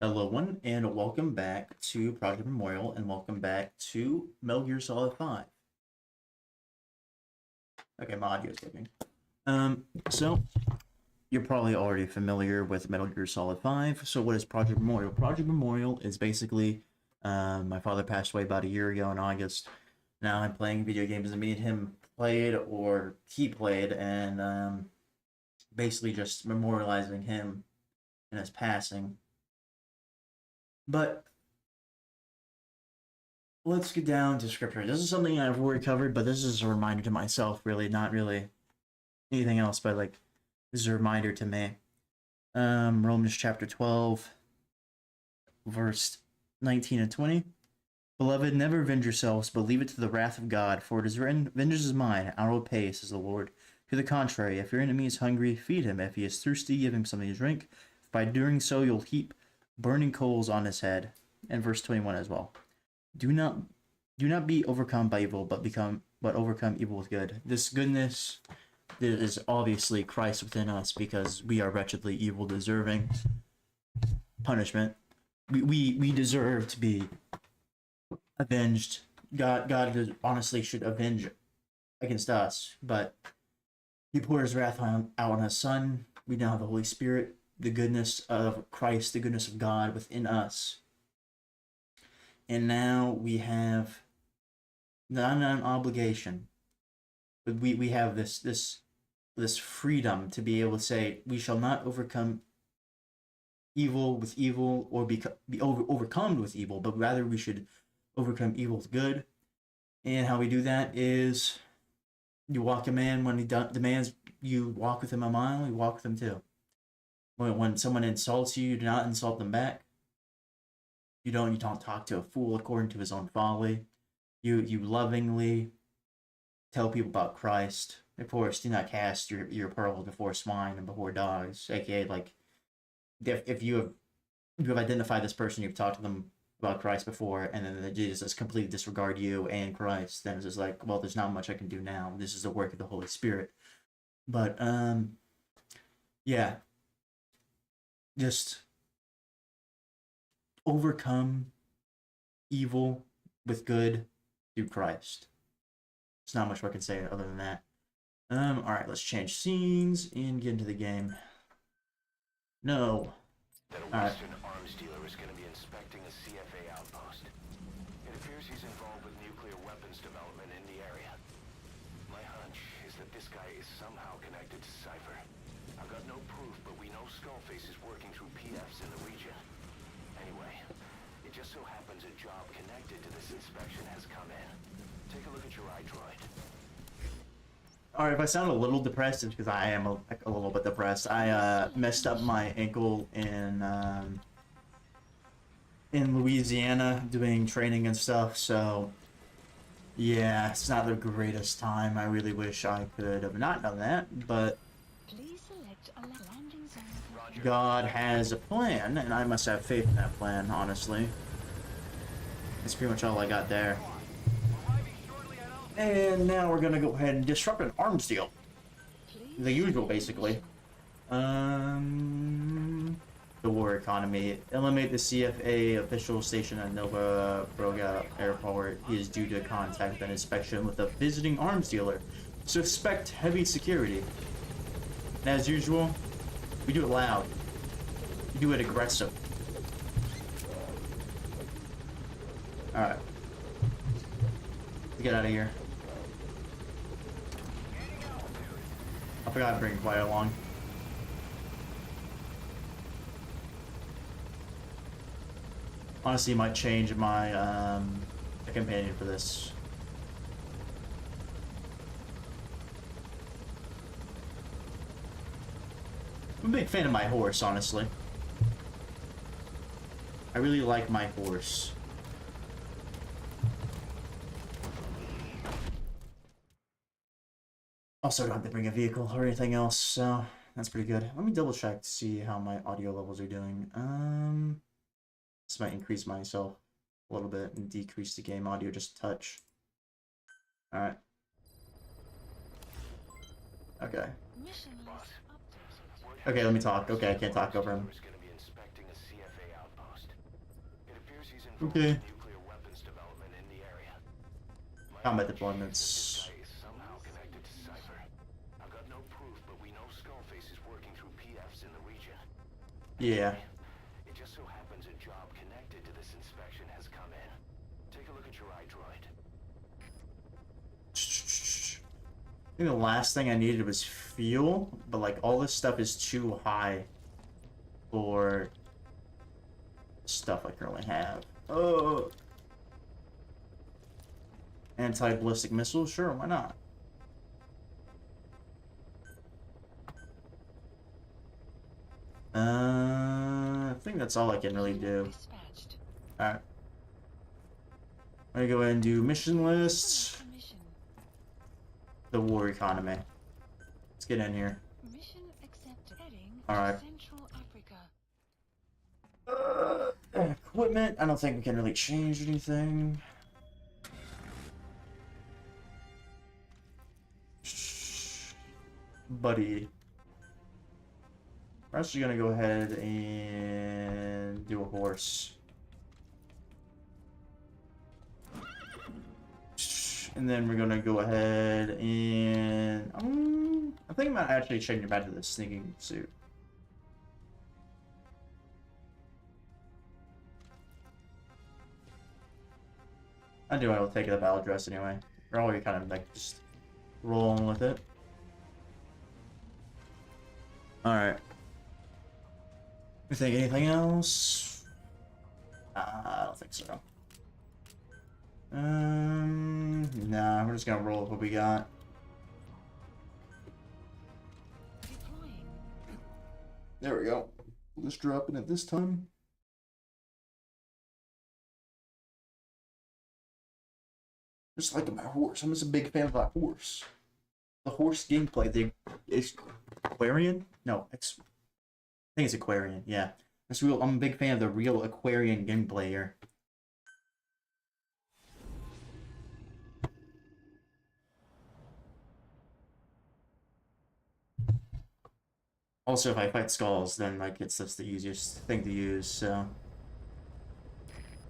Hello, one, and welcome back to Project Memorial, and welcome back to Metal Gear Solid 5. Okay, my audio's working. So you're probably already familiar with Metal Gear Solid 5. So what is Project Memorial? Project Memorial is basically, my father passed away about a year ago in August. Now I'm playing video games and me and him played, or he played, and basically just memorializing him and his passing. But let's get down to scripture. This is something I've already covered, but this is a reminder to myself, really, not really anything else, but like this is a reminder to me. Romans chapter 12, verse 19 and 20. Beloved, never avenge yourselves, but leave it to the wrath of God, for it is written, vengeance is mine, I will pay, says the Lord. To the contrary, if your enemy is hungry, feed him. If he is thirsty, give him something to drink. By doing so, you'll heap burning coals on his head. And verse 21 as well. Do not be overcome by evil, but overcome evil with good. This goodness is obviously Christ within us, because we are wretchedly evil, deserving punishment. We deserve to be avenged. God honestly should avenge against us, but he poured his wrath out on his Son. We now have the Holy Spirit, the goodness of Christ, the goodness of God within us. And now we have not an obligation, but we have this freedom to be able to say, we shall not overcome evil with evil, or be overcome with evil, but rather we should overcome evil with good. And how we do that is, you walk a man when he demands you walk with him a mile, you walk with him too. When someone insults you, you do not insult them back. You don't talk to a fool according to his own folly. You lovingly tell people about Christ. Of course, do not cast your pearls before swine and before dogs. AKA, like, if you have identified this person, you've talked to them about Christ before, and then they just completely disregard you and Christ, then it's just like, well, there's not much I can do now. This is the work of the Holy Spirit. But yeah, just overcome evil with good through Christ. There's not much more I can say other than that. Alright, let's change scenes and get into the game. No. That a Alright. Western arms dealer is going to be inspecting a CFA outpost. It appears he's involved with nuclear weapons development in the area. My hunch is that this guy is somehow connected to Cypher. I've got no proof, but we know Skullface is working through PFs in the region. Anyway, it just so happens a job connected to this inspection has come in. Take a look at your iDroid. Alright, if I sound a little depressed, it's because I am a little bit depressed. I messed up my ankle in Louisiana doing training and stuff, so yeah, it's not the greatest time. I really wish I could have not done that, but God has a plan, and I must have faith in that plan, honestly. That's pretty much all I got there. And now we're gonna go ahead and disrupt an arms deal. The usual, basically. The war economy. Eliminate the CFA official station at Nova Broga Airport. He is due to contact an inspection with a visiting arms dealer. Suspect heavy security. And as usual, we do it loud. We do it aggressive. Alright. Let's get out of here. I forgot to bring Quiet along. Honestly, might change my companion for this. I'm a big fan of my horse, honestly. I really like my horse. Also, don't have to bring a vehicle or anything else, so that's pretty good. Let me double check to see how my audio levels are doing. This might increase myself a little bit and decrease the game audio just a touch. Alright. Okay. Okay, let me talk. Okay, I can't talk over him. Is going to be inspecting a CFA outpost. involved Okay. with nuclear weapons development in the area. My Combat hunch is that deployments. this guy is somehow connected to Cypher. I've got no proof, but we know Skullface is working through PFs in the region. Yeah. It just so happens a job connected to this inspection has come in. Take a look at your iDroid. I think the last thing I needed was fuel, but like all this stuff is too high for stuff I currently have. Oh, anti-ballistic missile, sure, why not? I think that's all I can really do. Alright. I'm gonna go ahead and do mission lists. The war economy. Let's get in here. Mission accepted. Heading Alright. to Central Africa. Equipment, I don't think we can really change anything. Buddy. We're actually gonna go ahead and do a horse. And then we're gonna go ahead and I think I might actually change it back to the sneaking suit. I do. I will take the battle dress anyway. We're already kind of like just rolling with it. All right. You think anything else? I don't think so. Nah, we're just gonna roll with what we got. Deploying. There we go. Let's drop in at this time. Just like my horse. I'm just a big fan of that horse. The horse gameplay, it's Aquarian? No, I think it's Aquarian, yeah. That's real. I'm a big fan of the real Aquarian gameplay here. Also, if I fight skulls, then like it's just the easiest thing to use, so.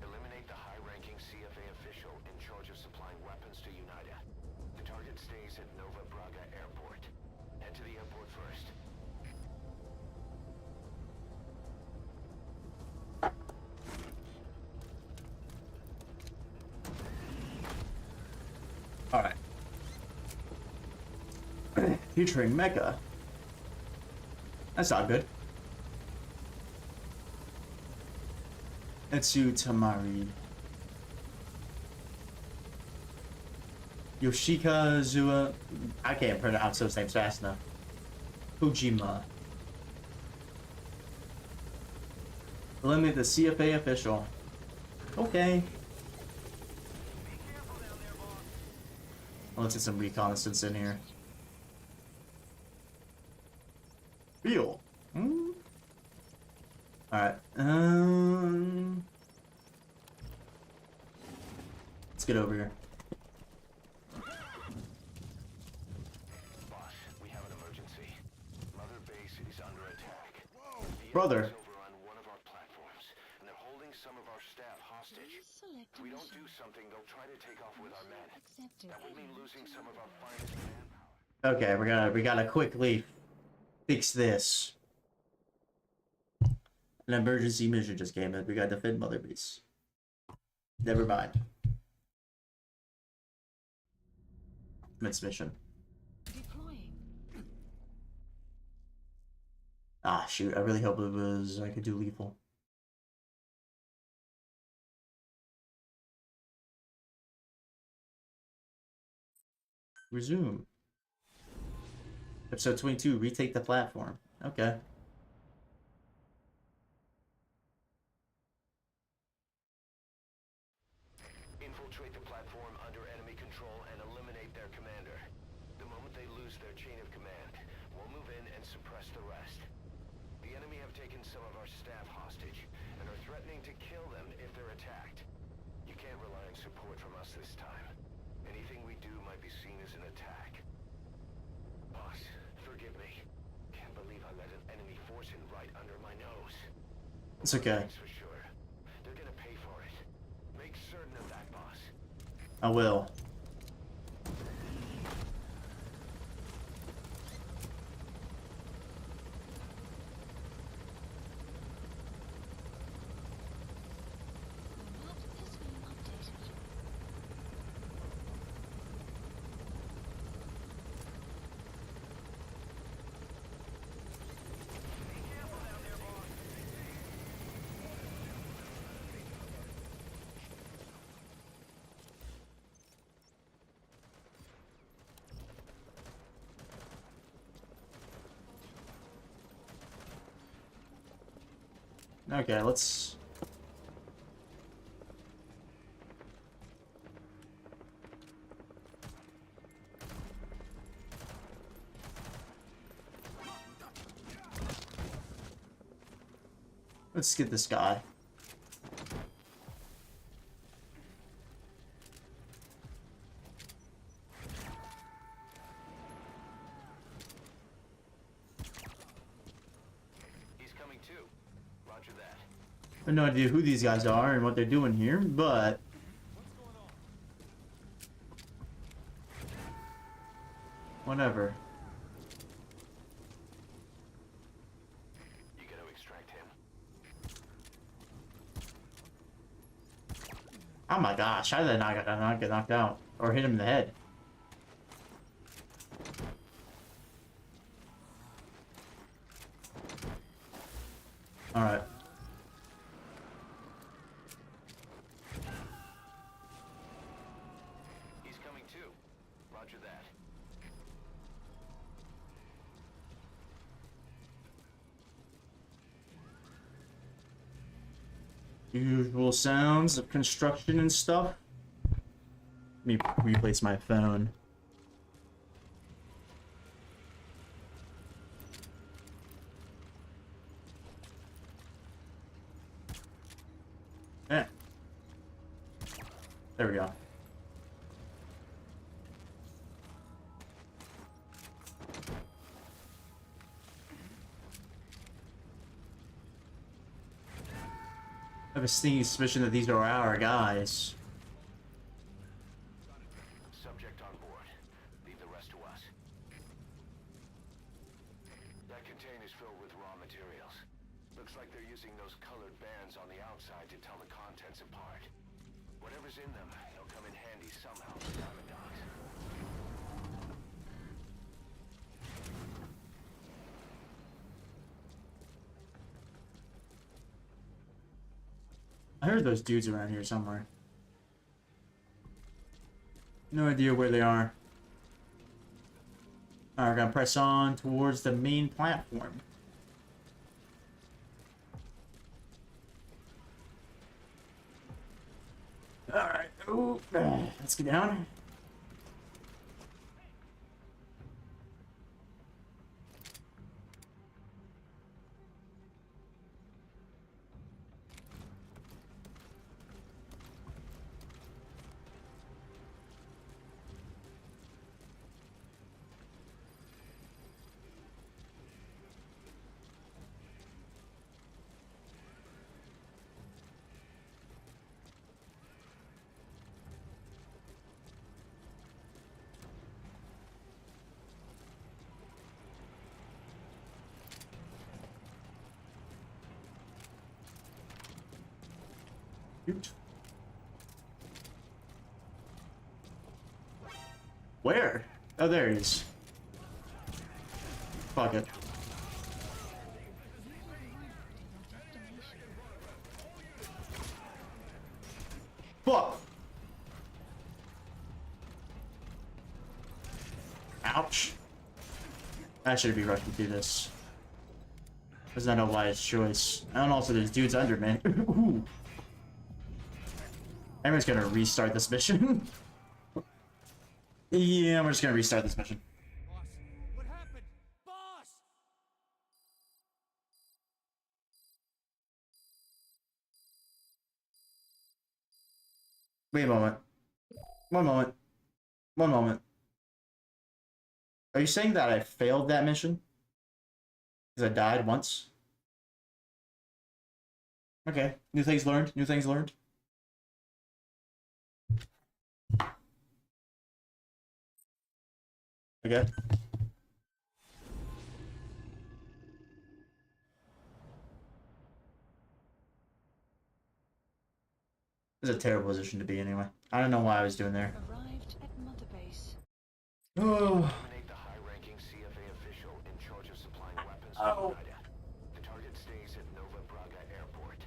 Eliminate the high-ranking CFA official in charge of supplying weapons to Unida. The target stays at Nova Braga Airport. Head to the airport first. Alright. Featuring Mecha. That's not good. Etsu Tamari. Yoshika Zua. I can't pronounce those names fast enough. Kojima. Eliminate the CFA official. Okay. Well, let's get some reconnaissance in here. Feel. Alright. Let's get over here. Boss, we have an emergency. Mother Base is under attack. The Brother. enemy's over on one of our platforms, and they're holding some of our staff hostage. Select If we don't mission. do something, they'll try to take off with our men. Accepted. That would mean Heading losing to some of our Africa. finest manpower. Okay, we gotta quickly fix this. An emergency mission just came in. We gotta defend Mother Base. Never mind. Commence mission. Deploying. Ah, shoot. I really hope it was I could do lethal. Resume. Episode 22, retake the platform. Okay. Infiltrate the platform under enemy control and eliminate their commander. The moment they lose their chain of command, we'll move in and suppress the rest. The enemy have taken some of our staff hostage and are threatening to kill them if they're attacked. You can't rely on support from us this time. Anything we do might be seen as an attack. Boss, forgive me. Can't believe I let an enemy force in right under my nose. It's okay. That's for sure. They're gonna pay for it. I will. Your map is being updated. Okay, let's... Let's get this guy. He's coming too. Roger that. I have no idea who these guys are and what they're doing here, but... Whatever. You gotta extract him. Oh my gosh, how did I not get knocked out? Or hit him in the head? Alright. He's coming too. Roger that. Usual sounds of construction and stuff. Let me replace my phone. Yeah. There we go. I have a sneaky suspicion that these are our guys. Subject on board. Leave the rest to us. That container's filled with raw materials. Looks like they're using those colored bands on the outside to tell the contents apart. Whatever's in them, it'll come in handy somehow for diamond dogs. I heard those dudes around here somewhere. No idea where they are. Alright, we're gonna press on towards the main platform. Alright, let's get down. Shoot. Where? Oh, there he is. Fuck it. Fuck! Ouch. I shouldn't be rushing through this. That's not a wise choice. And also, there's dudes under me. Ooh. Everyone's gonna restart this mission. Yeah, we're just gonna restart this mission. Boss, what happened? Boss! Wait a moment. One moment. One moment. Are you saying that I failed that mission? Because I died once? Okay. New things learned. New things learned. Okay. This is a terrible position to be anyway. I don't know why I was doing there. Arrived at Mother Base. Oh. Eliminate the high-ranking CFA official in charge of supplying weapons to Oh. United. The target stays at Nova Braga Airport.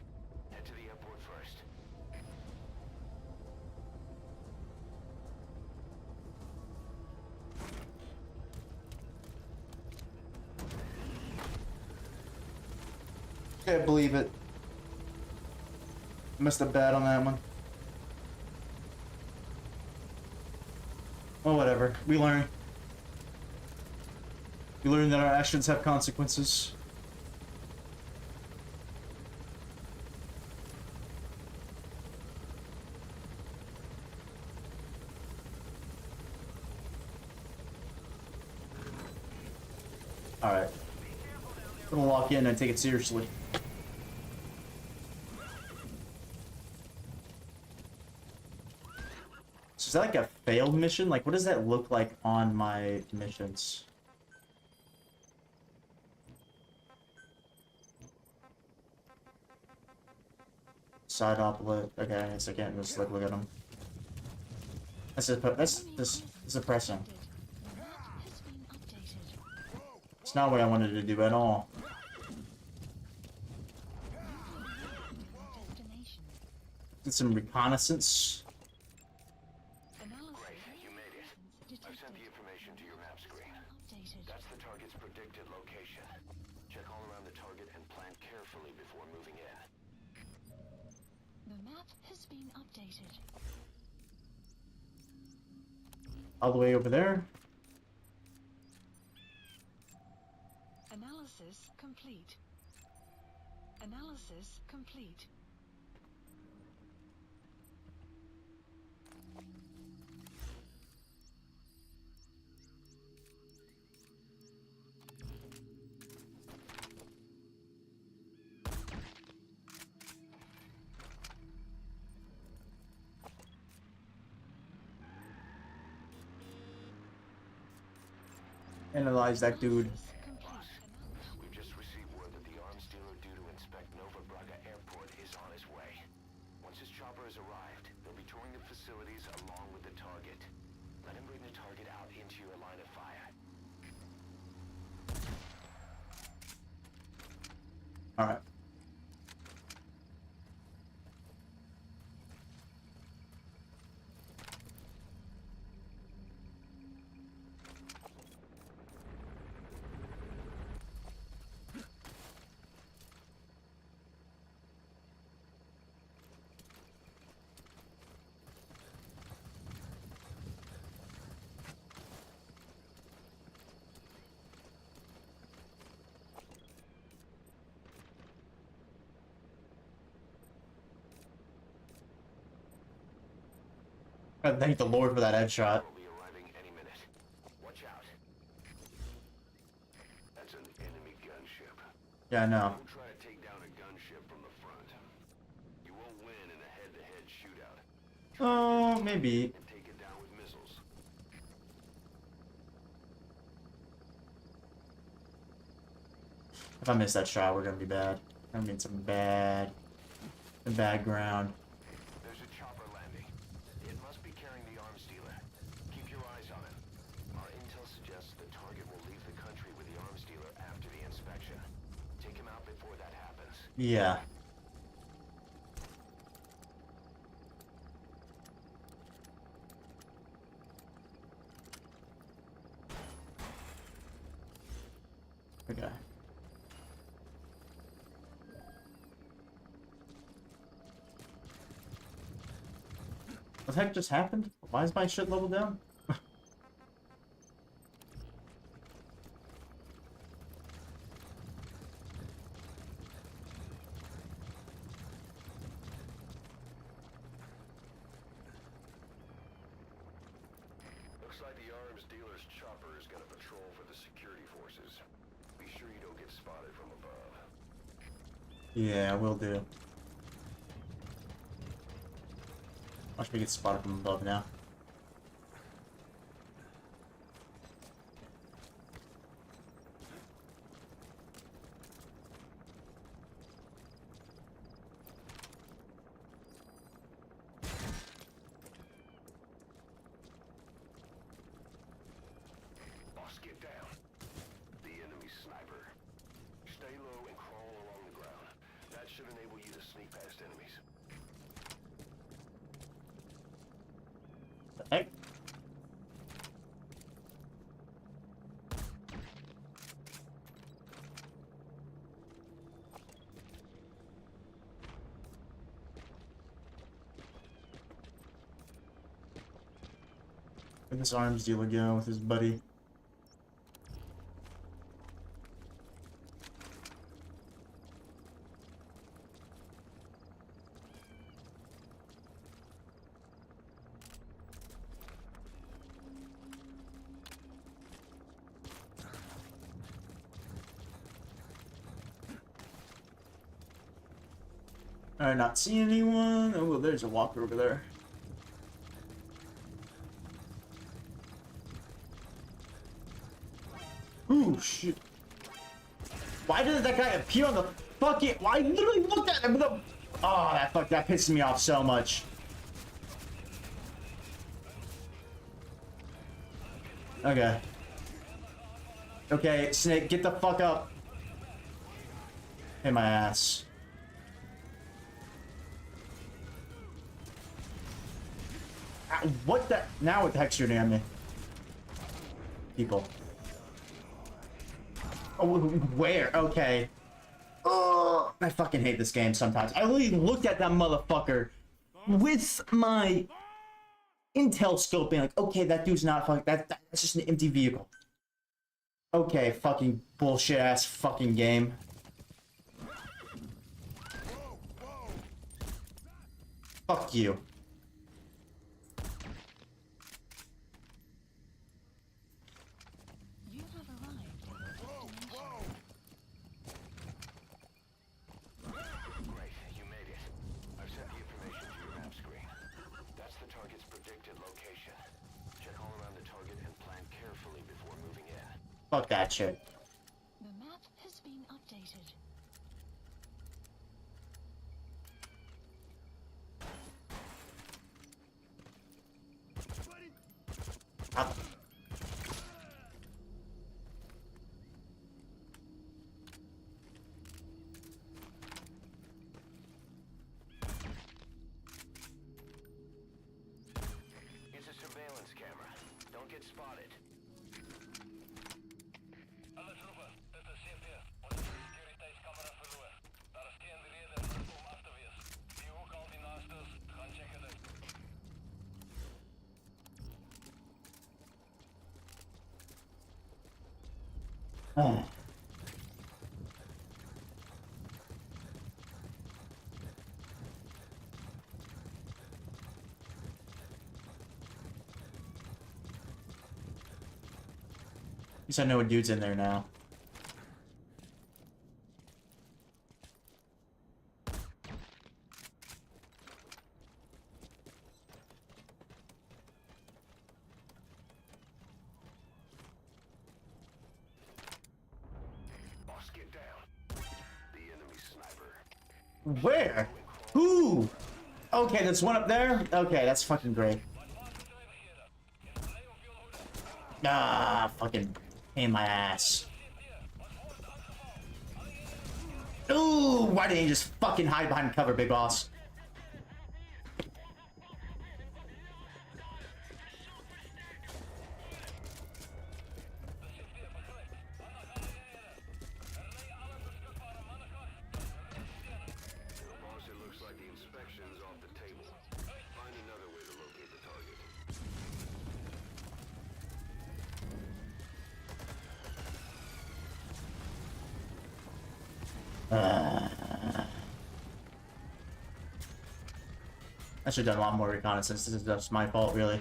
Head to the airport first. Can't believe it. Missed a bet on that one. Well, whatever. We learn. We learn that our actions have consequences. Alright. I'm gonna walk in and take it seriously. So is that like a failed mission? Like, what does that look like on my missions? Side oplet. Okay, I guess I can't just like look at them. That's depressing. The map has been updated. It's not what I wanted to do at all. Destination. Did some reconnaissance. Analysis. Great, you made it. I've sent the information to your map screen. Updated. That's the target's predicted location. Check all around the target and plan carefully before moving in. The map has been updated. All the way over there. Analysis complete. Analysis complete. Analyze that dude. Analysis complete. We've just received word that the arms dealer due to inspect Nova Braga Airport is on his way. Once his chopper has arrived, they'll be touring the facilities along with the target. Let him bring the target out into your line of fire. Alright. I thank the Lord for that headshot. Will be arriving any minute. Watch out. That's an enemy gunship. Yeah, I know. Don't try to take down a gunship from the front. You won't win in a head-to-head shootout. Oh, maybe. And take it down with missiles. If I miss that shot, we're gonna be bad. I mean, some bad ground. There's a chopper landing. It must be carrying the arms dealer. Keep your eyes on him. Our intel suggests the target will leave the country with the arms dealer after the inspection. Take him out before that happens. Yeah. Okay. What the heck just happened? Why is my shit level down? Looks like the arms dealer's chopper is gonna patrol for the security forces. Be sure you don't get spotted from above. Yeah, will do. Watch me get spotted from above now. sneak past enemies. Hey. Where'd this arms dealer go with his buddy? Alright, not seeing anyone. Oh, well, there's a walker over there. Ooh, shit. Why did that guy appear on the fucking... Why I literally looked at him. Oh, that pisses me off so much. Okay. Okay, Snake, get the fuck up. Hit my ass. What the... Now what the heck's shooting at me? People. Oh, where? Okay. Oh, I fucking hate this game sometimes. I literally looked at that motherfucker with my intel scope being like, okay, that dude's not fucking... That's just an empty vehicle. Okay, fucking bullshit ass fucking game. Fuck you. You have arrived at your destination. Great, you made it. I've sent the information to your map screen. That's the target's predicted location. Check all around the target and plan carefully before moving in. Fuck that shit. The map has been updated. Up. It's a surveillance camera. Don't get spotted. Alle troepen, dit is CP. Onze securiteitscamera verloor. Daar is geen reden om af te wees. Die ook al die naasters gaan checken dit. Oh. At least I know a dude's in there now. Boss, get down. The enemy sniper. Where? Who? Okay, there's one up there? Okay, that's fucking great. Ah, fucking pain in my ass. Ooh, why didn't you just fucking hide behind cover, big boss? Boss, it looks like the inspection's off the table. Find another way to locate the target. I should have done a lot more reconnaissance. This is just my fault, really.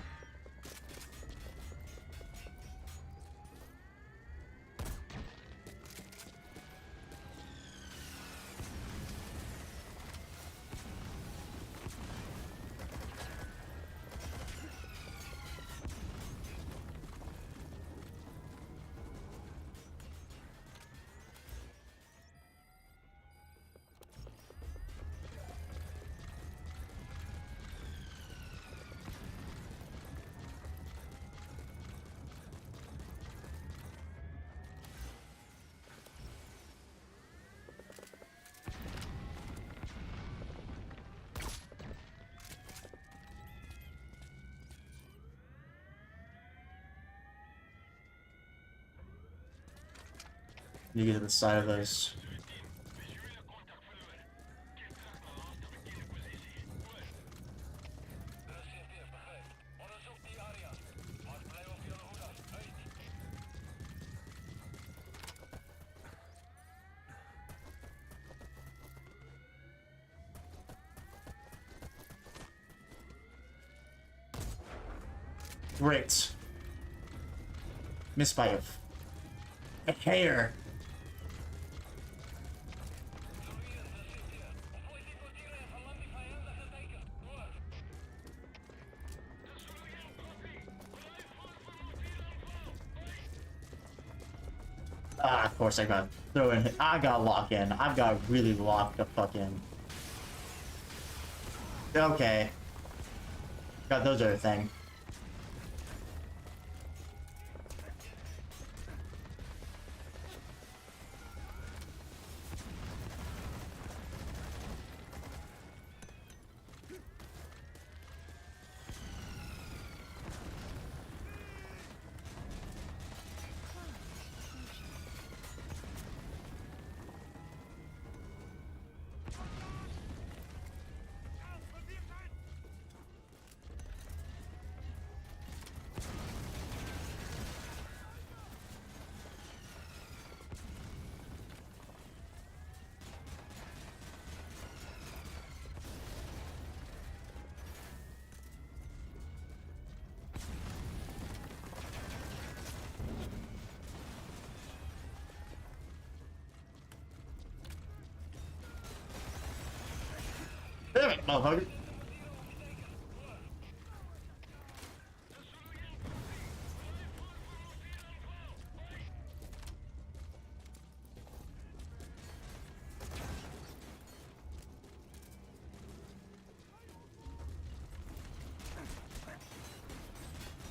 You get to the side of those. Great. Missed by a hair. Ah, of course I got throw in. I got lock in. I've got really locked the fuck in. Okay. Got those other thing. Damn it, motherfucker.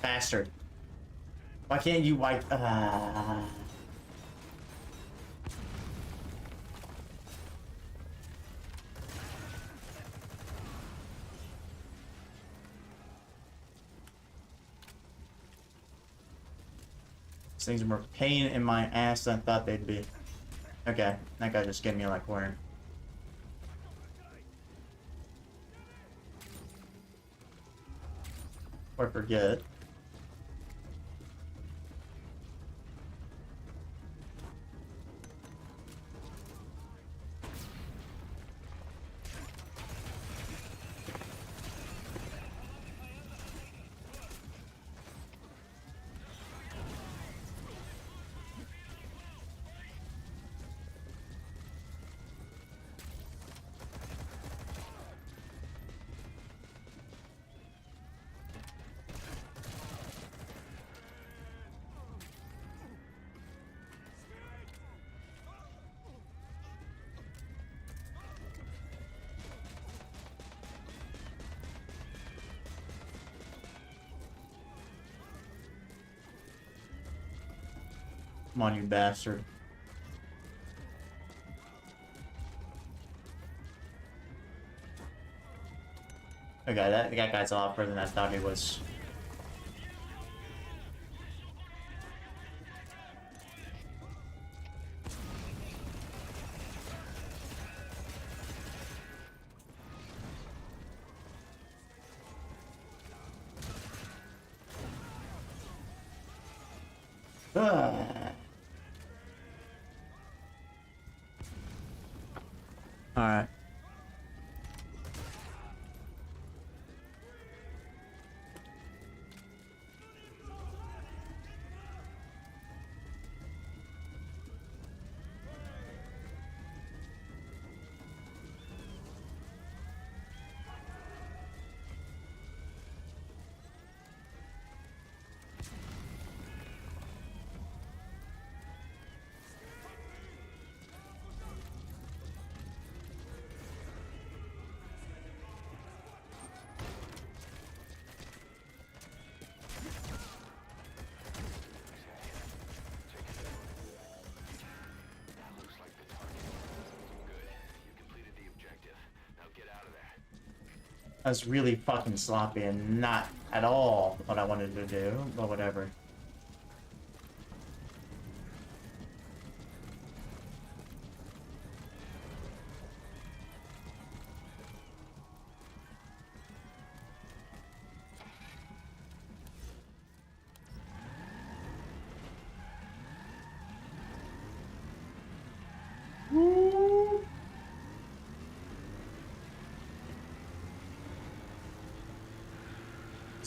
Bastard. Why can't you wipe? These things are more pain in my ass than I thought they'd be. Okay, that guy just gave me like corner. Or forget. Come on, you bastard. Okay, that guy's a lot further than I thought he was. Alright. That looks like the target. Good. You completed the objective. Now get out of there. That's really fucking sloppy and not at all what I wanted to do, but whatever.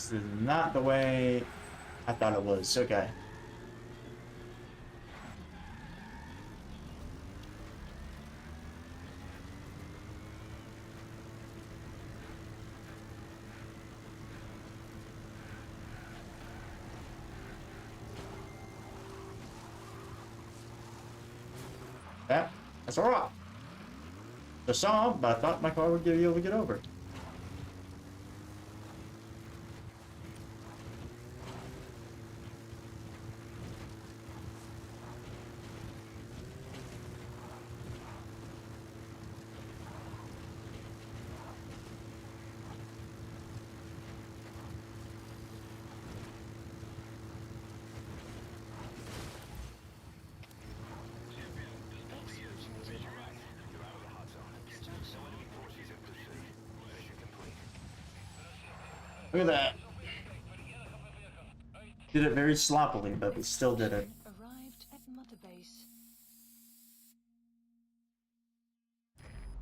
This is not the way I thought it was. Okay. That's alright. I saw him, but I thought my car would be able to get over. Look at that. Did it very sloppily, but we still did it. Arrived at Mother Base.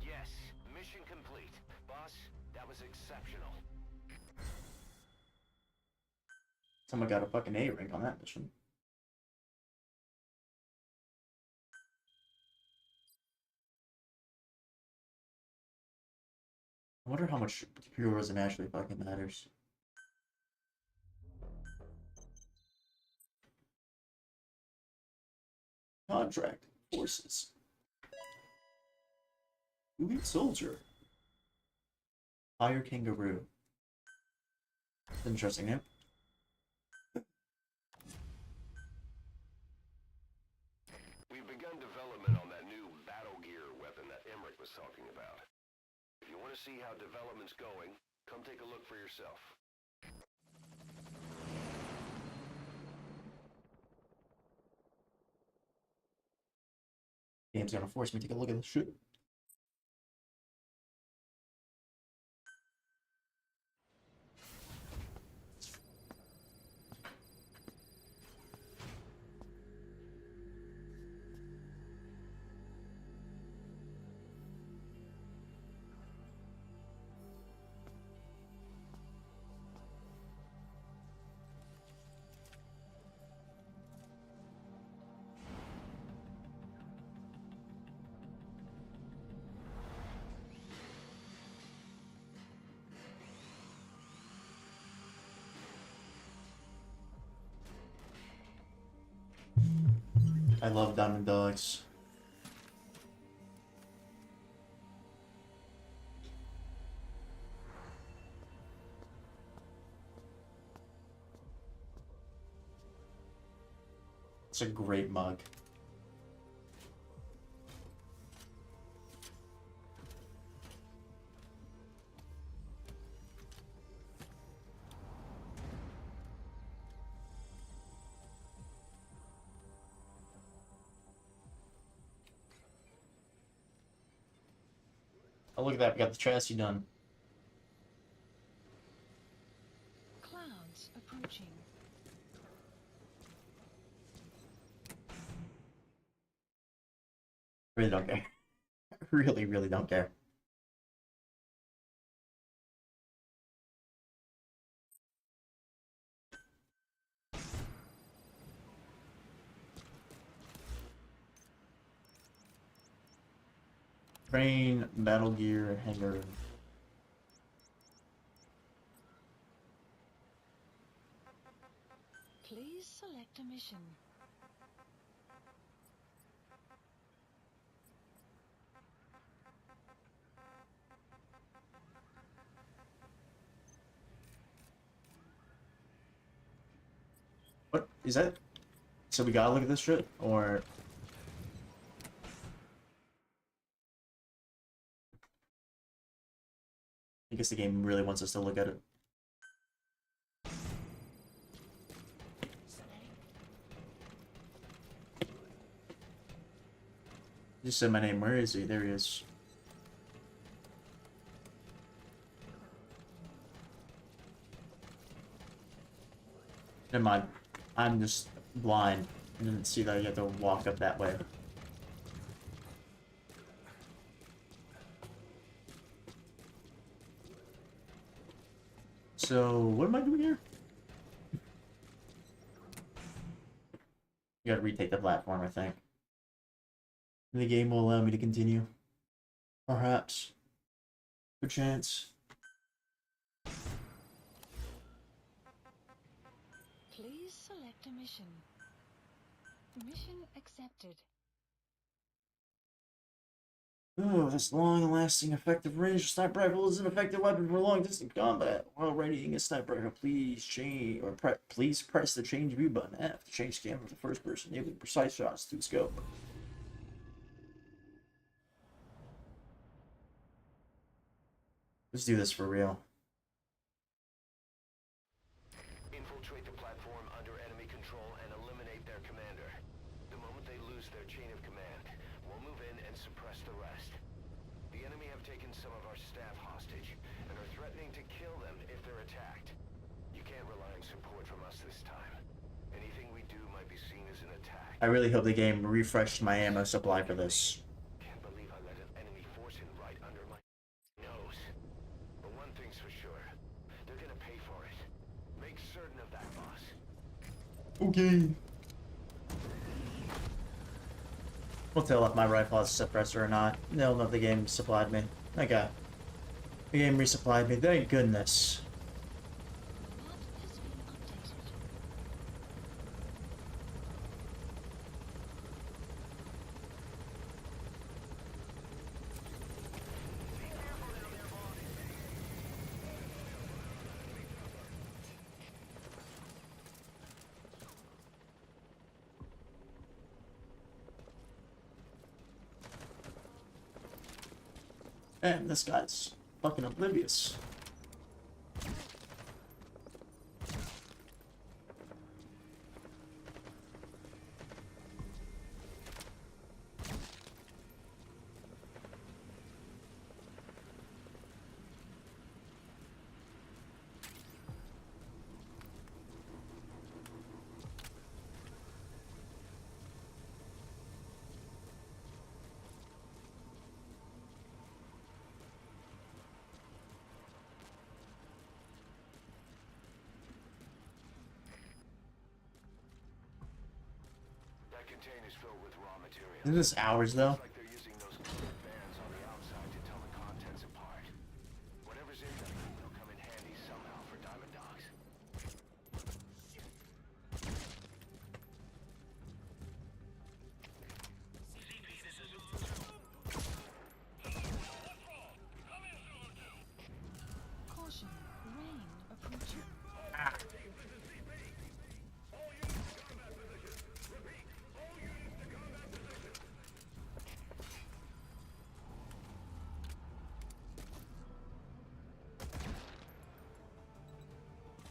Yes, mission complete. Boss, that was exceptional. Someone got a fucking A rank on that mission. I wonder how much heroism actually fucking matters. Contract forces. Elite soldier. Fire kangaroo. Interesting name. We've begun development on that new battle gear weapon that Emmerich was talking about. If you want to see how development's going, come take a look for yourself. Game's gonna force me to take a look at this shit. I love Diamond Dogs. It's a great mug. Oh, look at that. We got the chassis done. Clouds approaching. Really don't care. Really, really don't care. Train, battle gear, hangar. Please select a mission. What is that? So we gotta look at this shit, or I guess the game really wants us to look at it. You just said my name. Where is he? There he is. Never mind. I'm just blind. I didn't see that you have to walk up that way. So, what am I doing here? You gotta retake the platform, I think. The game will allow me to continue. Perhaps. Good chance. Please select a mission. Mission accepted. Oh, this long-lasting, effective range sniper rifle is an effective weapon for long-distance combat. While readying a sniper rifle, please press the change view button F to change the camera to first person, enabling precise shots through the scope. Let's do this for real. Infiltrate the platform under enemy control and eliminate their commander. The moment they lose their chain of command, we'll move in and suppress the rest. The enemy have taken some of our staff hostage and are threatening to kill them if they're attacked. You can't rely on support from us this time. Anything we do might be seen as an attack. I really hope the game refreshed my ammo supply for this. Can't believe I let an enemy force in right under my nose. But one thing's for sure. They're gonna pay for it. Make certain of that, boss. Okay. We'll tell if my rifle has a suppressor or not. They'll know if the game supplied me. Okay. The game resupplied me. Thank goodness. Map has been updated. Man, this guy's fucking oblivious. That container's filled with raw material. Isn't this hours though? Looks like they're using those colored bands on the outside to tell the contents apart. Whatever's in them, they'll come in handy somehow for diamond dogs. Caution, rain approaching.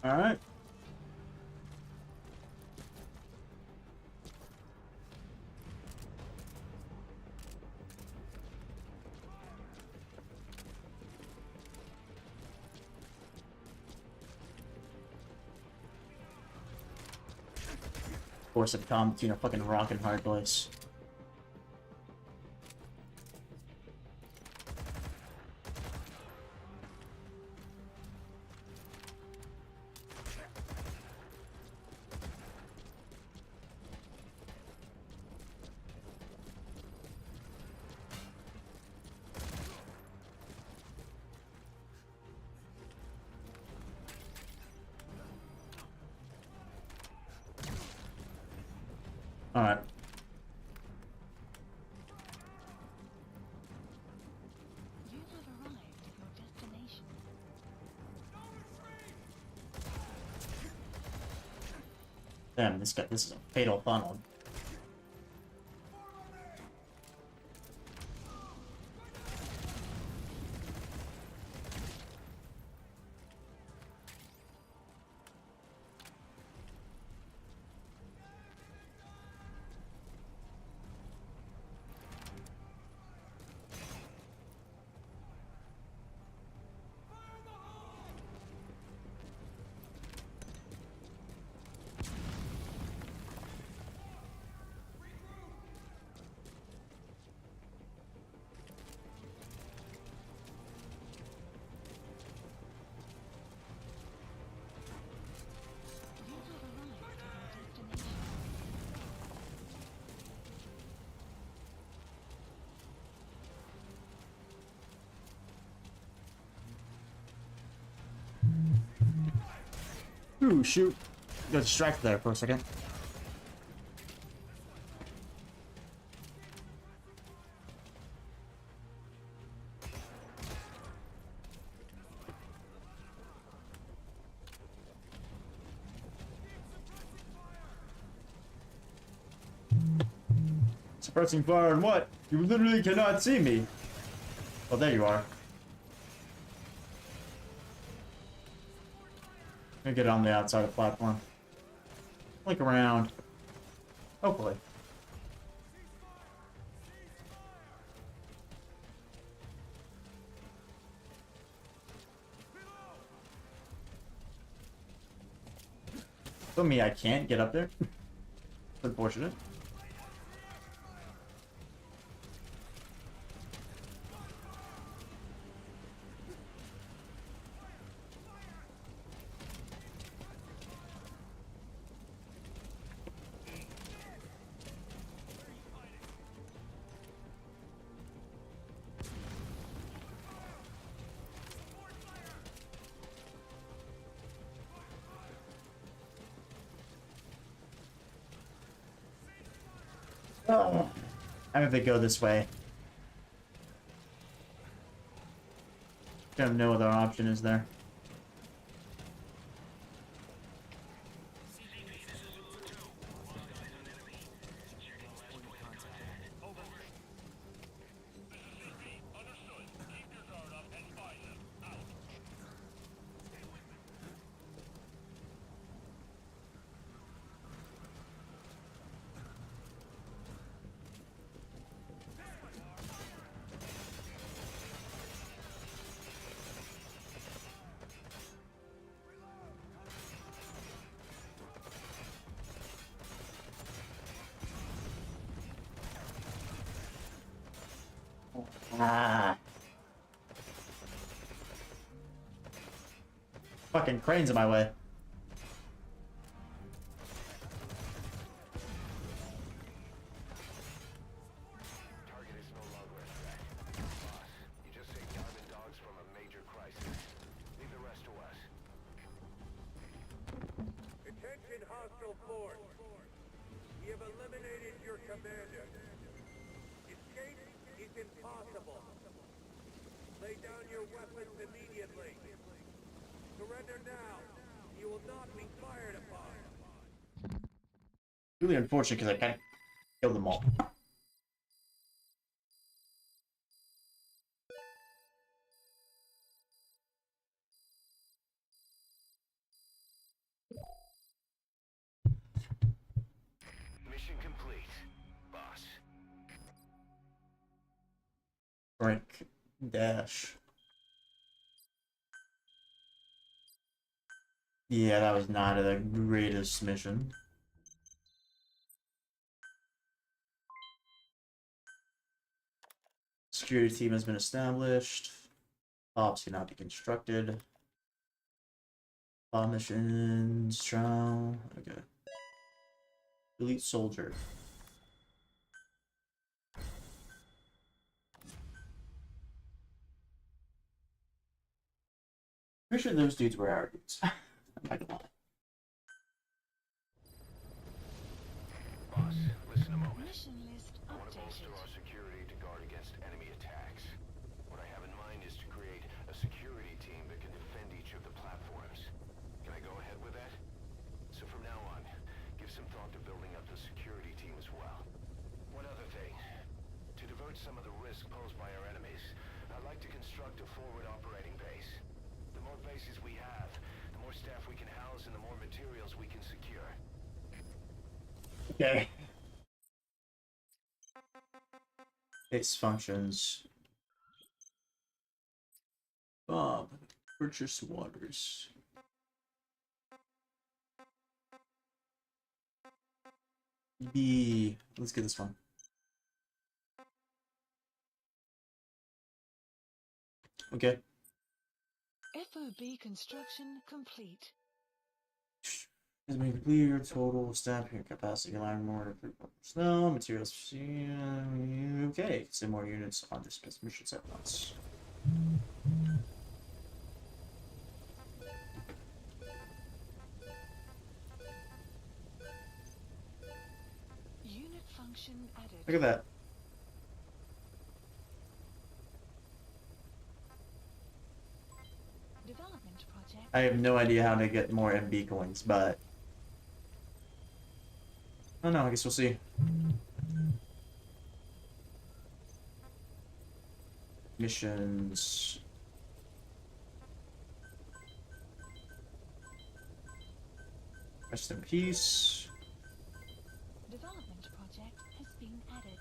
Alright. Force of calm between a fucking rock and hard place. Alright. You have arrived at your destination. Damn, this is a fatal funnel. Ooh, shoot. Got distracted there for a second. Suppressing fire on what? You literally cannot see me. Oh, there you are. I'm gonna get on the outside of the platform. Look around. Hopefully. Tell me I can't get up there. Unfortunate. Oh, I'm gonna go this way. Got no other option, is there? Ah. Fucking cranes in my way. Target is no longer a threat. Boss, you just saved Diamond Dogs from a major crisis. Leave the rest to us. Attention hostile force. We have eliminated your commander. Escape is impossible. Lay down your weapons immediately. Surrender now. You will not be fired upon. Really unfortunate because I can't kill them all. Mission complete, boss. Rank dash. Yeah, that was not the greatest mission. Security team has been established. Ops cannot be constructed. Bomb missions, trial. Okay. Elite soldier. Pretty sure those dudes were our dudes. I'm not gonna lie. Boss, listen a moment. Mission list I want to bolster updated. our security to guard against enemy attacks. What I have in mind is to create a security team that can defend each of the platforms. Can I go ahead with that? So from now on, give some thought to building up the security team as well. One other thing. To divert some of the risk posed by our enemies, I'd like to construct a forward operating base. The more bases we have, the more staff we can house and the more materials we can secure. Okay. Base functions. Bob. Purchase waters. B. Let's get this one. Okay. FOB construction complete. Has been clear. Total staff here capacity. Line more personnel. Materials. Okay. Send more units on this mission set once. added. Look at that. Development project. I have no idea how to get more MB coins, but oh no, I guess we'll see. Missions. Rest in peace. Development project has been added.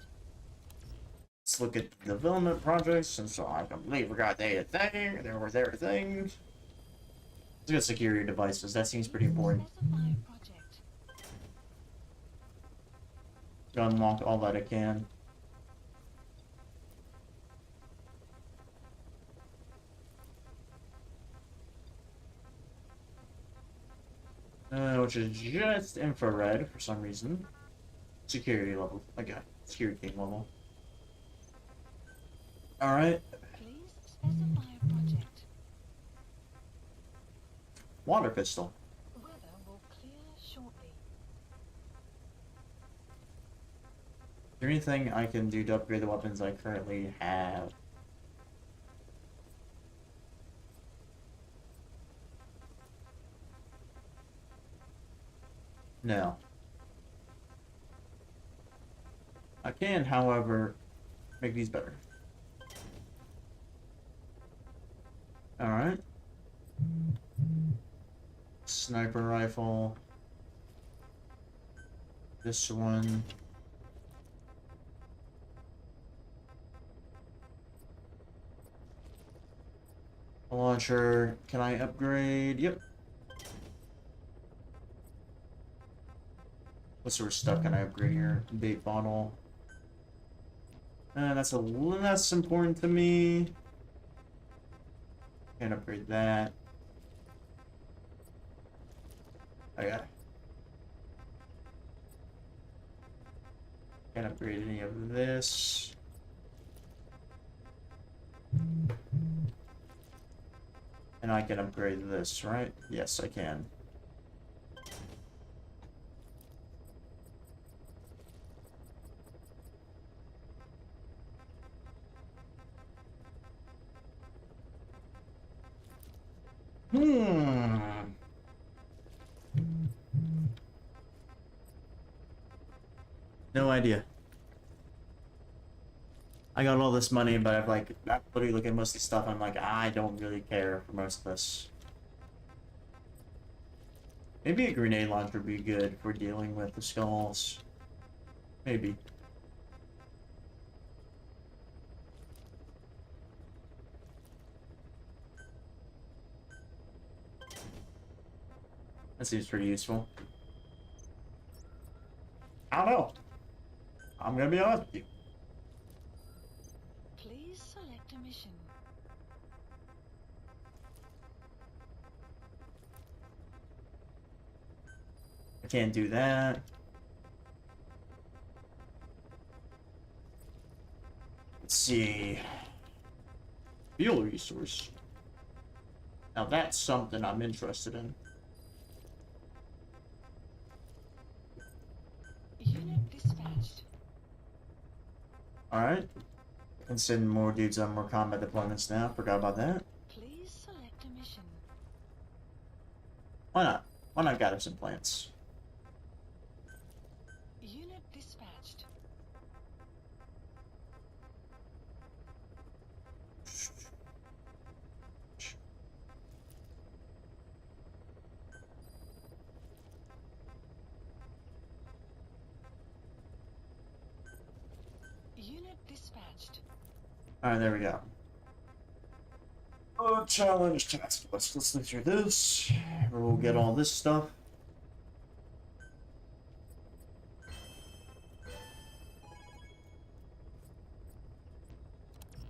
Let's look at the development projects, and so I completely forgot they had a thing. There were things. Let's get security devices. That seems pretty important. Specify project. To unlock all that I can. Which is just infrared for some reason. Security level. Okay, security level. Alright. Please specify project. Water pistol. Weather will clear shortly. Is there anything I can do to upgrade the weapons I currently have? No. I can, however, make these better. Alright. Sniper rifle. This one. Launcher. Can I upgrade? Yep. What sort of stuff can I upgrade here? Bait bottle. That's a little less important to me. Can't upgrade that. Okay. Can't upgrade any of this. And I can upgrade this, right? Yes, I can. No idea. I got all this money, but I'm like, I'm literally looking at most of the stuff. I'm like, I don't really care for most of this. Maybe a grenade launcher would be good for dealing with the skulls. Maybe. That seems pretty useful. I don't know. I'm gonna be honest with you. Please select a mission. I can't do that. Let's see. Fuel resource. Now that's something I'm interested in. Unit dispatched. Alright. Can send more dudes on more combat deployments now. Forgot about that. Please select a mission. Why not? Why not gather some plants? Unit dispatched. Unit dispatched. Alright, there we go. Oh, challenge task. Let's look through this. We'll get all this stuff.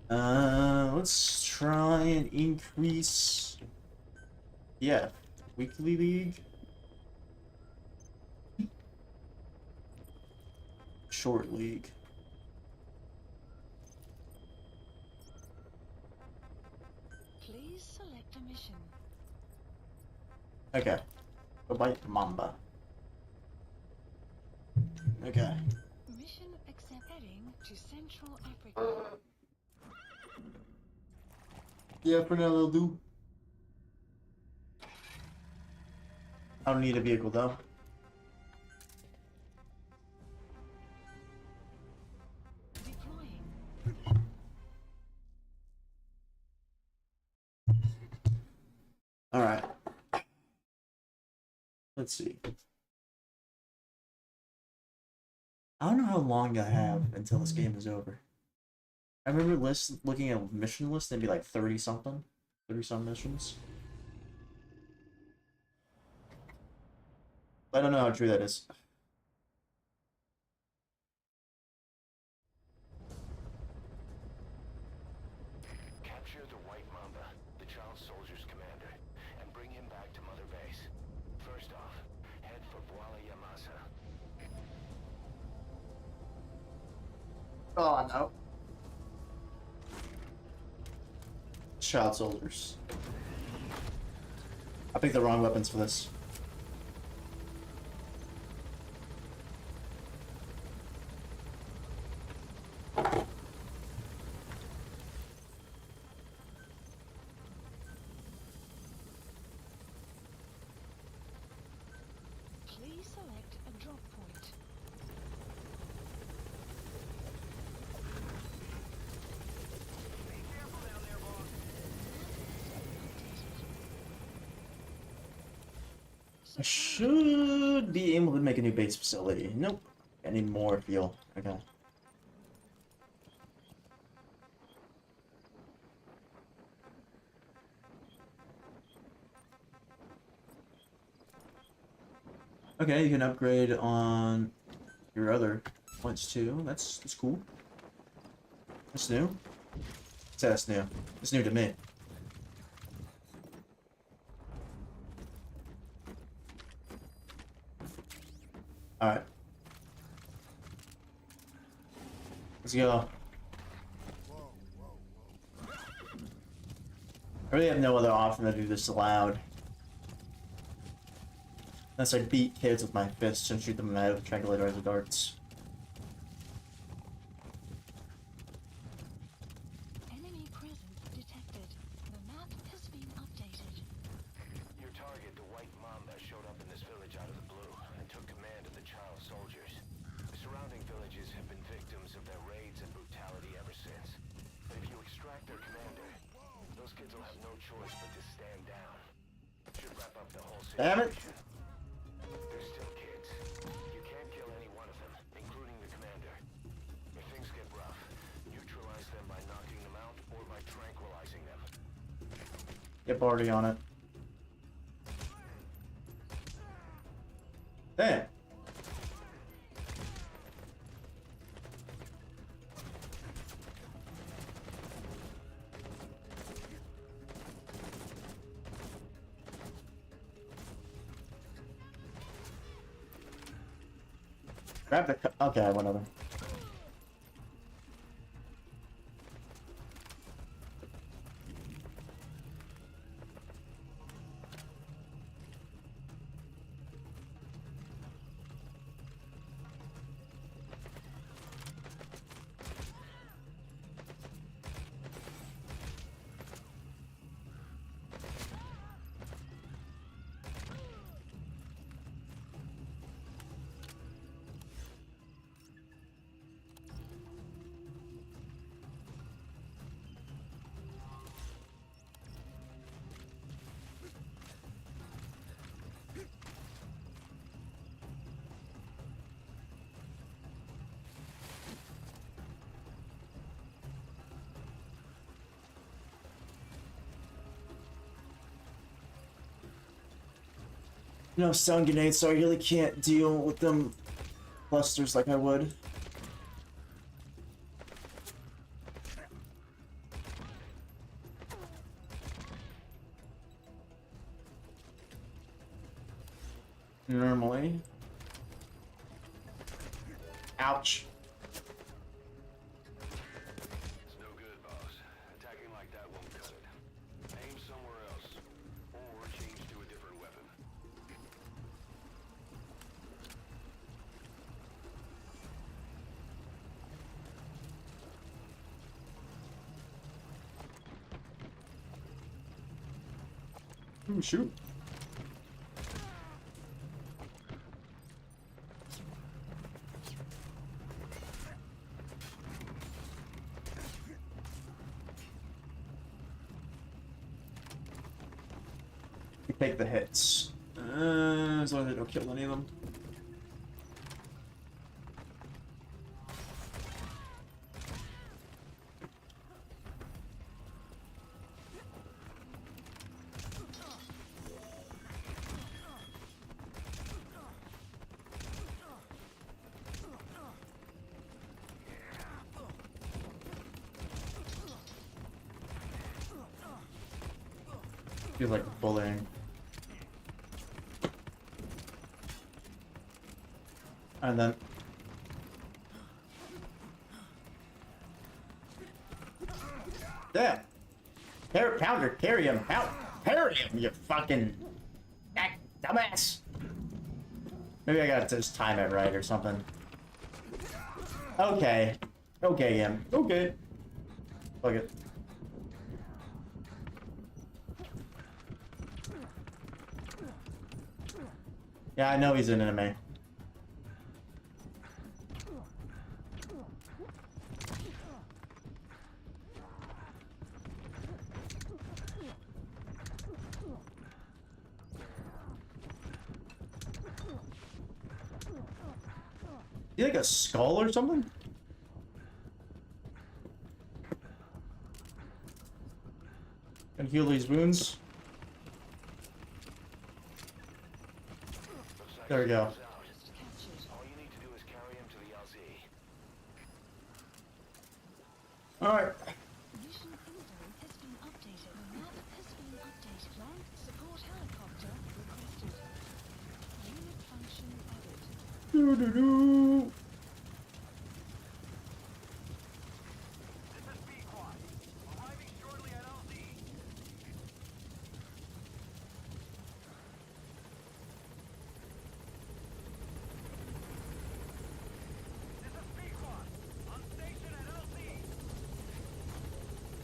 Let's try and increase. Yeah, weekly league. Short league. Please select a mission. Okay. Go bite Mamba. Okay. Mission accepted. to Central Africa. Yeah, for now they'll do. I don't need a vehicle though. Deploying. Alright. Let's see. I don't know how long I have until this game is over. I remember looking at a mission list and it'd be like 30 something. 30 some missions. I don't know how true that is. Capture the White Mamba, the child soldier's commander, and bring him back to Mother Base. First off, head for Voila Yamasa. Oh no. Child soldiers. I picked the wrong weapons for this. Please select a drop point. I should be able to make a new base facility. Nope. I need more fuel. Okay. Okay, you can upgrade on your other points too. That's cool. That's new. Say that's new. It's new to me. Alright. Let's go. I really have no other option to do this loud. Unless I beat kids with my fists and shoot them in the head with tranquilizer darts. Enemy presence detected. The map has been updated. Your target, the White Mamba, showed up in this village out of the blue and took command of the child soldiers. The surrounding villages have been victims of their raids and brutality ever since. But if you extract their commander, those kids will have no choice but to stand down. Should wrap up the whole Damn situation. it! They're still kids. You can't kill any one of them, including the commander. If things get rough, neutralize them by knocking them out or by tranquilizing them. Get Barty on it. Damn. Grab the okay, whatever. No stun grenades, so I really can't deal with them clusters like I would. Normally. Ouch. It's no good, boss. Attacking like that won't cut it. Aim somewhere else, or change to a different weapon. Ooh, shoot. You take the hits. As long as they don't kill any of them. Feels like bullying. And then damn. Pounder, carry him. Parry him, you fucking dumbass. Maybe I gotta just time it right or something. Okay. Okay, him. Okay. Fuck it. Yeah, I know he's an enemy. You like a skull or something? Can heal these wounds. There we go. All you need to do is carry him to the LZ. Alright. Mission info has been updated. The map has been updated. Land support helicopter requested. Unit function added. Doo-doo-doo. This is B-Quad. Arriving shortly at LZ. This is B-Quad. On station at LZ.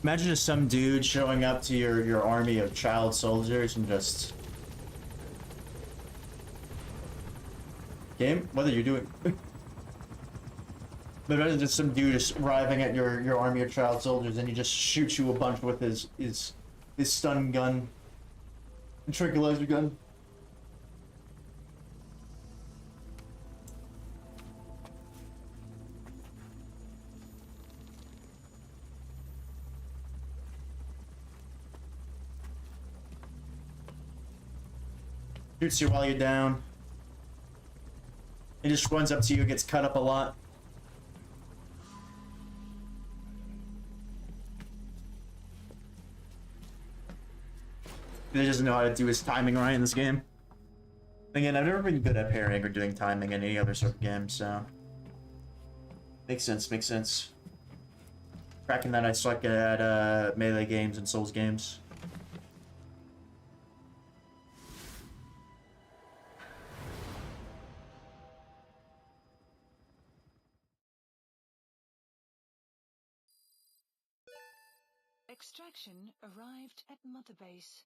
Imagine just some dude showing up to your army of child soldiers and just... Game? What are you doing? But imagine just some dude just arriving at your army of child soldiers and he just shoots you a bunch with his stun gun. And tranquilizer gun. Shoots you while you're down. He just runs up to you, gets cut up a lot. He doesn't know how to do his timing right in this game. Again, I've never been good at parrying or doing timing in any other sort of game, so... Makes sense, makes sense. Cracking that I suck at melee games and Souls games. Extraction arrived at Mother Base.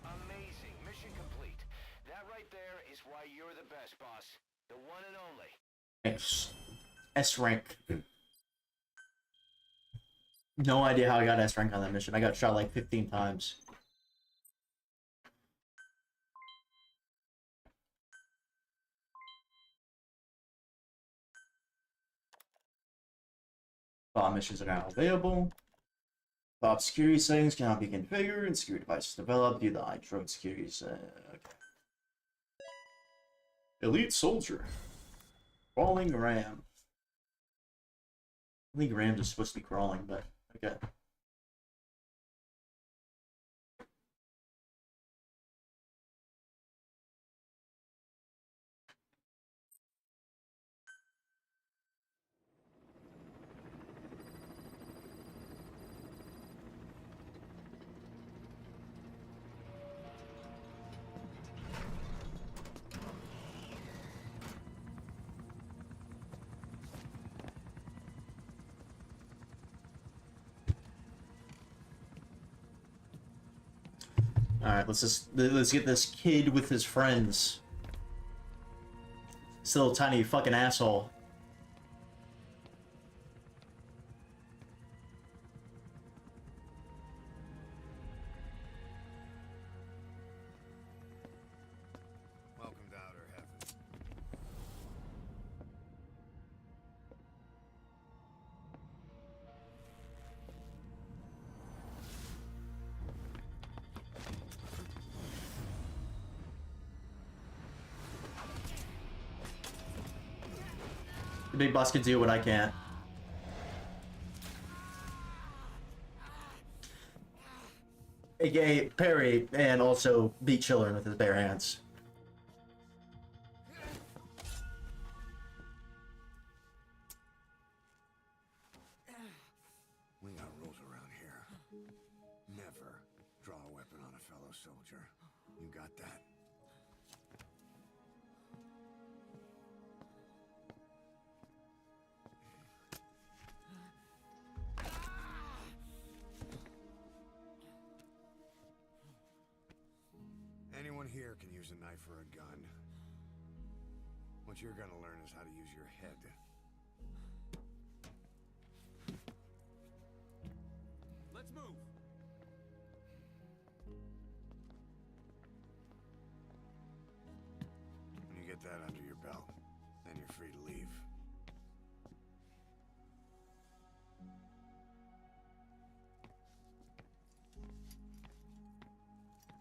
Amazing. Mission complete. That right there is why you're the best, boss. The one and only. Thanks. S rank. No idea how I got S rank on that mission. I got shot like 15 times. Bomb missions are now available. Bob security settings cannot be configured and security devices developed due to the high drone security. Elite soldier. Crawling ram. I think rams are supposed to be crawling, but okay. Alright, let's get this kid with his friends. This little tiny fucking asshole. Welcome to outer heaven. The big boss can do what I can't. AKA parry and also beat children with his bare hands. We got rules around here. Never draw a weapon on a fellow soldier. You got that? Anyone here can use a knife or a gun. What you're gonna learn is how to use your head. Let's move! When you get that under your belt, then you're free to leave.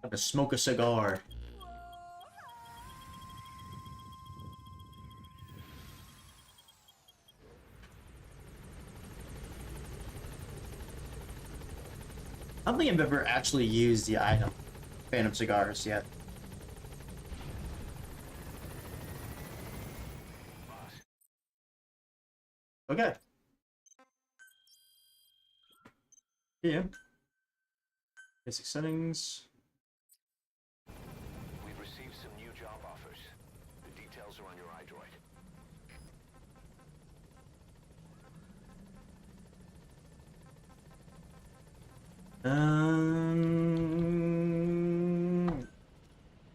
To smoke a cigar. I don't think I've ever actually used the item Phantom Cigars yet. Okay. Yeah. Basic settings. We've received some new job offers. The details are on your iDroid.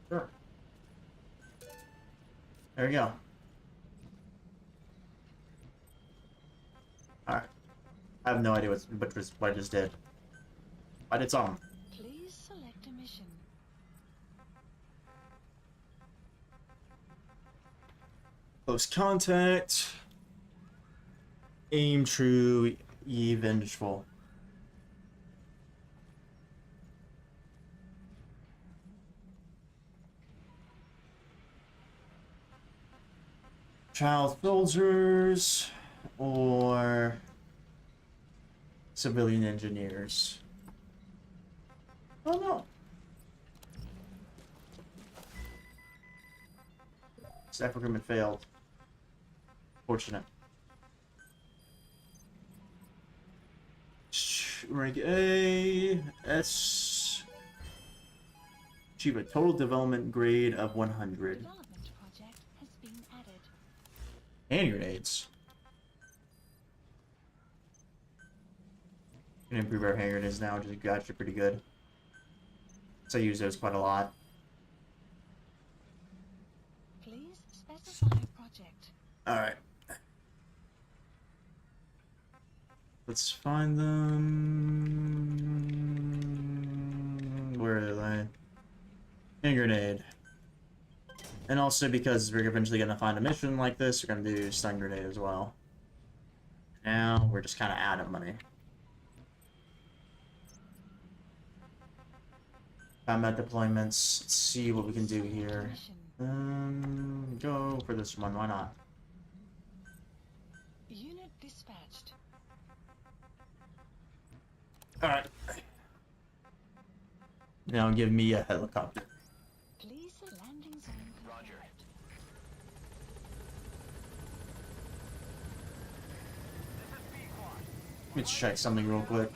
Sure. There we go. Alright. I have no idea what I just did. But it's on. Please select a mission. Close contact. Aim true, ye vengeful. Child soldiers or civilian engineers. Oh no. Staff recruitment failed. Fortunate. Rank A, S. Achieve a total development grade of 100. Development project has been added. Hand grenades. Can improve our hand grenades now, which is actually pretty good. So I use those quite a lot. Please specify project. Alright. Let's find them. Where are they? Hand grenade. And also because we're eventually gonna find a mission like this, we're gonna do stun grenade as well. Now we're just kinda out of money. Combat deployments. Let's see what we can do here. Go for this one, why not? Unit dispatched. Alright. Now give me a helicopter. Please the landing zone Roger. confirmed. Let me check something real quick.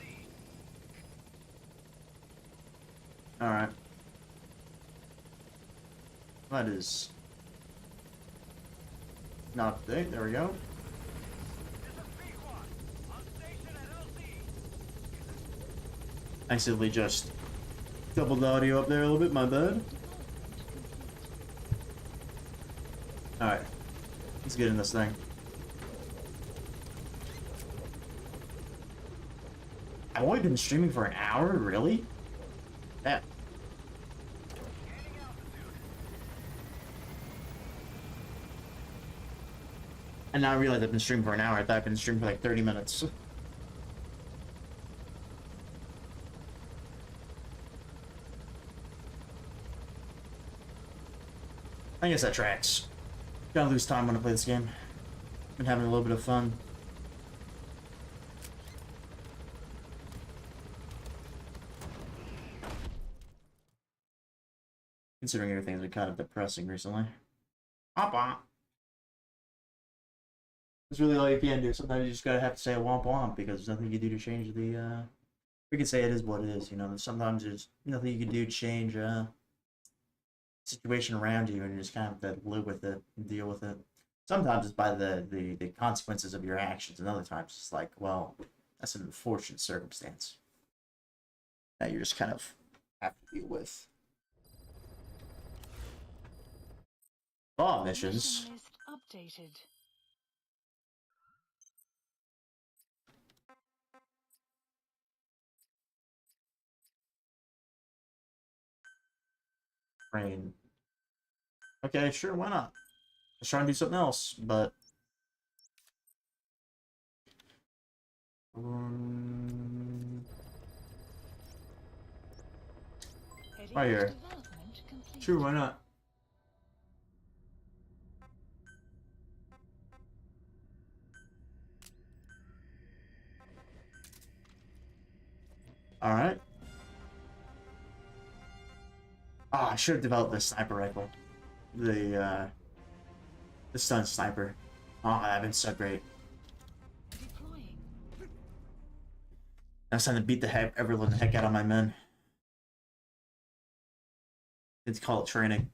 Alright. That is not up to date. There we go. Accidentally just Doubled the audio up there a little bit, my bad. Alright. Let's get in this thing. I've only been streaming for an hour? Really? Yeah. And now I realize I've been streaming for an hour. I thought I've been streaming for like 30 minutes. I guess that tracks. Gotta lose time when I play this game. Been having a little bit of fun. Considering everything's been kind of depressing recently. Womp womp. That's really all you can do. Sometimes you just gotta have to say a womp womp because there's nothing you can do to change the, we can say it is what it is, you know. Sometimes there's nothing you can do to change, situation around you, and you just kind of have to live with it and deal with it. Sometimes it's by the consequences of your actions, and other times it's like, well, that's an unfortunate circumstance that you just kind of have to deal with. Missions. Mission list updated. Rain. Okay, sure, why not? Let's try and do something else, but Heading right to here. development complete. Sure, why not? Alright. Ah, I should have developed this sniper rifle. The stun sniper. Oh, that'd been so great. Deploying. Now it's time to beat the heck out of my men. It's called training.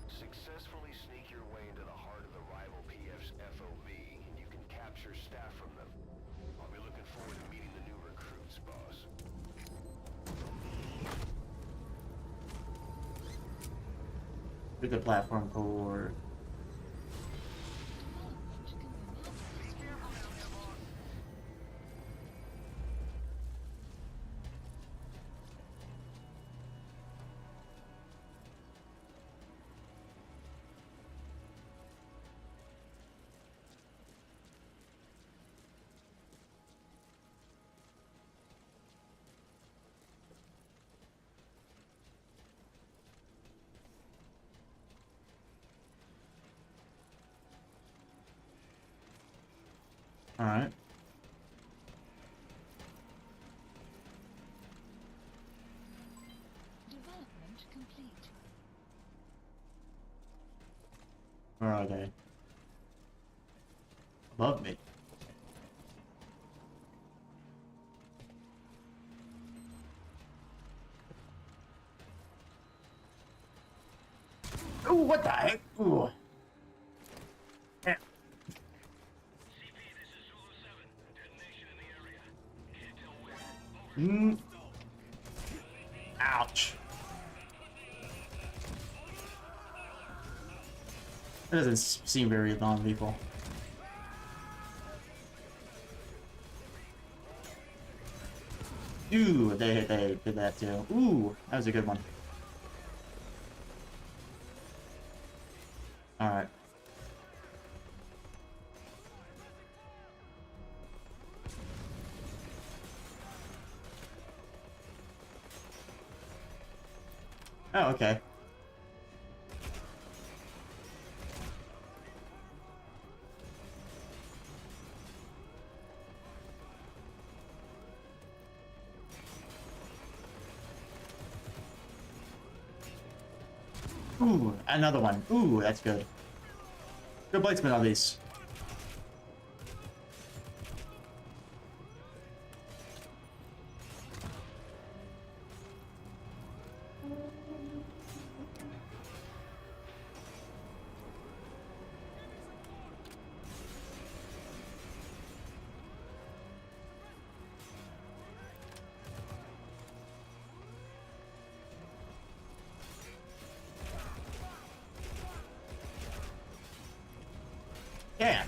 Successfully sneak your way into the heart of the rival PF's FOV, and you can capture staff from them. I'll be looking forward to meeting the new recruits, boss. With the platform core. Alright. Development complete. Where are they? Above me. Ooh, what the heck? Ooh. Yeah. CP, this is Zulu 7. Detonation in the area. Can't tell where. Over. Ouch. That doesn't seem very non-lethal. Ooh, they did that too. Ooh, that was a good one. Alright. Oh, okay. Ooh, another one. Ooh, that's good. Good placement on these. can.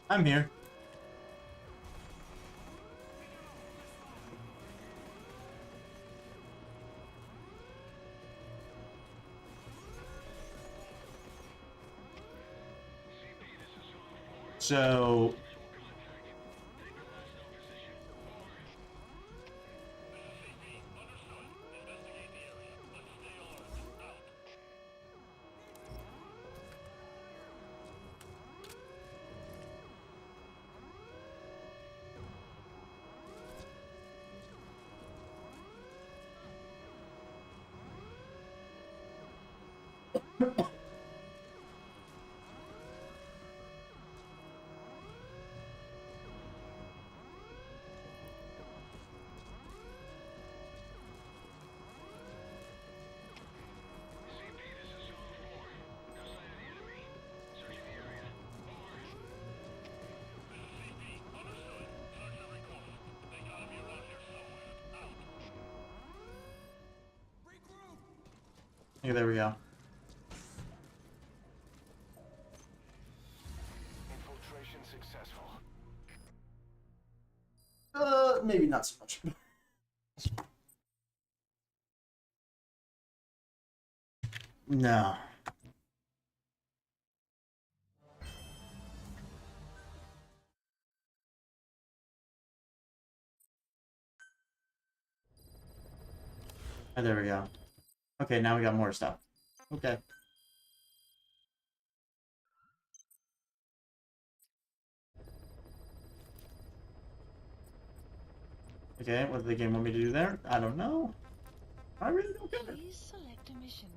I'm here. So yeah, there we go. Infiltration successful. Maybe not so much. No. Oh, there we go. Okay, now we got more stuff. Okay. Okay, what did the game want me to do there? I don't know. I really don't care. Please select a mission.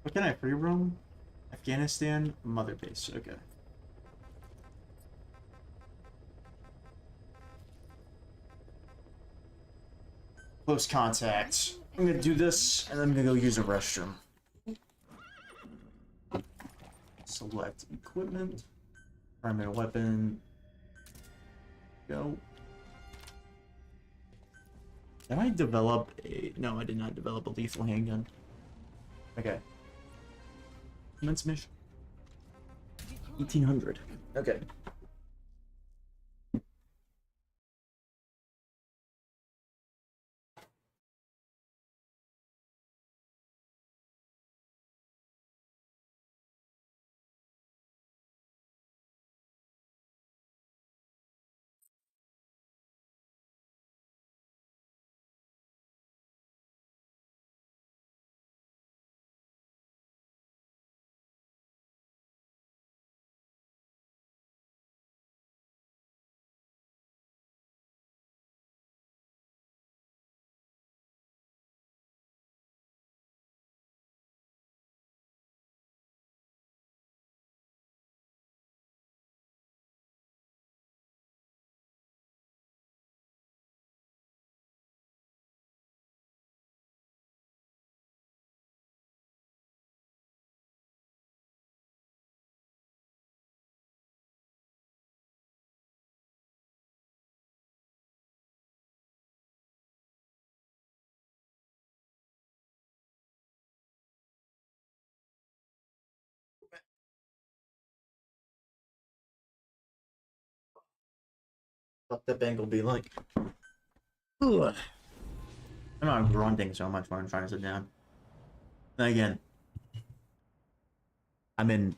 What can I free roam? Afghanistan, Mother Base. Okay. Close contact. I'm gonna do this, and then I'm gonna go use a restroom. Select equipment. Primary weapon. Go. Did I develop a... No, I did not develop a lethal handgun. Okay. Commence mission. 1800. Okay. What the bank will be like. Ugh. I'm not grunting so much when I'm trying to sit down. Then again, I'm in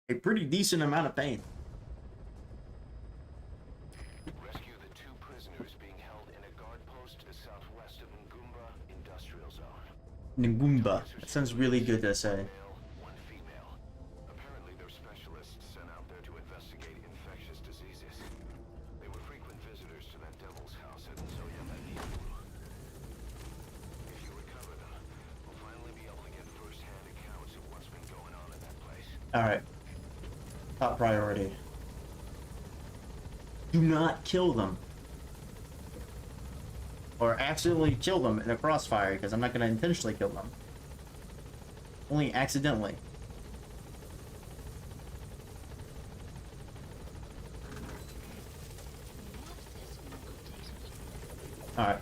a pretty decent amount of pain. Rescue the 2 prisoners being held in a guard post southwest of Ngumba Industrial Zone. Ngumba. That sounds really good to say. Male, 1 female. Apparently they're specialists sent out there to investigate infectious diseases. They were frequent visitors to that devil's house at Zoya Mediabu. If you recover them, we'll finally be able to get first-hand accounts of what's been going on in that place. Alright. Top priority. Do not kill them. Or accidentally kill them in a crossfire, because I'm not going to intentionally kill them. Only accidentally. Alright.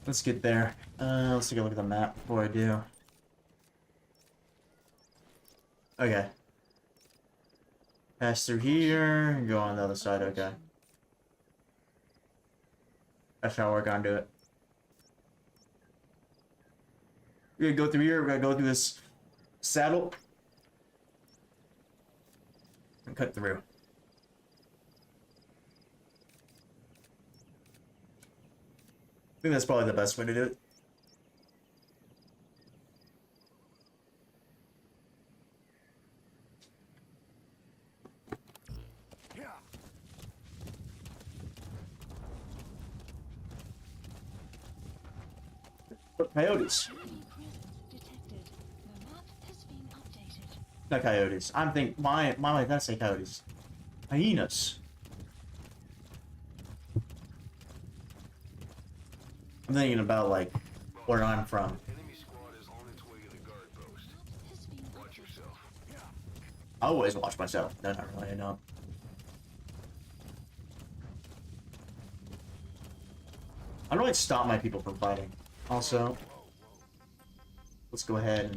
Let's get there. Let's take a look at the map before I do. Okay. Pass through here, and go on the other side, okay. That's how we're gonna do it. We're gonna go through here, we're gonna go through this saddle. And cut through. I think that's probably the best way to do it. Coyotes. Enemy presence detected. The map has been updated. Not coyotes. I'm thinking, why did I say coyotes? Hyenas. I'm thinking about, like, where I'm from. Enemy squad is on its way to the guard post. Has been Watch yourself. I always watch myself. No, not really, I know. How do I stop my people from fighting? Also, let's go ahead and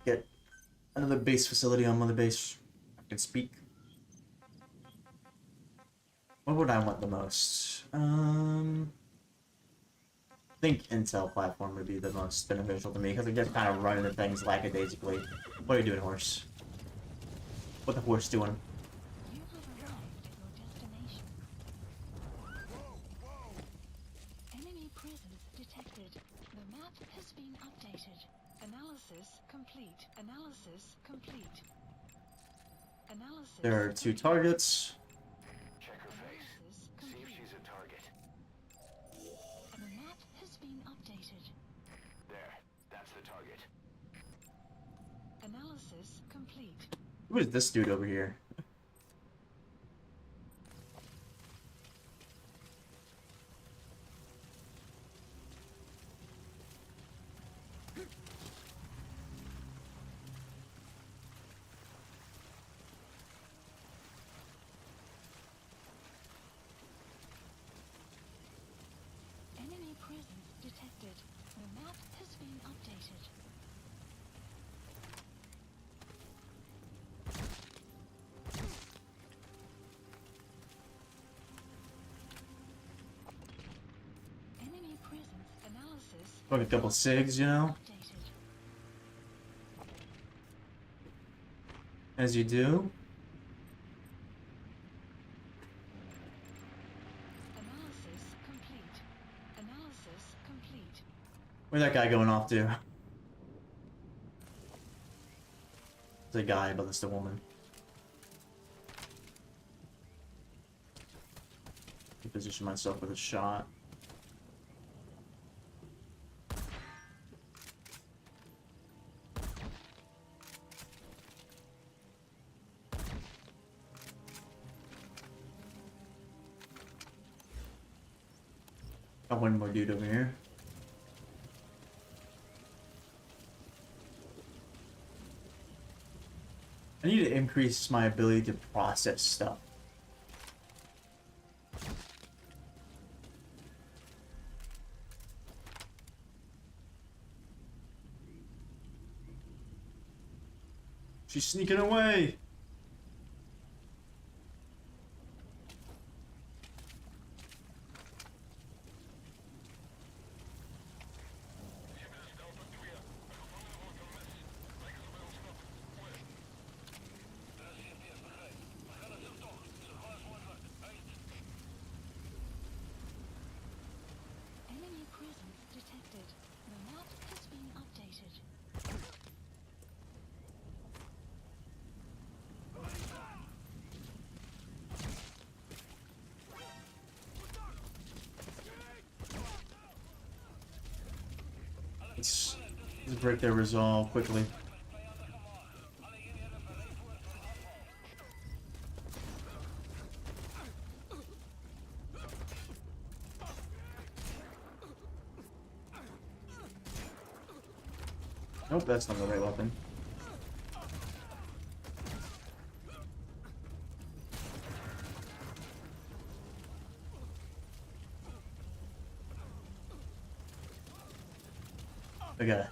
get another base facility on Mother Base. I can speak. What would I want the most? I think Intel platform would be the most beneficial to me because it just kind of running the things lackadaisically. What are you doing, horse? What the horse doing? You have arrived at your destination. Enemy presence detected. The map has been updated. Analysis complete. Analysis complete. Analysis. There are 2 targets. Check her face. Analysis See if complete. she's a target. The map has been updated. There. That's the target. Analysis complete. Who is this dude over here? Enemy presence detected. The map has been updated. Enemy presence analysis Like a couple SIGs, you know? updated. As you do. Analysis complete. Analysis complete. Where's that guy going off to? It's a guy, but it's a woman. Position myself with a shot. Got one more dude over here. I need to increase my ability to process stuff. She's sneaking away. Enemy presence detected. The map has been updated. Just break their resolve quickly. Nope, that's not the right weapon. Okay.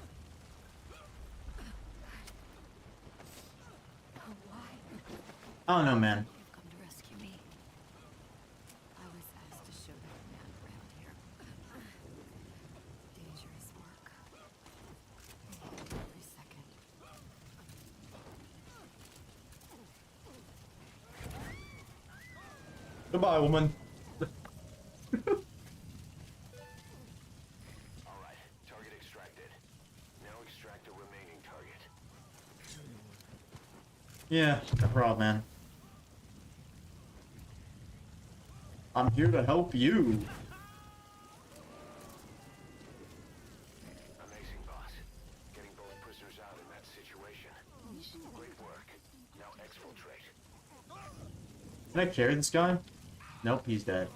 I don't know, man. You've come to rescue me. I was asked to show that man around here. Dangerous work. Every second. Goodbye, woman. Alright, target extracted. Now extract the remaining target. Yeah, no problem, man. I'm here to help you. Amazing, boss. Getting both prisoners out in that situation. Great work. Now exfiltrate. Can I carry this guy? Nope, he's dead.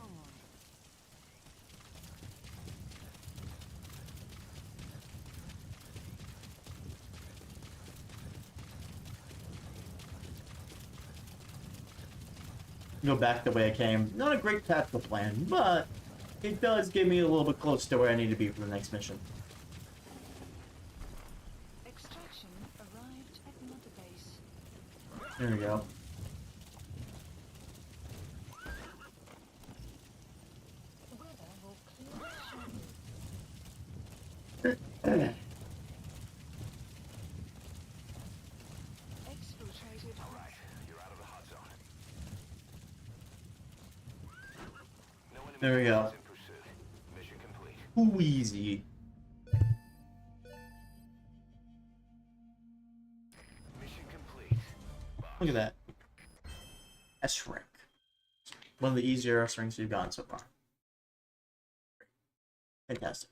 Go back the way I came. Not a great tactical plan, but it does get me a little bit close to where I need to be for the next mission. Extraction arrived at Mother Base. There we go. Weather will clear shortly. Exfiltrated. Alright, you're out of the hot zone. No enemy There we go. is in pursuit. Mission complete. Ooh, easy. Mission complete. Look at that. S-rank. One of the easier S-ranks we've gotten so far. Fantastic.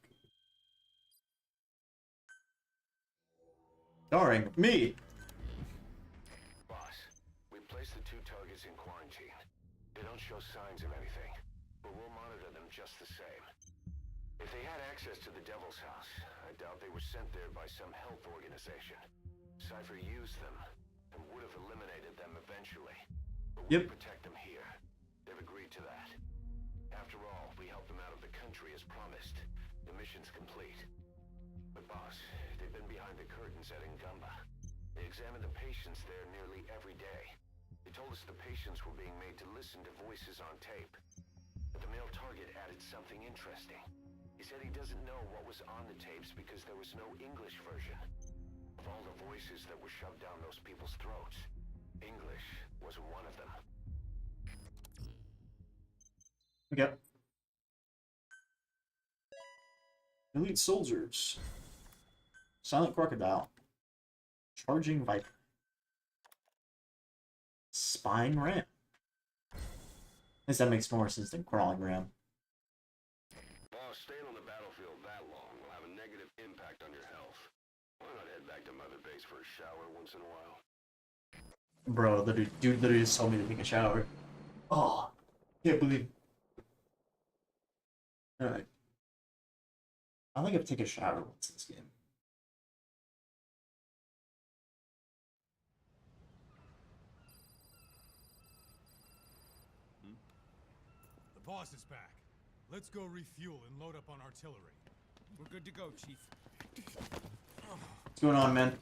Starring me. Boss, we placed the two targets in quarantine. They don't show signs of anything, but we'll monitor them just the same. If they had access to the Devil's House, I doubt they were sent there by some health organization. Cypher used them, and would have eliminated them eventually. But we'll Yep. protect them here. They've agreed to that. After all, we helped them out of the country as promised. The mission's complete. But boss, they've been behind the curtains at Ngamba. They examine the patients there nearly every day. They told us the patients were being made to listen to voices on tape. But the male target added something interesting. He said he doesn't know what was on the tapes because there was no English version. Of all the voices that were shoved down those people's throats, English was one of them. Okay. Elite soldiers. Silent crocodile. Charging viper. Spine ram. I guess that makes more sense than crawling ram. Boss, staying on the battlefield that long will have a negative impact on your health. Why not head back to Mother Base for a shower once in a while? Bro, the dude literally just told me to take a shower. Oh, can't believe. Alright. I think I've taken a shower once in this game. The boss is back. Let's go refuel and load up on artillery. We're good to go, Chief. What's going on, man?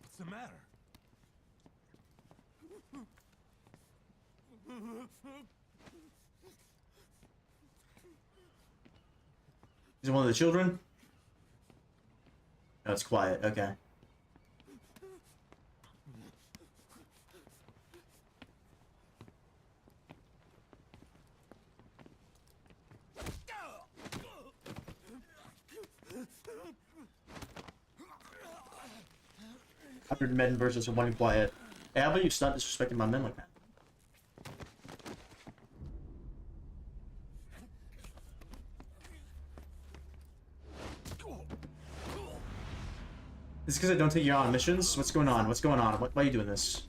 What's the matter? Is it one of the children? No, it's quiet. Okay. Hundred men versus one quiet. Hey, how about you stop disrespecting my men like that? It's because I don't take you on missions? What's going on? What's going on? Why are you doing this?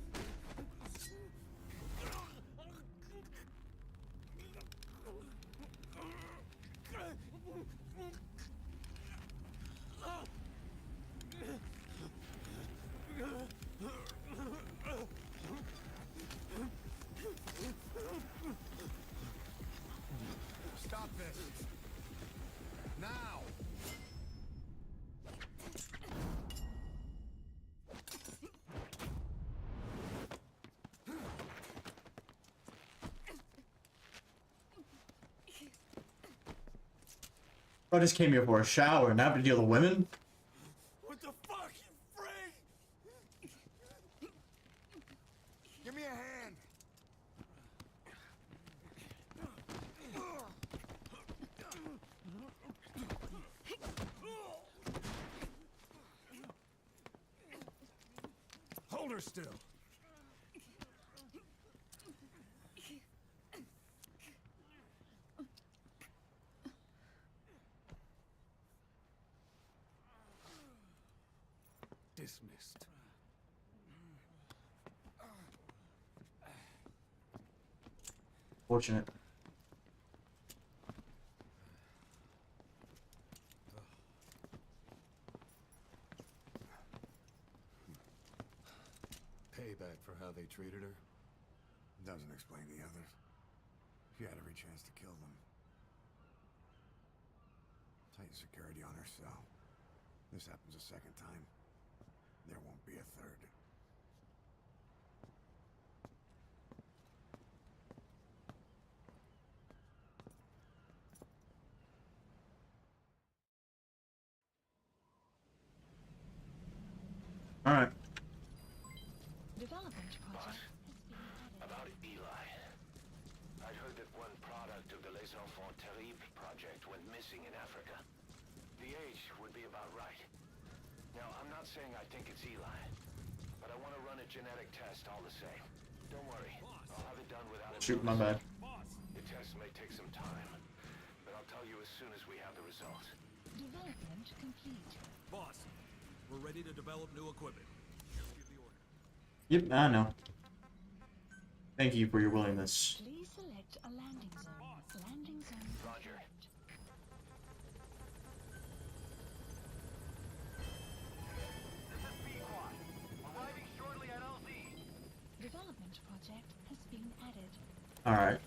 Stop this. Now. I just came here for a shower and now I have to deal with women? What the fuck, you freak? Give me a hand. Hold her still. Dismissed. Fortunate. Payback for how they treated her? Doesn't explain the others. She had every chance to kill them. Tight security on her cell. This happens a second time. There won't be a third. Alright. Development project has been added. About Eli. I'd heard that one product of the Les Enfants Terribles project went missing in Africa. The age would be about right. Now, I'm not saying I think it's Eli, but I want to run a genetic test all the same. Don't worry, I'll have it done without it. Shoot, my bad. The test may take some time, but I'll tell you as soon as we have the results. Development complete. Boss, we're ready to develop new equipment. Just give the order. Yep, I know. Thank you for your willingness. Please select a landing zone. Landing zone. Roger. Development project has been added. Alright.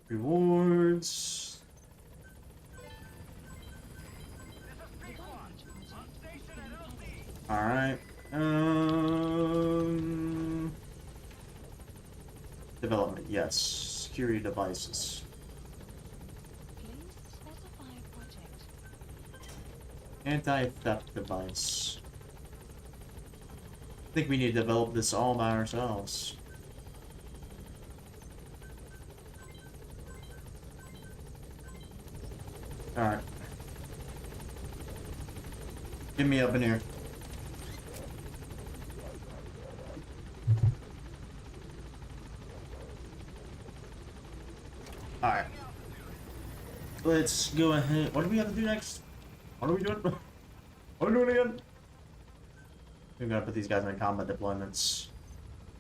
Rewards. Development project has been added. Alright. Development, yes. Security devices. Please specify project. Anti-theft device. I think we need to develop this all by ourselves. Alright. Get me up in here. Alright. Let's go ahead. What do we have to do next? What are we doing? What are we doing again? We're gonna put these guys in combat deployments.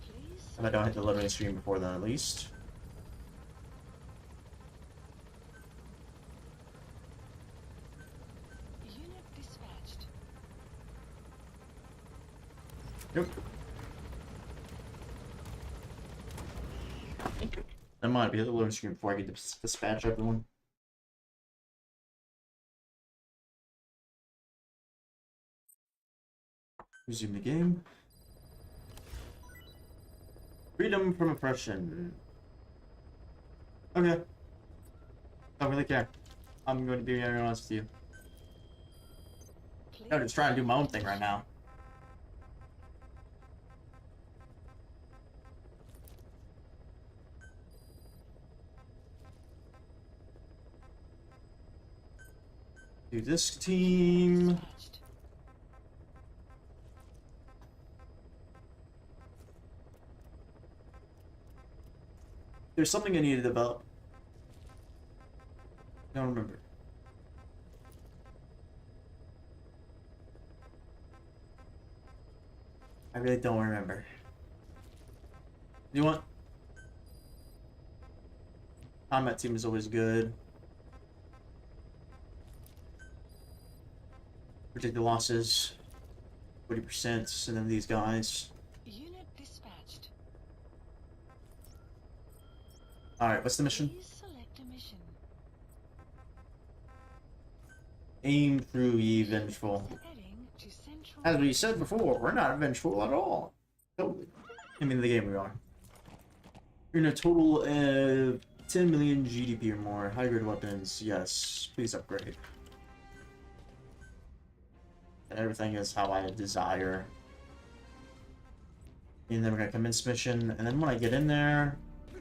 Please If I don't hit the loading screen before then, at least. unit dispatched. Yep. I might be hit the loading screen before I get to dispatch everyone. Resume the game. Freedom from oppression. Okay. Don't really care. I'm going to be very honest with you. I'm just trying to do my own thing right now. Do this team. Dispatched. There's something I need to develop. I don't remember. I really don't remember. You want? Combat team is always good. Predict the losses. 40%, and then these guys. Unit dispatched. Alright, what's the mission? Please select a mission. Aim true, ye vengeful. Heading to Central. As we said before, we're not vengeful at all. Totally. I mean, in the game we are. You're in a total of 10 million GDP or more. High grade weapons, yes. Please upgrade. And everything is how I desire. And then we're gonna commence mission, and then when I get in there,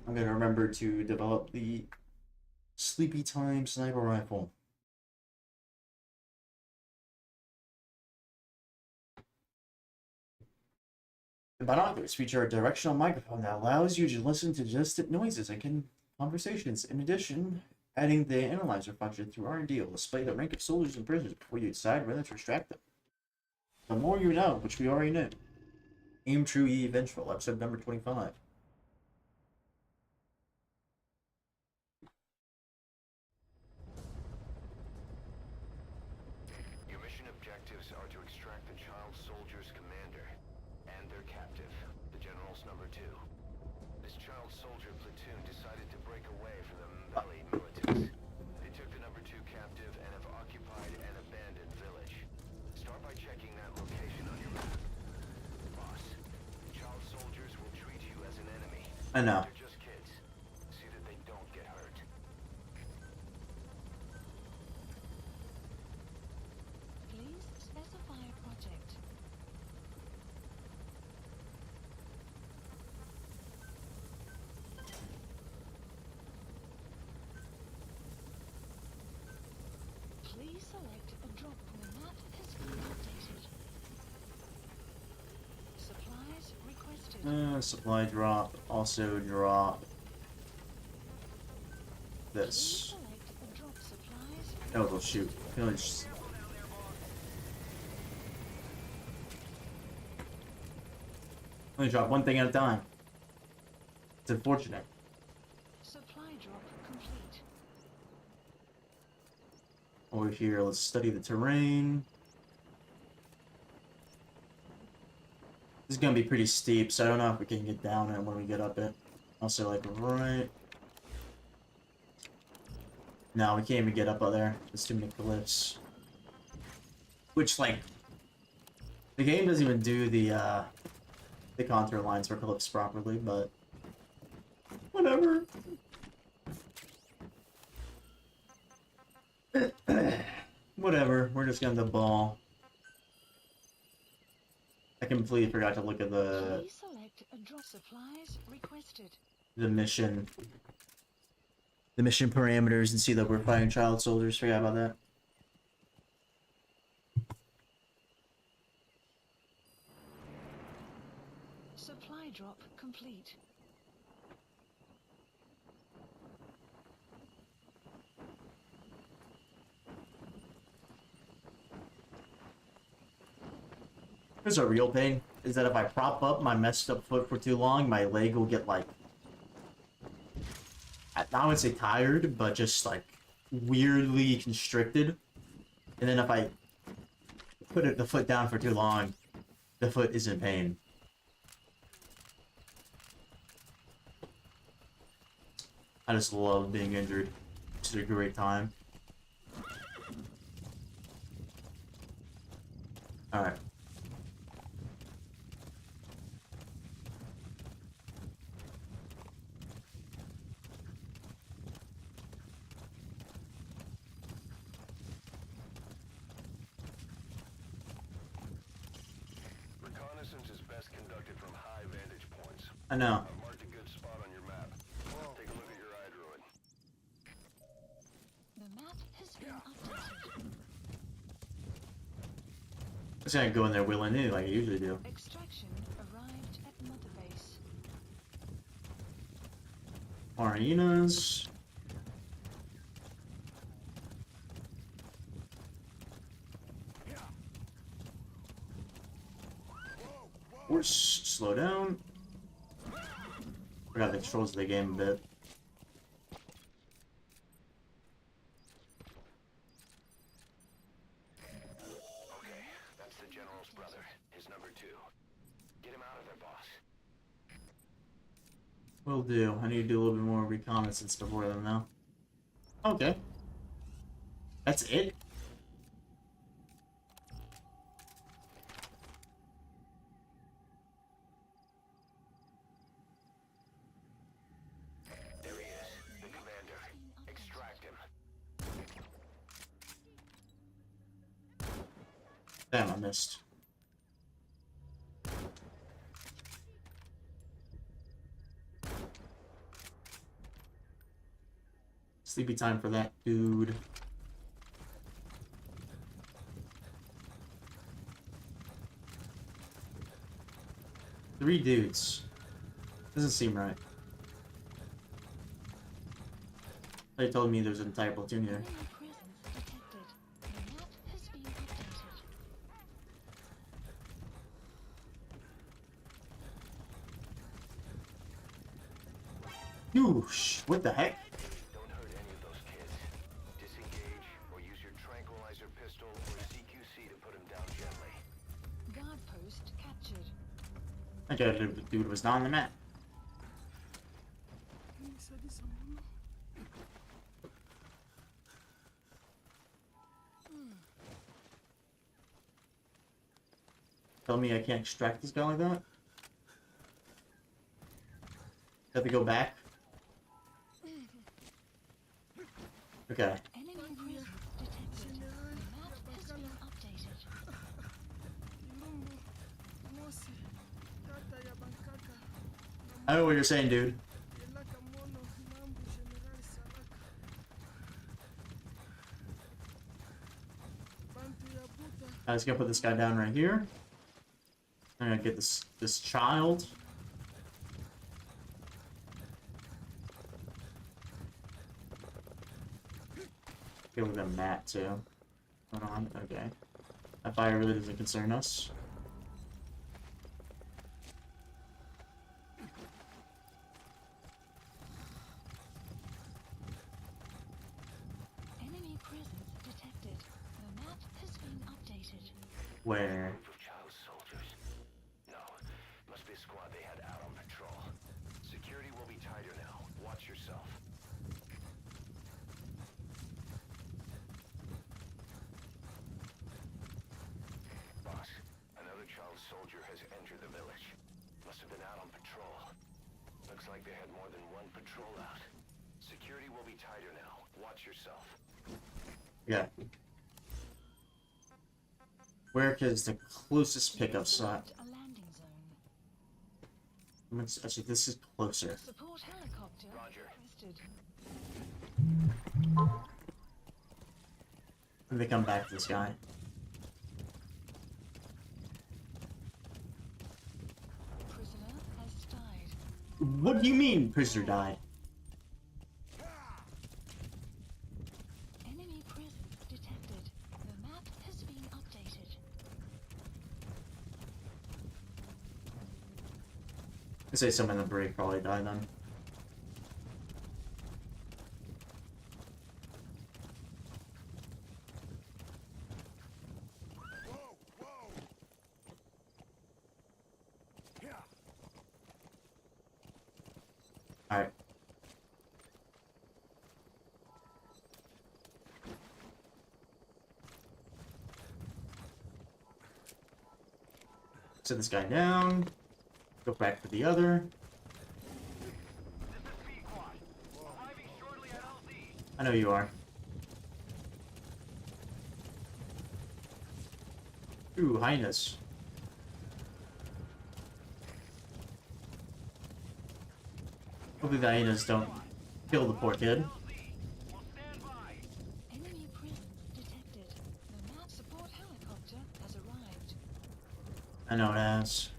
I'm gonna remember to develop the Sleepy Time sniper rifle. The binoculars feature a directional microphone that allows you to listen to distant noises and conversations. In addition, adding the analyzer function through R&D will display the rank of soldiers and prisoners before you decide whether to extract them. The more you know, which we already knew. Aim true, ye vengeful, episode number 25. Your mission objectives are to extract the child soldier's commander and their captive, the general's number 2. This child soldier platoon decided to break away from the Mbeli militants. They took the number 2 captive and have occupied an abandoned village. Start by checking that location on your map. Boss, the child soldiers will treat you as an enemy. I know. They're just kids. See that they don't get hurt. Please specify a project. Please select a drop from the map has been updated. Supplies requested. Supply drop, also drop Please this. select a drop supplies. Oh, they'll shoot. He'll just... Only drop one thing at a time. It's unfortunate. Supply drop complete. Over here, let's study the terrain. This is gonna be pretty steep, so I don't know if we can get down it when we get up it. Also, like, right... No, we can't even get up there. There's too many cliffs. Which, like... The game doesn't even do the contour lines for cliffs properly, but... Whatever. Whatever, we're just gonna the ball. I completely forgot to look at Please select a drop supplies requested. the mission parameters and see that we're fighting child soldiers. Forgot about that. Supply drop complete. Here's a real pain, is that if I prop up my messed up foot for too long, my leg will get like, I would say tired, but just like weirdly constricted. And then if I put the foot down for too long, the foot is in pain. I just love being injured. It's a great time. Alright. Reconnaissance is best conducted from high vantage points. I know. I've marked a good spot on your map. Take a look at your eye droid. The map has been updated. I'm just gonna go in there willy-nilly like I usually do. Extraction arrived at Mother Base. Arenas. Or slow down. Forgot the controls of the game a bit. Okay, that's the General's brother, his number 2. Get him out of there, boss. Will do. I need to do a little bit more reconnaissance before then, though. Okay. That's it? There he is, the commander. Extract him. Damn, I missed. Sleepy time for that dude. Three dudes. Doesn't seem right. They told me there's an entire platoon here. Enemy presence detected. The map has been updated. Goosh! What the heck? Don't hurt any of those kids. Disengage, or use your tranquilizer pistol or CQC to put him down gently. Guard post captured. I thought the dude was not on the map. Tell me I can't extract this guy like that? Have to go back? Okay. Enemy presence detected. The map has been updated. I know what you're saying, dude. I was gonna put this guy down right here. I'm gonna get this child. Okay, we've got Matt too. Hold on, okay. That fire really doesn't concern us. Enemy presence detected. The map has been updated. Where? Group of child soldiers. No, must be a squad they had out on patrol. Security will be tighter now. Watch yourself. Boss, another child soldier has entered the village. Must have been out on patrol. Looks like they had more than one patrol out. Security will be tighter now. Watch yourself. Yeah. Where is the closest pickup slot? A landing zone. Actually, this is closer. Support helicopter Roger. requested. Let me come back to this guy. Prisoner has died. What do you mean, prisoner died? Enemy presence detected. The map has been updated. I say someone in the break probably died then. Whoa, whoa! Yeah. Alright. Set this guy down. Go back to the other. I know you are. Ooh, highness. Hopefully the hyenas don't kill the poor kid. Enemy presence detected. The map support helicopter has arrived. I know it has.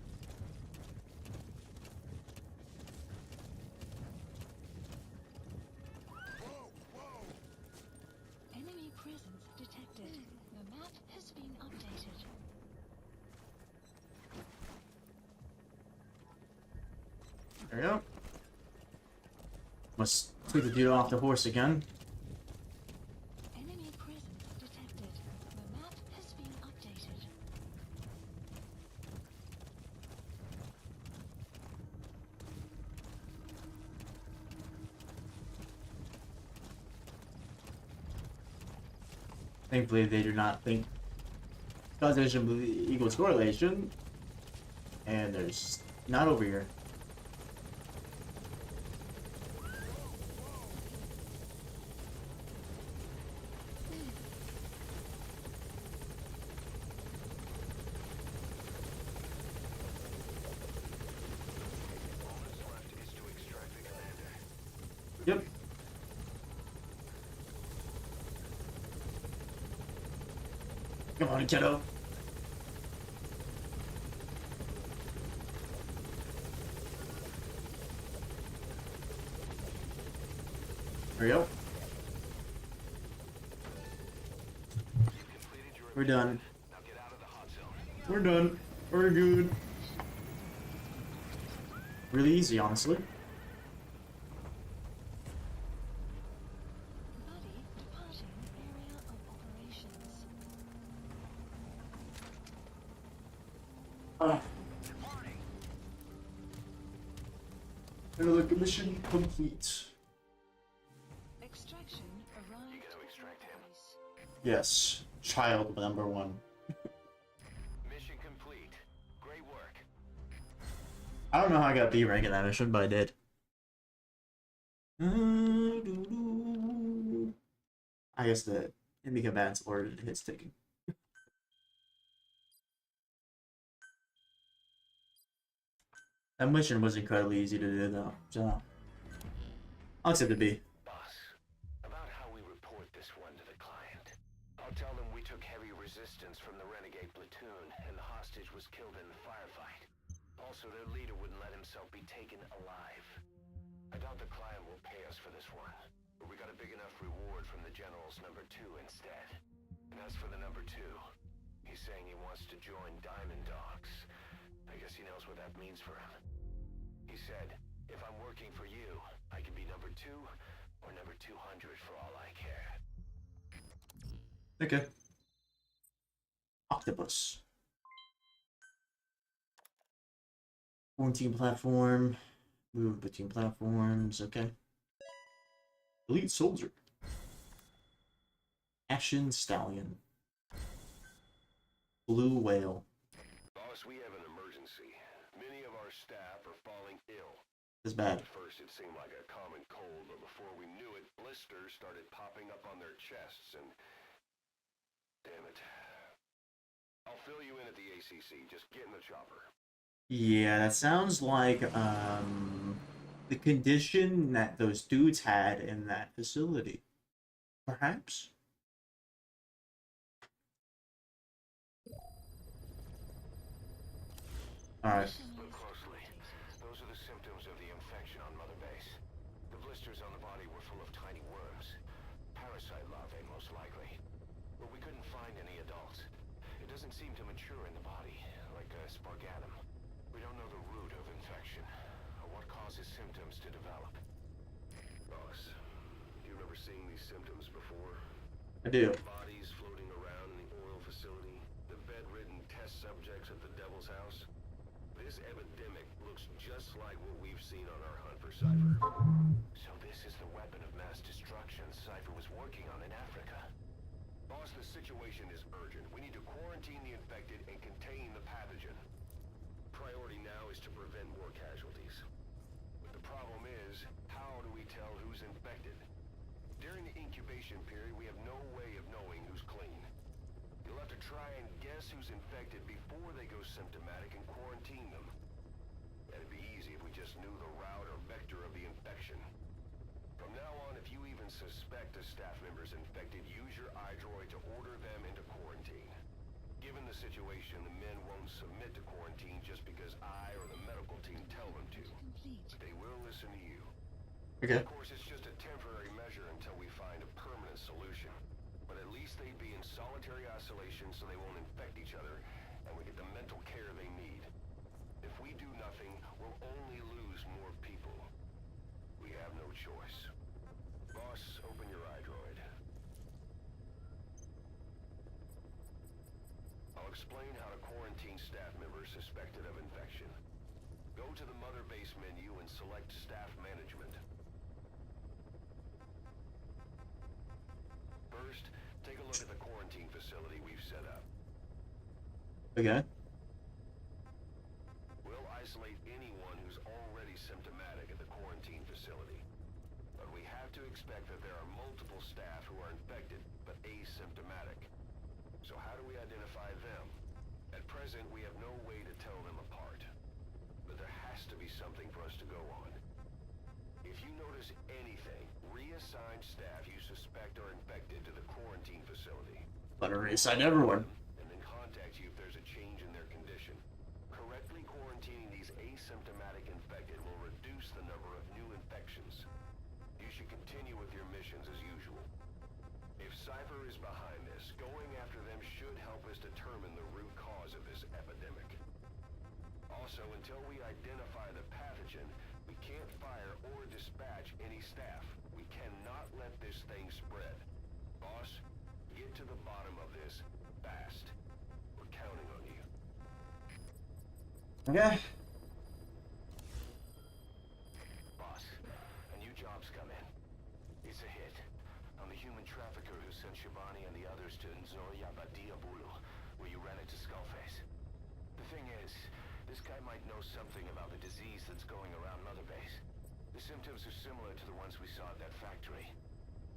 Enemy presence detected. The map has been updated. There we go. Must take the dude off the horse again. Enemy presence detected. The map has been updated. Thankfully, they do not think causation equals correlation, and there's not over here. All that's left is to extract the commander. Yep. Come on, kiddo. There we go. You've completed your We're done. Now get out of the hot zone. We're done. We're good. Really easy, honestly. Buddy departing area of operations. Another mission complete. Extraction arrived. You gotta extract him. Base. Yes, child number one. Mission complete. Great work. I don't know how I got B rank in that mission, but I did. I guess the enemy combatants ordered hits taken. That mission was incredibly easy to do, though. So I'll accept the B. Boss, about how we report this one to the client. I'll tell them we took heavy resistance from the renegade platoon, and the hostage was killed in the firefight. Also, their leader wouldn't let himself be taken alive. I doubt the client will pay us for this one, but we got a big enough reward from the general's number 2 instead. And as for the number 2, he's saying he wants to join Diamond Dogs. I guess he knows what that means for him. He said, if I'm working for you, I can be number 2 or number 200 for all I care. Okay. Octopus. Quarantine platform. Move between platforms. Okay. Elite soldier. Ashen stallion. Blue whale. Boss, we have an emergency. Many of our staff are falling ill. This is bad. At first it seemed like a common cold, but before we knew it, blisters started popping up on their chests and... Damn it. I'll fill you in at the ACC. Just get in the chopper. Yeah, that sounds like the condition that those dudes had in that facility. Perhaps? Alright. Look closely. Those are the symptoms of the infection on Mother Base. The blisters on the body were full of tiny worms. Parasite larvae, most likely. But we couldn't find any adults. It doesn't seem to mature in the body, like a spargatum. We don't know the root of infection, or what causes symptoms to develop. Boss, do you remember seeing these symptoms before? I do. Bodies floating around in the oil facility, the bedridden test subjects at the Devil's House. This epidemic looks just like what we've seen on our hunt for Cypher. So this is the weapon of mass destruction Cypher was working on in Africa. Boss, the situation is urgent. We need to quarantine the infected and contain the pathogen. Priority now is to prevent more casualties. But the problem is, how do we tell who's infected? During the incubation period, we have no way of knowing who's clean. You'll have to try and guess who's infected before they go symptomatic and quarantine them. That'd be easy if we just knew the route or vector of the infection. From now on, if you even suspect a staff member's infected, use your iDroid to order them into quarantine. Given the situation, the men won't submit to quarantine just because I or the medical team tell them to. Complete. But they will listen to you. Okay. Of course, it's just a temporary measure until we find a permanent solution. But at least they'd be in solitary isolation so they won't infect each other, and we get the mental care they need. If we do nothing, we'll only lose more people. choice. Boss, open your iDroid. I'll explain how to quarantine staff members suspected of infection. Go to the Mother Base menu and select Staff Management. First, take a look at the quarantine facility we've set up. Okay. We'll isolate anyone who's already symptomatic at the quarantine facility. But we have to expect that there are multiple staff who are infected but asymptomatic. So how do we identify them? At present, we have no way to tell them apart. But there has to be something for us to go on. If you notice anything, reassign staff you suspect are infected to the quarantine facility. Let her reassign everyone. And then contact you if there's a change in their condition. Correctly quarantining these asymptomatic infected will reduce the number of new infections. You should continue with your missions as usual. If Cypher is behind this, going after them should help us determine the root cause of this epidemic. Also, until we identify the pathogen, we can't fire or dispatch any staff. We cannot let this thing spread. Boss, get to the bottom of this fast. We're counting on you. Okay. Boss, a new job's come in. It's a hit. I'm the human trafficker who sent Shivani and the others to Nzoya Badia Bulu, where you ran into Skullface. The thing is, this guy might know something about the disease that's going around Mother Base. The symptoms are similar to the ones we saw at that factory.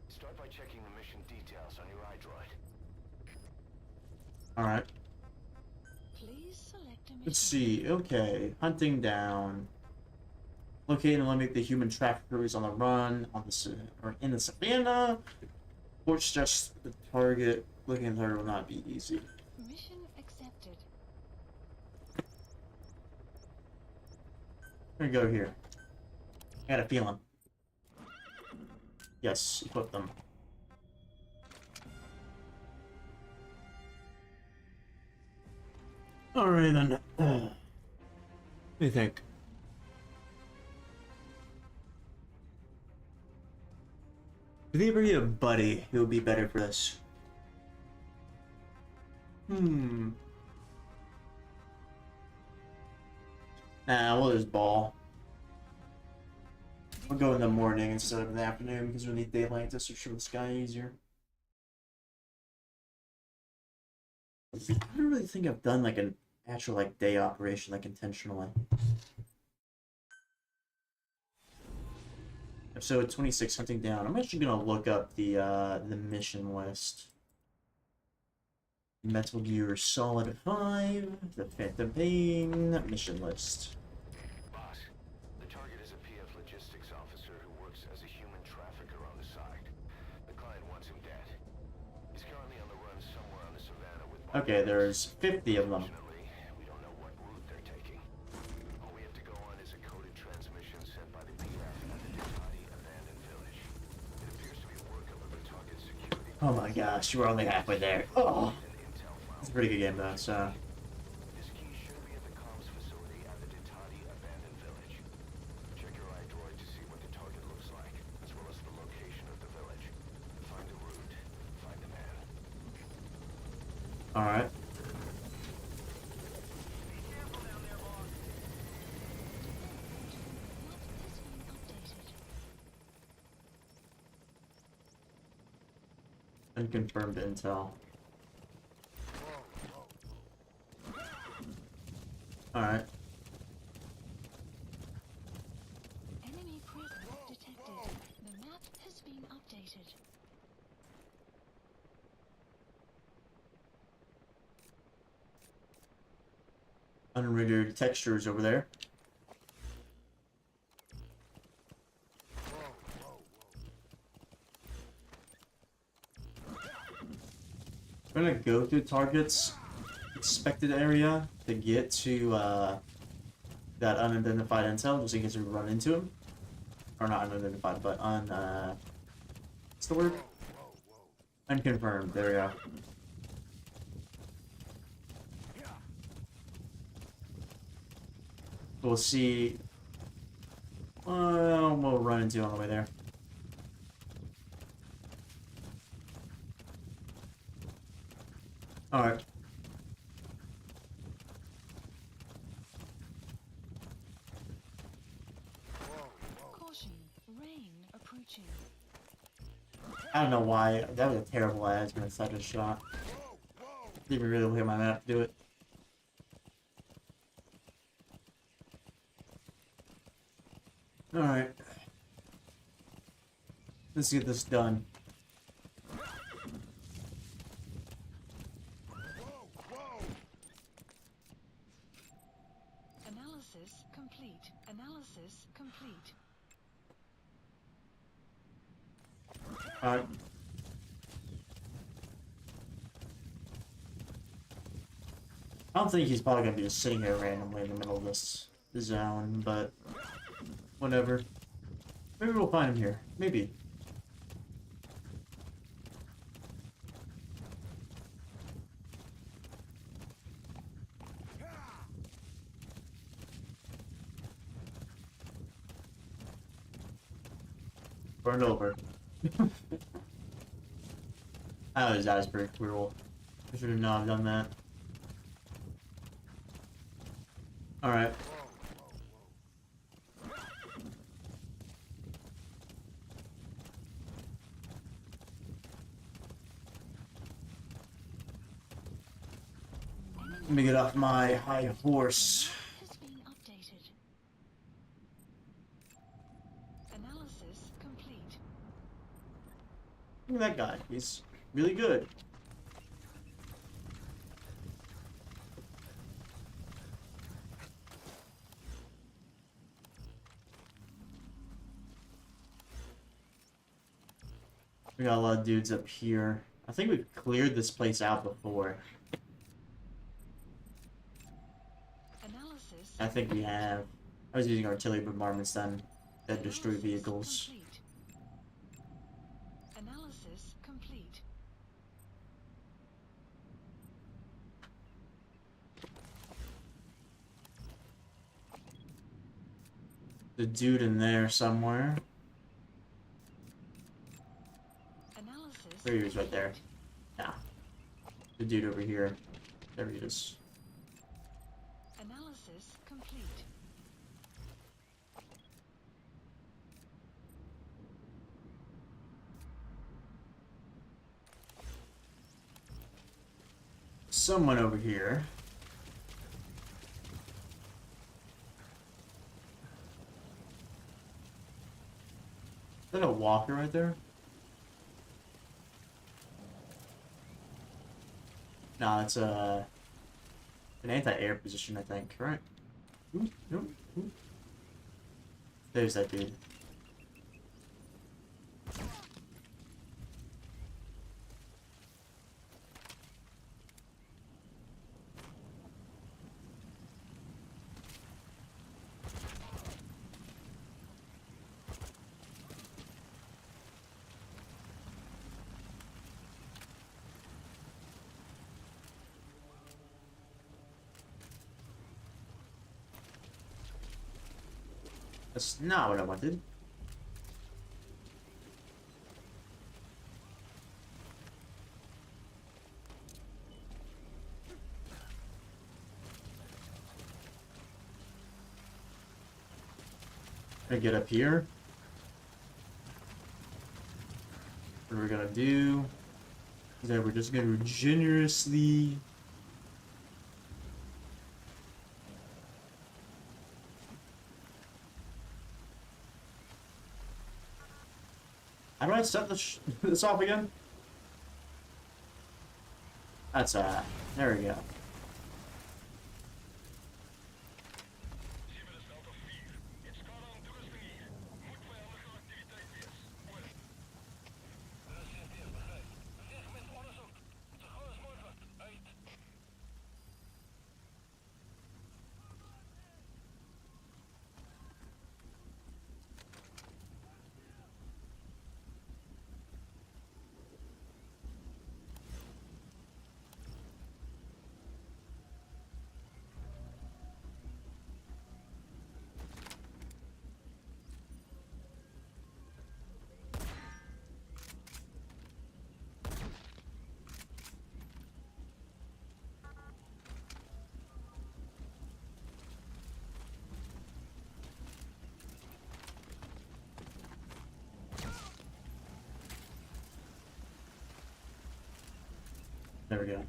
Start by checking the mission details on your iDroid. Alright. Please select a mission. Let's see. Okay. Hunting down. Locate and eliminate the human traffickers on the run, or in the savannah. Or just the target. Looking at her will not be easy. Mission accepted. We're gonna go here. I got a feeling. Yes, equip them. Alright then. What do you think? Do they ever get a buddy who would be better for this? Nah, we'll just ball. We'll go in the morning instead of in the afternoon because we need daylight to search for the sky easier. I don't really think I've done like an actual like day operation like intentionally. Episode 26, hunting down. I'm actually gonna look up the mission list. Metal Gear Solid 5, the Phantom Pain mission list. Boss, the target is a PF logistics officer who works as a human trafficker on the side. The client wants him dead. He's currently on the run somewhere on the savannah with... Okay, there's 50 of them. Unfortunately, we don't know what route they're taking. All we have to go on is a coded transmission sent by the PF at the Ditati abandoned village. It appears to be work of the target security... Oh my gosh, you were only halfway there. Oh, it's a pretty good game though, so... This key should be at the comms facility at the Ditati abandoned village. Check your iDroid to see what the target looks like, as well as the location of the village. Find the route, find the man. Alright. Unconfirmed intel. Alright. Enemy presence detected. The map has been updated. Unrendered textures over there. I'm gonna go through targets expected area to get to that unidentified intel, just in case we run into him. Or not unidentified, but what's the word? Unconfirmed. There we go. We'll see We'll run into on the way there. Alright. Caution, rain approaching. I don't know why. That was a terrible ad when such a shot. Didn't even really look at my map to do it. Alright. Let's get this done. Analysis complete. Analysis complete. Alright. I don't think he's probably gonna be just sitting here randomly in the middle of this zone, but whatever. Maybe we'll find him here. Maybe. Burned over. That was pretty cruel. I should have not done that. Alright. Let me get off my high horse. Has been updated. Analysis complete. Look at that guy. He's really good. We got a lot of dudes up here. I think we've cleared this place out before. Analysis. I think we have. I was using artillery bombardments then that destroy vehicles. Complete. Analysis complete. The dude in there somewhere. Analysis. There he is, right there. Yeah. The dude over here. There he is. Analysis complete. Someone over here. Is that a walker right there? No, it's an anti-air position, I think, right? Ooh, no, ooh. There's that dude. That's not what I wanted. Gonna get up here. What we're gonna do is that we're just gonna generously how do I set this off again? That's there we go. Civilist out of 4. Het schade aan toerusting hier. Moet vijandige activiteit wees. Oor. Recenteer, begrijp. Segment onderzoek. Zo gauw als mogelijk. Uit. There we go.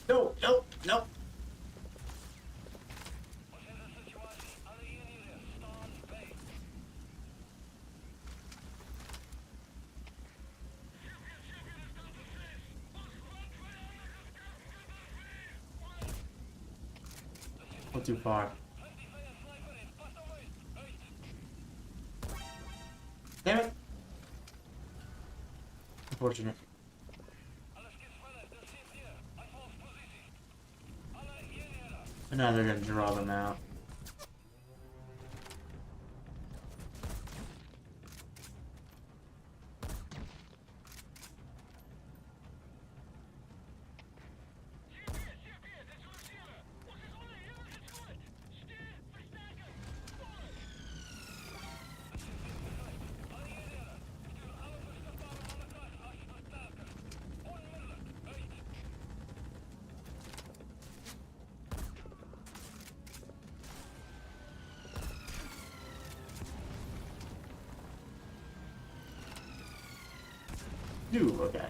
No, no, no. Not too far. Damn it. Unfortunate. And now they're gonna draw them out. Ooh, okay.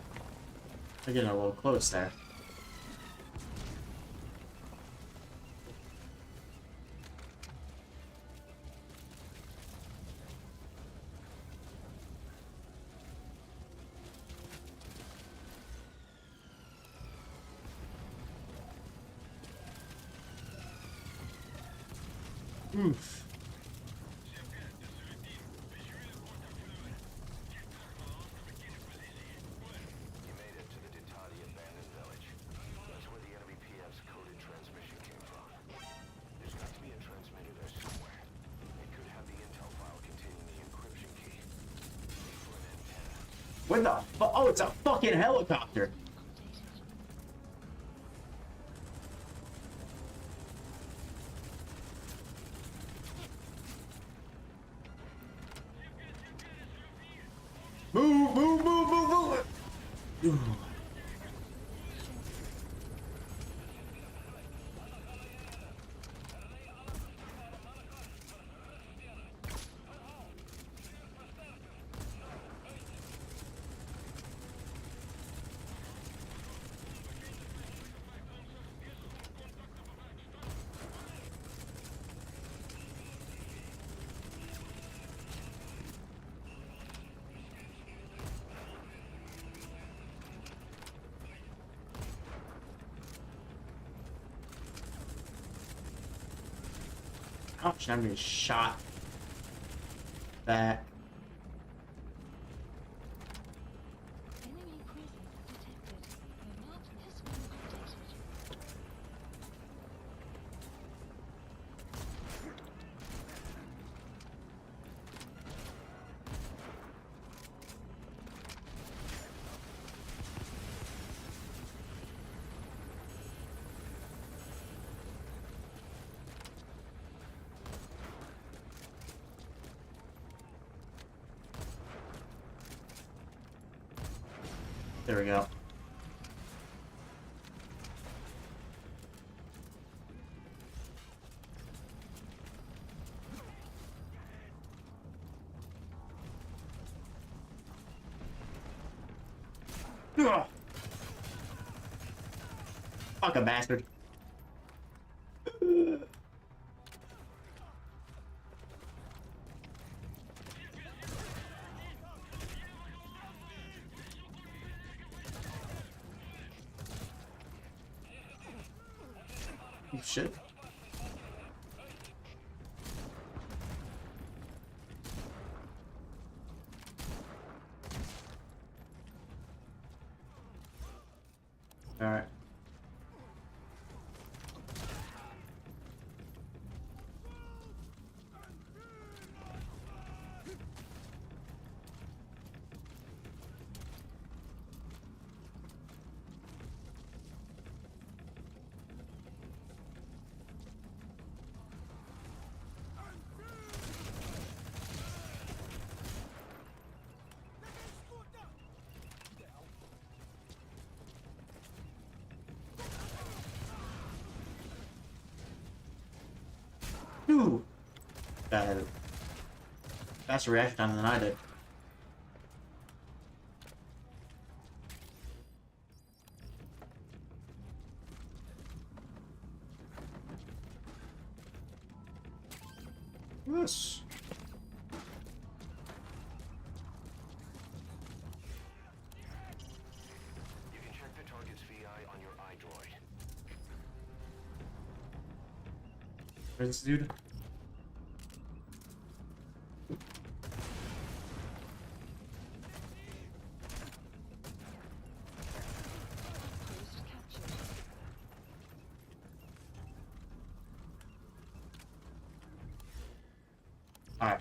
They're getting a little close there. Oof. What the fu- Oh, it's a fucking helicopter! Move, move, move, move, move! Ooh. Ouch, I'm getting shot back. Enemy presence detected. The map has been updated. There we go. Ugh. Fuck a bastard. Oh, shit. Alright. Ooh! That had a faster reaction time than I did. Yes. You can check the target's VI on your iDroid. Where's this dude? Post captured. Alright.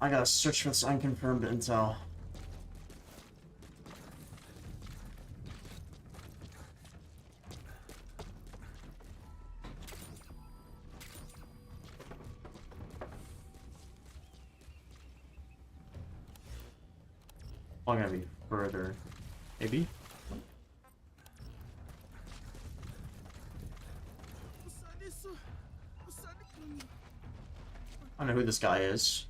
I gotta search for this unconfirmed intel. I'm gonna be further. Maybe? I don't know who this guy is.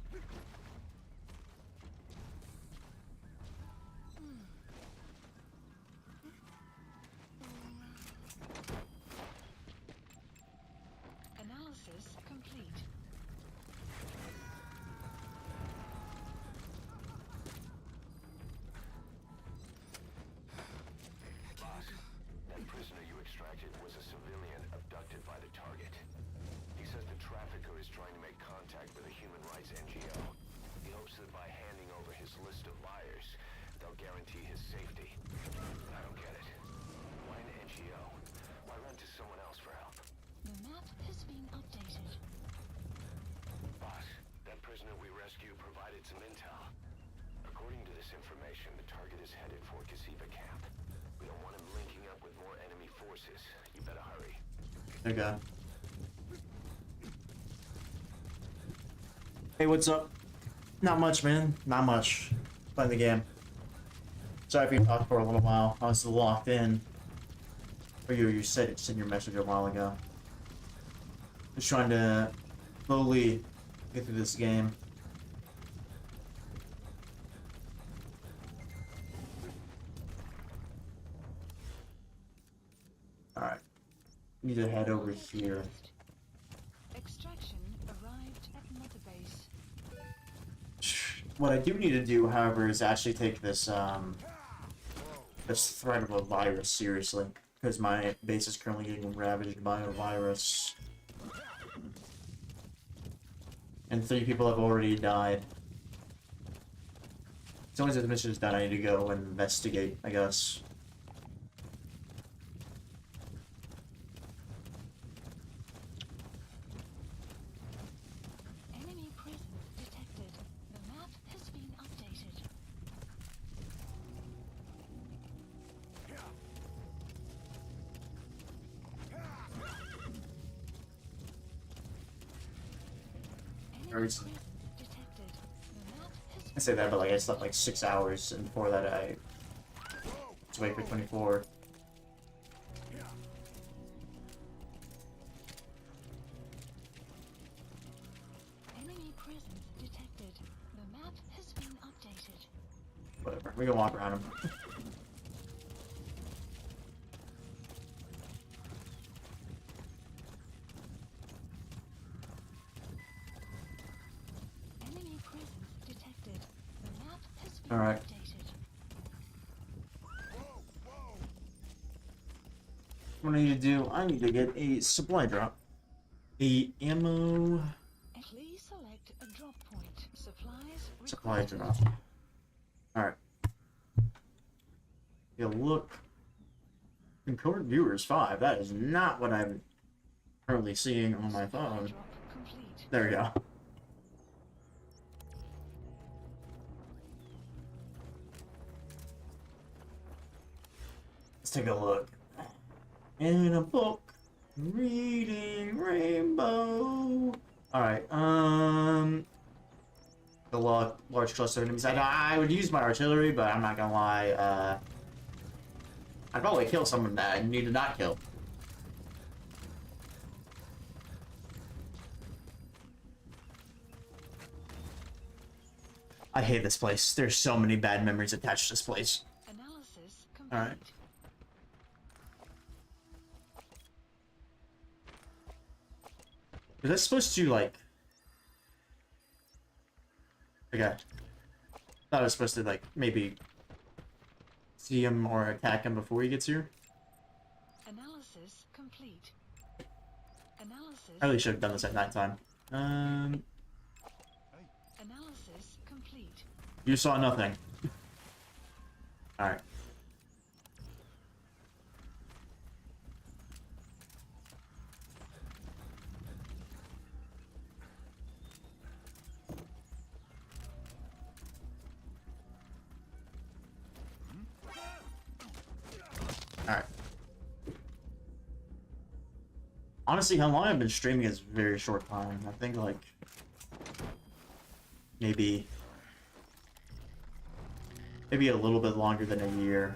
Analysis complete. Boss, that prisoner you extracted was a civilian abducted by the target. He says the trafficker is trying to make contact with a human rights NGO. He hopes that by handing over his list of buyers, they'll guarantee his safety. But I don't get it. Why an NGO? Why run to someone else for help? The map has been updated. Boss, that prisoner we rescued provided some intel. According to this information, the target is headed for Kasiva camp. We don't want him linking up with more enemy forces. You better hurry. Okay. Hey, what's up? Not much, man. Not much. Playing the game. Sorry if you talked for a little while. I was locked in. Or you said it in your message a while ago. Just trying to slowly get through this game. Alright. Need to head over here. Extraction arrived at Mother Base. What I do need to do, however, is actually take this this threat of a virus seriously, because my base is currently getting ravaged by a virus, and 3 people have already died. As soon as this mission is done, I need to go and investigate, I guess. Enemy presence detected. The map has been updated. Enemy Very s- presence detected. The map has I say that, but like I slept like 6 hours, and before that I was awake for 24. enemy presence detected. The map has been updated. Whatever, we can walk around him. Enemy presence detected. The map has been All right. updated. What I need to do, I need to get a supply drop. A ammo Please select a drop point. Supplies supply requested. drop. Alright. Yeah, look. Concurrent viewers 5. That is not what I'm currently seeing on my Supply phone. drop complete. There we go. Let's take a look. In a book, reading Rainbow. Alright, the large cluster of enemies. I would use my artillery, but I'm not gonna lie, I'd probably kill someone that I need to not kill. I hate this place. There's so many bad memories attached to this place. Analysis complete. Alright. Is that supposed to, like... Okay. Thought I was supposed to, like, maybe... see him or attack him before he gets here. Analysis complete. Analysis. I really should have done this at nighttime. Analysis complete. You saw nothing. Alright. Alright. Honestly, how long I've been streaming is a very short time. I think, like... maybe a little bit longer than a year.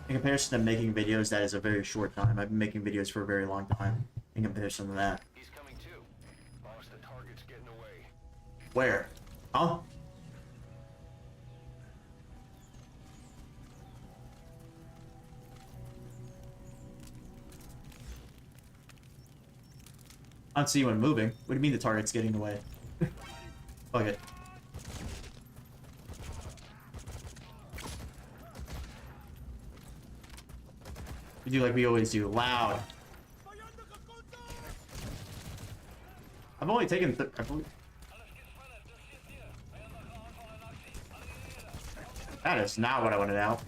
In comparison to making videos, that is a very short time. I've been making videos for a very long time. In comparison to that. He's coming too. Boss, the target's getting away. Where? Huh? I don't see anyone moving. What do you mean the target's getting away? Fuck it. We do like we always do. Loud. I've only taken... That is not what I wanted out.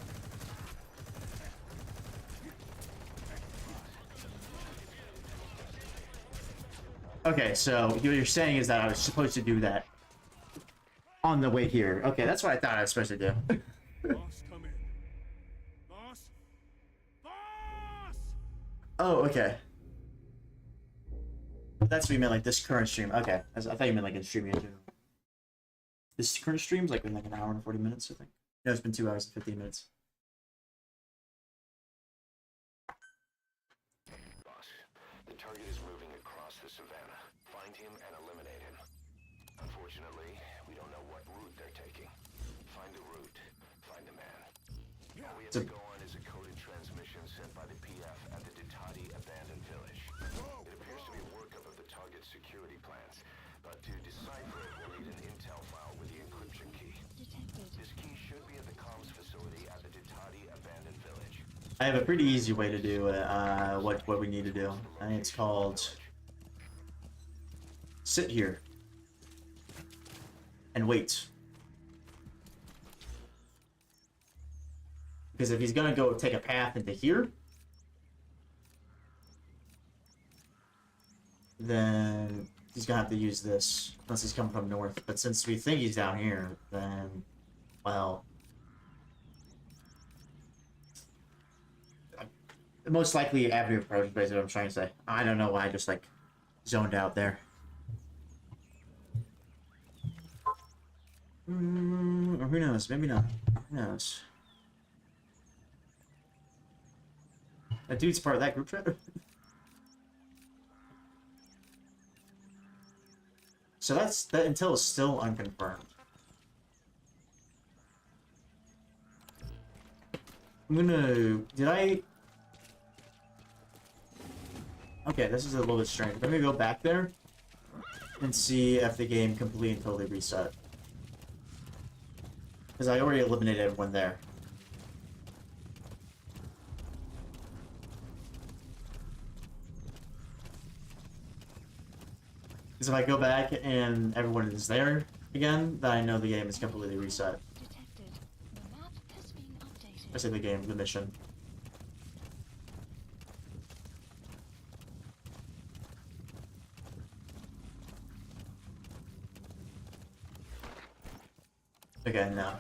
Okay, so what you're saying is that I was supposed to do that on the way here. Okay, that's what I thought I was supposed to do. Boss, come in. Boss? Boss! Oh, okay. That's what you meant, like this current stream. Okay, I thought you meant like in streaming in general. This current stream's like in like an hour and 40 minutes, I think. No, it's been 2 hours and 15 minutes. Boss, the target is moving across the savannah. Find him and eliminate him. Unfortunately, we don't know what route they're taking. Find the route. Find the man. All we have to go on is a coded transmission sent by the PF at the Ditati abandoned village. It appears to be a workup of the target's security plans, but to decipher it, we'll need an intel file with the encryption key. Detected. This key should be at the comms facility at the Ditati abandoned village. I have a pretty easy way to do it, what we need to do. And it's called... sit here. And wait. Because if he's gonna go take a path into here, then he's gonna have to use this, unless he's coming from north. But since we think he's down here, then, well... the most likely avenue of approach is basically what I'm trying to say. I don't know why I just, like, zoned out there. Or who knows? Maybe not. Who knows? That dude's part of that group chat? So that intel is still unconfirmed. I'm gonna... Okay, this is a little bit strange. I'm gonna go back there and see if the game completely and totally reset. Because I already eliminated everyone there. Because if I go back and everyone is there again, then I know the game is completely reset. Detected. The map has been updated. I say the game, the mission. Okay, no.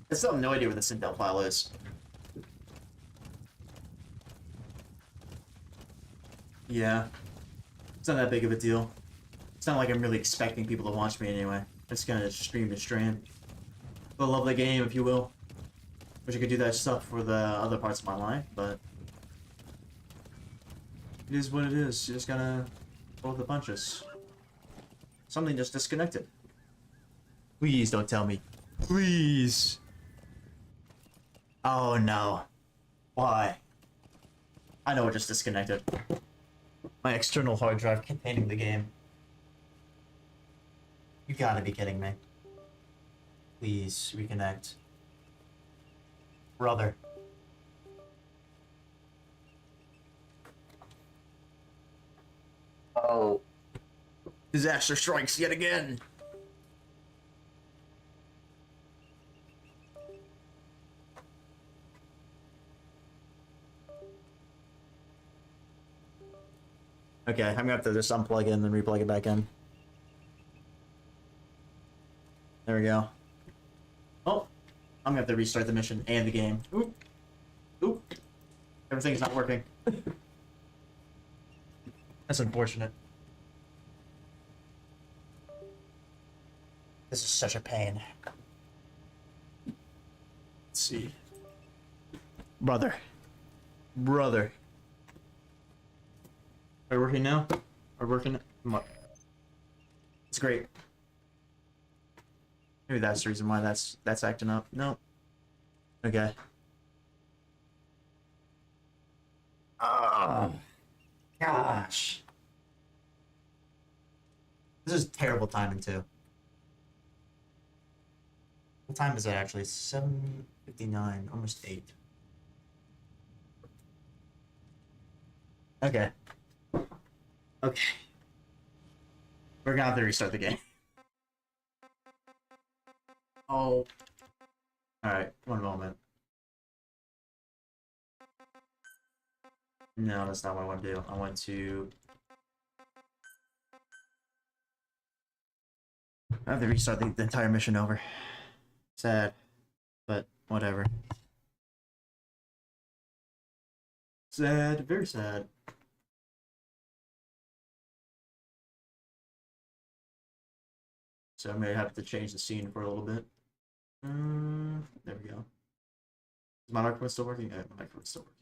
I still have no idea where this intel file is. Yeah. It's not that big of a deal. It's not like I'm really expecting people to watch me anyway. I'm just gonna stream to stream. The love of the game, if you will. Wish I could do that stuff for the other parts of my life, but... It is what it is. You just gotta roll the punches. Something just disconnected. Please don't tell me. Please. Oh no. Why? I know it just disconnected. My external hard drive containing the game. You gotta be kidding me. Please reconnect. Brother. Oh. Disaster strikes yet again. Okay, I'm gonna have to just unplug it and then replug it back in. There we go. Oh, I'm gonna have to restart the mission and the game. Oop. Oop. Everything's not working. That's unfortunate. This is such a pain. Let's see. Brother. Brother. Are we working now? Are we working? It's great. Maybe that's the reason why that's acting up. No. Okay. Oh. Gosh. This is terrible timing too. What time is it actually? 7:59, almost 8. Okay. Okay. We're gonna have to restart the game. Oh. Alright, one moment. No, that's not what I want to do. I want to... I have to restart the entire mission over. Sad. But, whatever. Sad. Very sad. So I may have to change the scene for a little bit. There we go. Is my microphone still working? Yeah, my microphone's still working.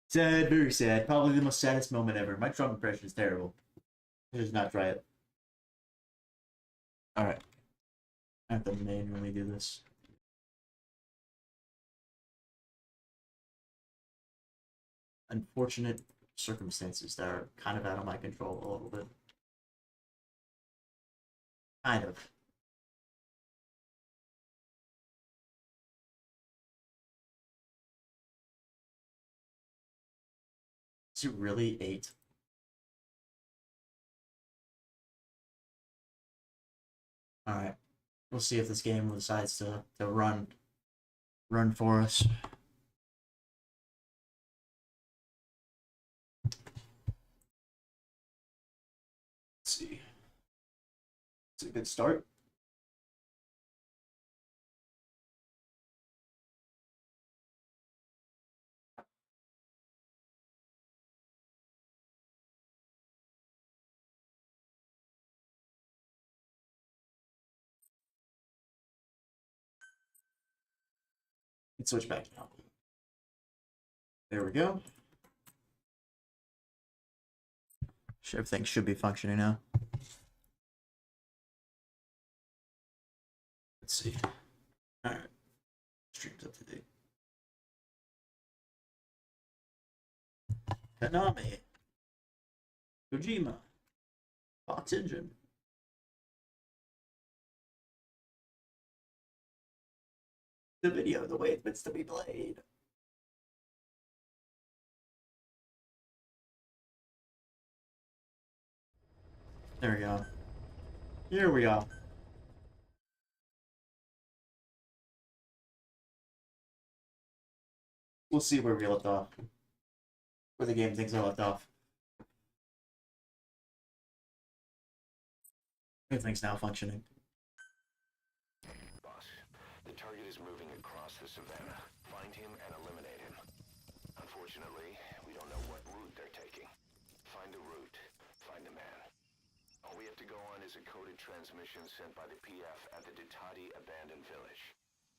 Sad, very sad. Probably the most saddest moment ever. My Trump impression is terrible. I should not try it. Alright. I have to manually do this. Unfortunate circumstances that are kind of out of my control a little bit. Kind of. Is it really 8? Alright. We'll see if this game decides to run for us. Let's see. It's a good start. Let's switch back now. There we go. Everything should be functioning now. Let's see. Alright. Stream's up to date. Konami. Kojima. Fox Engine. The video, the way it's meant to be played. There we go. Here we go. We'll see where we left off. Where the game thinks I left off. Everything's now functioning. Boss, the target is moving across the savannah. Find him and eliminate him. Unfortunately, we don't know what route they're taking. Find the route. Find the man. All we have set to go on is a coded transmission sent by the PF at the Ditati abandoned village.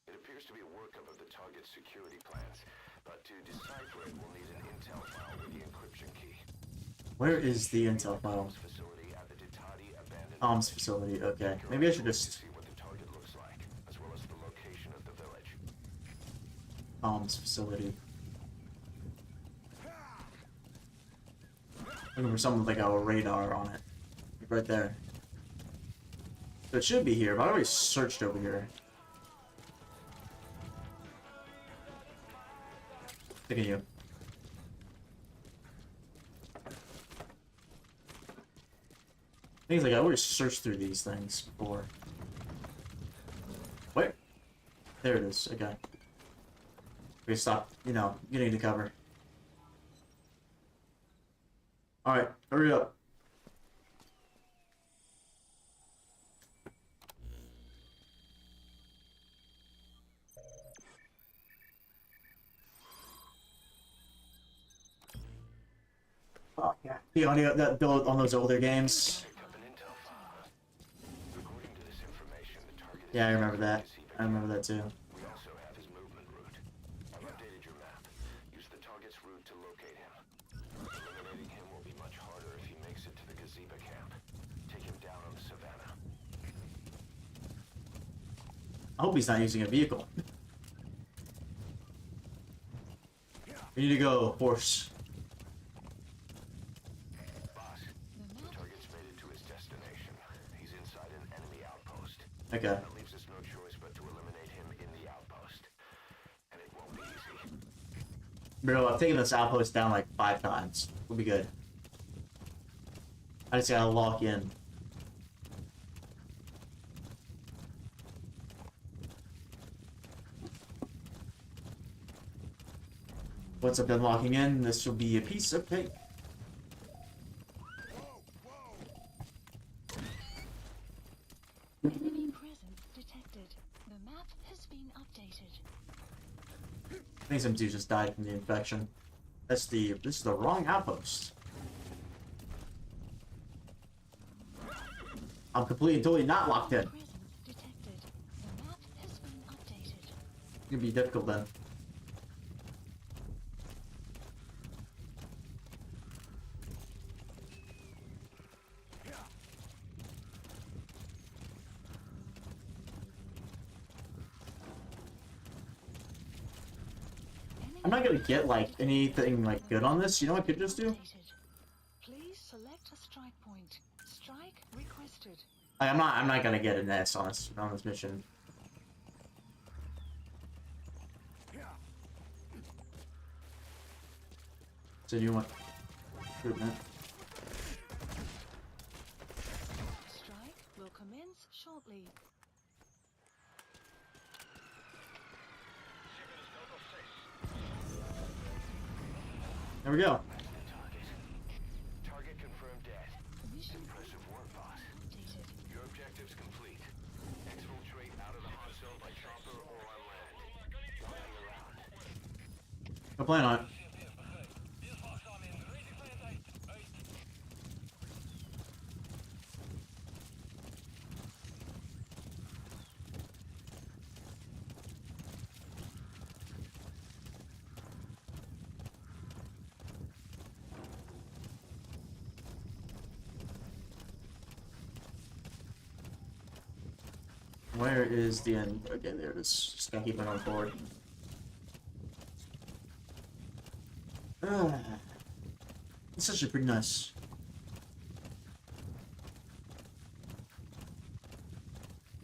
It appears to be a workup of the target's security plans, but to decipher it, we'll need an intel file with the encryption key. Where is the intel file? Facility at the Ditati abandoned Comms facility, okay. Maybe I should just... see what the target looks like, as well as the location of the village. Comms facility. Looking for something with like a radar on it. Right there. So it should be here, but I already searched over here. Look at you. Things like I always searched through these things before. Where? There it is. Okay. We stop, you know, getting to cover. Alright, hurry up. Oh yeah. The audio that built on those older games. Yeah, I remember that. I remember that too. We also have his movement route. I've updated your map. Use the target's route to locate him. Eliminating him will be much harder if he makes it to the gazebo camp. Take him down on the savannah. I hope he's not using a vehicle. We need to go, horse. Boss, the target's made it to his destination. He's inside an enemy outpost. Okay. That leaves us no choice but to eliminate him in the outpost. And it won't be easy. Bro, I've taken this outpost down like 5 times. We'll be good. I just gotta lock in. Once I've been locking in, this will be a piece of cake. Enemy presence detected. The map has been updated. I think some dude just died from the infection. This is the wrong outpost. I'm completely and totally not locked in. Presence detected. The map has been updated. It's gonna be difficult then. I'm not gonna get like anything like good on this. You know what I could just do? Updated. Please select a strike point. Strike requested. Like, I'm not gonna get an S on this mission. So do you want recruitment? Strike will commence shortly. There we go. Target confirmed dead. Mission Impressive work, boss. updated. Your objective's complete. Exfiltrate out of the hot zone by chopper or on land. Don't hang around. No plan on it. Where is the end? Okay, there it is. Just gotta keep it on forward. It's actually pretty nice.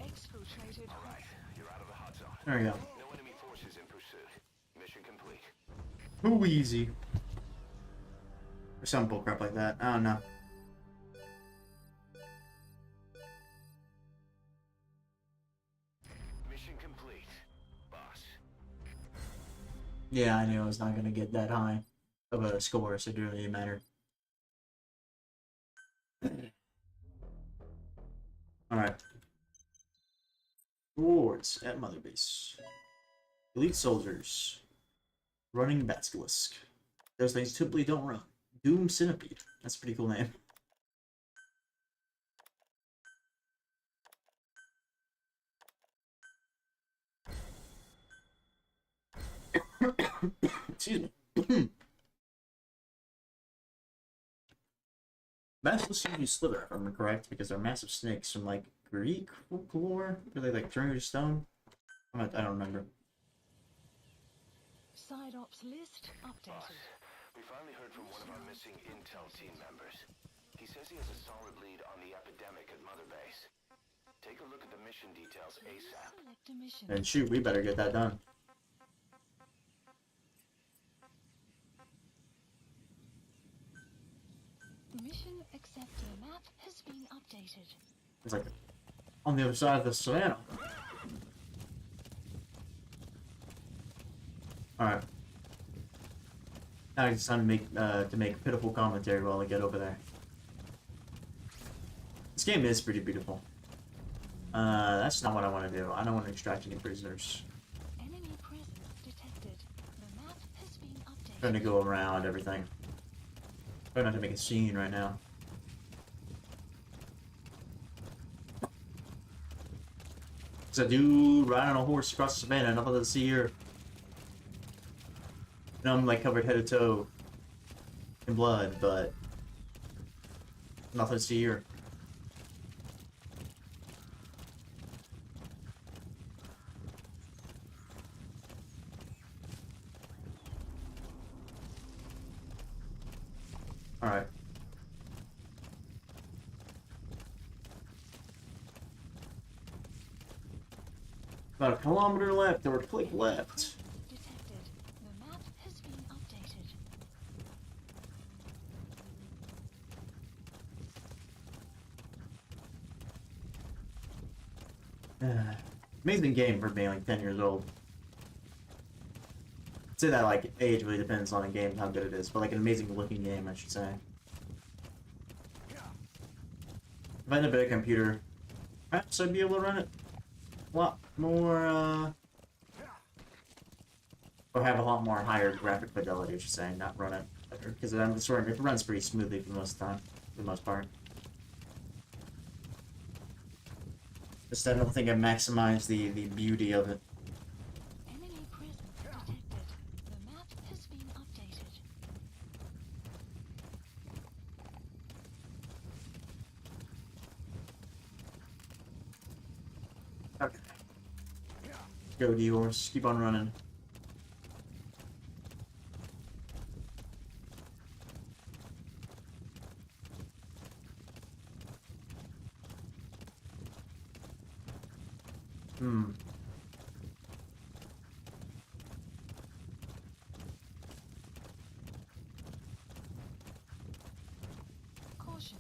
Exfiltrated. Alright, you're out of the hot zone. There we go. No enemy forces in pursuit. Mission complete. Too easy. Or some bullcrap like that. I don't know. Mission complete, boss. Yeah, I knew I was not gonna get that high of a score, so it didn't really matter. Alright. Rewards at Mother Base. Elite Soldiers. Running Basilisk. Those things typically don't run. Doom Centipede. That's a pretty cool name. Excuse me. Massive sinewy slither, if I'm correct, because they're massive snakes from like Greek folklore. Are they like turned to stone? I don't remember. Side ops list Boss, updated. we finally heard from one of our missing intel team members. He says he has a solid lead on the epidemic at Mother Base. Take a look at the mission details ASAP. Select a mission. And shoot, we better get that done. Mission accepted. Map has been updated. It's like on the other side of the savannah. Alright. Now it's time to make pitiful commentary while I get over there. This game is pretty beautiful. That's not what I want to do. I don't want to extract any prisoners. Enemy presence detected. The map has been updated. Trying to go around everything. Try not to make a scene right now. It's a dude riding on a horse across the savannah, nothing to see here. And I'm like covered head to toe in blood, but nothing to see here. Alright. About a kilometer left, or click left. Detected. The map has been updated. Amazing game for being like 10 years old. I'd say that like age really depends on a game, how good it is, but like an amazing looking game, I should say. If I had a better computer, perhaps I'd be able to run it a lot more, or have a lot more higher graphic fidelity, I should say, not run it better, because I'm sure it runs pretty smoothly for the most time, for the most part. Just I don't think I maximized the beauty of it. Enemy presence detected. The map has been updated. Okay. Go, D-Horse. Keep on running. Caution.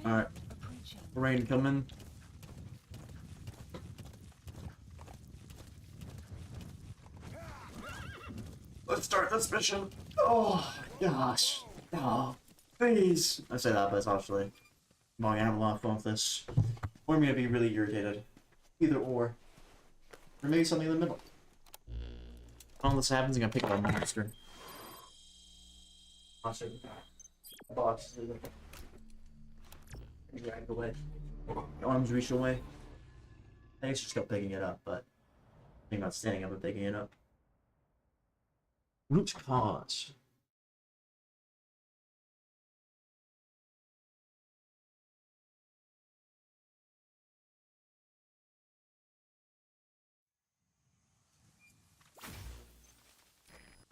Rain Alright. approaching. Rain coming. Let's start this mission. Oh, gosh. Oh, please. I say that, but it's actually... I'm gonna have a lot of fun with this. Or I'm gonna be really irritated. Either or. Or maybe something in the middle. All this happens, I'm gonna pick up a monster. Monster. Box. Drag away. Your arms reach away. I guess you're still picking it up, but think about standing up and picking it up. Root cause.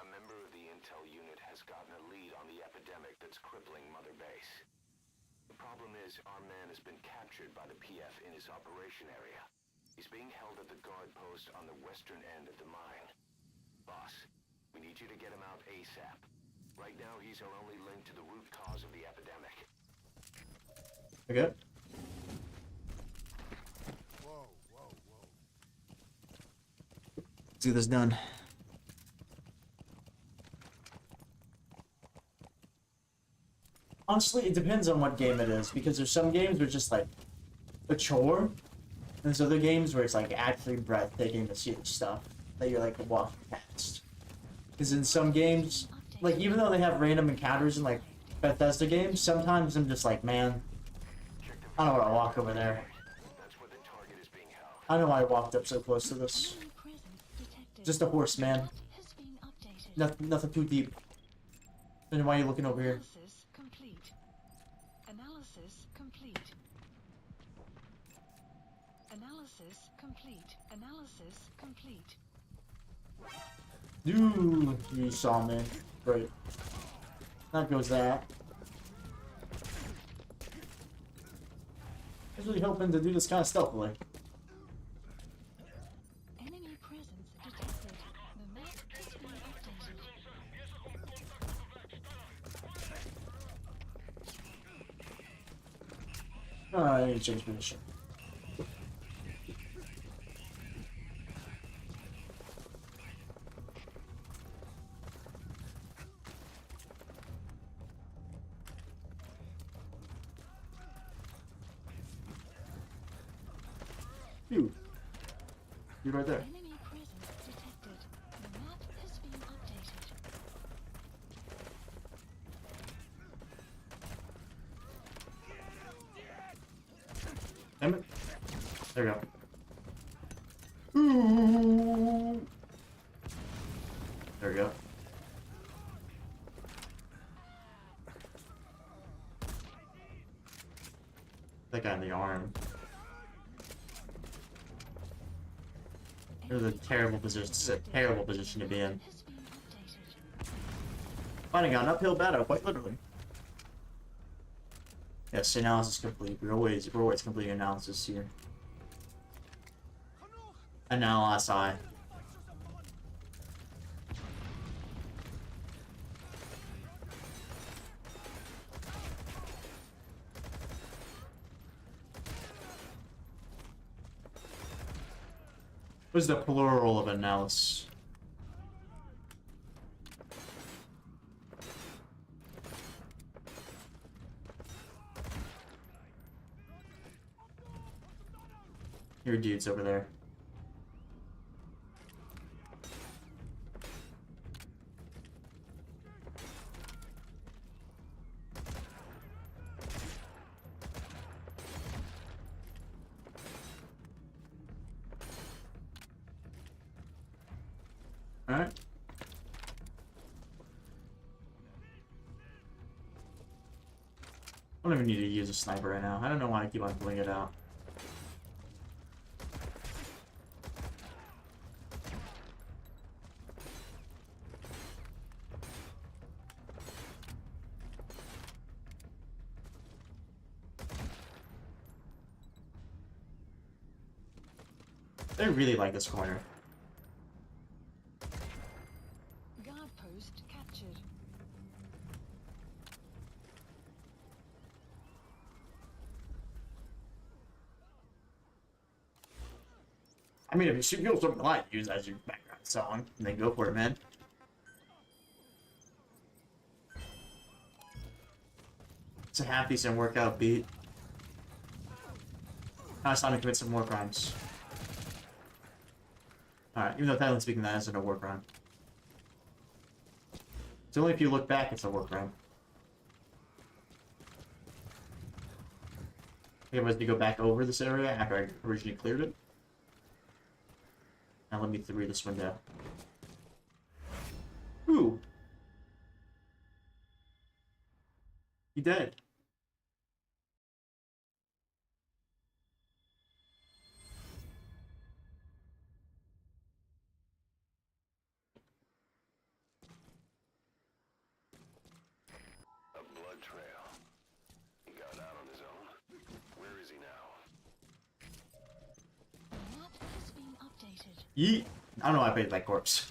A member of the intel unit has gotten a lead on the epidemic that's crippling Mother Base. The problem is, our man has been captured by the PF in his operation area. He's being held at the guard post on the western end of the mine. Boss, we need you to get him out ASAP. Right now, he's our only link to the root cause of the epidemic. Okay. Whoa, whoa, whoa. Let's get this done. Honestly, it depends on what game it is, because there's some games where it's just like a chore, and there's other games where it's like actually breathtaking to see the stuff that you're like walking past. Because in some games, like even though they have random encounters in like Bethesda games, sometimes I'm just like, man, I don't want to walk over there. That's where the target is being held. I know why I walked up so close to this. Enemy presence detected. Just a horse, man. Map has been updated. Nothing too deep. Then why are you looking over here? Analysis complete. Analysis complete. Analysis complete. Analysis complete. Dude, you saw me. Great. That goes that. I was really hoping to do this kind of stealthily. Enemy presence detected. The map has been updated. Alright, I need to change position. You. You're right there. Enemy presence detected. The map has been updated. Damn it. There we go. Ooh. There we go. That guy in the arm. It was a terrible position. This is a terrible position to be in. Has been updated. Fighting an uphill battle, quite literally. Yes, analysis complete. We're always completing analysis here. Analysis. What's the plural of analysis? Your dude's over there. Alright. I don't even need to use a sniper right now. I don't know why I keep on pulling it out. They really like this corner. Guard post captured. I mean, if you should go something like use as your background song, then go for it, man. It's a half decent workout beat. Now it's time to commit some war crimes. Alright, even though technically speaking that isn't a war crime. It's only if you look back it's a war crime. Okay, was to go back over this area after I originally cleared it. Now let me through this window. Ooh! He dead. A blood trail. He got out on his own. Where is he now? The map has been updated. Yeet! I don't know why I painted that corpse.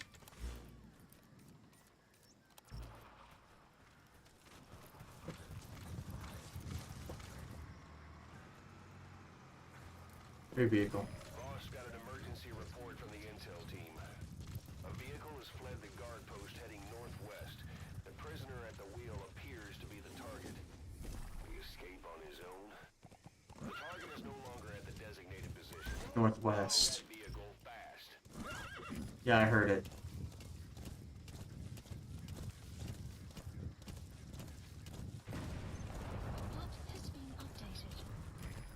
Your vehicle. Boss got an emergency report from the intel team. A vehicle has fled the guard post heading northwest. The prisoner at the wheel appears to be the target. Will he escape on his own? The target is no longer at the designated position. Northwest. That vehicle fast. Yeah, I heard it. The map has been updated.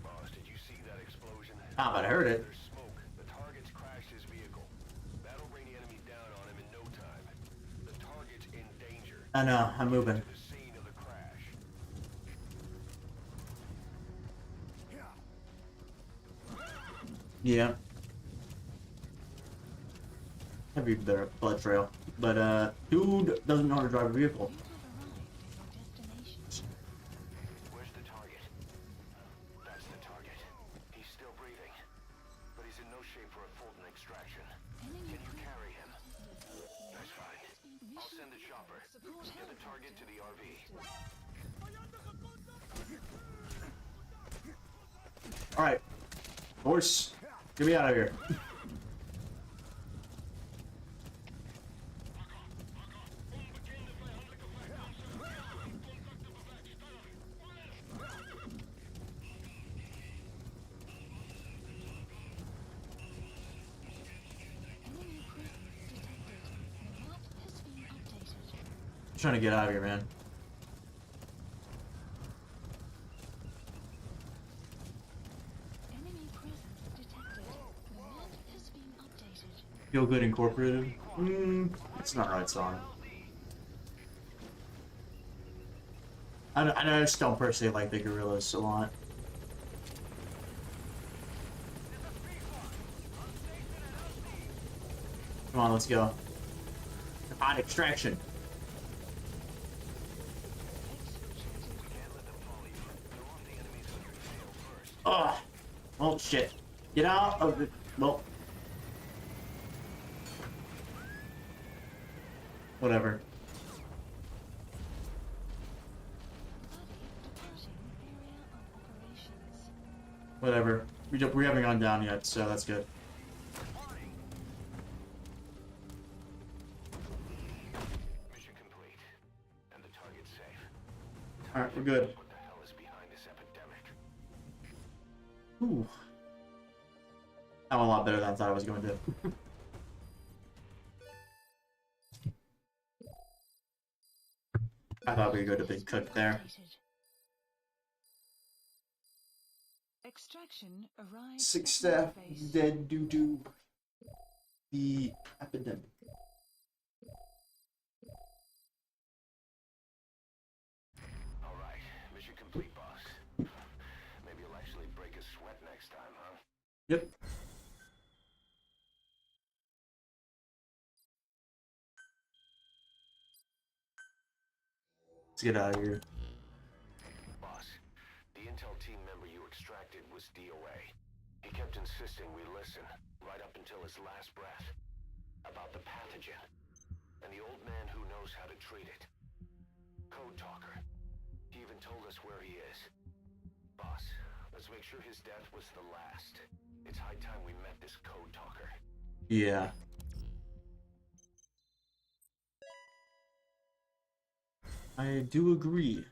Boss, did you see that explosion? Ah, but I heard it. There's smoke. The target's crashed his vehicle. That'll bring the enemy down on him in no time. The I know, I'm moving. To the scene of the crash. Yeah. Heavy blood trail. But, dude doesn't know how to drive a vehicle. You have arrived at your destination. Where's the target? That's the target. He's still breathing, but he's in no shape for a Fulton extraction. Enemy Can you carry him? That's fine. I'll send the chopper. support Get the target to the RV. Alright. Horse, get me out of here. Enemy presence detected. The map has been updated. I'm trying to get out of here, man. Enemy presence detected. The map has been updated. Feel Good Incorporated. It's not the right song. I just don't personally like the Gorillas a lot. Come on, let's go. On extraction. Ugh. Oh shit. Get out of the. Well. Whatever. Departing area of operations. Whatever. We haven't gone down yet, so that's good. Mission complete. And the target's safe. Alright, we're good. What the hell is behind this epidemic? Ooh. That went a lot better than I thought I was going to. I thought we were going to be cooked there. Extraction arrived. 6 at staff base. dead due to the epidemic. All right, mission complete, boss. Maybe you'll actually break a sweat next time, huh? Yep. Let's get out of here. Boss, the intel team member you extracted was DOA. He kept insisting we listen, right up until his last breath, about the pathogen, and the old man who knows how to treat it. Code talker. He even told us where he is. Boss, let's make sure his death was the last. It's high time we met this code talker. Yeah. I do agree.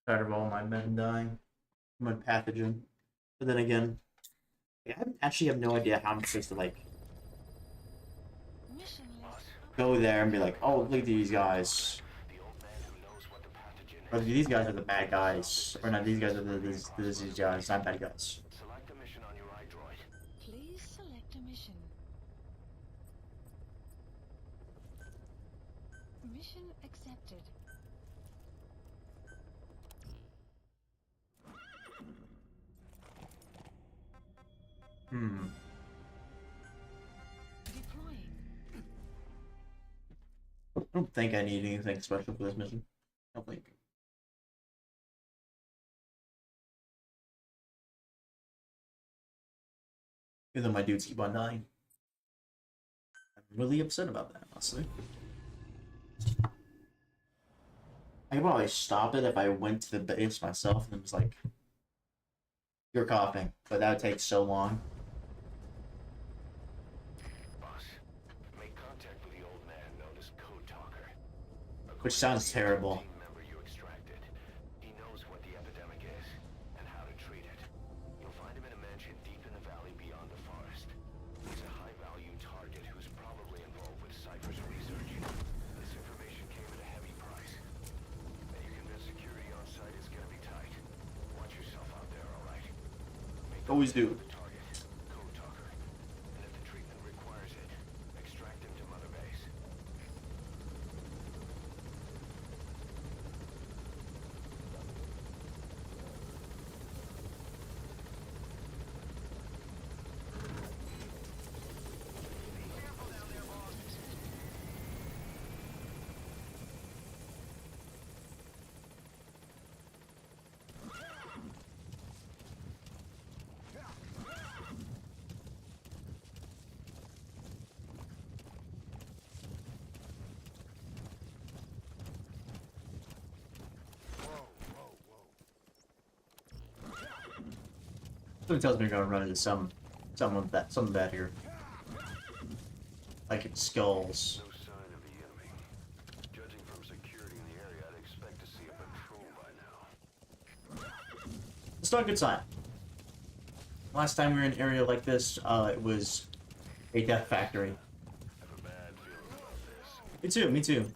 Tired of all my men dying from a pathogen. But then again, I actually have no idea how I'm supposed to, like, Mission list. go there and be like, oh, look at these guys. The old man who knows what the pathogen Or is. these guys are the bad guys. Or not, these guys are these guys, not bad guys. Select a mission on your iDroid. Please select a mission. Mission accepted. Deploying. I don't think I need anything special for this mission. I don't think. Even though my dudes keep on dying. I'm really upset about that, honestly. I could probably stop it if I went to the base myself and was like, you're coughing, but that would take so long. Boss, make contact with the old man known as Code Talker. Which sounds terrible. Team member you extracted. He knows what the epidemic is and how to treat it. You'll find him in a mansion deep in the valley beyond the forest. He's a high-value target who's probably involved with Cypher's research. This information came at a heavy price. And you convince security on site is gonna be tight. Watch yourself out there, all right? Make Always do. the target. Code Talker Something tells me we're gonna run into some bad here. Like skulls. No sign of the enemy. Judging from security in the area, I'd expect to see a patrol by now. It's not a good sign. Last time we were in an area like this, it was a death factory. I have a bad feeling about this. Me too, me too.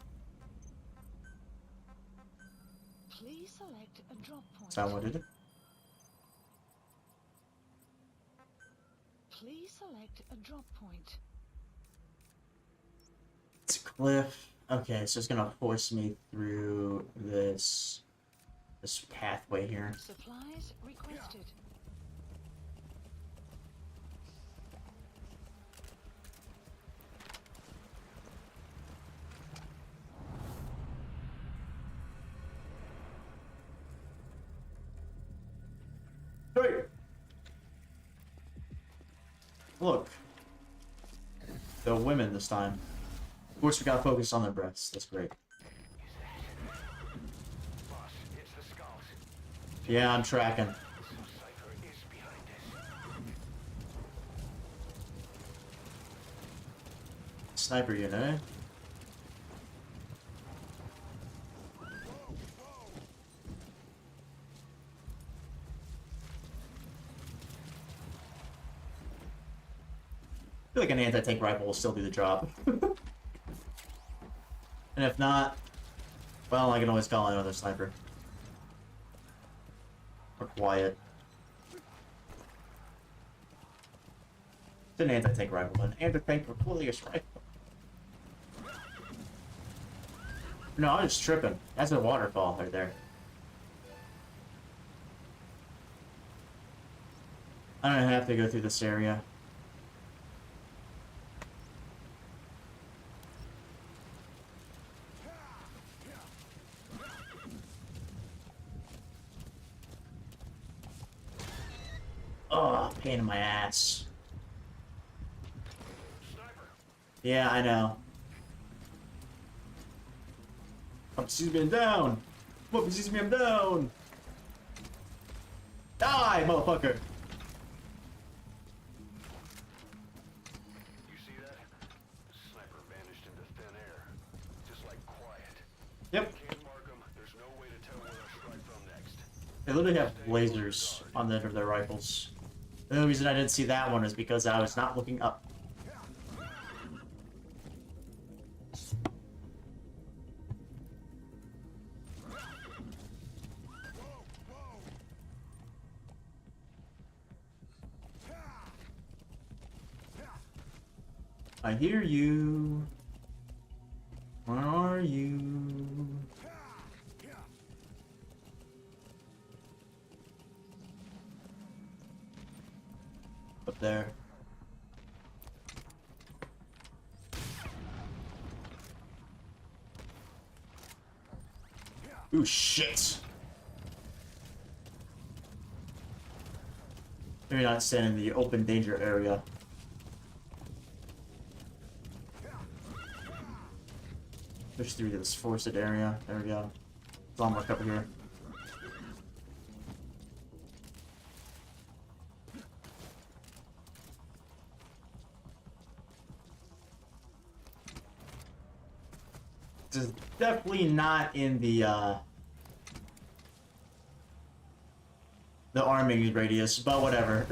Please select a drop point. Is that what it is? Please select a drop point. It's a cliff. Okay, so it's gonna force me through this pathway here. Supplies requested. Hey! Look. The women this time. Of course, we gotta focus on their breasts. That's great. Boss, it's the skulls. Yeah, I'm tracking. Cypher is behind this. Sniper unit, eh? I feel like an anti-tank rifle will still do the job. And if not, well, I can always call another sniper. Or quiet. It's an anti-tank rifle, an anti-tank Cornelius rifle. No, I'm just tripping. That's a waterfall right there. I don't have to go through this area. Oh, pain in my ass. Yeah, I know. Come sees me, I'm down. Come sees me, I'm down. Die, motherfucker. You see that? The sniper vanished into thin air. Just like quiet. Yep. Can't mark them. There's no way to tell where they'll strike from next. They literally have lasers on the end of their rifles. The only reason I didn't see that one is because I was not looking up. I hear you. Where are you? Up there. Ooh, shit. Maybe not staying in the open danger area. Push through to this forested area. There we go. There's all more up here. This is definitely not in the arming radius, but whatever.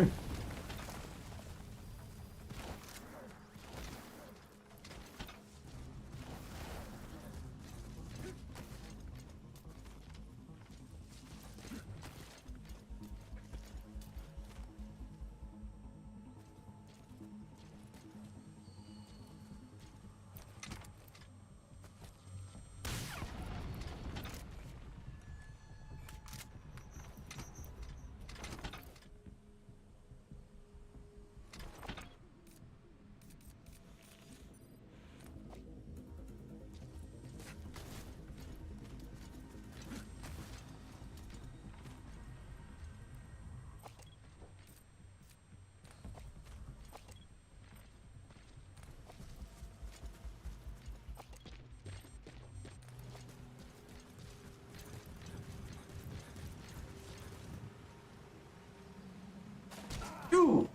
Ooh!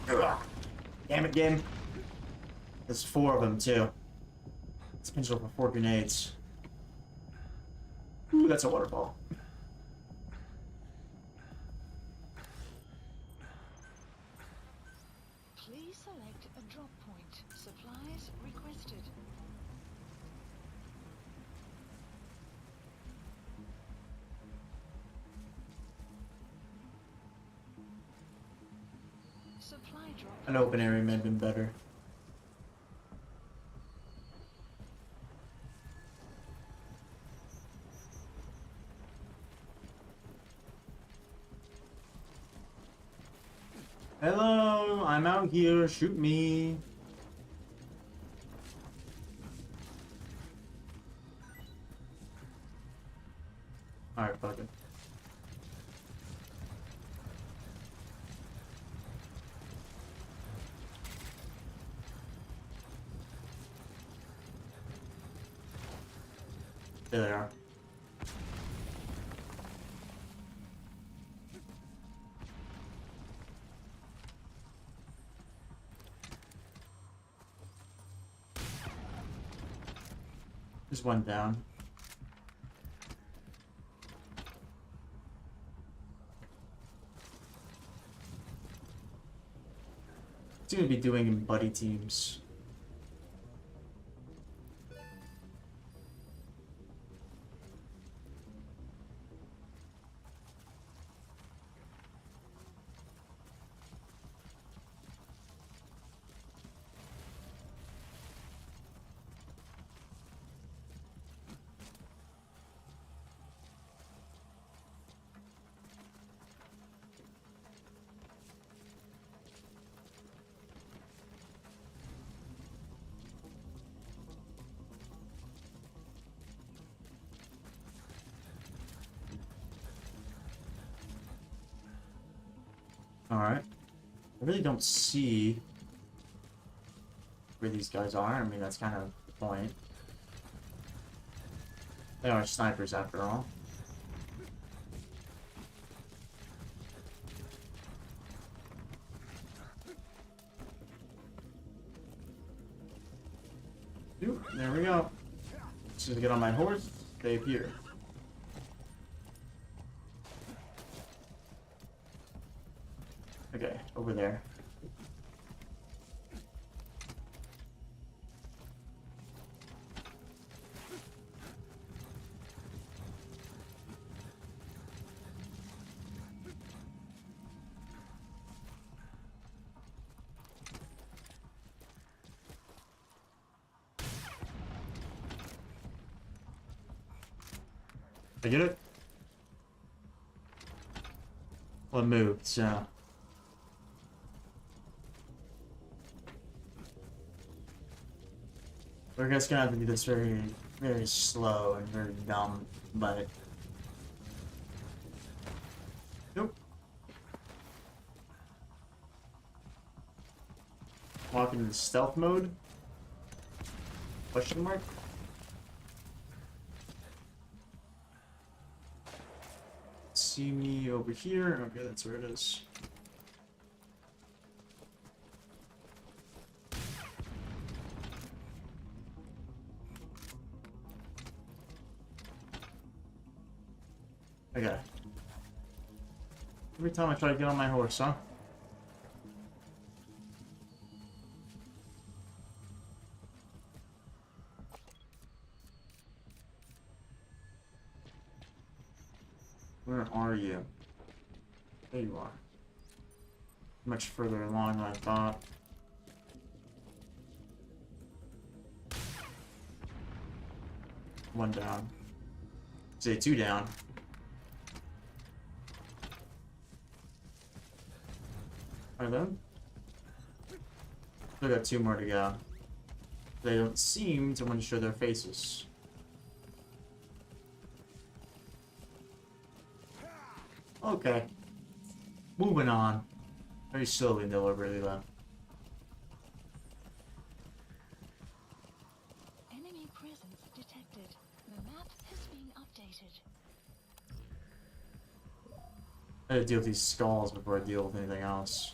Ugh. Damn it, game. There's 4 of them, too. It's potential for 4 grenades. Ooh, that's a waterfall. Please select a drop point. Supplies requested. Supply drop. An open area may have been better. Hello, I'm out here. Shoot me. Alright, fuck it. There they are. There's one down. It's gonna be doing in buddy teams. Alright. I really don't see where these guys are. I mean, that's kind of the point. They are snipers after all. Oop, there we go. As soon as I get on my horse, they appear. Okay, over there. I get it? Well, it moved, so. We're just gonna have to do this very, very slow and very dumb, but. Nope. Walk into stealth mode? Question mark? See me over here. Okay, that's where it is. Okay. Every time I try to get on my horse, huh? Where are you? There you are. Much further along than I thought. One down. Say 2 down. Are them? Still got 2 more to go. They don't seem to want to show their faces. Okay. Moving on. Very slowly and deliberately though. Enemy presence detected. The map has been updated. updated. I gotta deal with these stalls before I deal with anything else.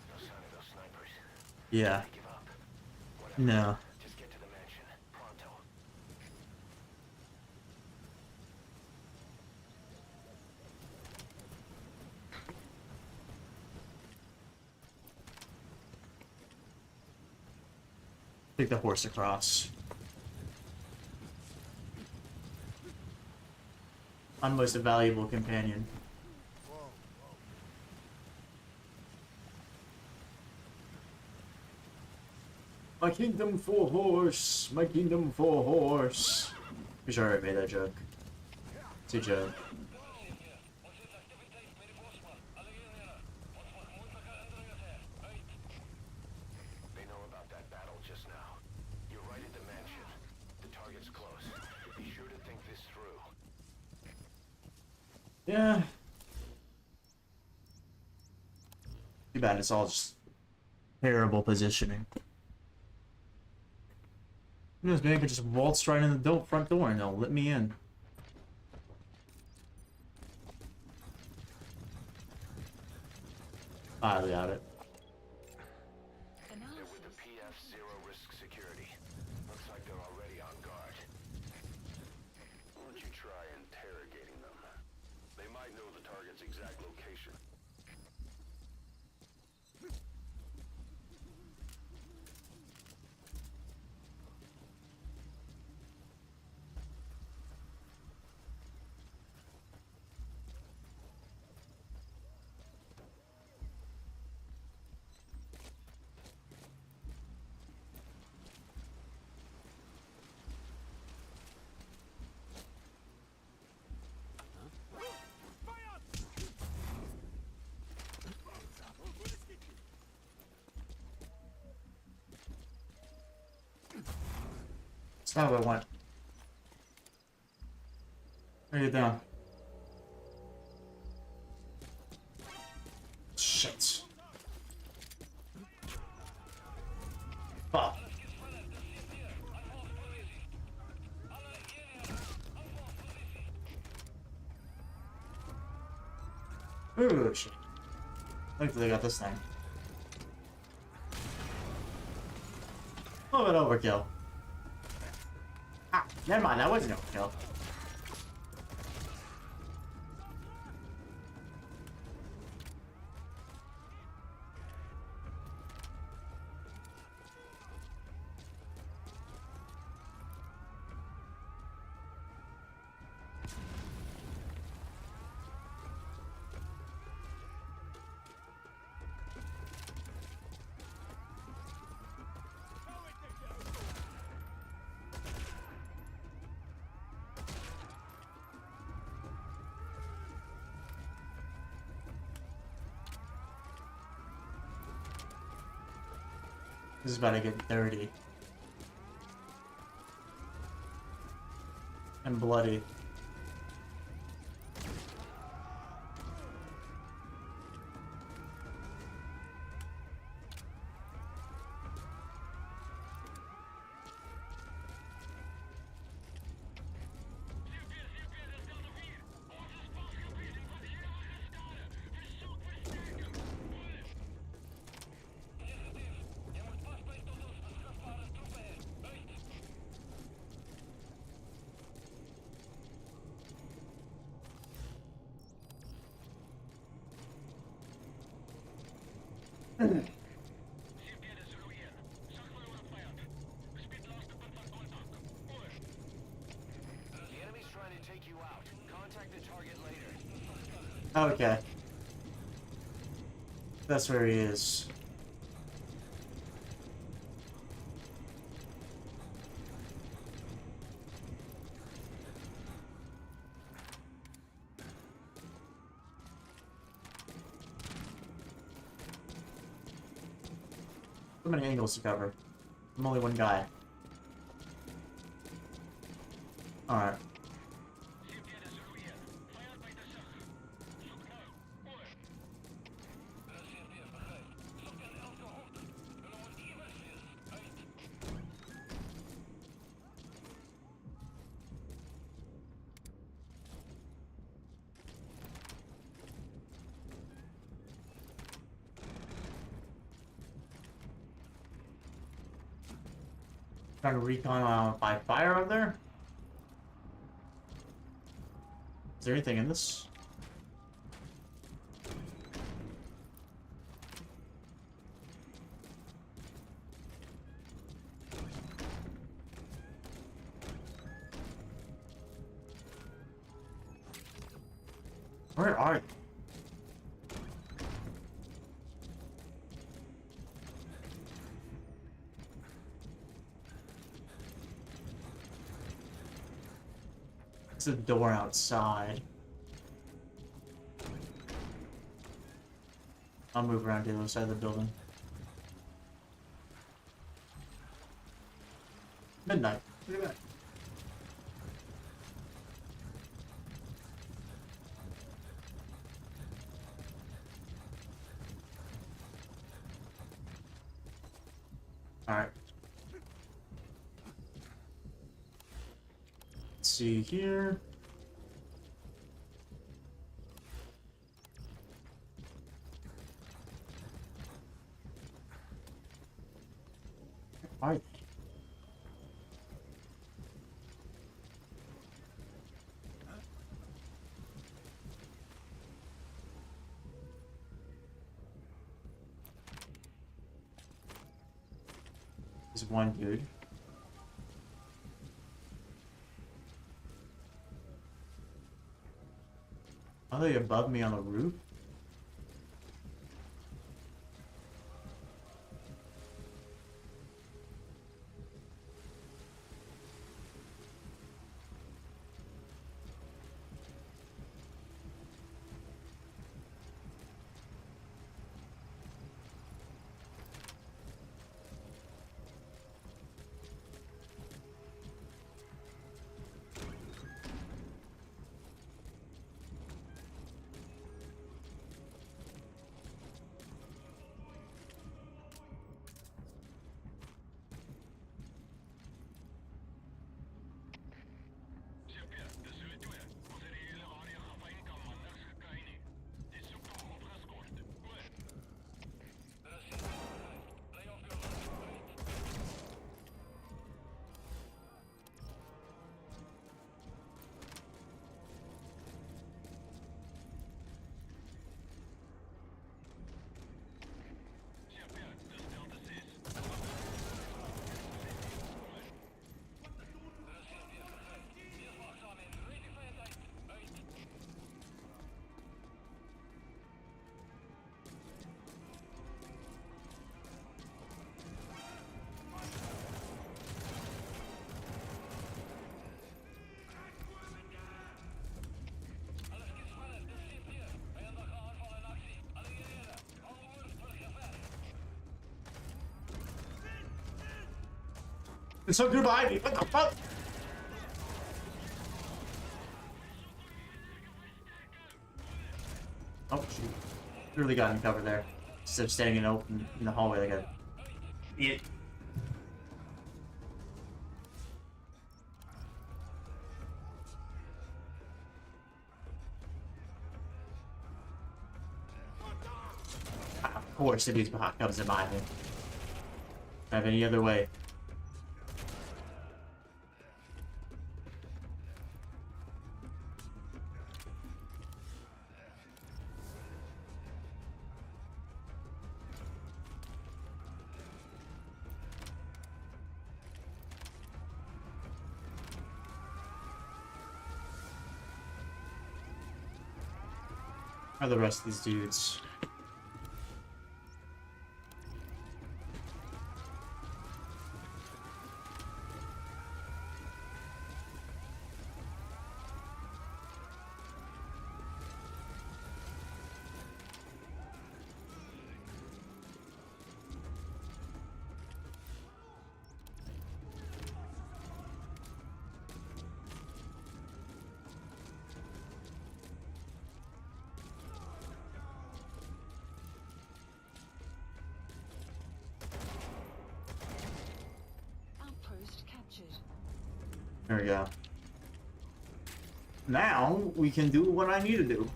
No sign of those snipers. Yeah. Give up. Whatever. No. Just get to the mansion. Pronto. Take the horse across. I'm most valuable companion. My kingdom for horse. My kingdom for horse. We should already made that joke. It's a joke. They know about that battle just now. You're right at the mansion. The target's close. Be sure to think this through. Yeah. Too bad it's all just terrible positioning. Who knows, maybe I could just waltz right in the front door and they'll let me in. I doubt it. They're with the PF Zero Risk Security. Looks like they're already on guard. Why don't you try interrogating them? They might know the target's exact location. It's not what I want. Bring it down. Shit. Fuck. Ooh, shit. Thankfully, I got this thing. A little bit overkill. Ah, never mind, that wasn't overkill. This is about to get dirty. And bloody. The enemy's trying to take you out. Contact the target later. Okay. That's where he is. So many angles to cover. I'm only one guy. Alright. Trying to recon by fire over there? Is there anything in this? Where are they? It's a door outside. I'll move around to the other side of the building. Midnight. Look at that. Alright. Let's see here. Where are they? There's one dude. Are they above me on the roof? There's some dude behind me. What the fuck? Oh shoot! Literally got him covered there. Instead of standing in the hallway like a idiot. Of course, the dude's comes in behind me. Don't have any other way. Where are the rest of these dudes? There we go. Now we can do what I need to do.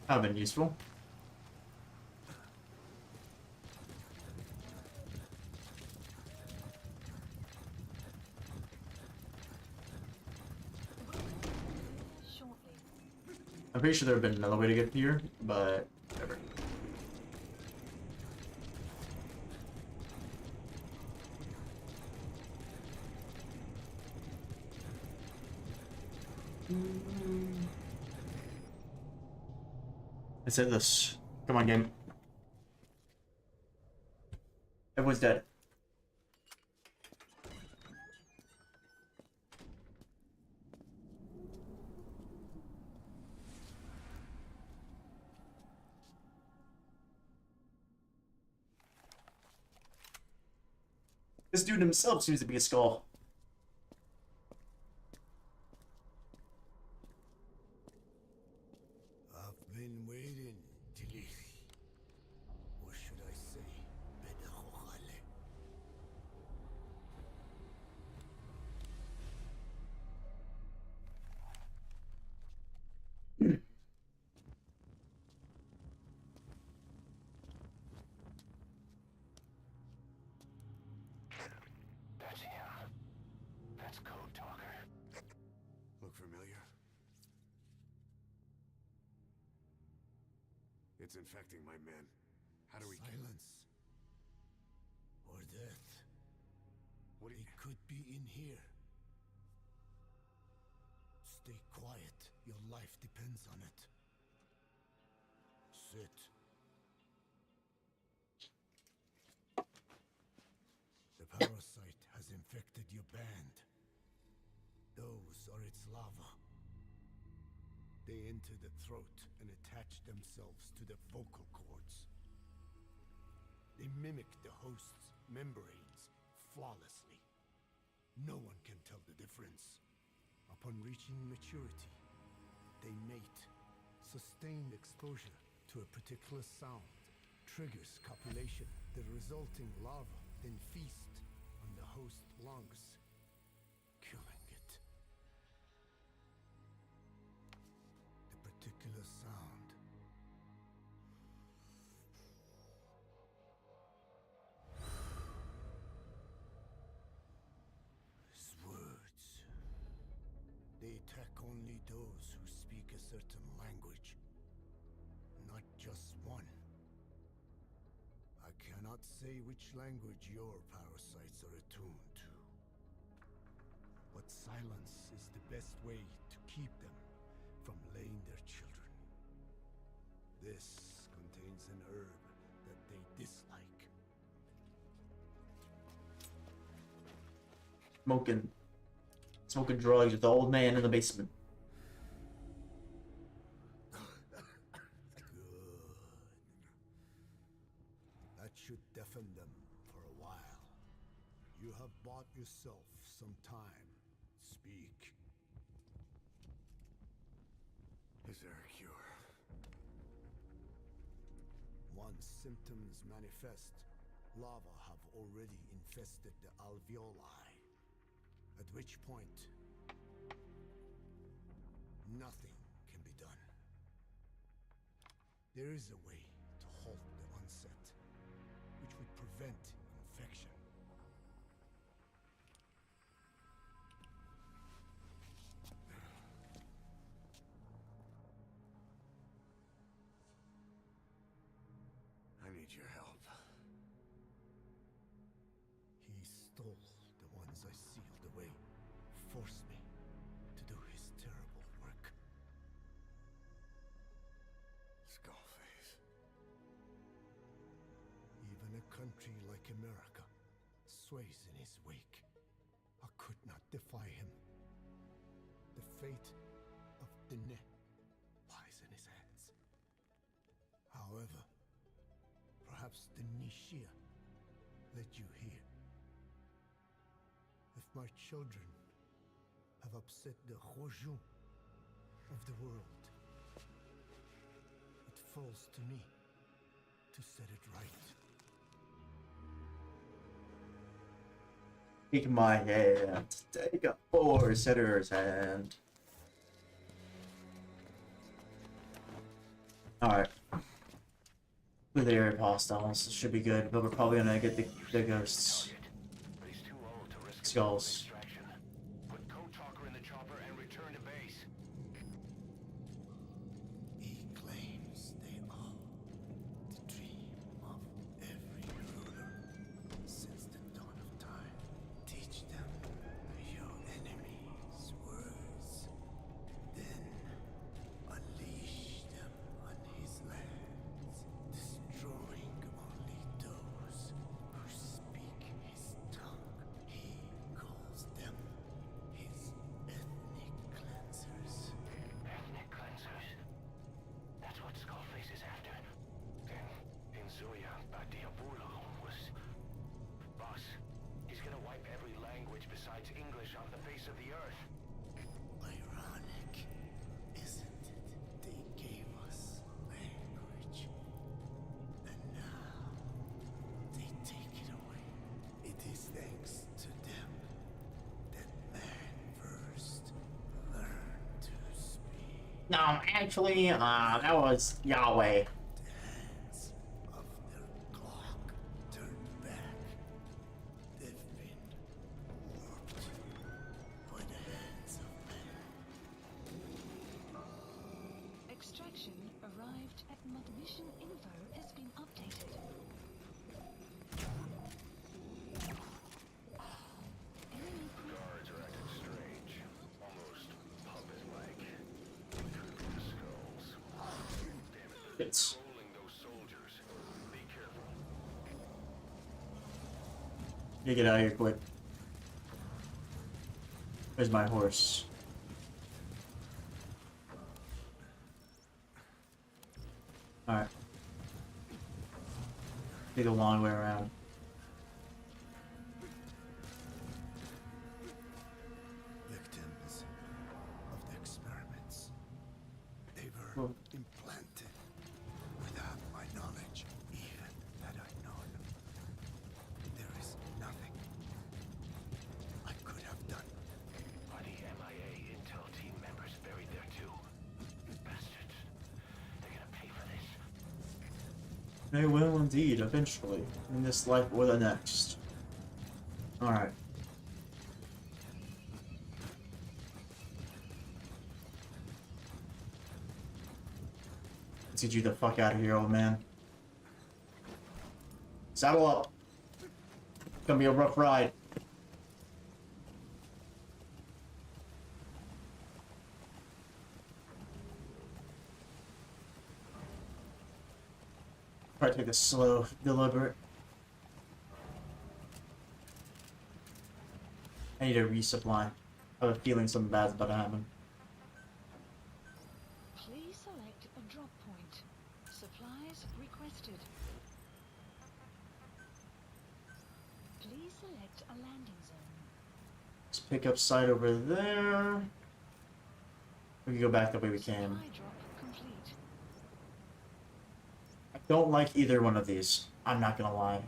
That would have been useful. Shortly. I'm pretty sure there would have been another way to get here, but whatever. I said this. Come on, game. Everyone's dead. This dude himself seems to be a skull. I've been waiting, Tilly. Or should I say, Bedahokhale. That's him. That's Code Talker. Look familiar? It's infecting my men. How do we Silence. Or death. What do you... It could be in here. Stay quiet. Your life depends on it. Sit. The parasite has infected your band. Those are its larvae. They enter the throat and attach themselves to the vocal cords. They mimic the host's membranes flawlessly. No one can tell the difference. Upon reaching maturity, they mate. Sustained exposure to a particular sound triggers copulation. The resulting larva then feast on the host lungs, killing it. The particular sound is words. They attack only those who speak a certain language, not just one. I cannot say which language your parasites are attuned to, but silence is the best way to keep them from laying their children. This contains an herb that they dislike. Smoking drugs with the old man in the basement. Good. That should deafen them for a while. You have bought yourself some time. Speak. Is there a cure? Once symptoms manifest, larvae have already infested the alveoli. At which point, nothing can be done. There is a way to halt the onset, which would prevent infection. I need your help. He stole the ones I sealed away, forced me to do his terrible work. Skullface. Even a country like America sways in his wake. I could not defy him. The fate of Dine lies in his hands. However, perhaps the Nishia led you here. If my children have upset the Rojun of the world, falls to me to set it right. Take my hand. Take a force-hitter's hand. Alright. With the area of hostiles, this should be good, but we're probably gonna get the ghosts. But he's too old to risk Skulls. extraction. Put Code Talker in the chopper and return to base. He claims they are the dream of every ruler since the dawn of time. Teach them your enemies' words, then unleash them on his lands, destroying only those who speak his tongue. He calls them his ethnic cleansers. Ethnic cleansers. That's what Skullface is after. Then, in Zoya, Badiabulu was... Boss, he's gonna wipe every language besides English off the face of the earth. Ironic, isn't it? They gave us language, and now they take it away. It is thanks to them that man first learned to speak. No, actually, that was Yahweh. The hands of their clock turned back. They've been warped by the hands of man. Extraction arrived at mission info has been updated. Enemy Guards are acting strange. Almost puppet-like. Through the skulls. Damn it, they're It's controlling those soldiers. Be careful. you get out of here quick. Where's my horse? Alright. Take a long way around. Victims of the experiments. They were Well- implanted without my knowledge, even had I known. There is nothing I could have done. Are the MIA intel team members buried there too? Bastards. They're gonna pay for this. They will indeed, eventually. In this life or the next. Alright. Let's get you the fuck out of here, old man. Saddle up. It's gonna be a rough ride. Probably take this slow, deliberate. I need a resupply. I have a feeling something bad's about to happen. Please select a drop point. Supplies requested. Please select a landing zone. Let's pick up site over there. We can go back the way we came. Supply drop complete. I don't like either one of these. I'm not gonna lie.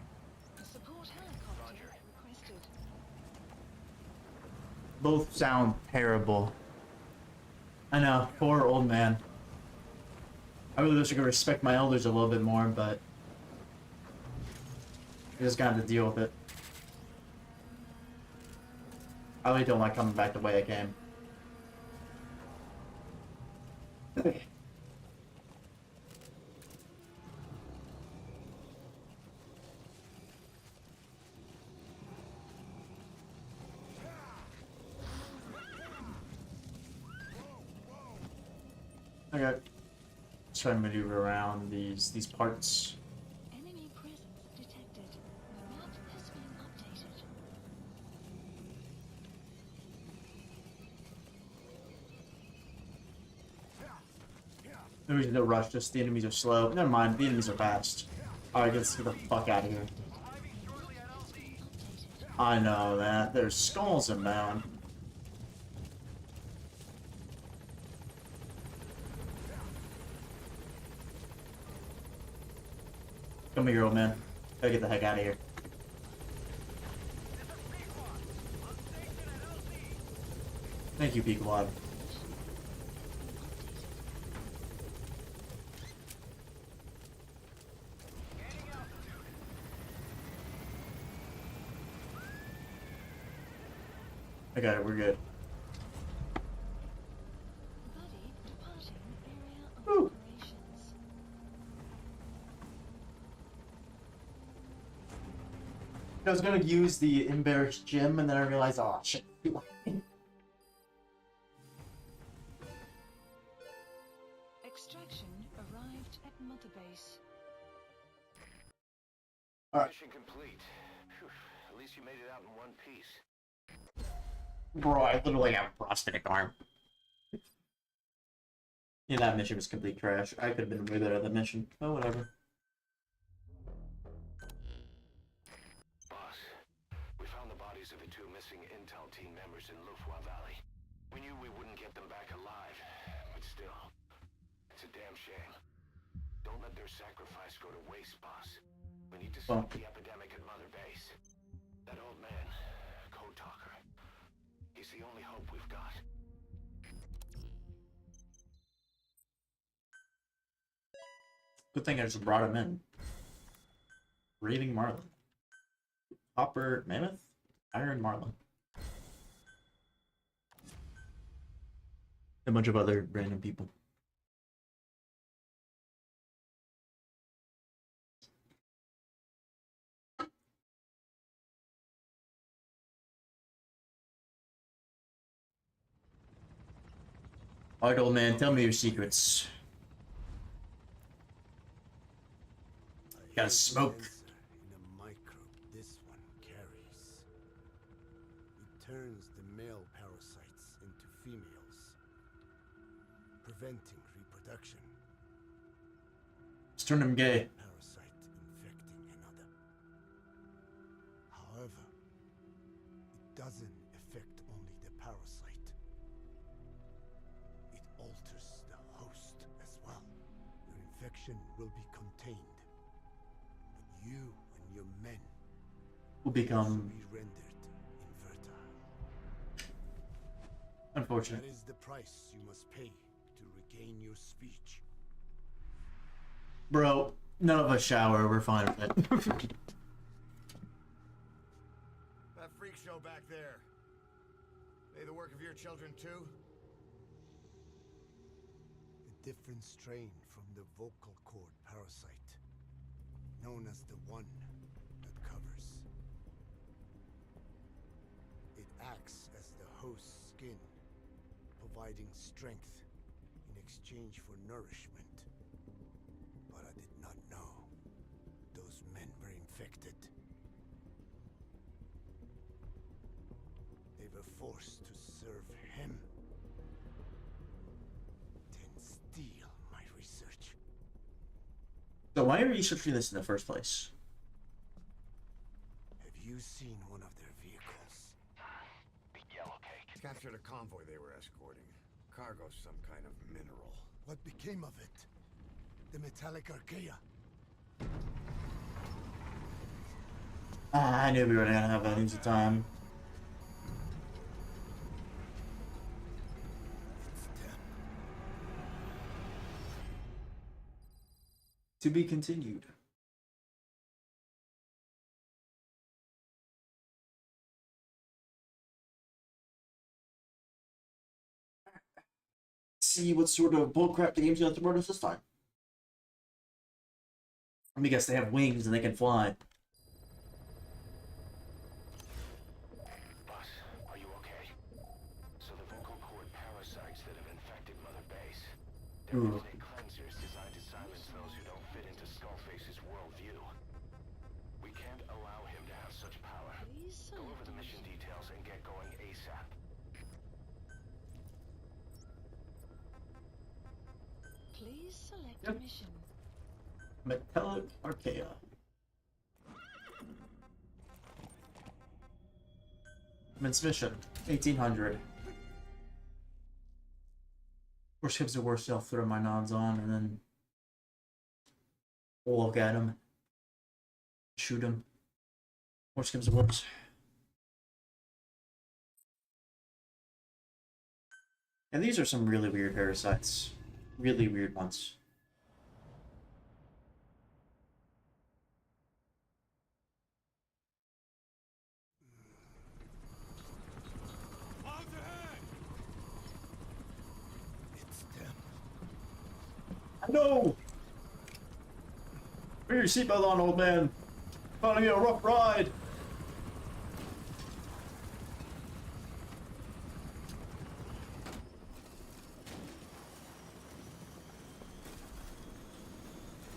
A support helicopter requested. Both sound terrible. I know, poor old man. I really wish I could respect my elders a little bit more, but I just gotta have to deal with it. I really don't like coming back the way I came. Okay. Let's try to maneuver around these parts. Enemy presence detected. The map has been updated. No reason to rush, just the enemies are slow. Never mind, the enemies are fast. Alright, let's get the fuck out of here. I know that. There's skulls inbound. Come here, old man. Gotta get the heck out of here. Thank you, Pequod. I got it, we're good. Buddy, departing area of Woo. operations. I was gonna use the embarrassed gem, and then I realized, oh shit. Extraction arrived at Mother Base. Alright. Mission complete. Phew, at least you made it out in one piece. Bro, I literally have a prosthetic arm. Yeah, that mission was complete trash. I could have been way better at that mission. Oh, whatever. Boss, we found the bodies of the two missing Intel team members in Lufwa Valley. We knew we wouldn't get them back alive, but still, it's a damn shame. Don't let their sacrifice go to waste, boss. We need to stop the epidemic at Mother Base. That old man, Code Talker, he's the only hope we've got. Good thing I just brought him in. Raving Marlin. Copper Mammoth? Iron Marlin. A bunch of other random people. Alright, old man, tell me your secrets. Gotta smoke. In a microbe this one carries. It turns the male parasites into females, preventing reproduction. Let's turn him gay. Parasite infecting another. However, it doesn't affect only the parasite. It alters the host as well. Your infection will be contained. But you and your men Will will become be rendered infertile. unfortunate. That is the price you must pay to regain your speech. Bro, none of us shower, we're fine with it. That freak show back there. They the work of your children too? A different strain from the vocal cord parasite, known as the one that covers. It acts as the host's skin, providing strength in exchange for nourishment. But I did not know those men were infected. They were forced to serve him. Then steal my research. So why are you researching this in the first place? Have you seen one of their vehicles? Big yellow cake. Captured a convoy they were escorting. Cargo's some kind of mineral. What became of it? The metallic archaea. Ah, I knew we were gonna have an easy time. It's them. To be continued. See what sort of bullcrap the game's gonna throw at us this time. Let me guess, they have wings and they can fly. Boss, are you okay? So the vocal cord parasites that have infected Mother Base, they're Ooh. ethnic cleansers designed to silence those who don't fit into Skullface's worldview. We can't allow him to have such power. Please Go over select the mission details and get going ASAP. Please select Yep. mission. Metallic Archaea. Commence mission. 1800. Worst comes to worst, I'll throw my nods on and then look at him. Shoot him. Worst comes to worst. And these are some really weird parasites. Really weird ones. Out ahead! It's them. No! Put your seatbelt on, old man. Gonna be a rough ride.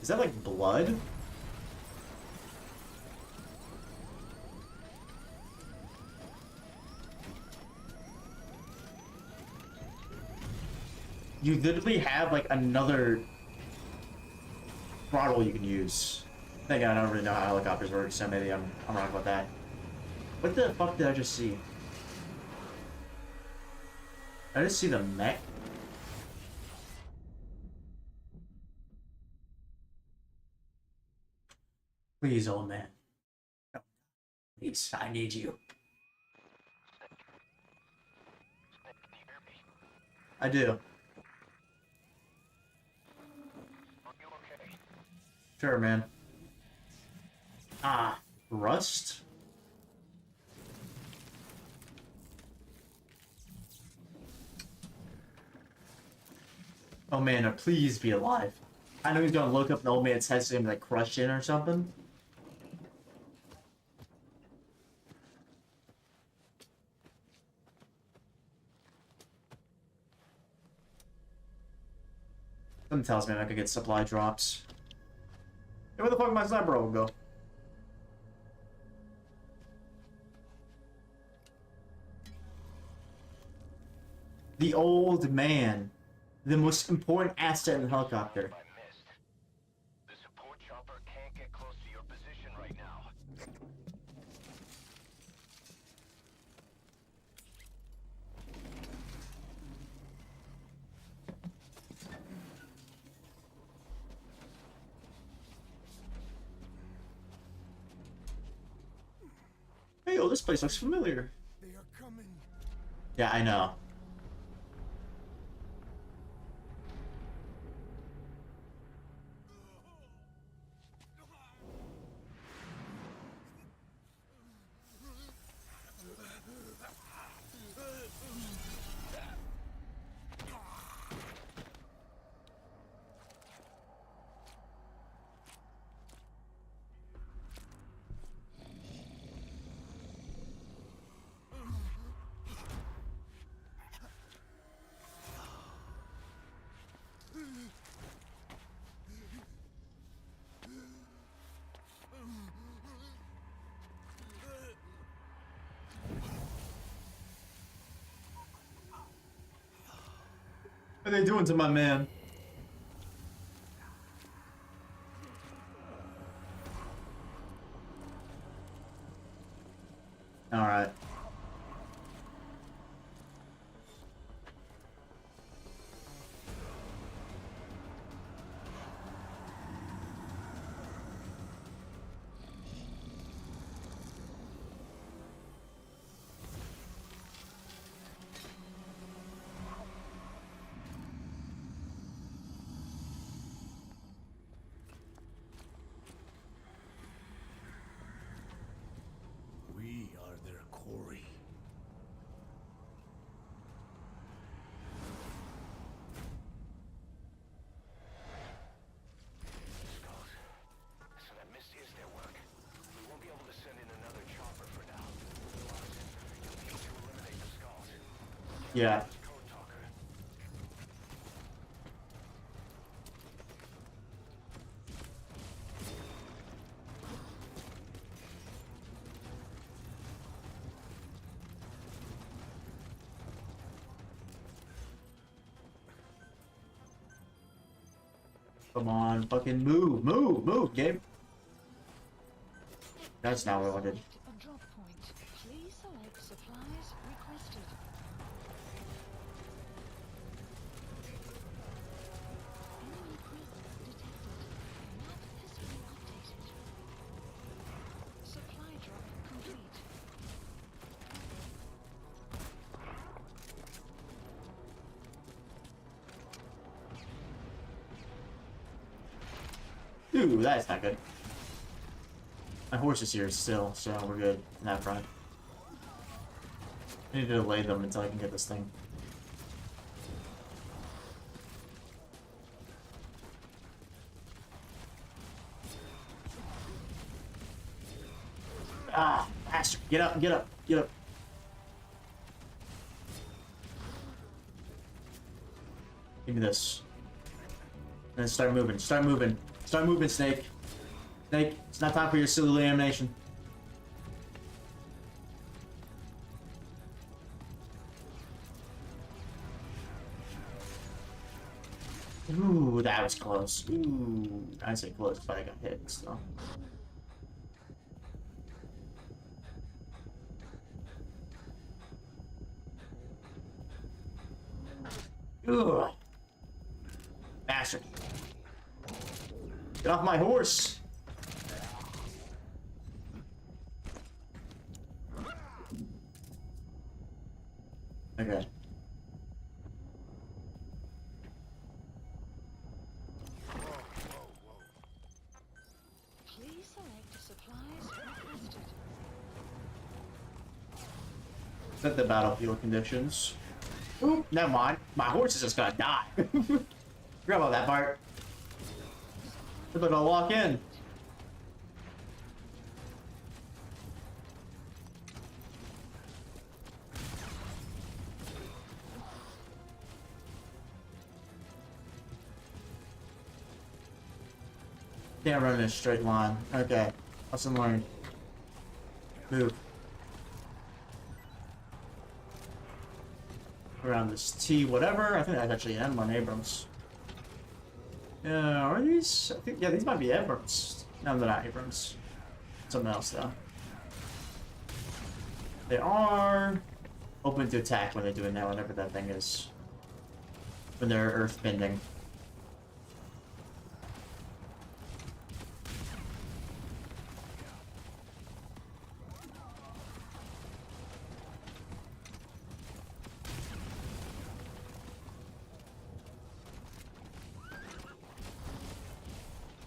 Is that like blood? You literally have like another throttle you can use. Again, I don't really know how helicopters work, so maybe I'm wrong about that. What the fuck did I just see? I just see the mech. Please, old man. No. Please, I need you. I do. Sure, man. Ah, rust? Oh man, please be alive. I know he's gonna look up the old man's head so he's gonna like crush in or something. Something tells me I could get supply drops. Hey, where the fuck my sniper will go? The old man. The most important asset in the helicopter. I missed. The support chopper can't get close to your position right now. Hey, oh, this place looks familiar. They are coming. Yeah, I know. What are they doing to my man? Alright. We are their quarry. Skulls. So that mist is their work. We won't be able to send in another chopper for now. Plus, you'll need to eliminate the skulls. Yeah. Code talker. Come on, fucking move, move, move, Gabe. That's not what I wanted. A drop point. Please select supplies requested. Enemy presence detected. Map has been updated. Ooh, that's not good. My horse is here still, so we're good in that front. I need to delay them until I can get this thing. Ah, bastard. Get up, get up, get up. Give me this. And then start moving, start moving. Start moving, Snake. Snake, it's not time for your silly animation. Ooh, that was close. Ooh, I say close, but I got hit still. Ugh. Bastard. Get off my horse. Okay. Please select the supplies requested. Set the battlefield conditions. Ooh, never mind. My horse is just gonna die. Forgot about that part. They're gonna walk in. Can't run in a straight line. Okay. Lesson learned. Move. Around this T whatever. I think that's actually an M1 Abrams. Yeah, are these? I think, yeah, these might be Abrams. No, they're not Abrams. Something else though. They are open to attack when they're doing that, whatever that thing is. When they're earth bending.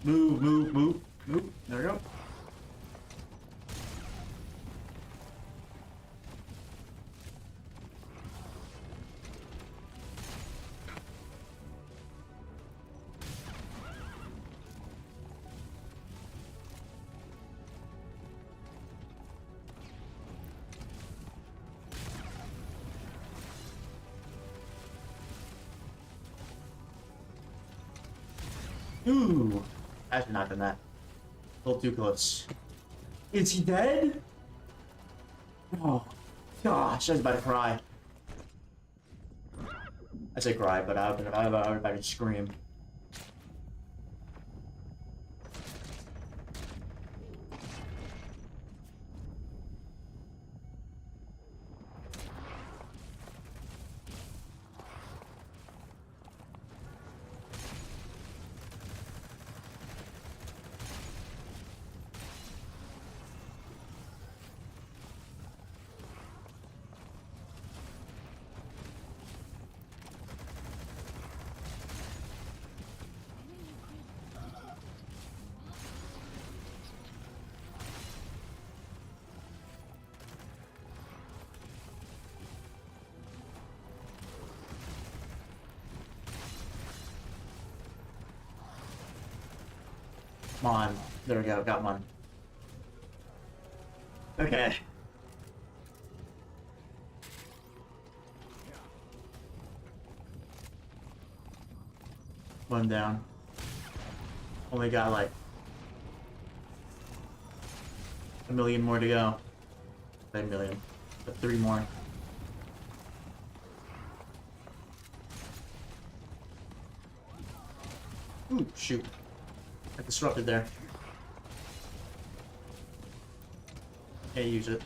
Move, move, move, move. There we go. Ooh. I should not done that. A little too close. Is he dead? Oh, gosh, I was about to cry. I say cry, but I would about to scream. Come on. There we go, got one. Okay. One down. Only got like a million more to go. Not a million, but 3 more. Ooh, shoot. I disrupted there. Can't use it.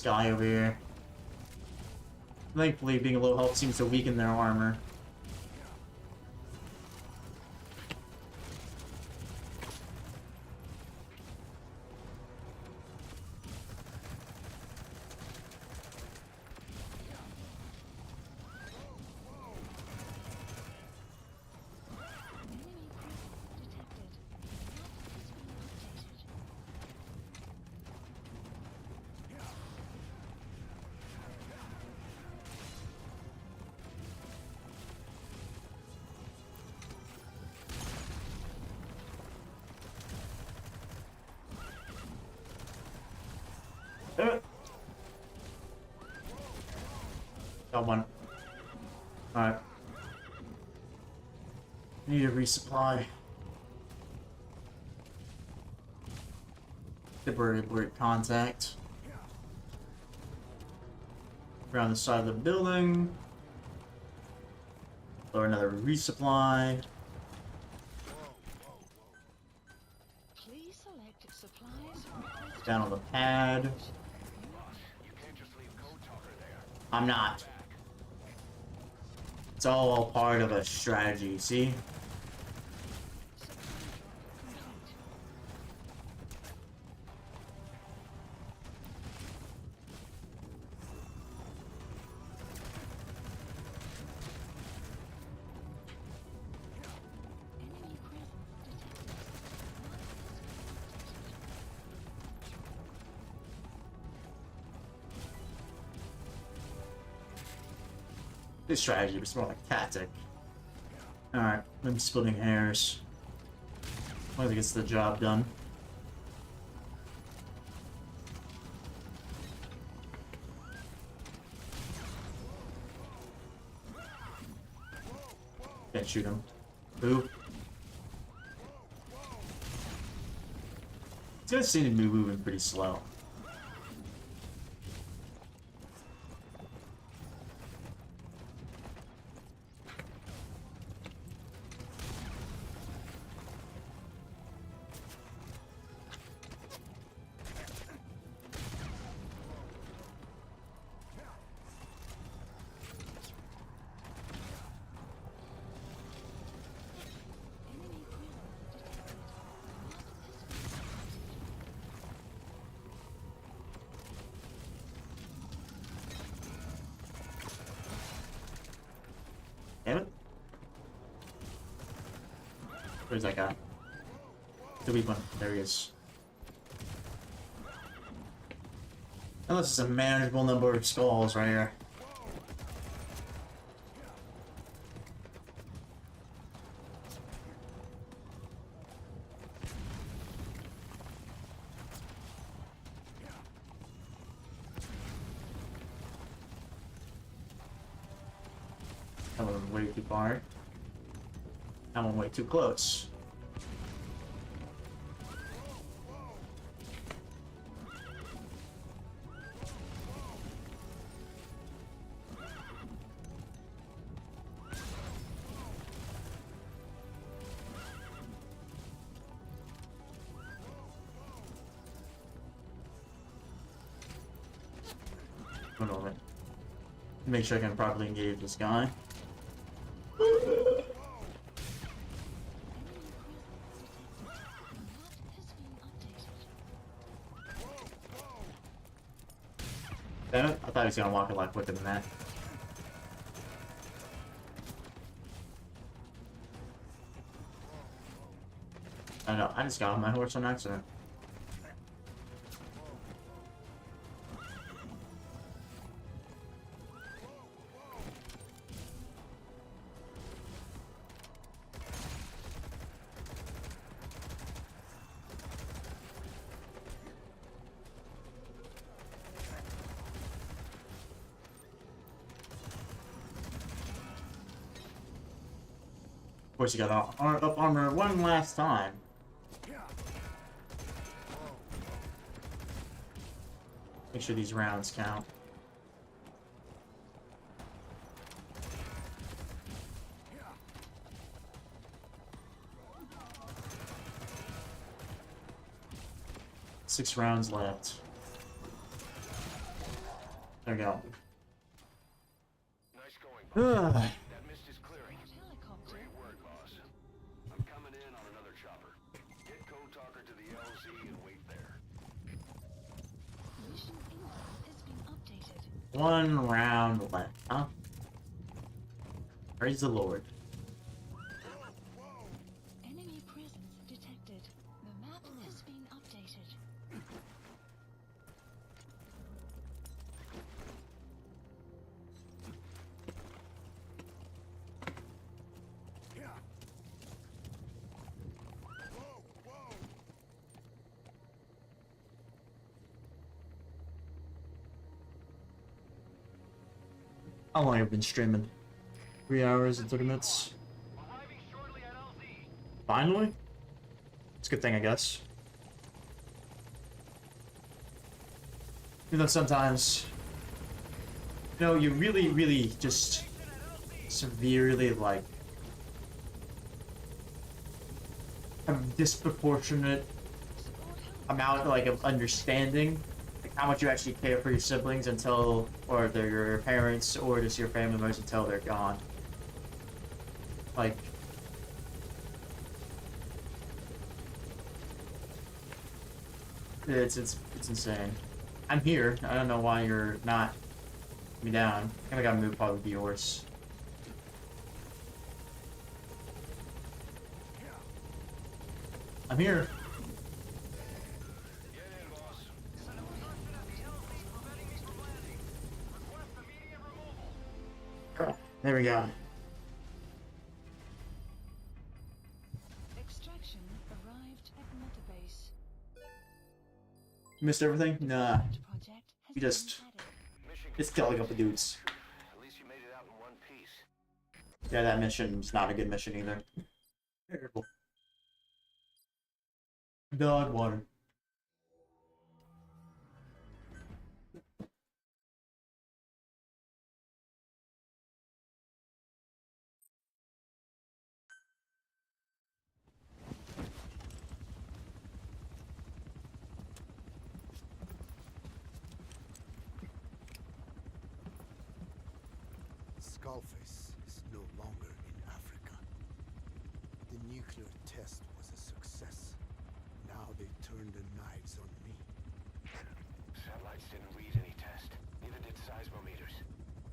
guy over here. Thankfully, being a low health seems to weaken their armor. Enemy presence detected. Map has been updated. Got one. Alright. Need a resupply. Temporary contact. Around the side of the building. Or another resupply. Please select supplies requested. Down on the pad. You can't just leave Code Talker there. I'm not. It's all part of a strategy, see? Supply drop complete. Enemy presence detected. Map has been updated. This strategy was more like tactic. Alright, I'm splitting hairs. As long as it gets the job done. Can't shoot him. Who? These guys seem to be moving pretty slow. Enemy presence detected. Map has been updated. Damn it. Where's that guy? The weak one. There he is. Unless it's a manageable number of skulls right here. That one way too far. That one way too close. One moment. Make sure I can properly engage this guy. Damn it, I thought he was gonna walk a lot quicker than that. I know, I just got on my horse on accident. Of course, you got up armor one last time. Make sure these rounds count. Six rounds left. There we go. Nice going, boss. Ugh. That mist is clearing. Helicopter. Great work, boss. I'm coming in on another chopper. Get Code Talker to the LZ and wait there. Mission info has been updated. One round left, huh? Praise the Lord. Enemy presence detected. The map has been updated. How long have I been streaming? 3 hours and 30 minutes. Arriving shortly at LZ. Finally? It's a good thing, I guess. You know, sometimes, you know, you really just severely, like, have a disproportionate Support amount, like, of understanding, like, how much you actually care for your siblings until, or they're your parents, or just your family members until they're gone. Like, it's insane. I'm here. I don't know why you're not me down. I think I gotta move probably yours. I'm here. Get in, boss. Construction at the LZ preventing me from landing. Request immediate removal. There we go. extraction arrived at Mother Base. Missed everything? Nah. Project has We just been added. Mission just killing a couple dudes. At least you made it out in one piece. Yeah, that mission's not a good mission either. Terrible. Dog water. Skullface is no longer in Africa. The nuclear test was a success. Now they turn their knives on me. Satellites didn't read any test. Neither did seismometers.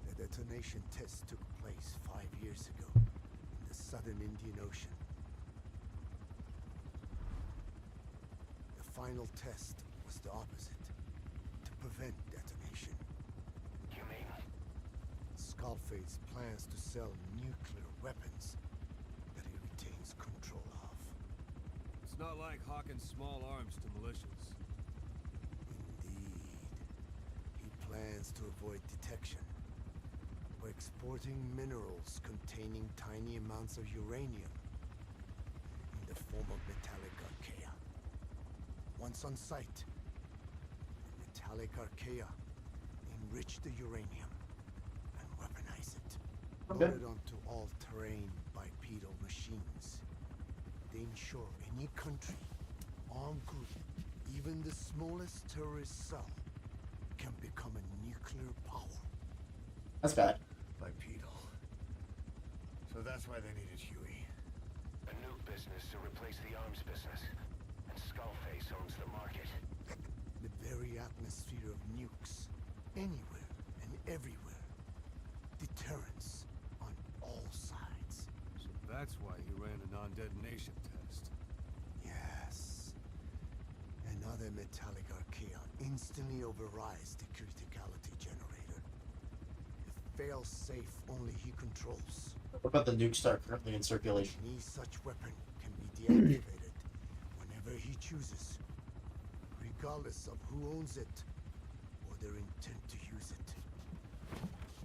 The detonation test took place 5 years ago in the southern Indian Ocean. The final test was the opposite, to prevent detonation. You mean? Skullface plans to sell nuclear weapons that he retains control of. It's not like hawking small arms to militias. Indeed. He plans to avoid detection by exporting minerals containing tiny amounts of uranium in the form of metallic archaea. Once on site, the metallic archaea enrich the uranium and weaponize it. Okay. Loaded onto all-terrain bipedal machines. They ensure any country, armed group, even the smallest terrorist cell, can become a nuclear power. That's bad. Bipedal. So that's why they needed Huey. A nuke business to replace the arms business. And Skullface owns the market. The very atmosphere of nukes, anywhere and everywhere. Deterrence on all sides. So that's why he ran a non-detonation test. Yes. Another metallic archaea instantly overrides the criticality generator. The fail-safe only he controls. What about the nukes that are currently in circulation? Any such weapon can be deactivated whenever he chooses, regardless of who owns it or their intent to use it.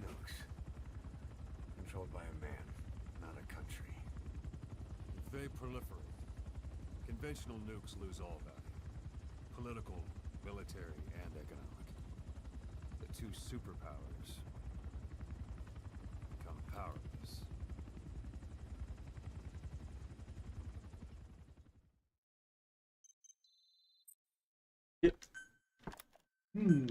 Nukes. Controlled by a man, not a country. If they proliferate, conventional nukes lose all value. Political, military, and economic. The two superpowers become powerless. Yep. Hmm.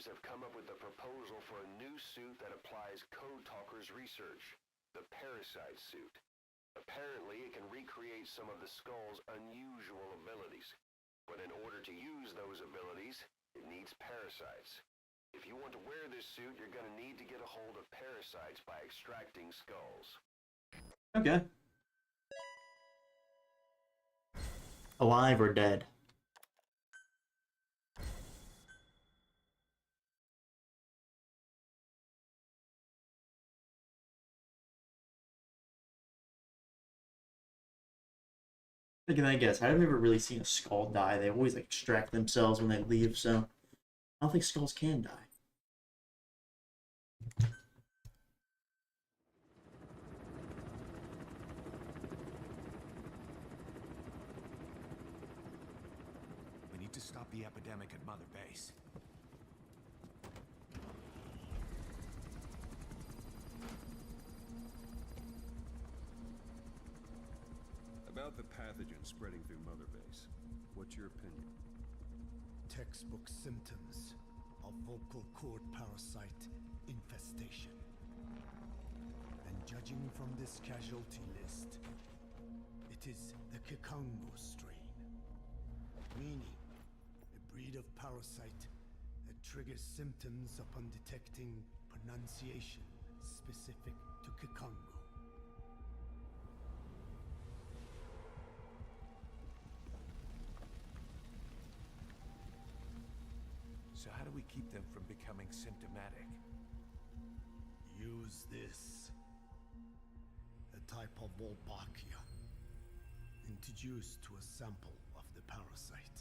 Systems have come up with a proposal for a new suit that applies Code Talker's research, the Parasite suit. Apparently, it can recreate some of the Skull's unusual abilities. But in order to use those abilities, it needs parasites. If you want to wear this suit, you're going to need to get a hold of parasites by extracting skulls. Okay. Alive or dead? I guess I've never really seen a skull die. They always like extract themselves when they leave, so I don't think skulls can die. We need to stop the epidemic at Mother Base. About the pathogen spreading through Mother Base, what's your opinion? Textbook symptoms of vocal cord parasite infestation. And judging from this casualty list, it is the Kikongo strain. Meaning, a breed of parasite that triggers symptoms upon detecting pronunciation specific to Kikongo. So how do we keep them from becoming symptomatic? Use this. A type of Wolbachia, introduced to a sample of the parasite.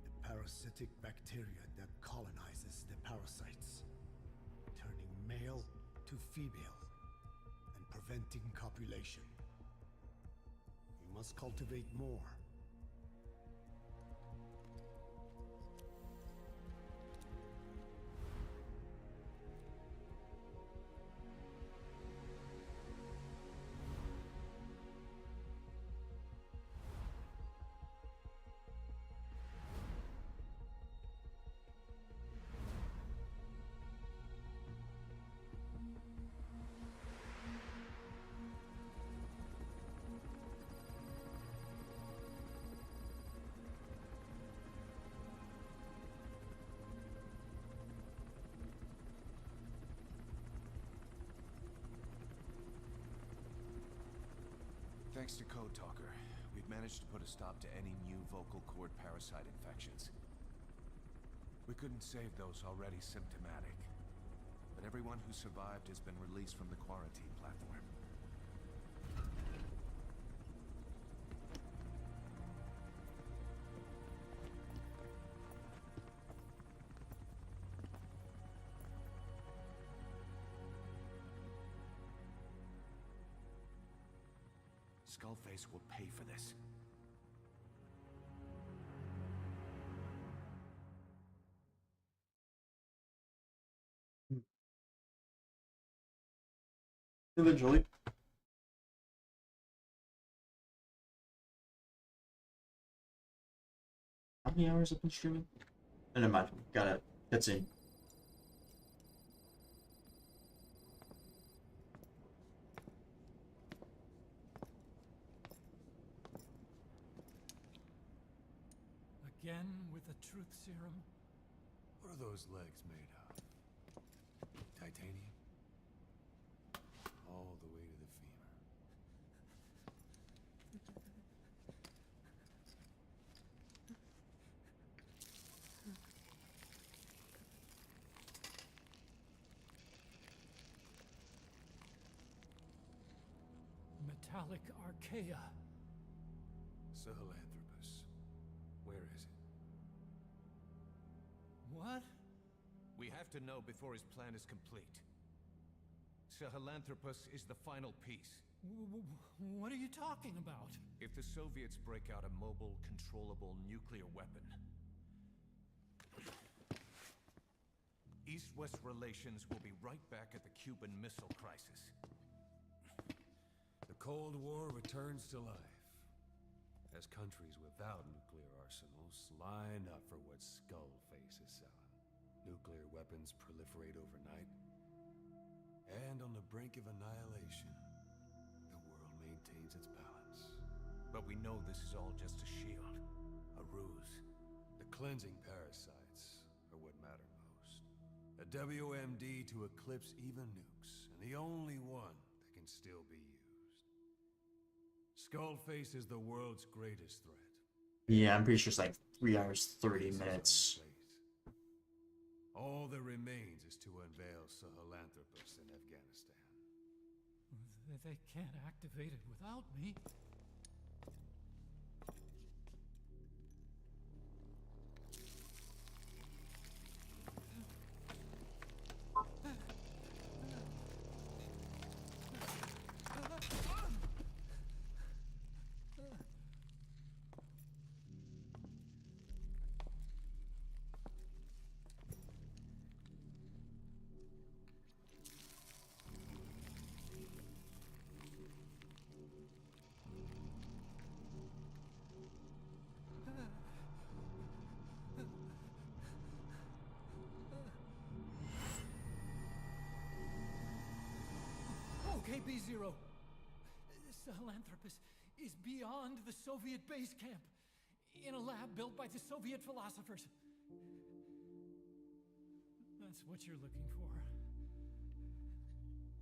A parasitic bacteria that colonizes the parasites, turning male to female and preventing copulation. You must cultivate more. Thanks to Code Talker, we've managed to put a stop to any new vocal cord parasite infections. We couldn't save those already symptomatic, but everyone who survived has been released from the quarantine platform. Skullface will pay for this. Eventually. How many hours have been streaming? Oh, never mind. Got it. That's it. Again with the truth serum? What are those legs made of? Titanium? All the way to the femur. Metallic archaea. Sahelanthropus. Where is it? What? We have to know before his plan is complete. Sahelanthropus is the final piece. What are you talking about? If the Soviets break out a mobile, controllable nuclear weapon, East-West relations will be right back at the Cuban Missile Crisis. The Cold War returns to life. as countries without nuclear arsenals line up for what Skullface is selling. Nuclear weapons proliferate overnight, and on the brink of annihilation, the world maintains its balance. But we know this is all just a shield. A ruse. The cleansing parasites are what matter most. A WMD to eclipse even nukes, and the only one that can still be used. Skullface is the world's greatest threat. Yeah, I'm pretty sure it's like 3 hours, 30 minutes. All that remains is to unveil Sahelanthropus in Afghanistan. They can't activate it without me. Okay, B-Zero. Sahelanthropus is beyond the Soviet base camp, in a lab built by the Soviet philosophers. That's what you're looking for.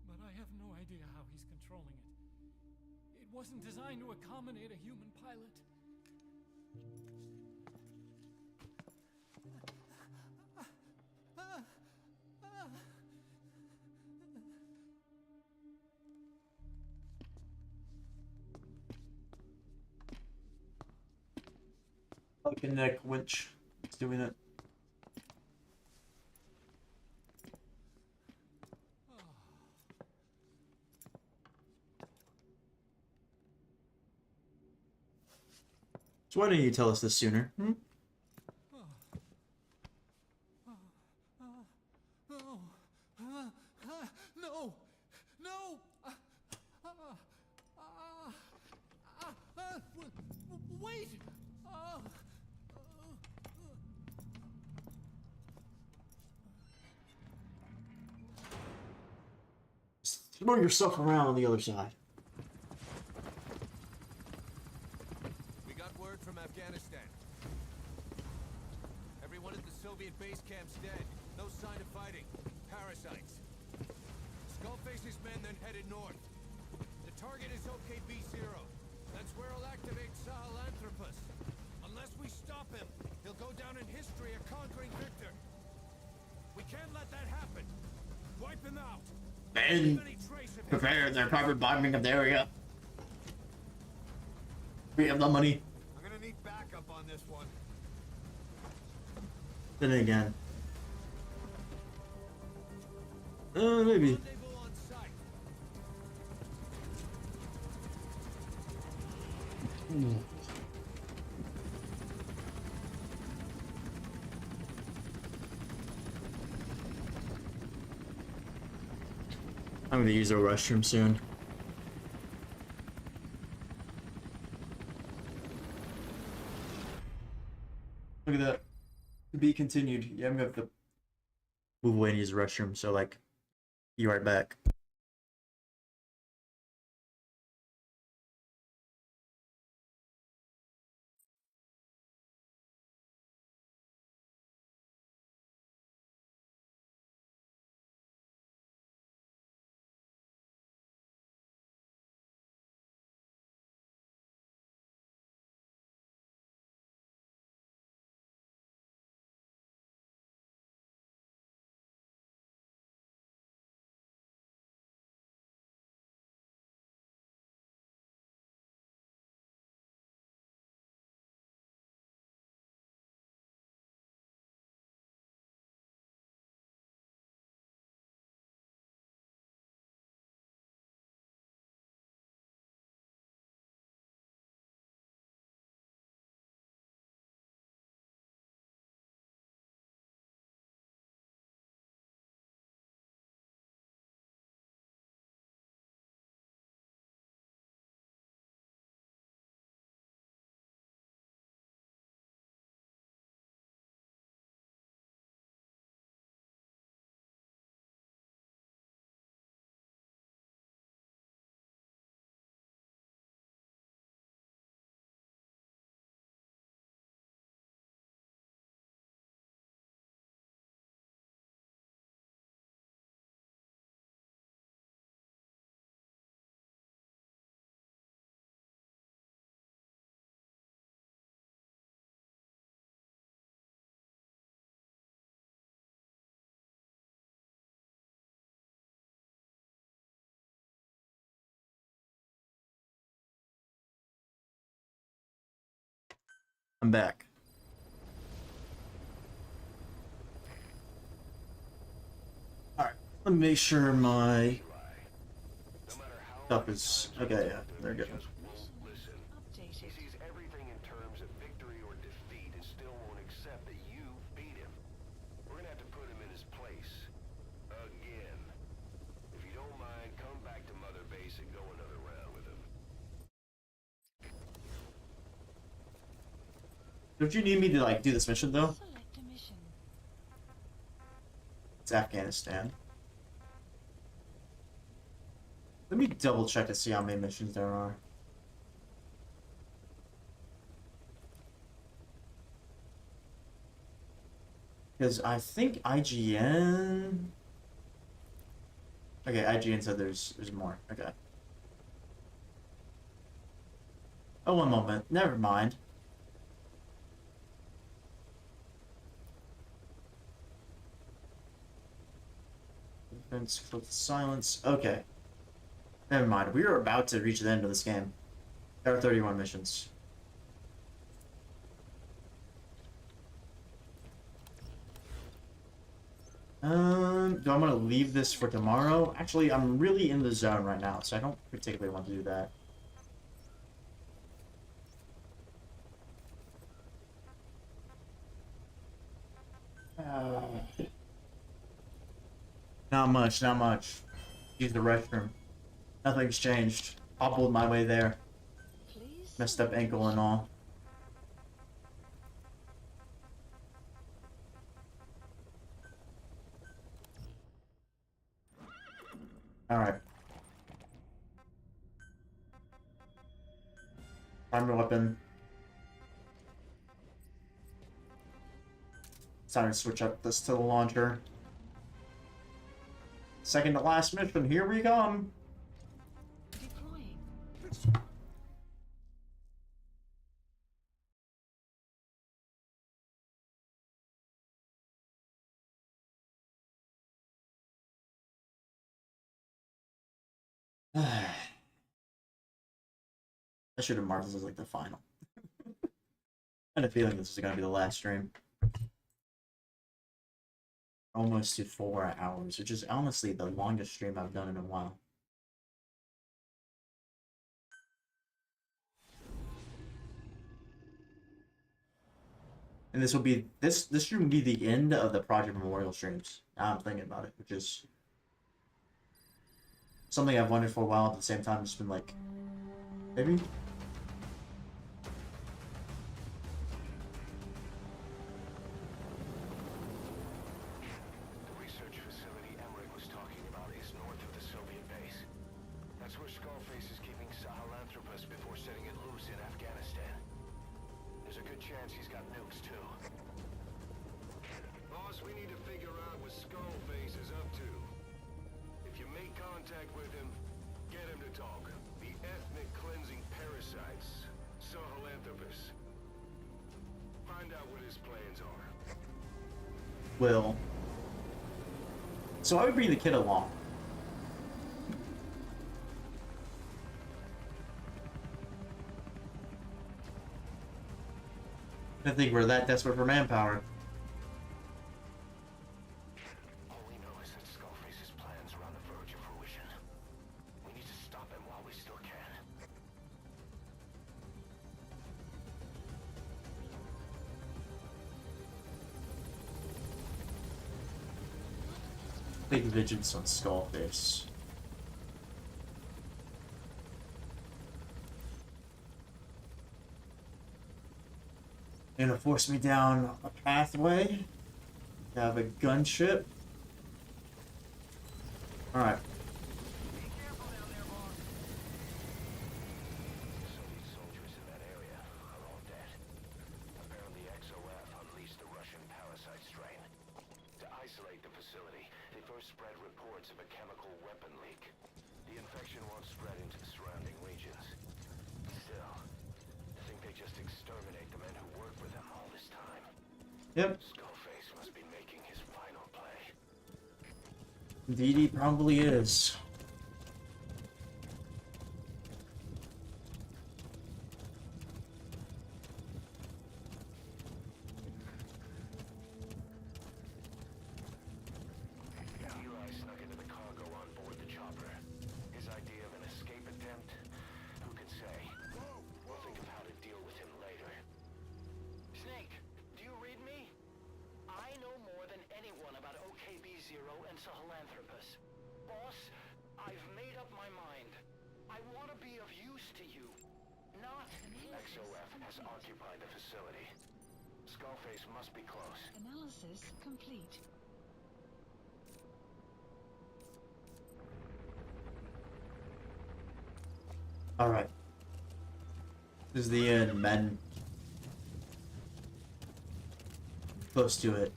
But I have no idea how he's controlling it. It wasn't designed to accommodate a human pilot. Connect winch. It's doing it. So why didn't you tell us this sooner? Hmm? No! No! Wait! Throw yourself around on the other side. We got word from Afghanistan. Everyone at the Soviet base camp's dead. No sign of fighting. Parasites. Skullface's men then headed north. The target is OKB-0. That's where he'll activate Sahelanthropus. Unless we stop him, he'll go down in history a conquering victor. We can't let that happen. Wipe him out. And prepare their proper bombing of the area. We have the money. I'm gonna need backup on this one. Then again. Maybe. I'm gonna use a restroom soon. Look at that. To be continued. Yeah, I'm gonna have to move away and use the restroom, so like, be right back. I'm back. Alright, let me make sure my stuff is... Okay, yeah, they're good. Updated. He sees everything in terms of victory or defeat and still won't accept that you beat him. We're gonna have to put him in his place. Again. If you don't mind, come back to Mother Base and go another round with him. Don't you need me to, like, do this mission, though? Select a mission. It's Afghanistan. Let me double check to see how many missions there are. Because I think IGN... Okay, IGN said there's more. Okay. Oh, one moment. Never mind. Defense, click silence. Okay. Never mind. We are about to reach the end of this game. There are 31 missions. Do I want to leave this for tomorrow? Actually, I'm really in the zone right now, so I don't particularly want to do that. Not much, not much. Use the restroom. Nothing's changed. Hobbled my way there. Please. Messed up ankle and all. Alright. Primary weapon. It's time to switch up this to the launcher. Second to last mission, here we come. Deploying. I should have marked this as like the final. I had a feeling this was gonna be the last stream. Almost to 4 hours, which is honestly the longest stream I've done in a while. And this will be this stream will be the end of the Project Memorial streams. Now I'm thinking about it, which is something I've wanted for a while. At the same time, it's been like maybe. The research facility Emmerich was talking about is north of the Soviet base. That's where Skullface is keeping Sahelanthropus before setting it loose in Afghanistan. There's a good chance he's got nukes, too. Boss, we need to figure out what Skullface is up to. If you make contact with him, get him to talk. The ethnic cleansing parasites, Sahelanthropus. Find out what his plans are. Will. So I would bring the kid along. I think we're that desperate for manpower. All we know is that Skullface's plans are on the verge of fruition. We need to stop him while we still can. Big vigilance on Skullface. Gonna force me down a pathway. Have a gunship. Alright. Soviet soldiers in that area are all dead. Apparently XOF unleashed the Russian parasite strain. To isolate the facility, they first spread reports of a chemical weapon leak. The infection won't spread into the surrounding regions. Still, I think they just exterminate the men who worked with them all this time. Yep. Skullface must be making his final play. Indeed, he probably is. Zero and Sahelanthropus. Boss, I've made up my mind. I want to be of use to you. Not... XOF has occupied the facility. Skullface must be close. Analysis complete. Alright. This is the end, men. Close to it.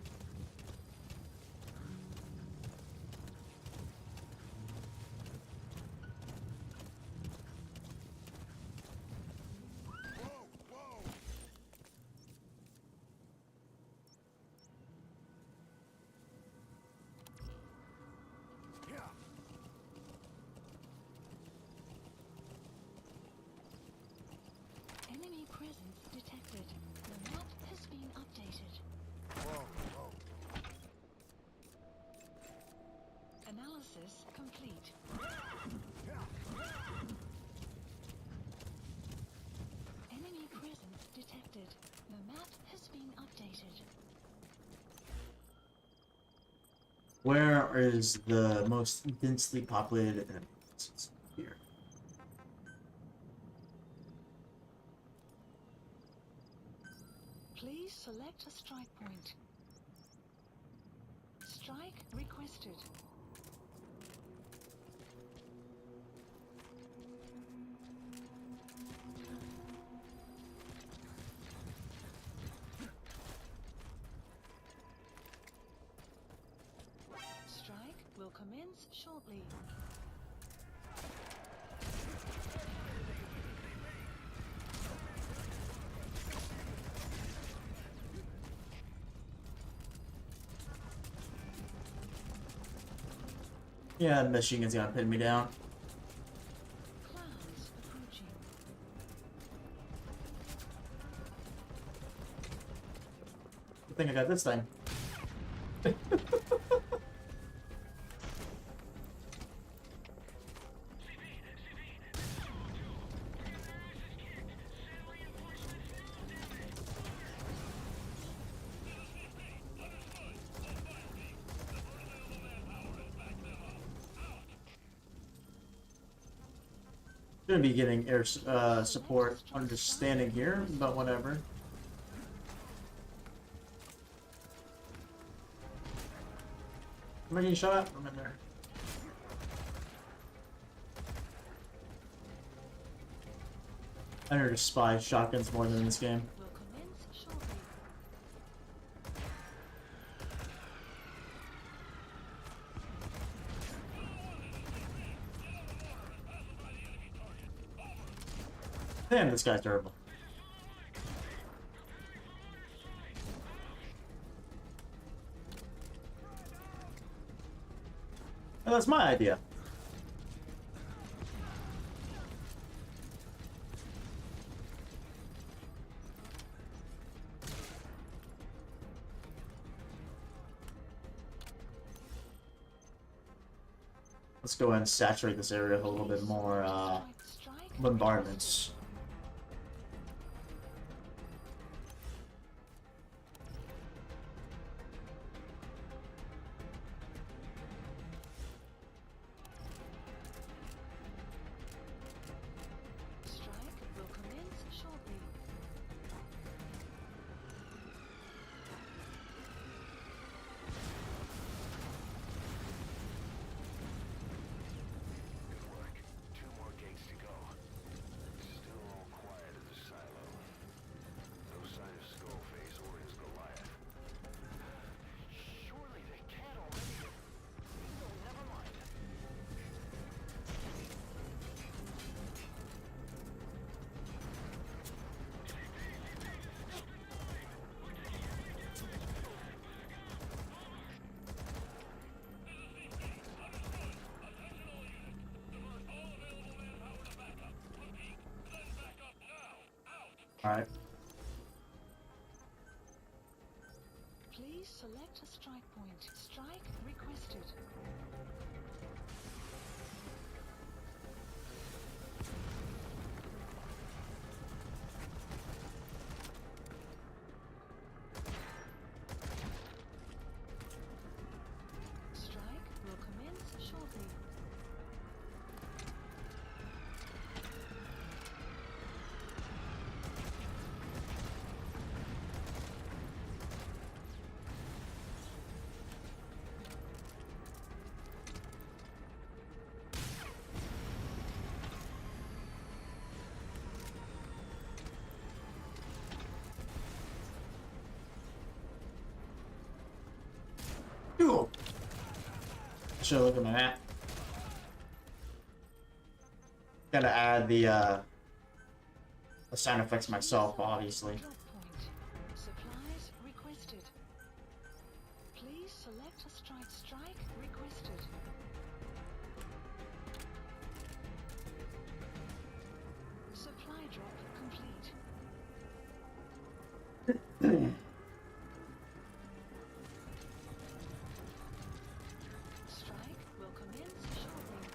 Enemy presence detected. The map has been updated. Analysis complete. Enemy presence detected. The map has been updated. Where is the most densely populated enemies? Here. Please select a strike point. Strike requested. Strike will commence shortly. Yeah, the machine gun's gonna pin me down. Clouds approaching. I think I got this thing. Gonna be getting air support understanding here, but whatever. Am I getting shot at? I'm in there. I heard spy shotguns more than in this game. Will commence shortly. Damn, this guy's terrible. Oh, that's my idea. Let's go ahead and saturate this area with a little bit more bombardments. Strike will commence shortly. Good work. 2 more gates to go. Still all quiet at the silo. No sign of Skullface or his Goliath. Surely they can't already... No, never mind. Alright. Please select a strike point. Strike requested. shortly. Cool. I should look at my map. Gotta add the sound effects myself, obviously. Drop point. Supplies requested. Please select a strike requested. Supply drop complete. Strike will commence shortly.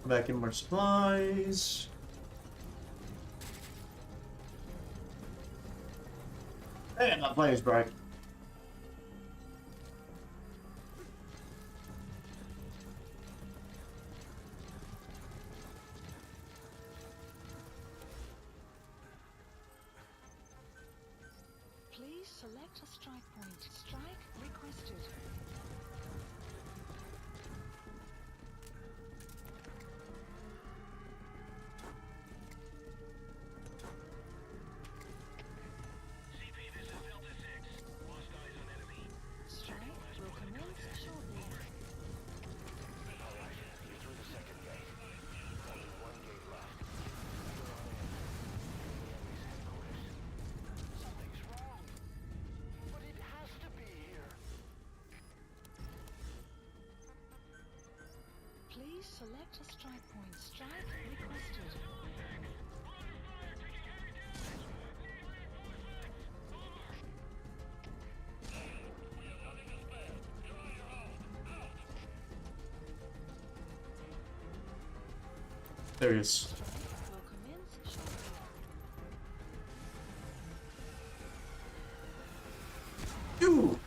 Come back in more supplies. Hey, my player's bright. Please select a strike point. Strike requested. Strike will commence shortly. Alright, you're through the second gate. Only one gate left. Enemy's headquarters. Something's wrong. But it has to be here. Please select a strike point. Strike requested. There he is. Strike will commence shortly. Ooh!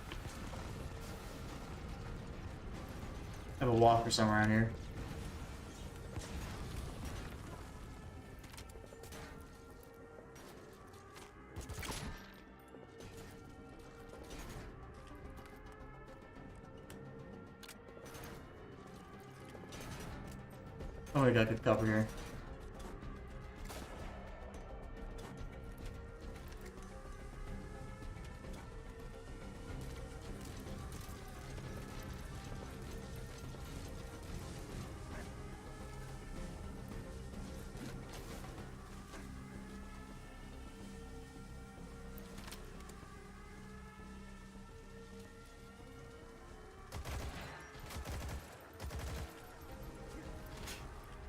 I have a walker somewhere around here. Oh, we got good cover here.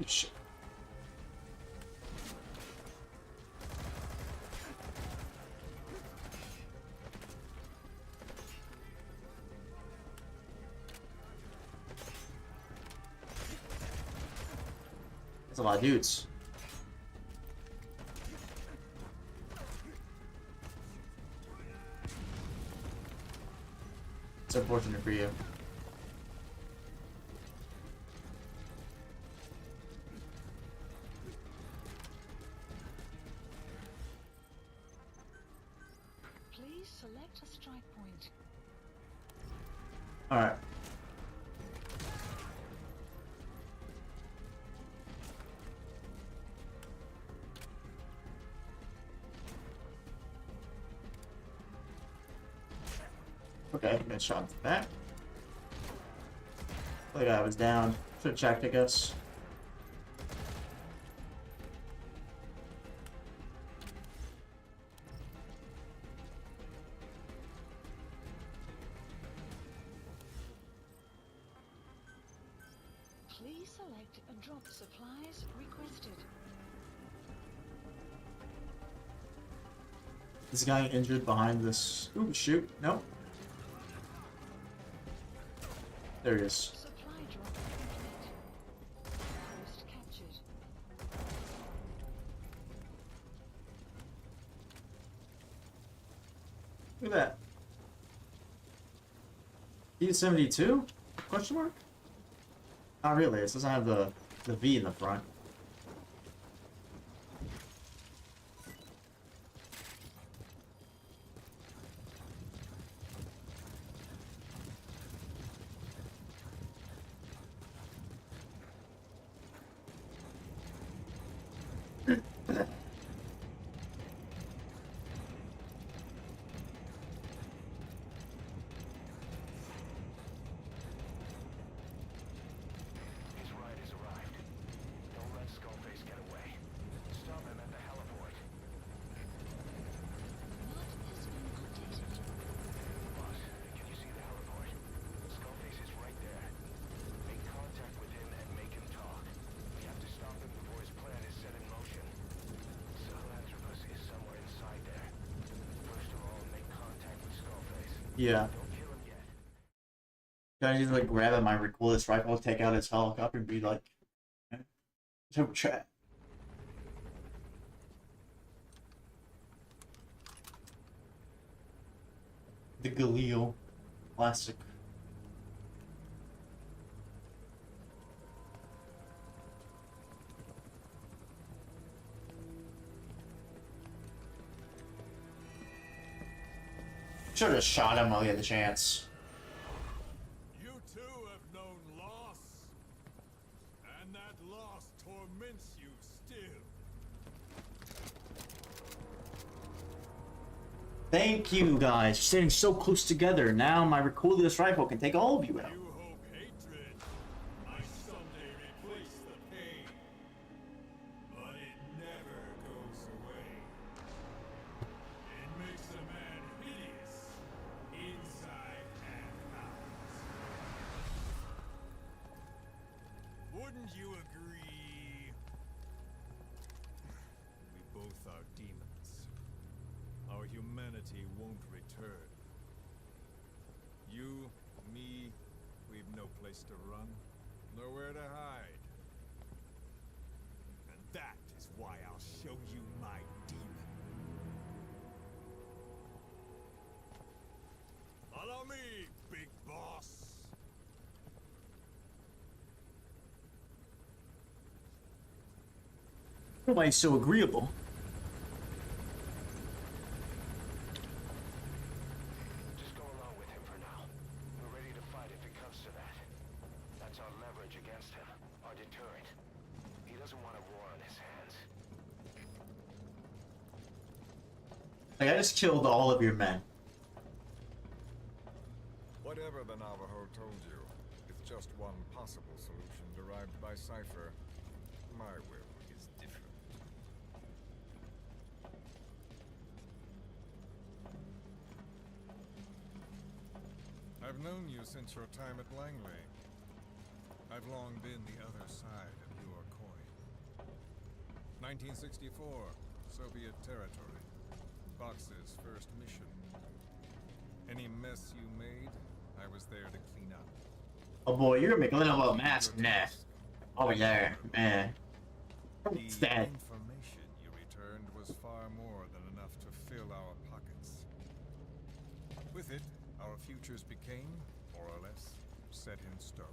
Shit. That's a lot of dudes. It's unfortunate for you. Please select a strike point. Alright. Okay, good shot for that. The guy was down. Should have checked, I guess. Please select a drop. Supplies requested. This guy injured behind this. Ooh, shoot. Nope. There he is. Supply drop complete. Look at that. E72? Question mark? Not really. It doesn't have the V in the front. His ride has arrived. Don't let Skullface get away. Stop him at the heliport. Map has been updated. Boss, can you see the heliport? Skullface is right there. Make contact with him and make him talk. We have to stop him before his plan is set in motion. Sahelanthropus is somewhere inside there. First of all, make contact with Skullface. Yeah. Don't kill him yet. Can I just like grab at my recoilless rifle, take out his helicopter, and be like, so chat. The Galil classic. Should have shot him while he had the chance. You too have known loss, and that loss torments you still. Thank you guys. You're standing so close together. Now my recoilless rifle can take all of you out. You hope hatred might someday replace the pain, but it never goes away. It makes a man hideous, inside and out. Wouldn't you agree? We both are demons. Our humanity won't return. You, me, we've no place to run, nowhere to hide. And that is why I'll show you my demon. Follow me, big boss. Why he's so agreeable? Just go along with him for now. We're ready to fight if it comes to that. That's our leverage against him, our deterrent. He doesn't want a war on his hands. Like, I just killed all of your men. Whatever the Navajo told you, it's just one possible solution derived by Cypher. My will is different. I've known you since your time at Langley. I've long been the other side of your coin. 1964, Soviet territory. Box's first mission. Any mess you made, I was there to clean up. Oh boy, you're making a little mask nest. Oh yeah, man. The It's that. information you returned was far more than enough to fill our pockets. With it, our futures became, more or less, set in stone.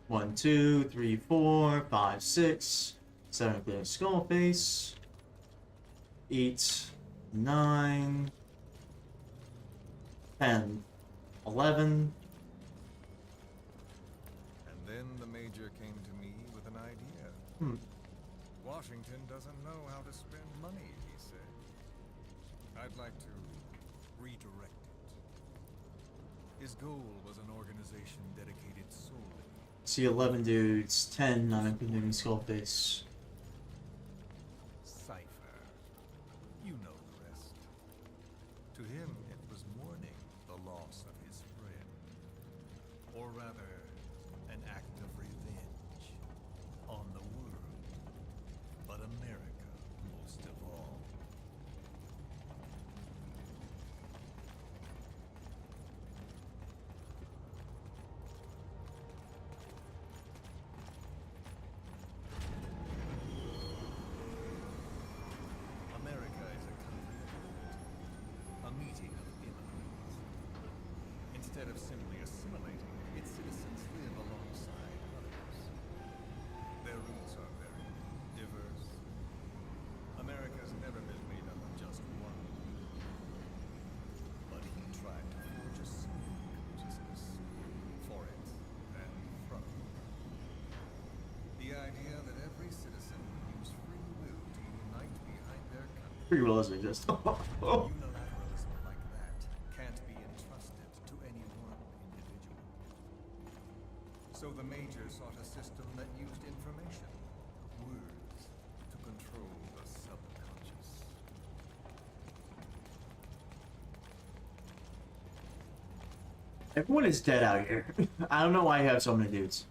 One, two, three, 4, 5, 6, 7 including skull face. 8, 9, 10, 11. And then the Major came to me with an idea. Washington doesn't know how to spend money, he said. I'd like to redirect it. His goal was an organization dedicated solely. See 11 dudes, 10 not including skull face. Cypher. You know the rest. To him, it was mourning the loss of his friend. Or rather, an act of revenge on the world. But America, most of all. Instead of simply assimilating, its citizens live alongside others. Their roots are very diverse. America's never been made up of just one. But he tried to forge a single consciousness for it and from it. The idea that every citizen will use free will to unite behind their country. Free will doesn't exist. Unilateralism like that can't be entrusted to any one individual. So the Major sought a system that used information, words, to control the subconscious. Everyone is dead out here. I don't know why you have so many dudes.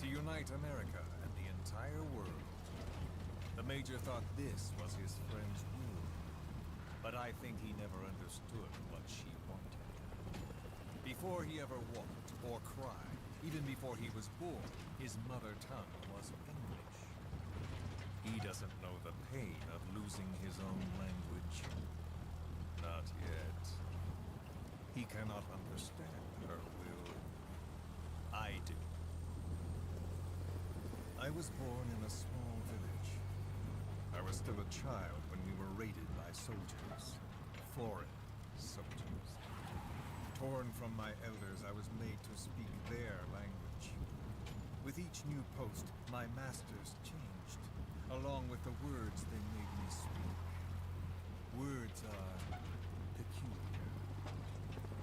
To unite America and the entire world. The Major thought this was his friend's will, but I think he never understood what she wanted. Before he ever walked or cried, even before he was born, his mother tongue was English. He doesn't know the pain of losing his own language. Not yet. He cannot understand her will. I do. I was born in a small village. I was still a child when we were raided by soldiers. Foreign soldiers. Torn from my elders, I was made to speak their language. With each new post, my masters changed, along with the words they made me speak. Words are peculiar.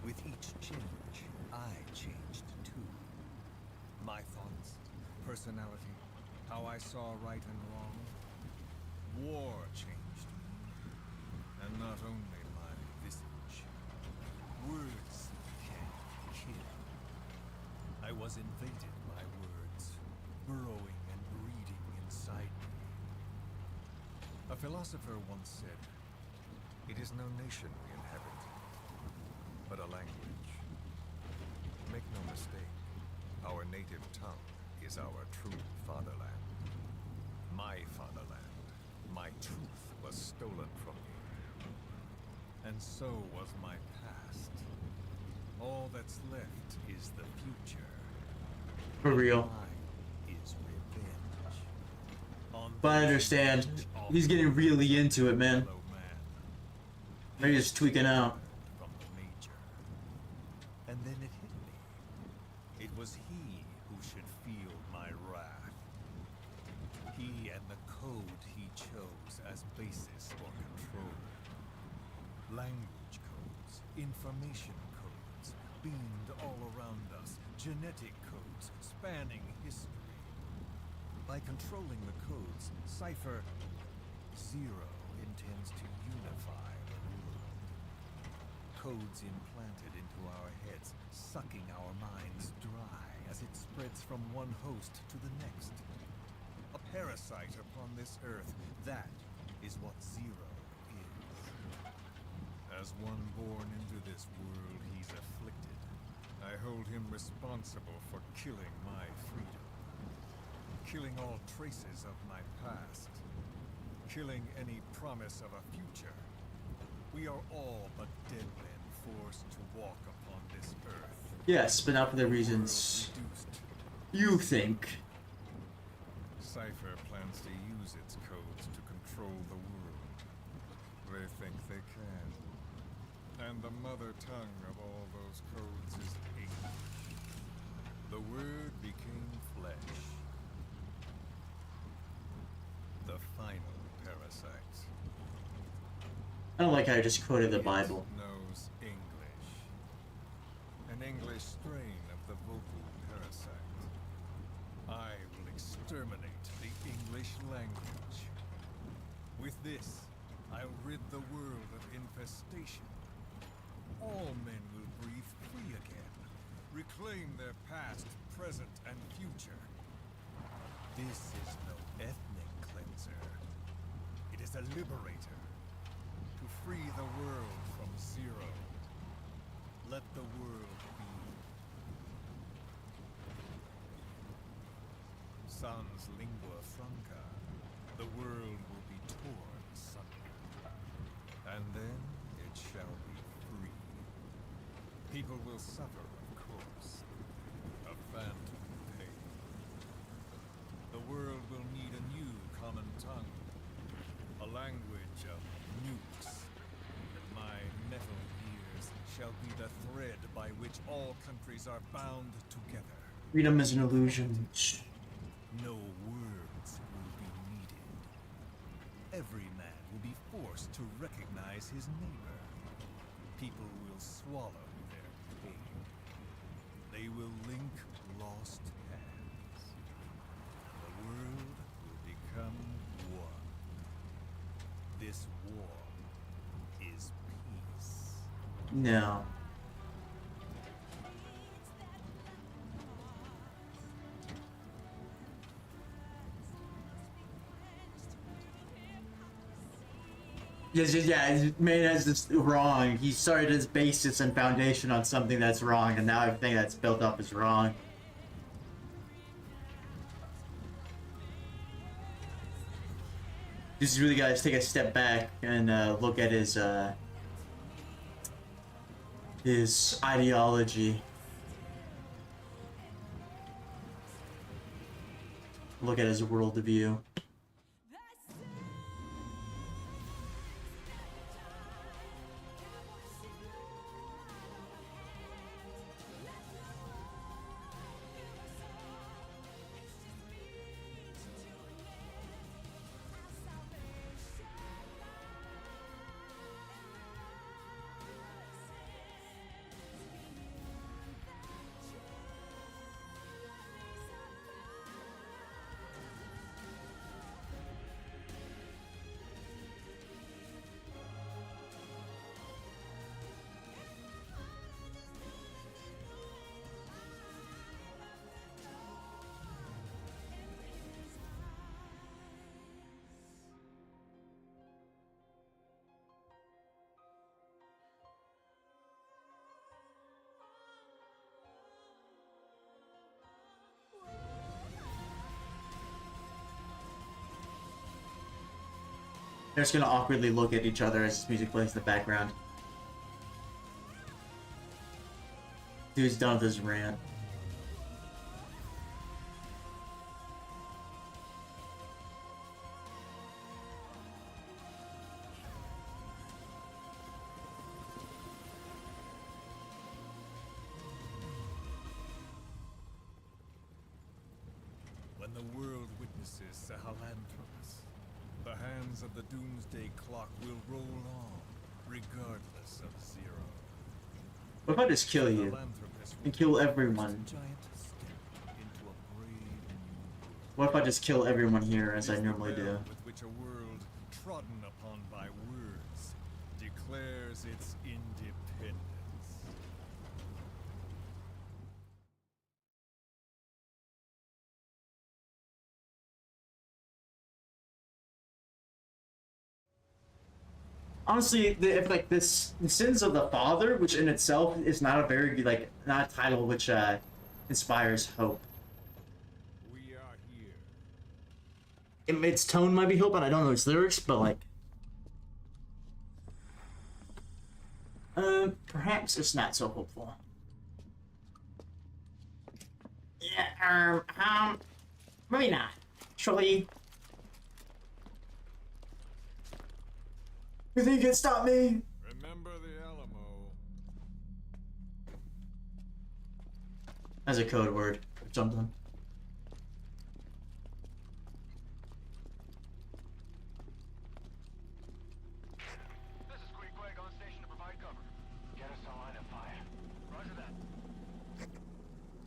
With each change, I changed too. My thoughts, personality, how I saw right and wrong. War changed me, and not only my visage. Words can kill. I was invaded by words, burrowing and breeding inside me. A philosopher once said, "It is no nation we inhabit, but a language." Make no mistake, our native tongue is our true fatherland. My fatherland, my truth was stolen from me. And so was my past. All that's left is the future. For real. Mine is revenge. On But I those understand. revenge of He's getting really into it, man. fellow man. Maybe he's tweaking out. From the Major. And then it hit me. It was he who should feel my wrath. He and the code he chose as basis for control. Language codes, information codes, beamed all around us, genetic codes spanning history. By controlling the codes, Cypher Zero intends to unify the world. Codes implanted into our heads, sucking our minds dry as it spreads from one host to the next. A parasite upon this earth, that is what Zero is. As one born into this world, he's afflicted. I hold him responsible for killing my freedom. Killing all traces of my past. Killing any promise of a future. We are all but dead men forced to walk upon this earth. Yes, but not for the reasons Reduced. you think. Cypher plans to use its codes to control the world. They think they can. And the mother tongue of all those codes is English. The word became flesh. The final parasite. I don't like how I just quoted the Bible. It knows English. An English strain of the vocal parasite. I will exterminate the English English language. With this, I'll rid the world of infestation. All men will breathe free again, reclaim their past, present, and future. This is no ethnic cleanser. It is a liberator. To free the world from zero. Let the world be. Sans lingua franca, the world will be torn asunder. And then it shall be free. People will suffer, of course. A phantom pain. The world will need a new common tongue. A language of nukes. And my metal ears shall be the thread by which all countries are bound together. Freedom is an illusion. No words will be needed. Every man will be forced to recognize his neighbor. People will swallow their pain. They will link lost hands. The world will become one. This war is peace. No. Yeah, his man has this wrong. He started his basis and foundation on something that's wrong, and now everything that's built up is wrong. Just really gotta take a step back and look at his ideology. Look at his worldview. They're just gonna awkwardly look at each other as this music plays in the background. Dude's done with his rant. When the world witnesses Sahelanthropus, the hands of the doomsday clock will roll on, regardless of zero. What if I just kill you? And kill everyone? What if I just kill everyone here as I normally do? With which a world trodden upon by words declares its independence. Honestly, if like the sins of the father, which in itself is not a very good, like, not a title which inspires hope. We are here. Its tone might be hope, and I don't know its lyrics, but like, perhaps it's not so hopeful. Yeah, maybe not. Surely. You think you can stop me? Remember the Alamo. As a code word or something. This is Queequeg on station to provide cover. Get us a line of fire. Roger that.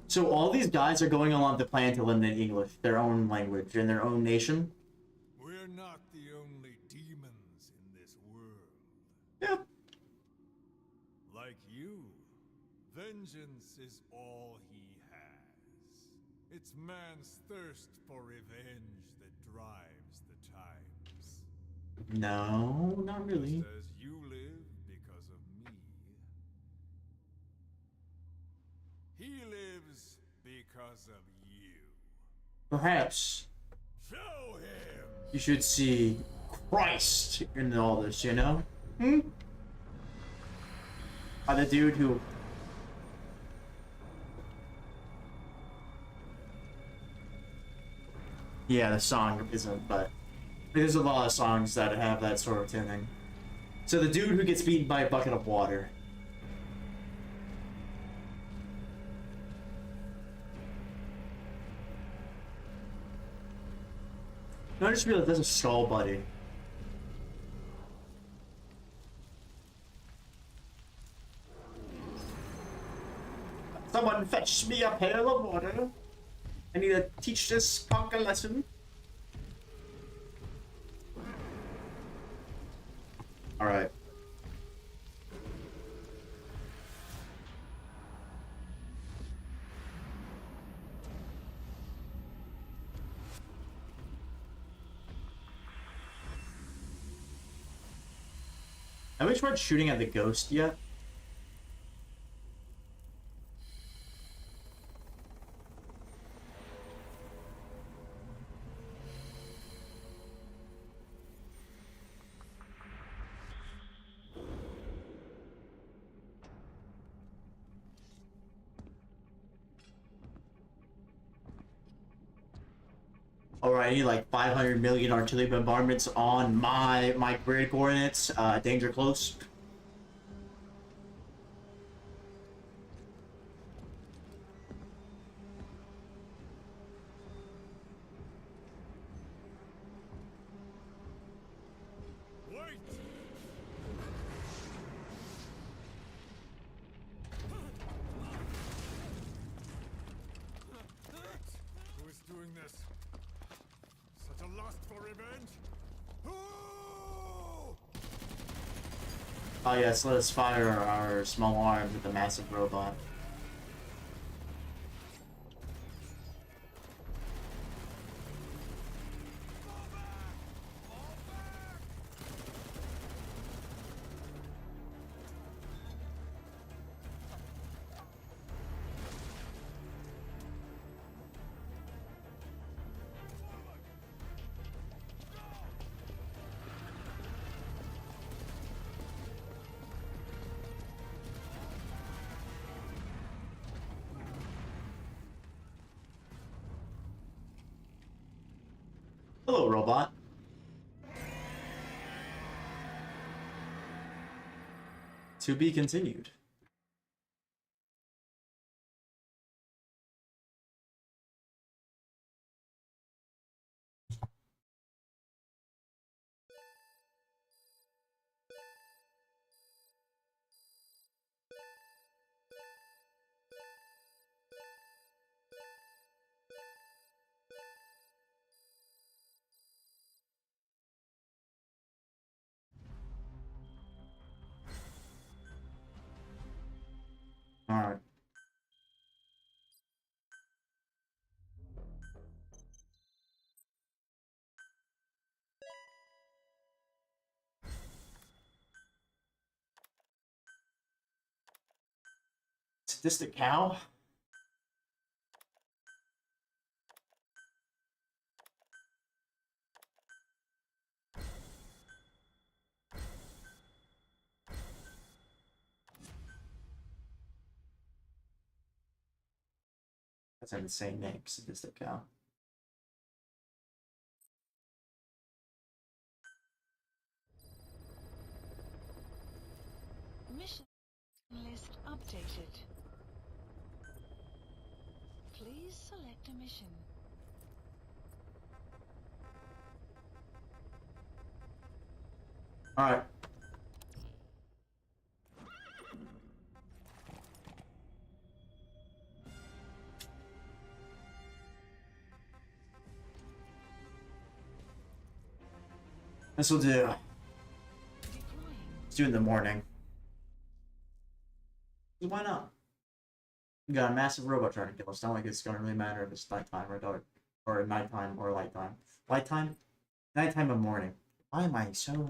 So all these guys are going along the plan to eliminate English, their own language, and their own nation. We're not the only demons in this world. Yep. Like you, vengeance is all he has. It's man's thirst for revenge that drives the times. No, not really. Just as you live because of me, he lives because of you. Perhaps Show him! you should see Christ in all this, you know? Hmm? The dude who... Yeah, the song isn't, but there's a lot of songs that have that sort of tuning. So the dude who gets beaten by a bucket of water. No, I just realized there's a skull buddy. Someone fetch me a pail of water. I need to teach this punk a lesson. Alright. Have we tried shooting at the ghost yet? Alright, I need like 500 million artillery bombardments on my grid coordinates. Danger close. Wait! Who is doing this? Such a lust for revenge? Who? Oh yes, let us fire our small arms at the massive robot. Hello, robot. To be continued. Alright. Sadistic cow? That's an insane name, Sadistic cow. Mission list updated. Please select a mission. Alright. This will do. Deploying. Let's do it in the morning. Why not? We got a massive robot trying to kill us. It's not like it's gonna really matter if it's nighttime or dark, or nighttime or light time. Light time? Nighttime or morning. Why am I so...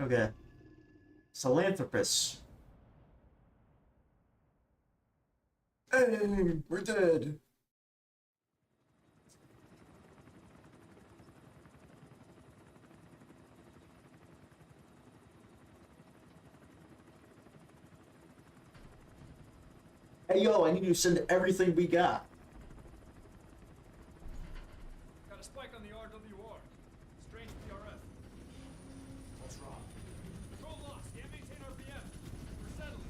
Okay. Philanthropist. Hey, we're dead. Hey yo, I need you to send everything we got. Got a spike on the RWR. Strange PRF. What's wrong? Control lost. Can't maintain RPM. We're settling.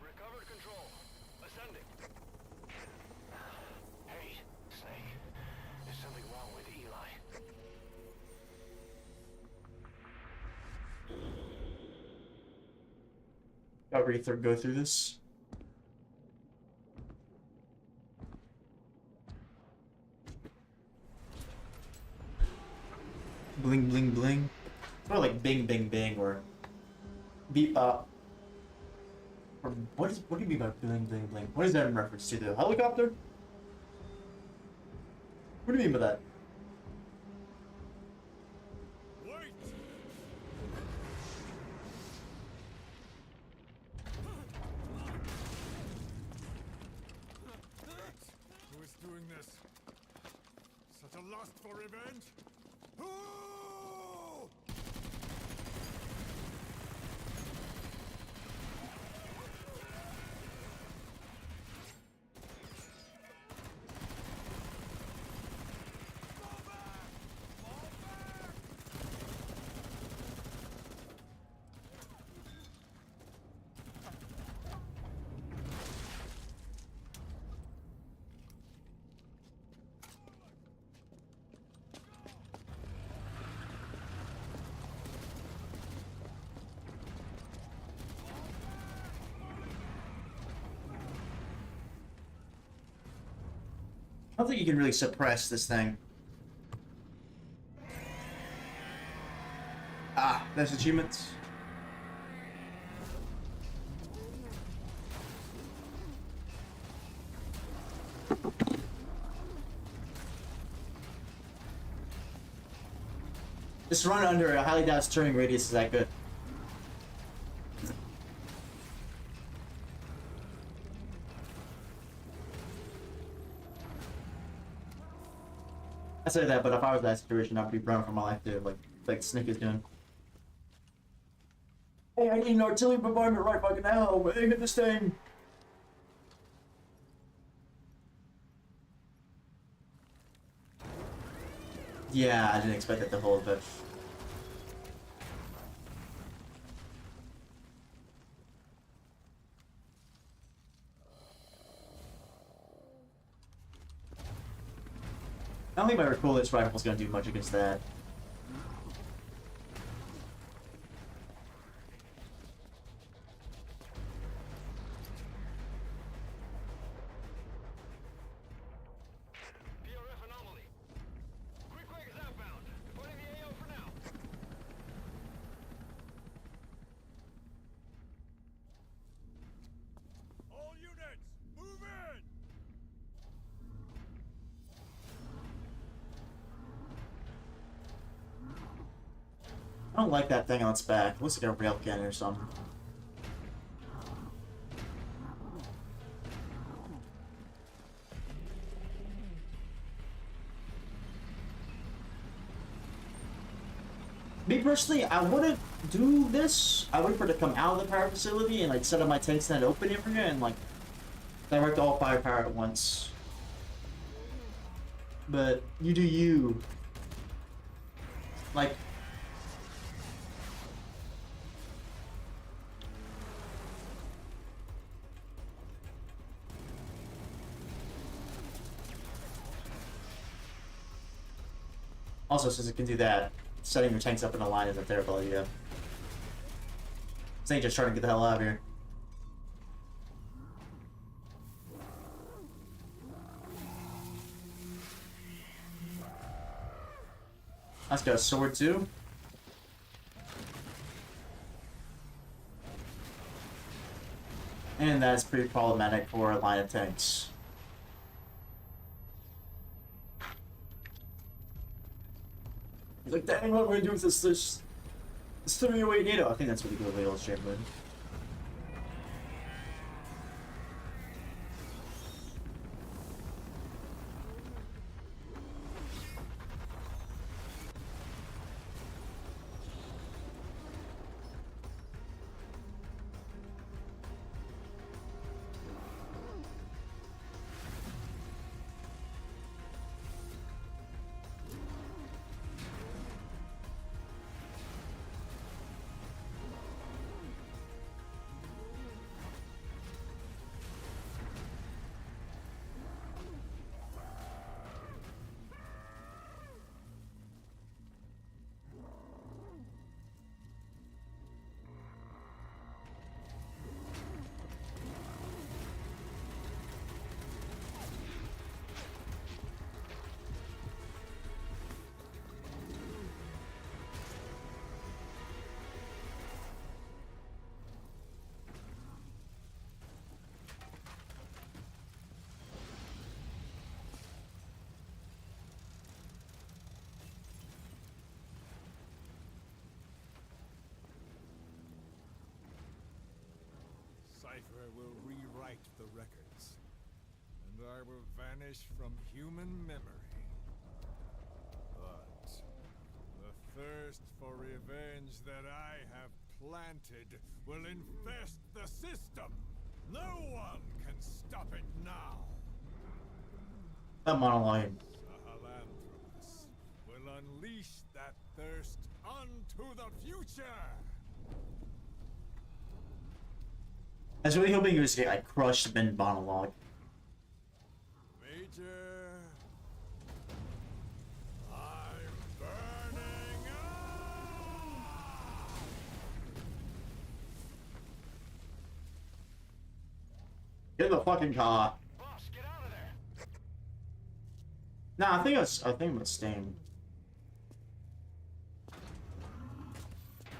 Recovered control. Ascending. Hey, Snake. There's something wrong with Eli. Go through this. Bling bling bling. It's more like bing bing bing or beep bop. Or what do you mean by bling bling bling? What is that in reference to? The helicopter? What do you mean by that? Who is doing this? Such a lust for revenge? Who? I don't think you can really suppress this thing. Ah, that's achievements. Just run under a highly doubt turning radius is that good. I say that, but if I was in that situation, I'd be running for my life too, like Snick is doing. Hey, I need an artillery bombardment right fucking now. Hey, hit this thing. Yeah, I didn't expect that to hold, but. I don't think my recoilless rifle's gonna do much against that. PRF anomaly. Quick is outbound. Deploying the AO for now. All units, move in! I don't like that thing on its back. It looks like a rail cannon or something. Me personally, I wouldn't do this. I wait for it to come out of the power facility and like set up my tanks in that open area and like direct all firepower at once. But you do you. Like, also, since it can do that, setting your tanks up in a line is a terrible idea. This ain't just trying to get the hell out of here. Let's go, sword too. And that's pretty problematic for a line of tanks. He's like, dang, what we're gonna do with this 308 NATO. I think that's what the good whale is chamberlain. Cypher will rewrite the records, and I will vanish from human memory. But the thirst for revenge that I have planted will infest the system. No one can stop it now. That monologue. Sahelanthropus will unleash that thirst unto the future. I was really hoping he was gonna get like crushed in monologue. Major, I'm burning up. Get in the fucking car. Boss, get out of there! Nah, I think I'm gonna sting.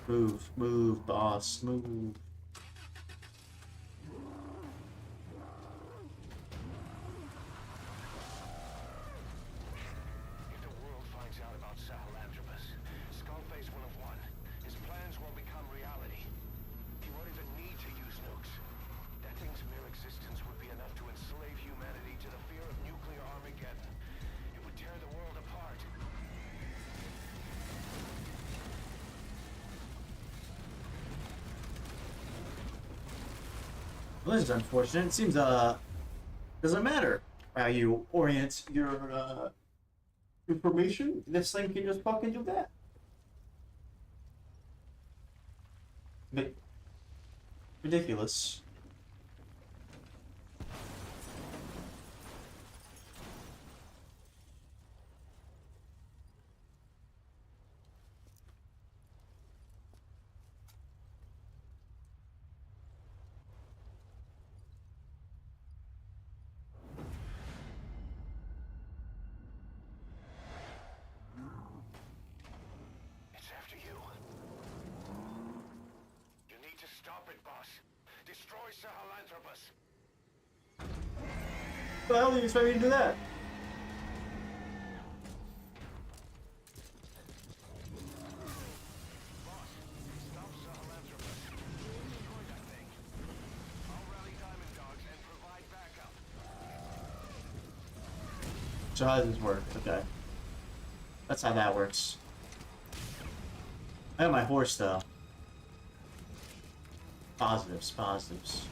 Move, boss, move. If the world finds out about Sahelanthropus, Skullface will have won. His plans will become reality. He won't even need to use nukes. That thing's mere existence would be enough to enslave humanity to the fear of nuclear Armageddon. It would tear the world apart. Well, this is unfortunate. It seems doesn't matter how you orient your information. This thing can just fucking do that. But ridiculous. It's after you. You need to stop it, boss. Destroy Sahelanthropus. What the hell do you expect me to do that? Boss, stop Sahelanthropus. Destroy that thing. I'll rally Diamond Dogs and provide backup. So how does this work? Okay. That's how that works. I got my horse though. Positives, positives.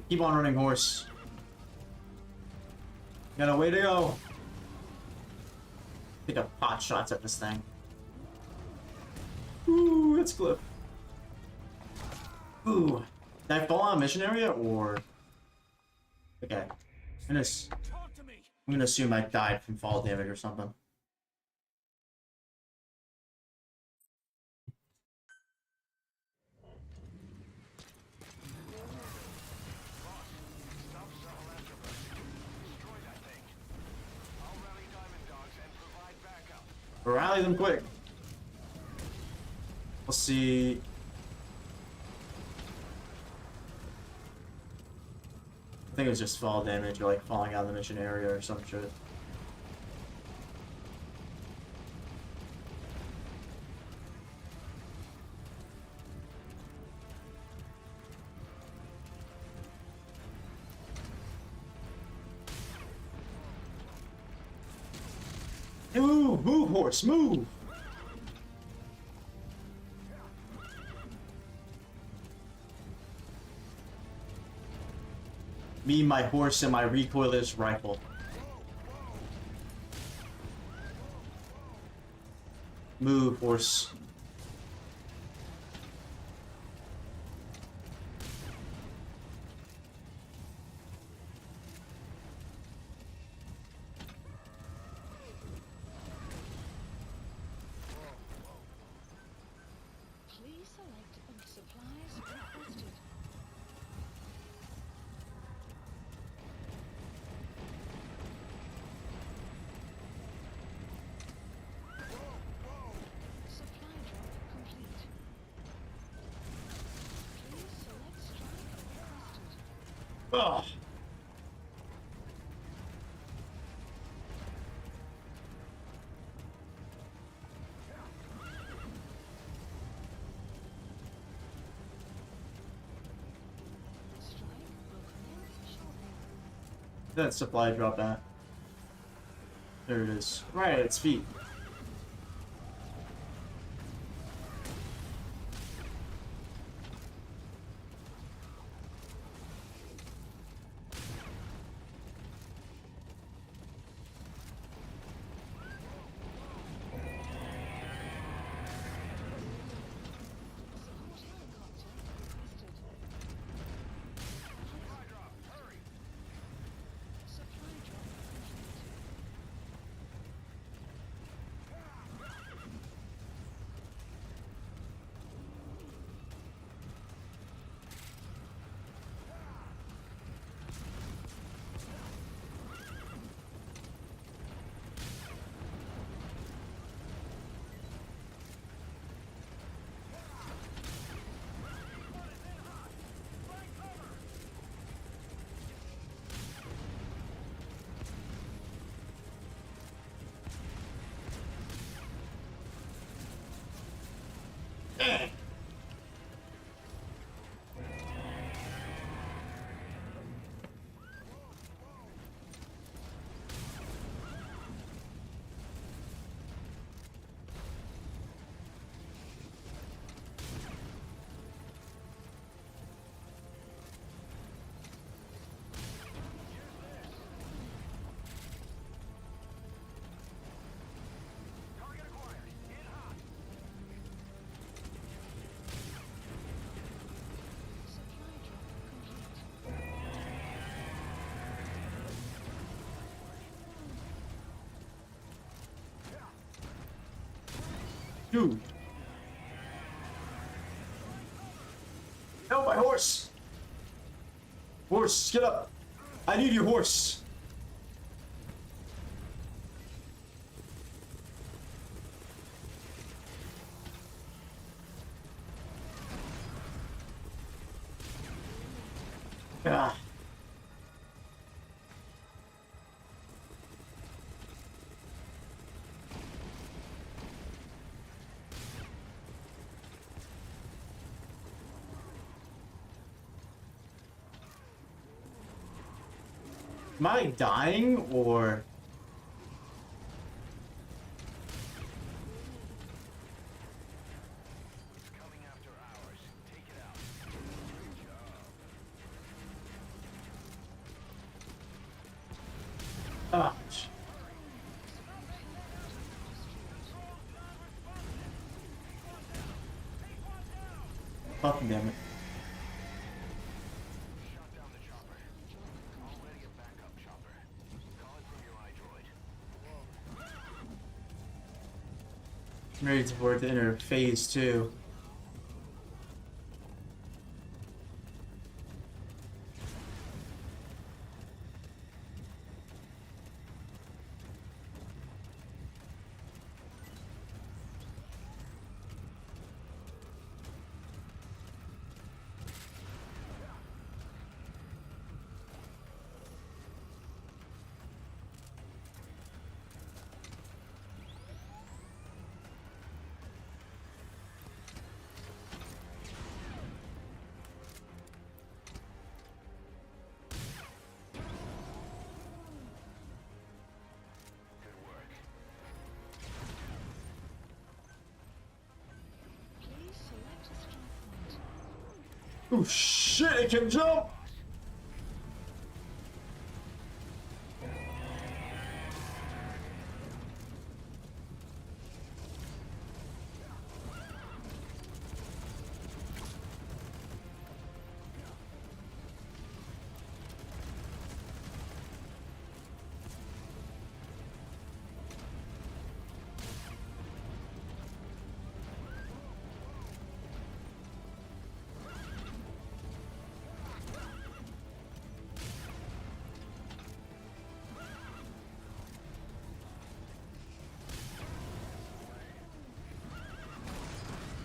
Keep on running, horse. Got a way to go. Take a pot shots at this thing. Ooh, it's clip. Ooh. Did I fall out of mission area or? Okay. I'm gonna assume I died from fall damage or something. Rally them quick. We'll see. I think it was just fall damage or like falling out of the mission area or some shit. Move, move, horse, move! Me, my horse, and my recoilless rifle. Move, horse. Please select supplies requested. Supply drop complete. Please select strike requested. Ugh. Strike will commence shortly. That supply drop at. There it is. Right at its feet. Support helicopter requested. Supply drop complete. Dude. No, my horse. Horse, get up. I need your horse. Ah. Am I dying or? It's coming after ours. Take it out. Good job. Ah. Fucking damn it. Shot down the chopper. Already a backup chopper. Call it from your iDroid. I'm ready for it to enter phase 2. Good work. Please select a strike point. Oh shit, it can jump!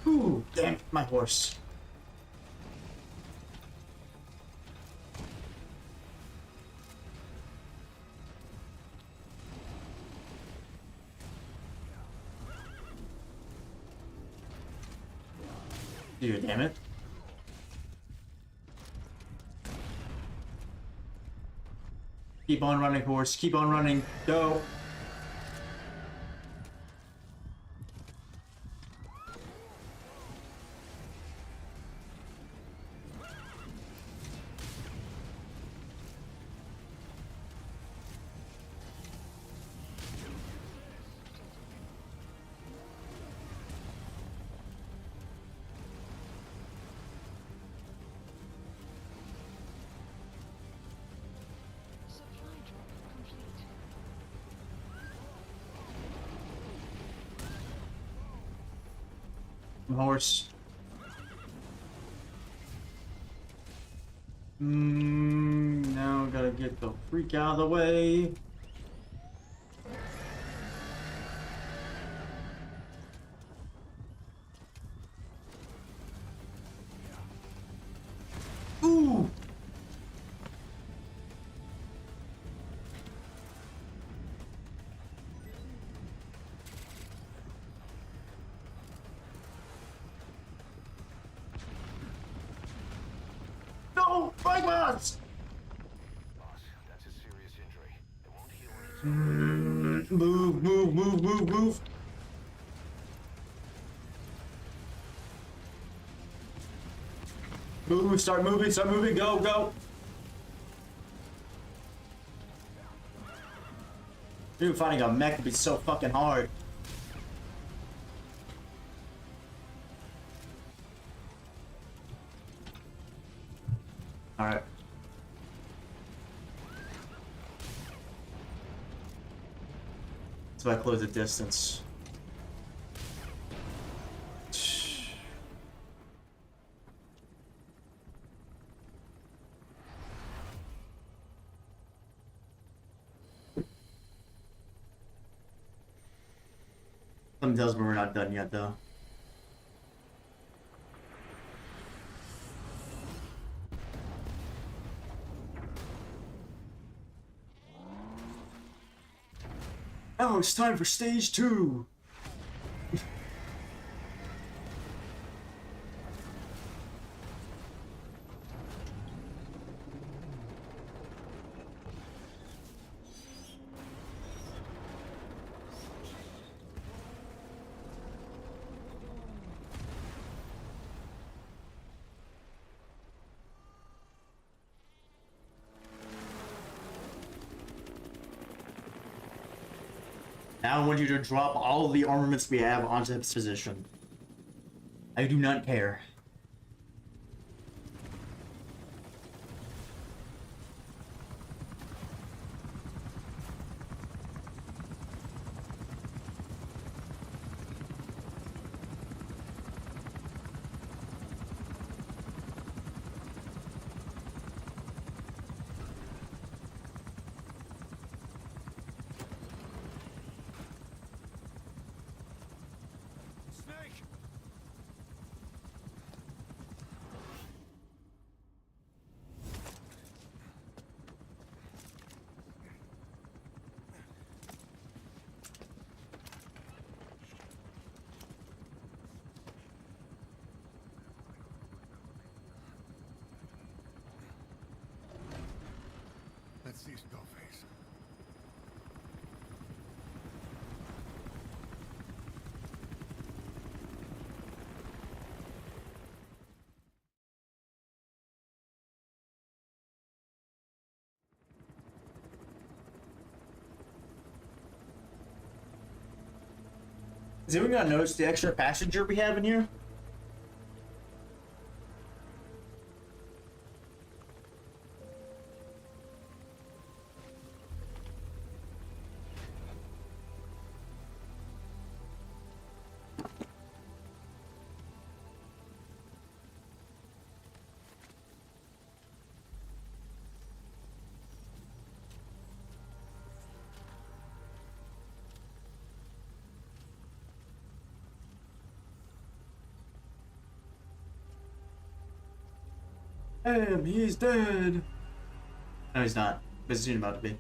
Ooh, damn it, my horse. Dude, damn it. Keep on running, horse. Keep on running. Go. Supply drop complete. Horse. Now gotta get the freak out of the way. Ooh! No! My boss! Boss, that's a serious injury. It won't heal on its own. Move, move, move, move, move. Move, start moving, go, go. Dude, finding a mech would be so fucking hard. Alright. So I close the distance. Something tells me we're not done yet, though. Oh, it's time for stage 2. Now I want you to drop all of the armaments we have onto this position. I do not care. Snake! Let's see Skullface. Has anyone not noticed the extra passenger we have in here? Damn, he's dead. No, he's not. But he's soon about to be.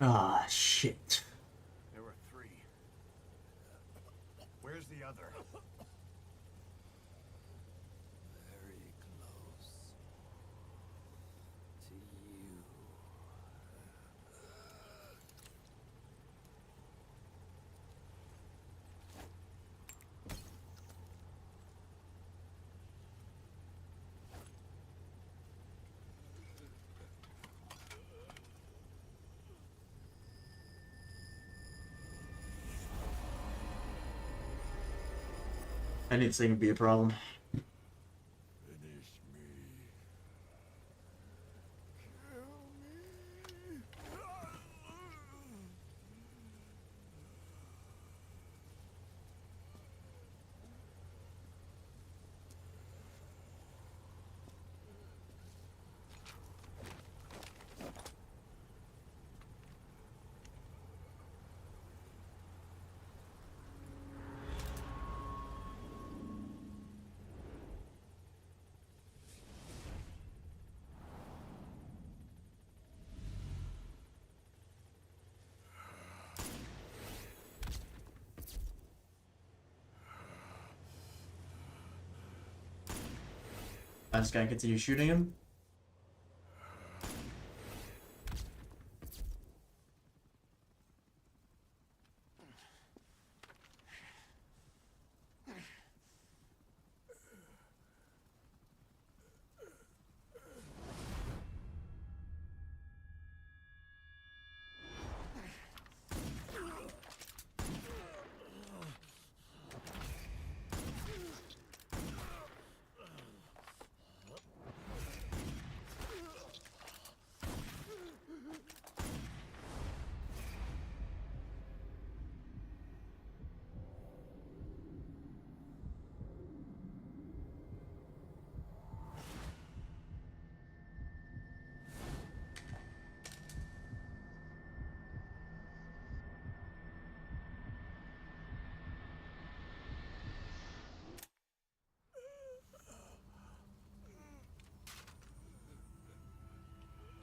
Ah, shit. There were 3. Where's the other? Very close to you. I didn't think it'd be a problem. Finish me. Kill me. I'm just gonna continue shooting him.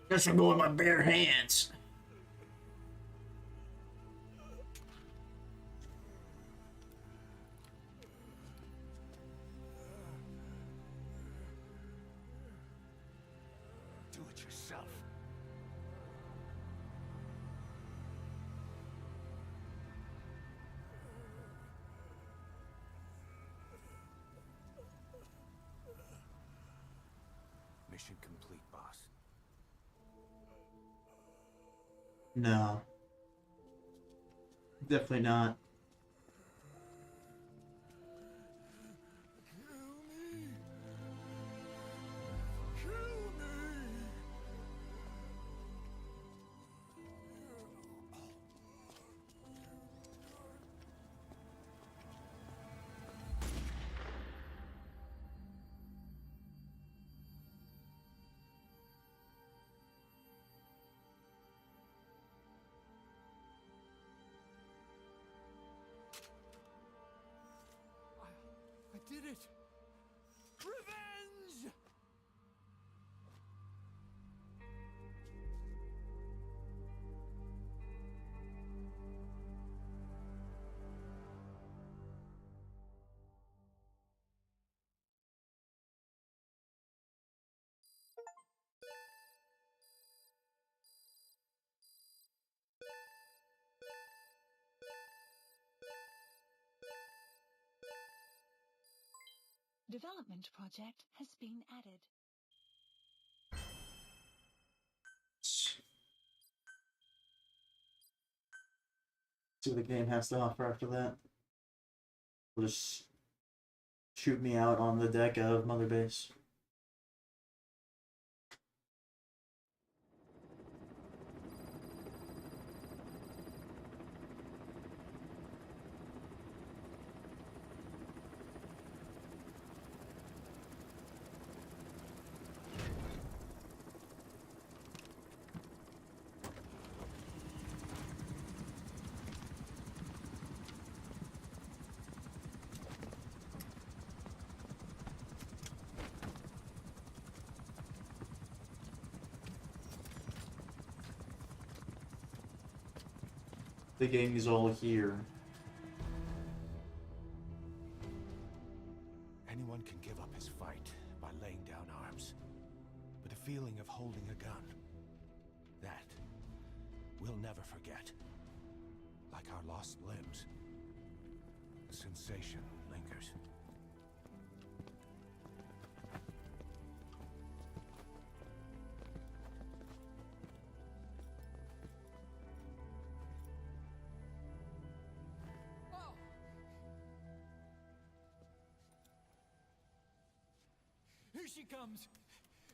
Just go with my bare hands. Do it yourself. mission complete, boss? No. Definitely not. I did it! Revenge! Development project has been added. See what the game has to offer after that. Will just shoot me out on the deck of Mother Base. The gang is all here. Anyone can give up his fight by laying down arms. But the feeling of holding a gun, that we'll never forget. Like our lost limbs, the sensation lingers. Here she comes!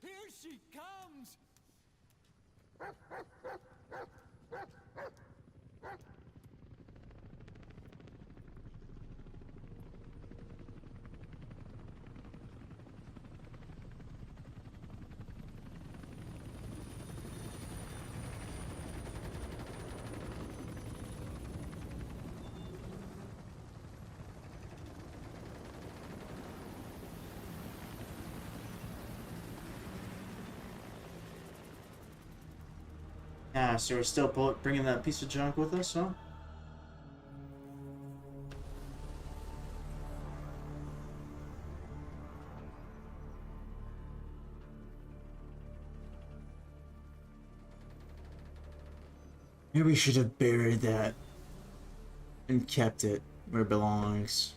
Here she comes! Ah, so we're still bringing that piece of junk with us, huh? Maybe we should have buried that and kept it where it belongs.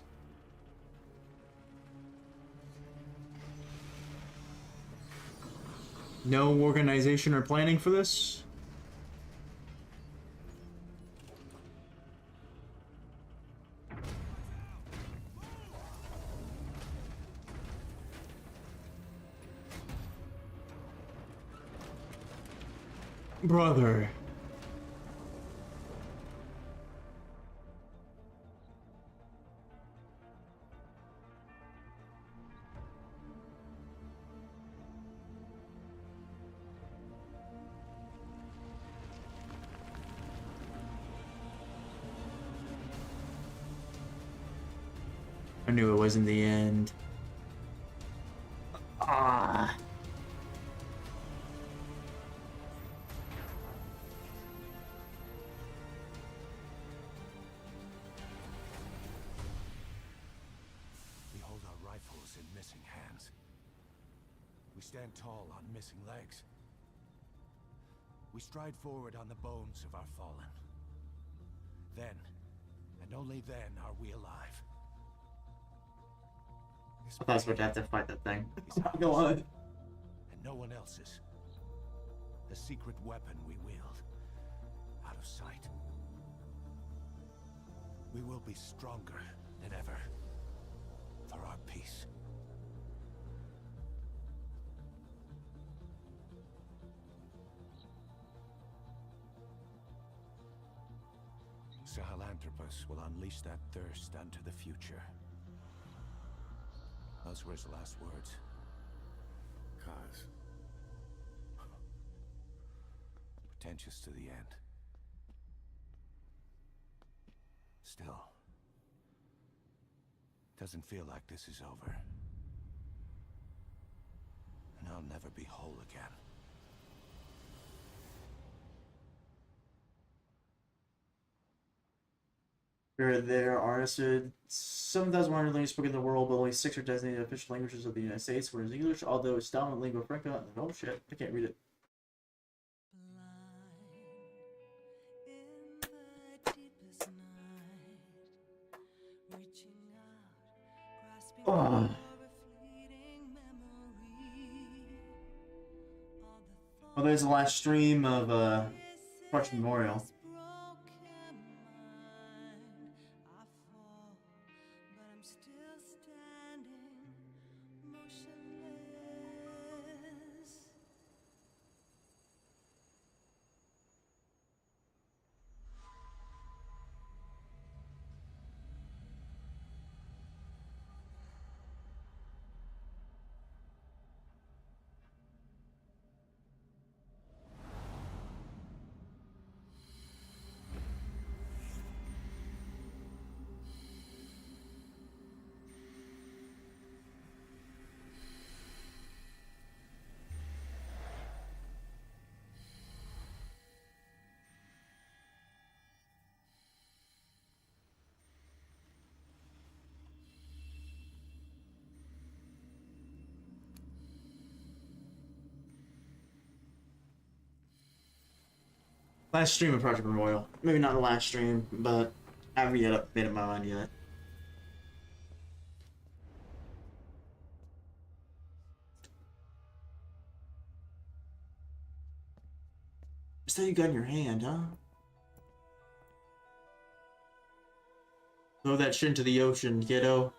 No organization or planning for this? Brother. I knew it wasn't the end. Ah. We hold our rifles in missing hands. We stand tall on missing legs. We stride forward on the bones of our fallen. Then, and only then, are we alive. I thought I was about to have to fight that thing. It's ours, Go on. and no one else's. The secret weapon we wield, out of sight. We will be stronger than ever for our peace. Sahelanthropus will unleash that thirst unto the future. Those were his last words. Cause. Pretentious to the end. Still, doesn't feel like this is over. And I'll never be whole again. There are 7,100 languages spoken in the world, but only 6 are designated official languages of the United States, whereas English, although it's dominant lingua franca, oh shit, I can't read it. Oh. Well, there's the last stream of Project Memorial. Last stream of Project Memorial. Maybe not the last stream, but I haven't yet made up my mind yet. Just that you got in your hand, huh? Throw that shit into the ocean, kiddo.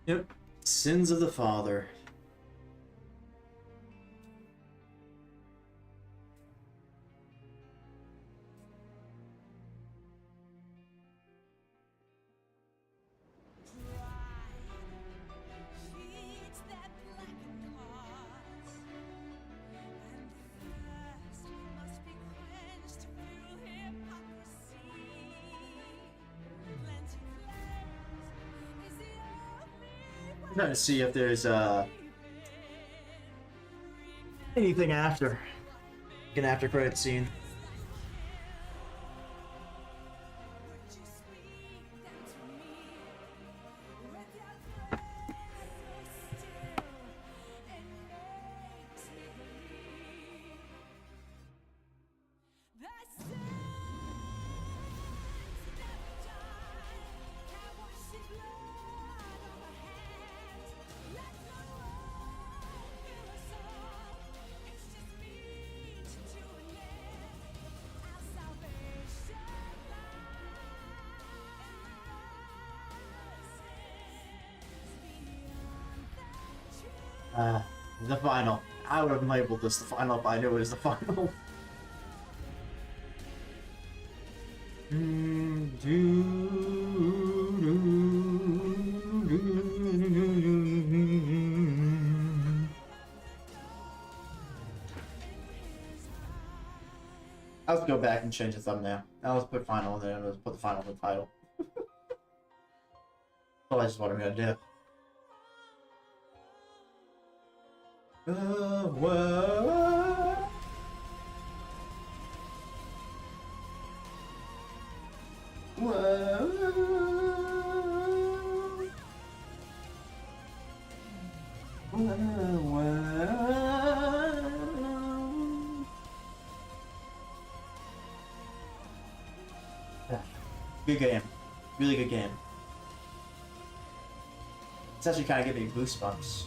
Yep. Sins of the Father. I'm trying to see if there's anything after, like an after credit scene. The final. I would have labeled this the final if I knew it was the final. I'll just go back and change the thumbnail. I'll just put final and then I'll just put the final in the title. Oh, that's just what I'm gonna do. Whoa. Good game. Really good game. It's actually kind of giving me goosebumps.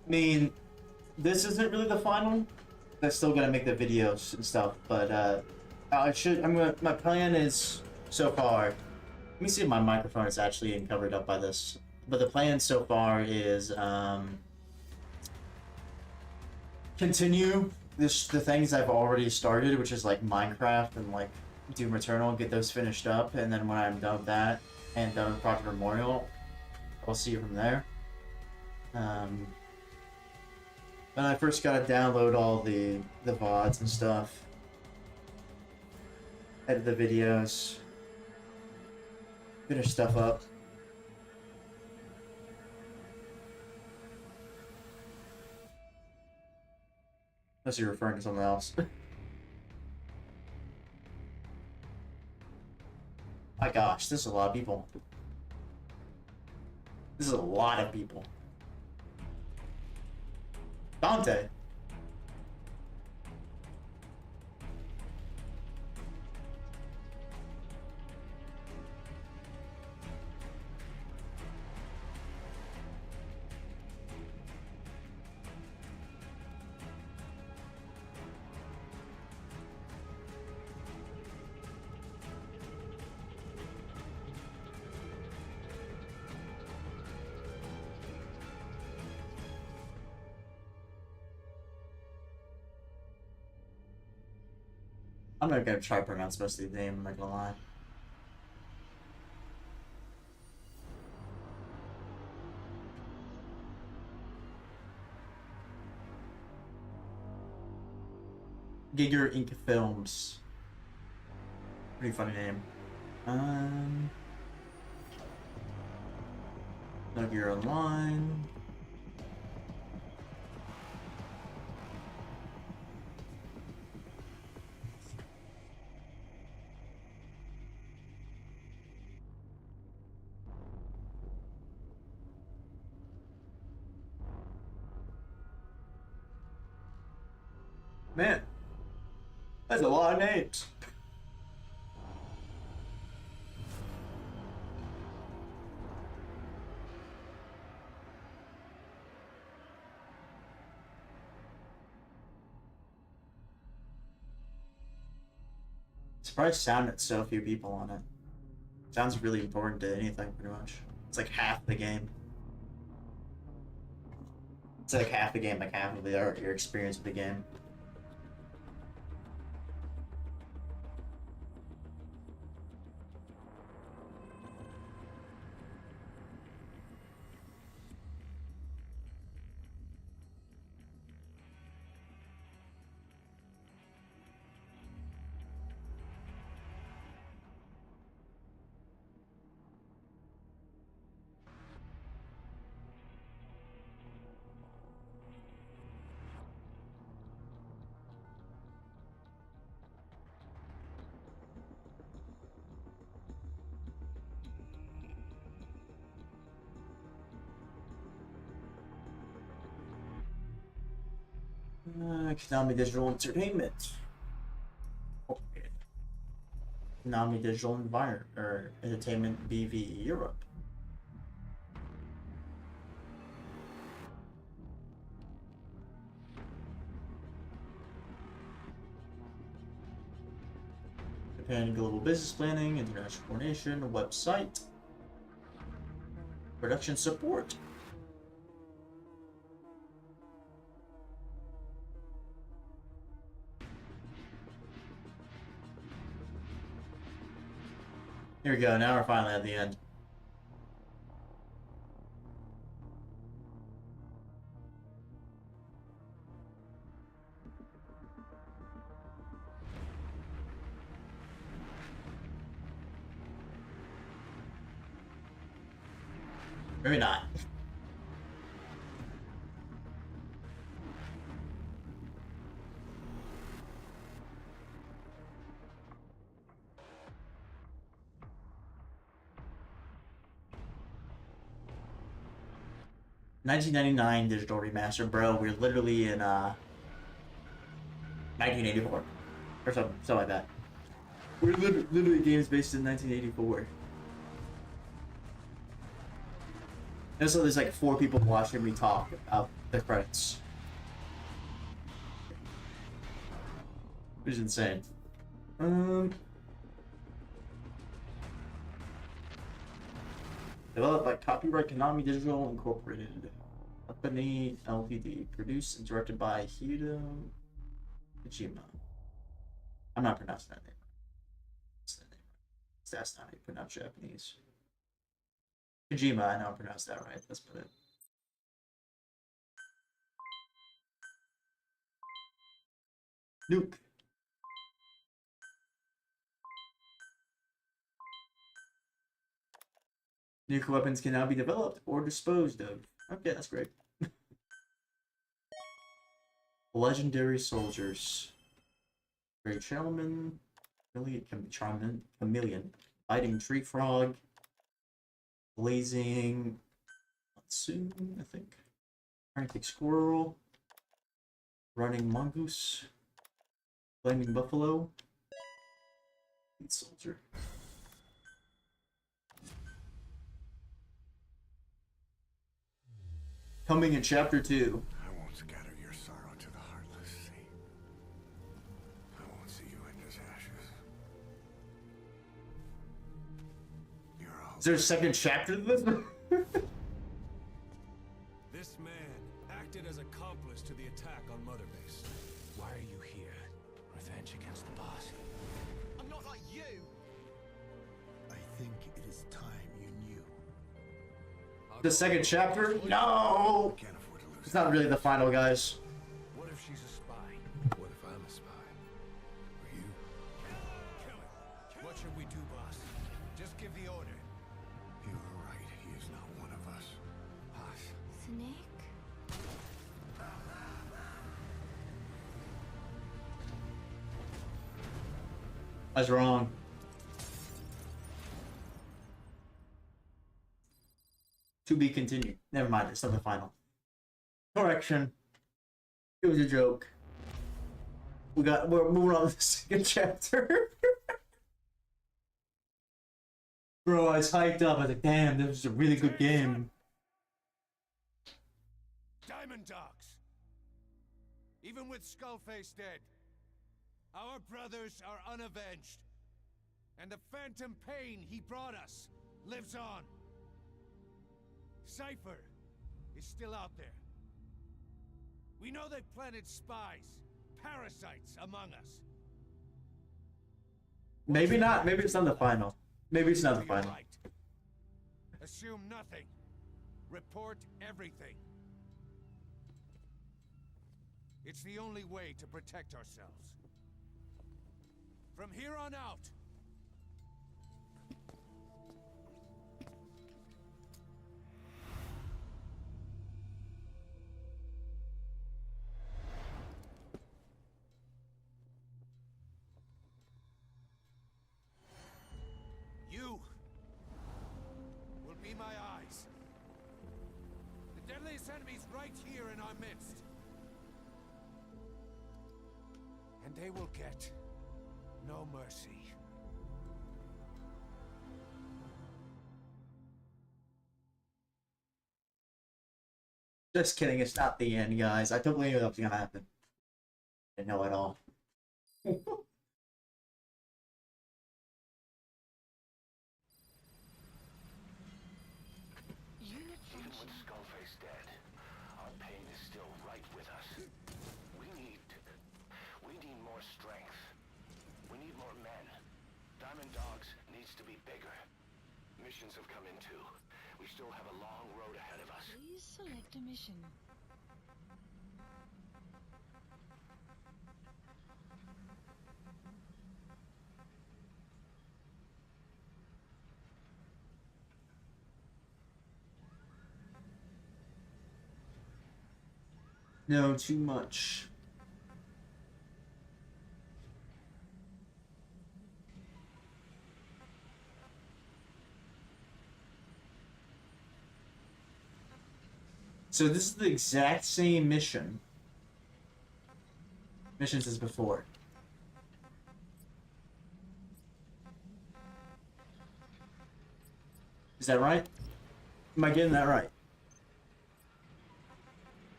I mean, this isn't really the final. They're still gonna make the videos and stuff, but my plan is so far. Let me see if my microphone is actually covered up by this. But the plan so far is continue the things I've already started, which is like Minecraft and like Doom Eternal, get those finished up, and then when I'm done with that and done with Project Memorial, I'll see you from there. But I first gotta download all the VODs and stuff, edit the videos, finish stuff up. Unless you're referring to something else. My gosh, this is a lot of people. This is a lot of people. Dante. I'm not gonna try to pronounce most of the name, I'm not gonna lie. Giger Inc. Films. Pretty funny name. No Gear Online. Man, that's a lot of names. Surprised sounded so few people on it. Sounds really important to anything, pretty much. It's like half the game. It's like half the game, like half of your experience with the game. Konami Digital Entertainment. Okay. Konami Digital Entertainment BV Europe. and global business planning, international coordination, website, production support. Here we go, now we're finally at the end. Maybe not. $1999 digital remaster, bro. We're literally in 1984 or something like that. We're literally games based in 1984. And so there's like 4 people watching me talk about the credits, which is insane. Developed by Copyright Konami Digital Incorporated. Company Ltd. Produced and directed by Hideo Kojima. I'm not pronouncing that name. That's not how you pronounce Japanese. Kojima, I know I pronounced that right. That's about it. Nuke. Nuclear weapons can now be developed or disposed of. Okay, that's great. Legendary soldiers. Great Gentleman. Chameleon. Fighting Tree Frog. Blazing Monsoon, I think. Frantic Squirrel. Running Mongoose. Flaming Buffalo. Lead Soldier. Coming in Chapter 2. I won't scatter your sorrow to the heartless sea. I won't see you in his ashes. Is there a second chapter to this? This man acted as accomplice to the attack on Mother Base. Why are you here? Revenge against the boss. I'm not like you! I think it is time you knew. The second chapter? No! Can't afford to lose. It's not really the final, guys. What if she's a spy? What if I'm a spy? Or you? Kill him. What should we do, boss? Just give the order. You were right. He is not one of us. Boss. Snake? I was wrong. To be continued. Never mind, it's not the final. Correction. It was a joke. We're moving on to the second chapter. Bro, I was hyped up. I was like, damn, this was a really good game. Diamond Dogs! Even with Skullface dead, our brothers are unavenged. And the phantom pain he brought us lives on. Cypher is still out there. We know they've planted spies, parasites among us. Maybe not. Maybe it's not the final. Maybe it's not the You're final. right. Assume nothing. Report everything. It's the only way to protect ourselves. From here on out, you will be my eyes. The deadliest enemy's right here in our midst. And they will get no mercy. Just kidding, it's not the end, guys. I totally knew that was gonna happen. Didn't know at all. fight with us. We need more strength. We need more men. Diamond Dogs needs to be bigger. Missions have come in too. We still have a long road ahead of us. Please select a mission. No, too much. So this is the exact same missions as before. Is that right? Am I getting that right?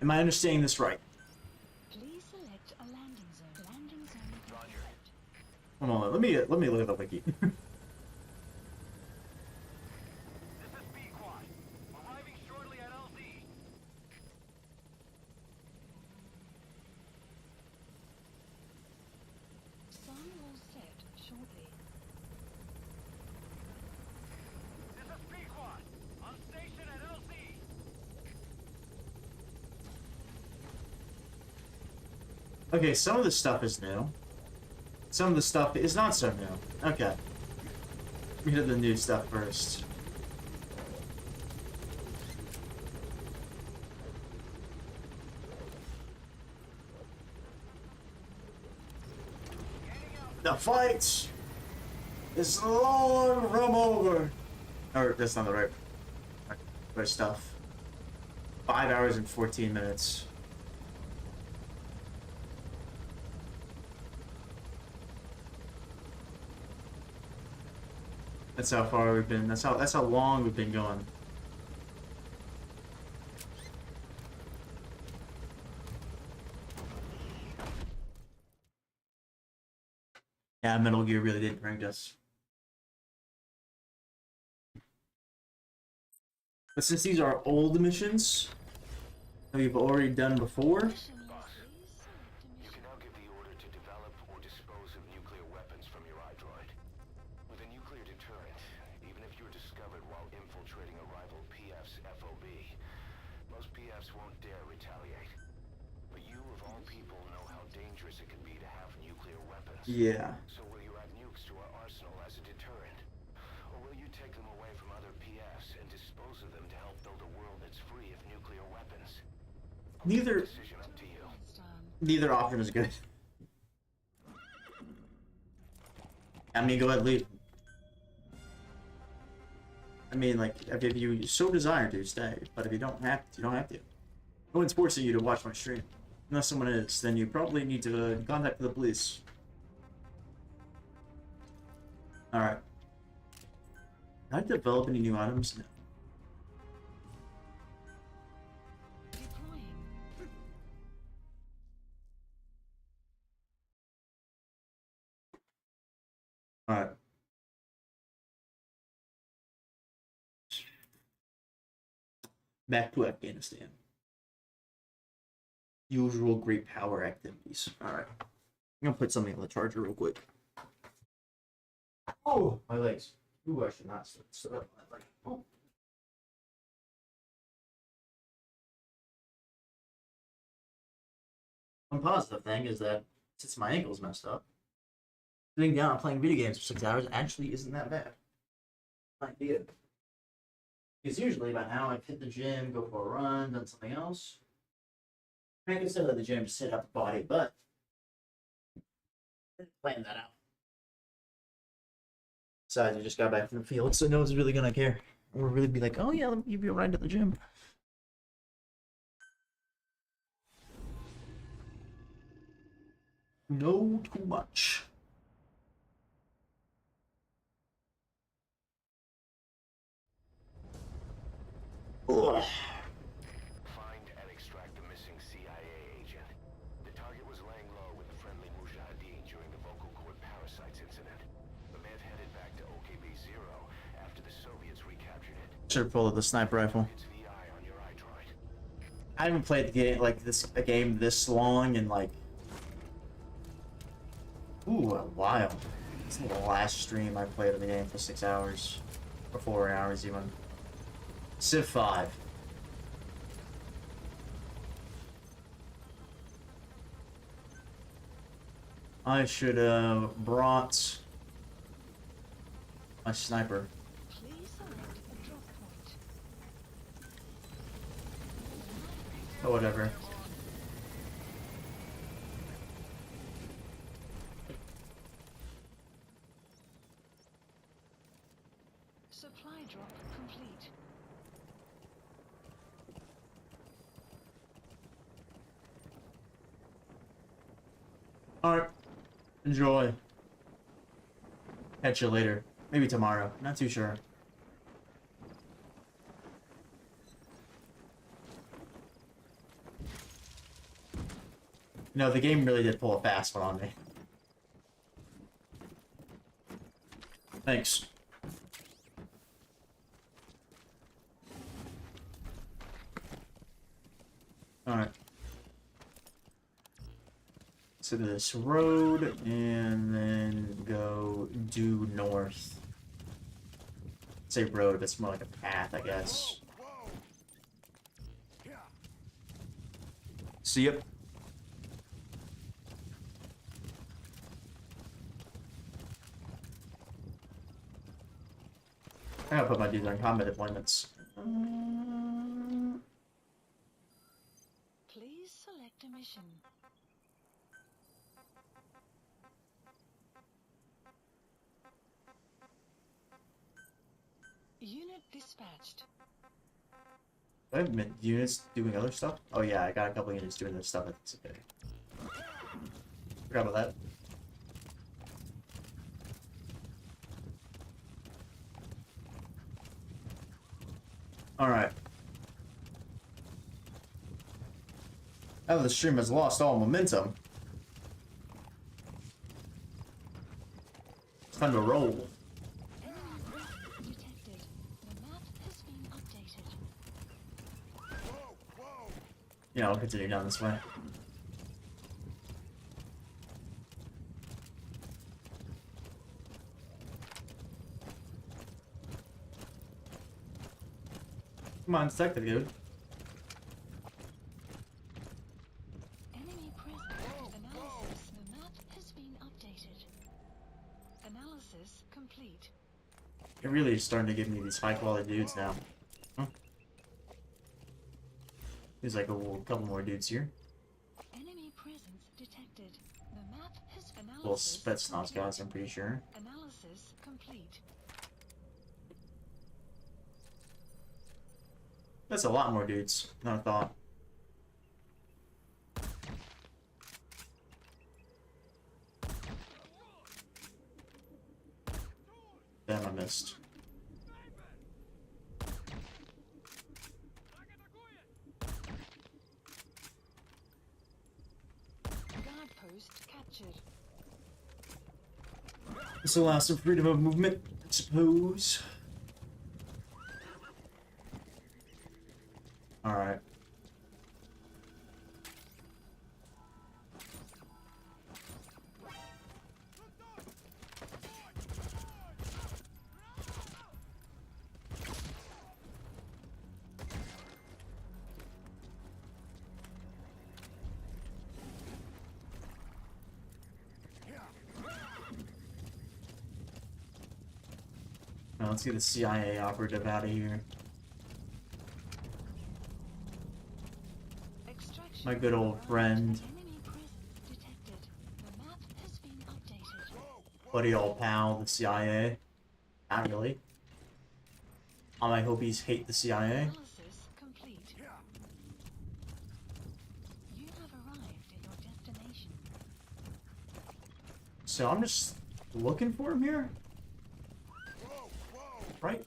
Am I understanding this right? Please select a landing zone. Landing zone confirmed. Hold on, let me look at the wiki. This is B-Quad. Arriving shortly at LZ. Sun will set shortly. This is B-Quad. On station at LZ. Okay, some of the stuff is new. Some of the stuff is not so new. Okay. We hit the new stuff first. The fight is long from over. Or that's not the right stuff. 5 hours and 14 minutes. That's how far we've been. That's how long we've been going. Yeah, Metal Gear really didn't rank us. But since these are old missions that we've already done before, Boss, you can now give the order to develop or dispose of nuclear weapons from your iDroid. With a nuclear deterrent, even if you're discovered while infiltrating a rival PF's FOB, most PFs won't dare retaliate. But you, of all people, know how dangerous it can be to have nuclear weapons. yeah. So will you add nukes to our arsenal as a deterrent? Or will you take them away from other PFs and dispose of them to help build a world that's free of nuclear weapons? Neither Decision up to you. neither option is good. I mean, go ahead, leave. I mean, like, if you so desire to, stay. But if you don't have to, you don't have to. No one's forcing you to watch my stream. Unless someone is, then you probably need to contact the police. Alright. Can I develop any new items? No. Deploying. Alright. Back to Afghanistan. Usual great power activities. Alright. I'm gonna put something on the charger real quick. Oh, my legs. Ooh, I should not sit up my leg. Oh. One positive thing is that since my ankle's messed up, sitting down and playing video games for 6 hours actually isn't that bad. Might be it. Because usually by now I've hit the gym, go for a run, done something else. I can still hit the gym to sit up the body, but I didn't plan that out. Besides, I just got back from the field, so no one's really gonna care. Or really be like, oh yeah, let me give you a ride to the gym. No, too much. Ugh. Find and extract the missing CIA agent. The target was laying low with the friendly Mujahideen during the vocal cord parasites incident. The man headed back to OKB-0 after the Soviets recaptured it. Should have pulled the sniper rifle. It's VI on your iDroid. I haven't played the game like a game this long in like a while. It's the last stream I played of the game for 6 hours. Or 4 hours even. Civ 5. I should have brought my sniper. Please select a drop point. Oh, whatever. Supply drop complete. Alright. Enjoy. Catch you later. Maybe tomorrow. Not too sure. No, the game really did pull a fast one on me. Thanks. Alright. To this road, and then go due north. Say road, but it's more like a path, I guess. See ya. I gotta put my dudes on combat deployments. Please select a mission. Unit dispatched. Do I have units doing other stuff? Oh yeah, I got a couple units doing this stuff. It's okay. Forgot about that. Alright. Now the stream has lost all momentum. It's time to roll. Detected. The map has been updated. Yeah, I'll continue down this way. Come on, detective dude. Enemy present. Analysis. The map has been updated. Analysis complete. It really is starting to give me these high quality dudes now. Huh? There's like a couple more dudes here. Enemy presence detected. The map has Little Spetsnaz guys, I'm pretty sure. Analysis complete. That's a lot more dudes than I thought. Damn, I missed. Guard post captured. This allows some freedom of movement, I suppose. Alright. Now let's get the CIA operative out of here. Extraction. My good old friend. Enemy presence detected. The map has been updated. Buddy old pal, the CIA. Not really. I hope he's hate the CIA. Analysis complete. You have arrived at your destination. So I'm just looking for him here? Right?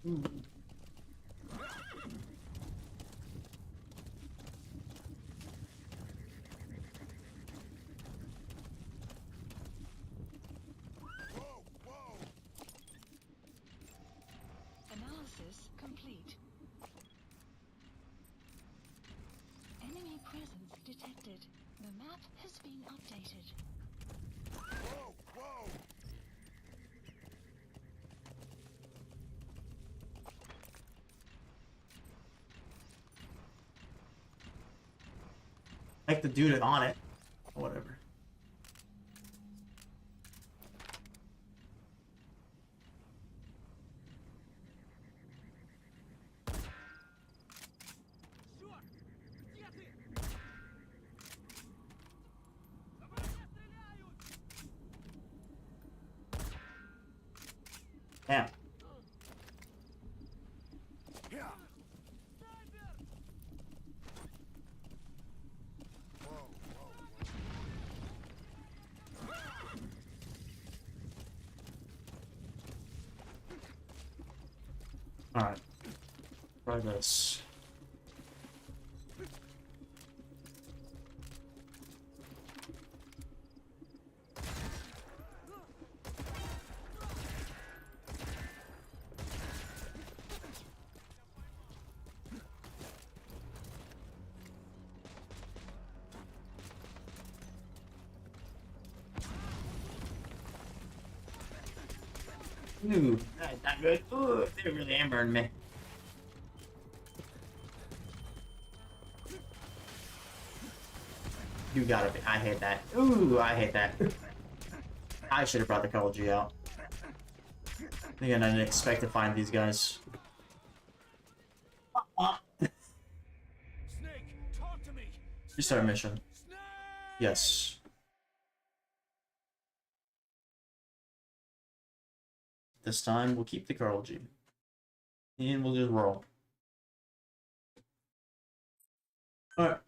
Ooh. Analysis complete. The map has been updated. Whoa, whoa! Like the dude on it. Whatever. Damn. Alright. Try this. Ooh, that's not good. Ooh, they really hammered me. You gotta be. I hate that. Ooh, I hate that. I should have brought the Call of G out. Again, I didn't expect to find these guys. Snake, talk to me. Restart mission. Snake! Yes. This time, we'll keep the Carl G. And we'll just roll. Alright.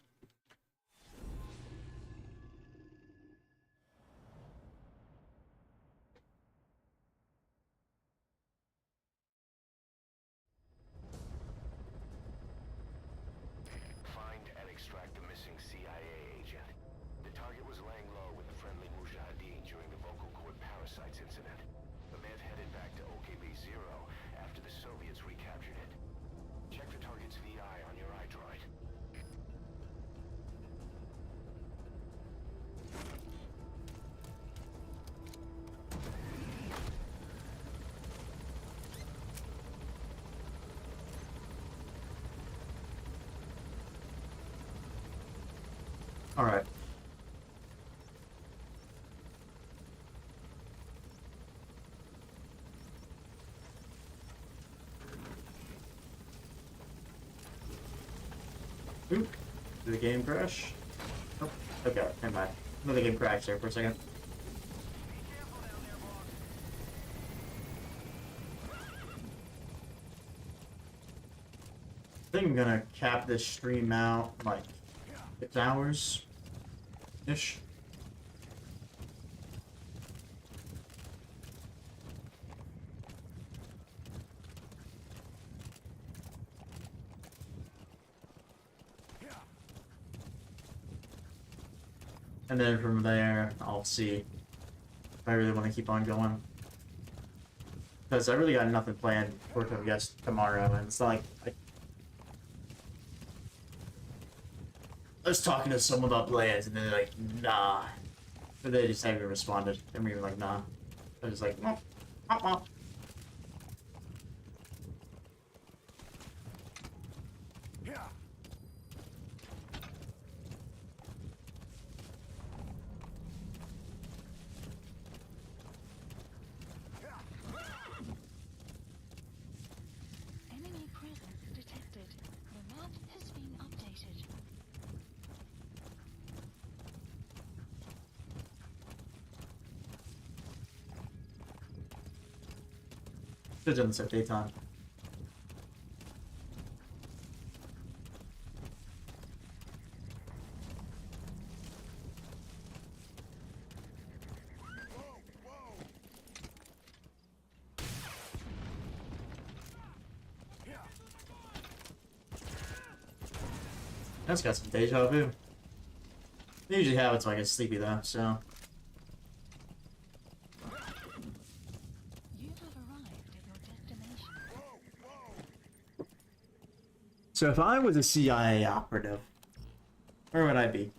Find and extract the missing CIA agent. The target was laying low with the friendly Mujahideen during the vocal cord parasites incident. The man headed back to OKB-0 after the Soviets recaptured it. Check the target's VI on your iDroid. Alright. Oop. Did the game crash? Oh, okay, never mind. No, the game crashed there for a second. I think I'm gonna cap this stream out like 6 hours-ish. And then from there, I'll see if I really want to keep on going. Because I really got nothing planned for tomorrow, and it's not like I was talking to someone about plans, and they're like, nah. But they just haven't responded. And we were like, nah. I was like, womp, womp, womp. Enemy presence detected. The map has been updated. Should've done this at daytime. That's got some deja vu. They usually have it so I get sleepy though, so. You have arrived at your destination. So if I was a CIA operative, where would I be?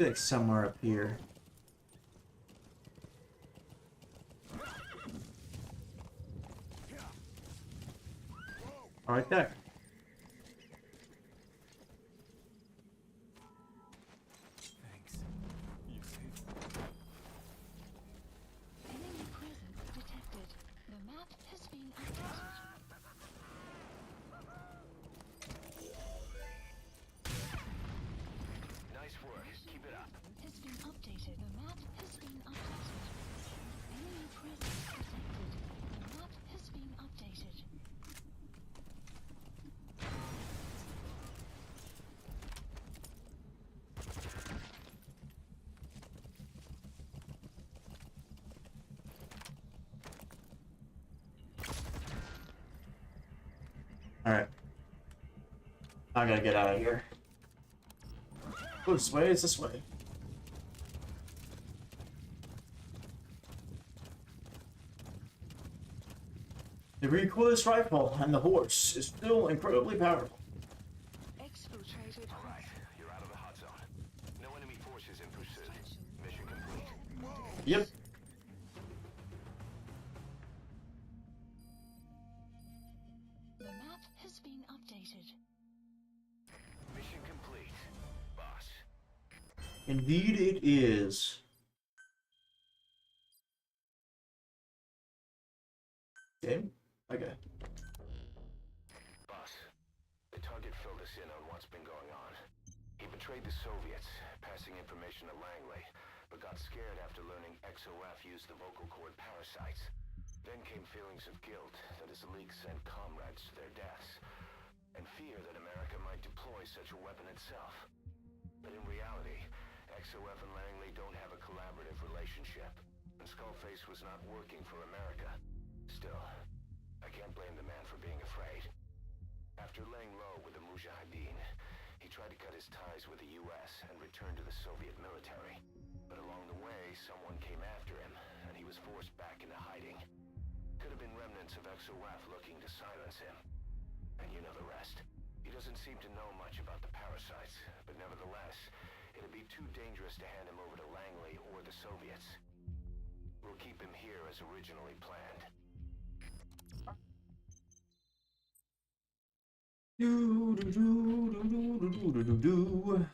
feel like somewhere up here. Right there. Thanks. You saved me. Enemy presence detected. The map has been updated. Nice work. Keep it up. Has been updated. The map has been updated. Enemy presence detected. The map has been updated. Alright. I gotta get out of here. Oh, this way? It's this way. The recoilless rifle and the horse is still incredibly powerful. Exfiltrated. All right, you're out of the hot zone. No enemy forces in pursuit. Mission complete. Yep. The map has been updated. Mission complete, boss. Indeed it is. Okay. Okay. Boss, the target filled us in on what's been going on. He betrayed the Soviets, passing information to Langley, but got scared after learning XOF used the vocal cord parasites. Then came feelings of guilt that his leak sent comrades to their deaths, and fear that America might deploy such a weapon itself. But in reality, XOF and Langley don't have a collaborative relationship, and Skullface was not working for America. Still, I can't blame the man for being afraid. After laying low with the Mujahideen, he tried to cut his ties with the US and return to the Soviet military. But along the way, someone came after him, and he was forced back into hiding. Could have been remnants of XOF looking to silence him. And you know the rest. He doesn't seem to know much about the parasites, but nevertheless, it'd be too dangerous to hand him over to Langley or the Soviets. We'll keep him here as originally planned. Do, do, do, do, do, do, do, do, do.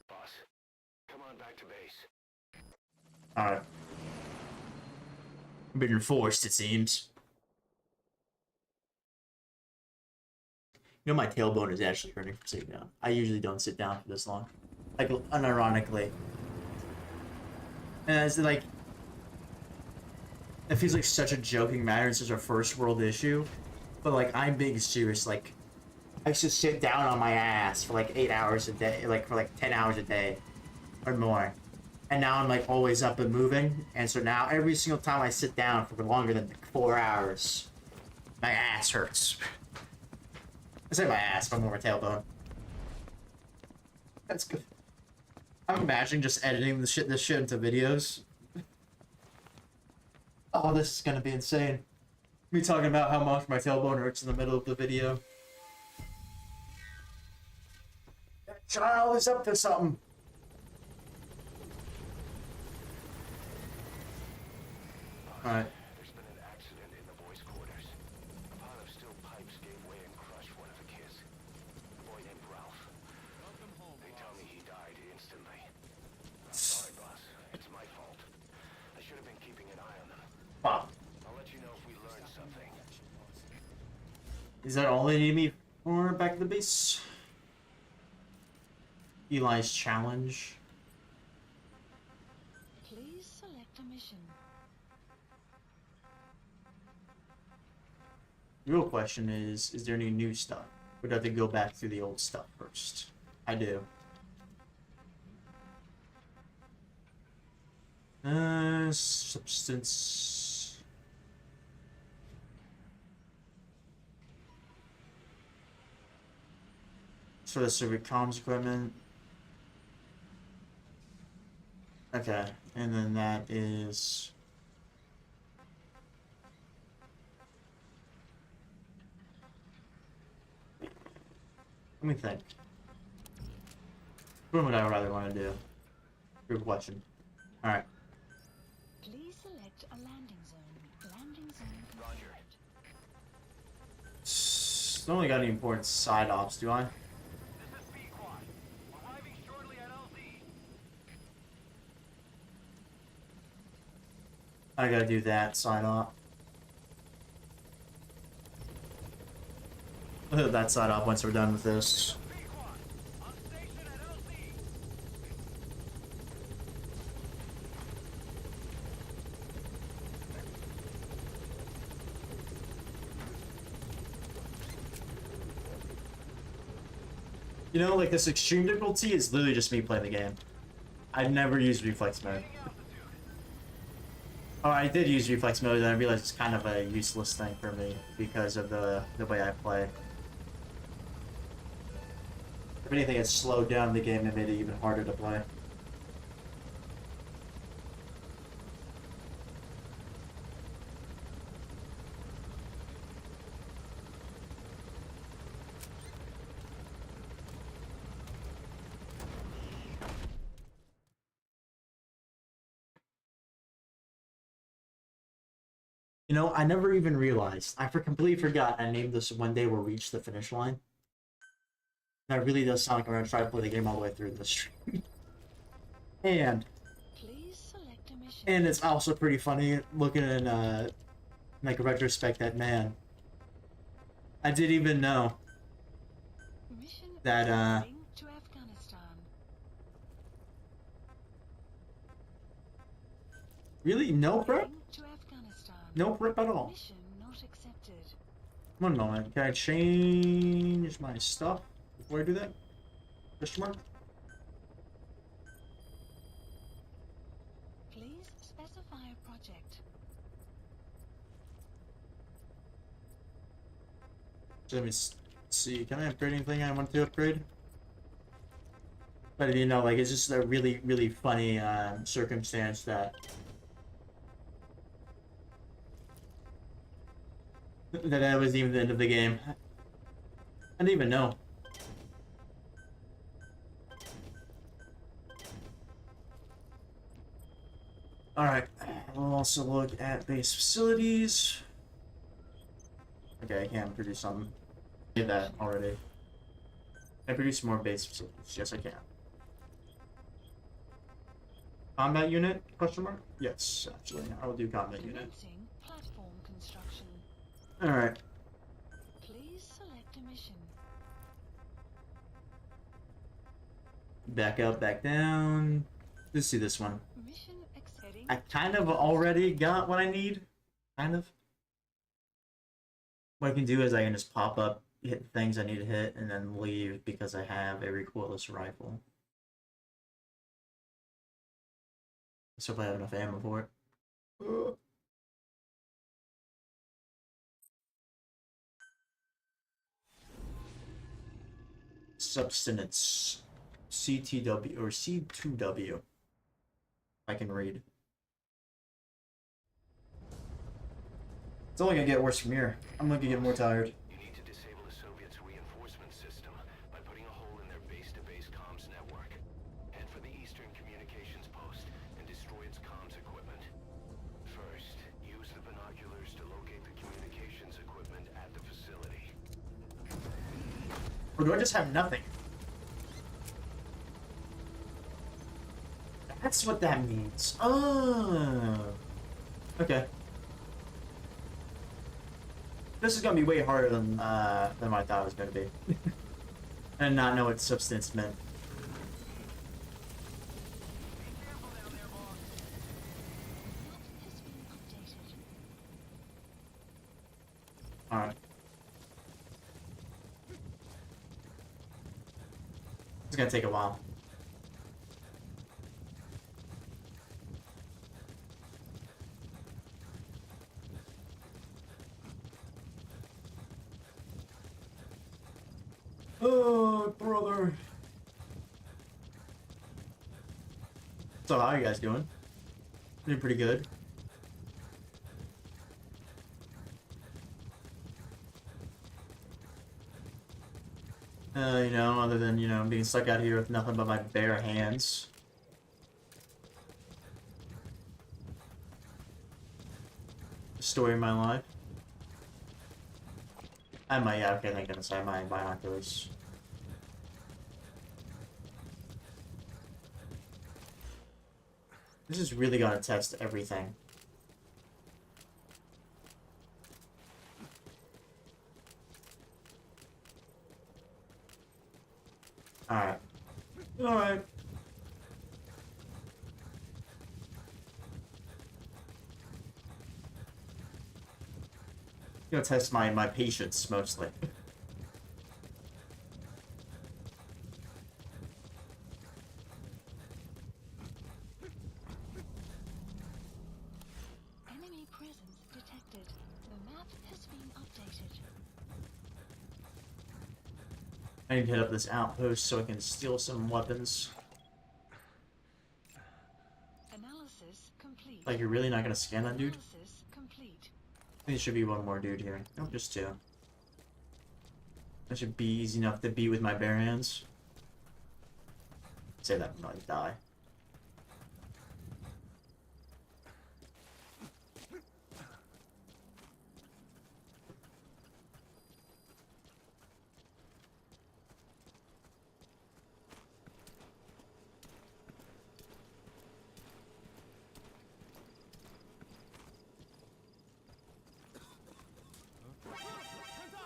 Boss, come on back to base. Alright. Been forced, it seems. You know, my tailbone is actually hurting from sitting down. I usually don't sit down for this long. Like, unironically. And it's like... It feels like such a joking matter. It's such a first world issue. But, like, I'm being serious. Like, I used to sit down on my ass for, like, 8 hours a day. Like, for, like, 10 hours a day. Or more. And now I'm, like, always up and moving. And so now, every single time I sit down for longer than 4 hours, my ass hurts. I say my ass, but more my tailbone. That's good. I'm imagining just editing this shit into videos. Oh, this is gonna be insane. Me talking about how much my tailbone hurts in the middle of the video. That child is up to something. Alright. There's been an accident in the boys' quarters. A pile of steel pipes gave way and crushed one of the kids. A boy named Ralph. They tell me he died instantly. I'm sorry, boss. It's my fault. I should have been keeping an eye on them. Wow. I'll let you know if we learn something. Is that all they need me for back at the base? Eli's challenge. Please select a mission. The real question is there any new stuff? Or do I have to go back through the old stuff first? I do. Substance. So that's the comms equipment. Okay, and then that is... Let me think. What would I rather want to do? Good question. Alright. Please select a landing zone. Landing zone confirmed. Don't really got any important side ops, do I? This is B-Quad. Arriving shortly at LZ. I gotta do that side op. I'll hit that side op once we're done with this. B-Quad. On station at LZ. You know, like, this extreme difficulty is literally just me playing the game. I've never used reflex mode. Oh, I did use reflex mode, and I realized it's kind of a useless thing for me because of the way I play. If anything, it slowed down the game and made it even harder to play. You know, I never even realized. I completely forgot I named this One Day We'll Reach the Finish Line. That really does sound like I'm going to try to play the game all the way through this stream. And Please select a mission. And it's also pretty funny looking in like a retrospect that, man, I didn't even know Mission that to Afghanistan. really no prep? To Afghanistan. No prep at all. Mission not accepted. One moment, can I change my stuff before I do that? Question mark? Please specify a project. So let me see, can I upgrade anything I want to upgrade? But you know, like, it's just a really, really funny circumstance that that was even the end of the game. I didn't even know. Alright, we'll also look at base facilities. Okay, I can produce some. I did that already. Can I produce more base facilities? Yes, I can. Combat unit? Question mark? Yes, actually, I will do combat unit. Commencing platform construction. Alright. Please select a mission. Back up, back down. Let's see this one. Mission accepted. I kind of already got what I need. Kind of. What I can do is I can just pop up, hit the things I need to hit, and then leave because I have a recoilless rifle. Let's hope I have enough ammo for it. Substance. CTW or C2W. I can read. It's only gonna get worse from here. I'm gonna get more tired. You need to disable the Soviets' reinforcement system by putting a hole in their base-to-base comms network. Head for the Eastern Communications Post and destroy its comms equipment. First, use the binoculars to locate the communications equipment at the facility. Or do I just have nothing? That's what that means. Oh. Okay. This is gonna be way harder than I thought it was gonna be. And not know what substance meant. Map has been updated. Alright. It's gonna take a while. Oh, brother. So, how are you guys doing? Doing pretty good. You know, other than, you know, being stuck out here with nothing but my bare hands. The story of my life. I might, yeah, okay, thank goodness, I have my binoculars. This is really gonna test everything. Alright. Alright. Gonna test my patience, mostly. Enemy presence detected. The map has been updated. I need to hit up this outpost so I can steal some weapons. Analysis complete. Like, you're really not gonna scan that dude? Analysis complete. I think there should be one more dude here. No, just two. That should be easy enough to beat with my bare hands. Say that, I'm not die.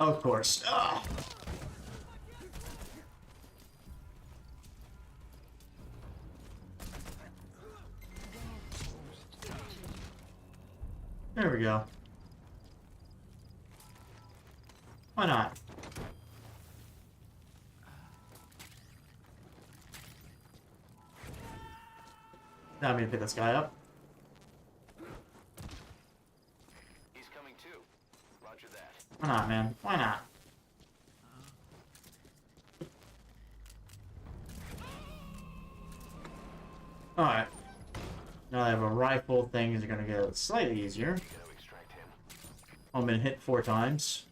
Of course. Ah! There we go. Why not? Now I'm gonna pick this guy up. He's coming too. Roger that. Why not, man? Why not? Alright. Now I have a rifle, things are gonna get slightly easier. Gotta extract him. I'm gonna hit 4 times.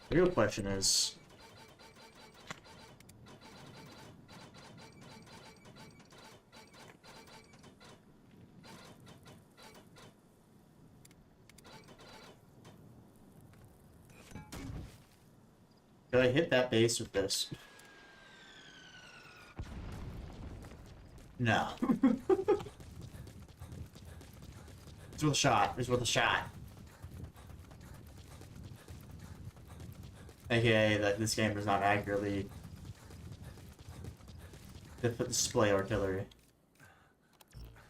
The real question is... could I hit that base with this? No. It's worth a shot. It's worth a shot. AKA that this game does not accurately display artillery.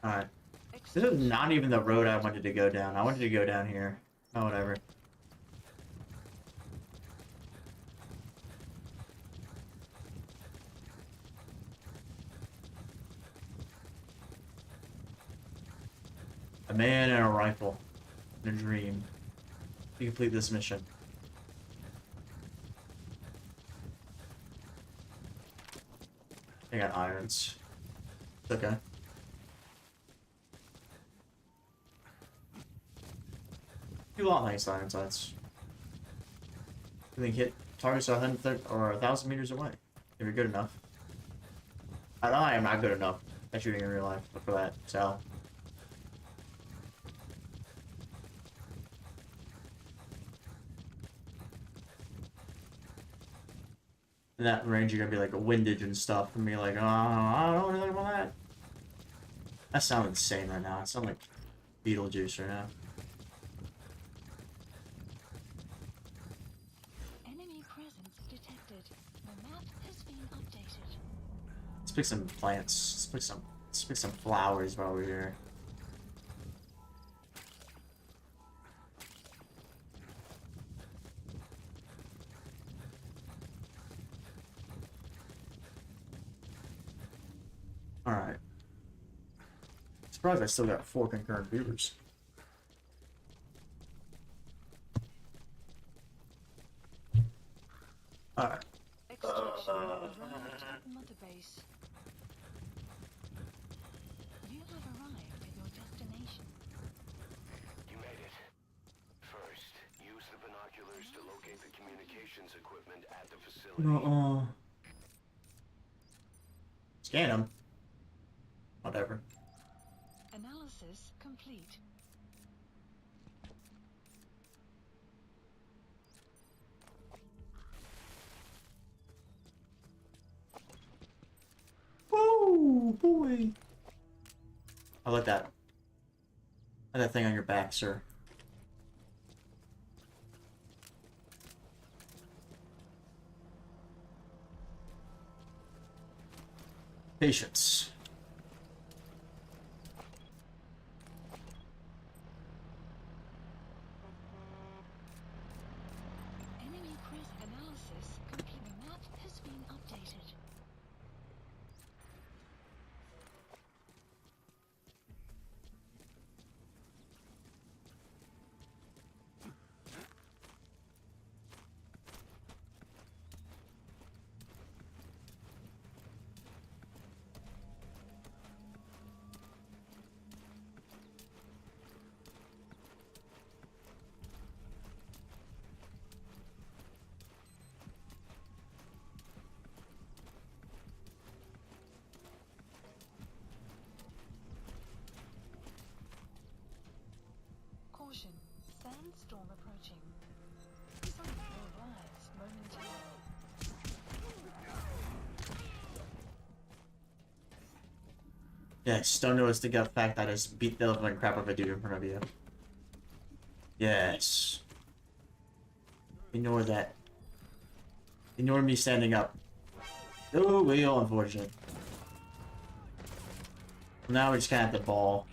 Alright. This is not even the road I wanted to go down. I wanted to go down here. Oh, whatever. A man and a rifle. And a dream. To complete this mission. I got irons. It's okay. Do a lot nice iron sights. I think hit targets 100 or 1,000 meters away. If you're good enough. I am not good enough at shooting in real life for that, so. In that range, you're gonna be like a windage and stuff, and be like, oh, I don't really want that. That sounds insane right now. It sounds like Beetlejuice right now. Enemy presence detected. The map has been updated. Let's pick some plants. Let's pick some flowers while we're here. Alright. Surprised I still got 4 concurrent viewers. Alright. Extraction arrived at Mother Base. You have Uh-uh. Scan them. Whatever. Analysis complete. Oh boy. I like that. Like that thing on your back, sir. Patience. Enemy press analysis complete. The map has been updated. Caution, sandstorm approaching. Some will rise momentarily. Yes, don't notice the fact that I just beat the living crap out of a dude in front of you. Yes. Ignore that. Ignore me standing up. Oh, real unfortunate. Now we just kind of have the ball.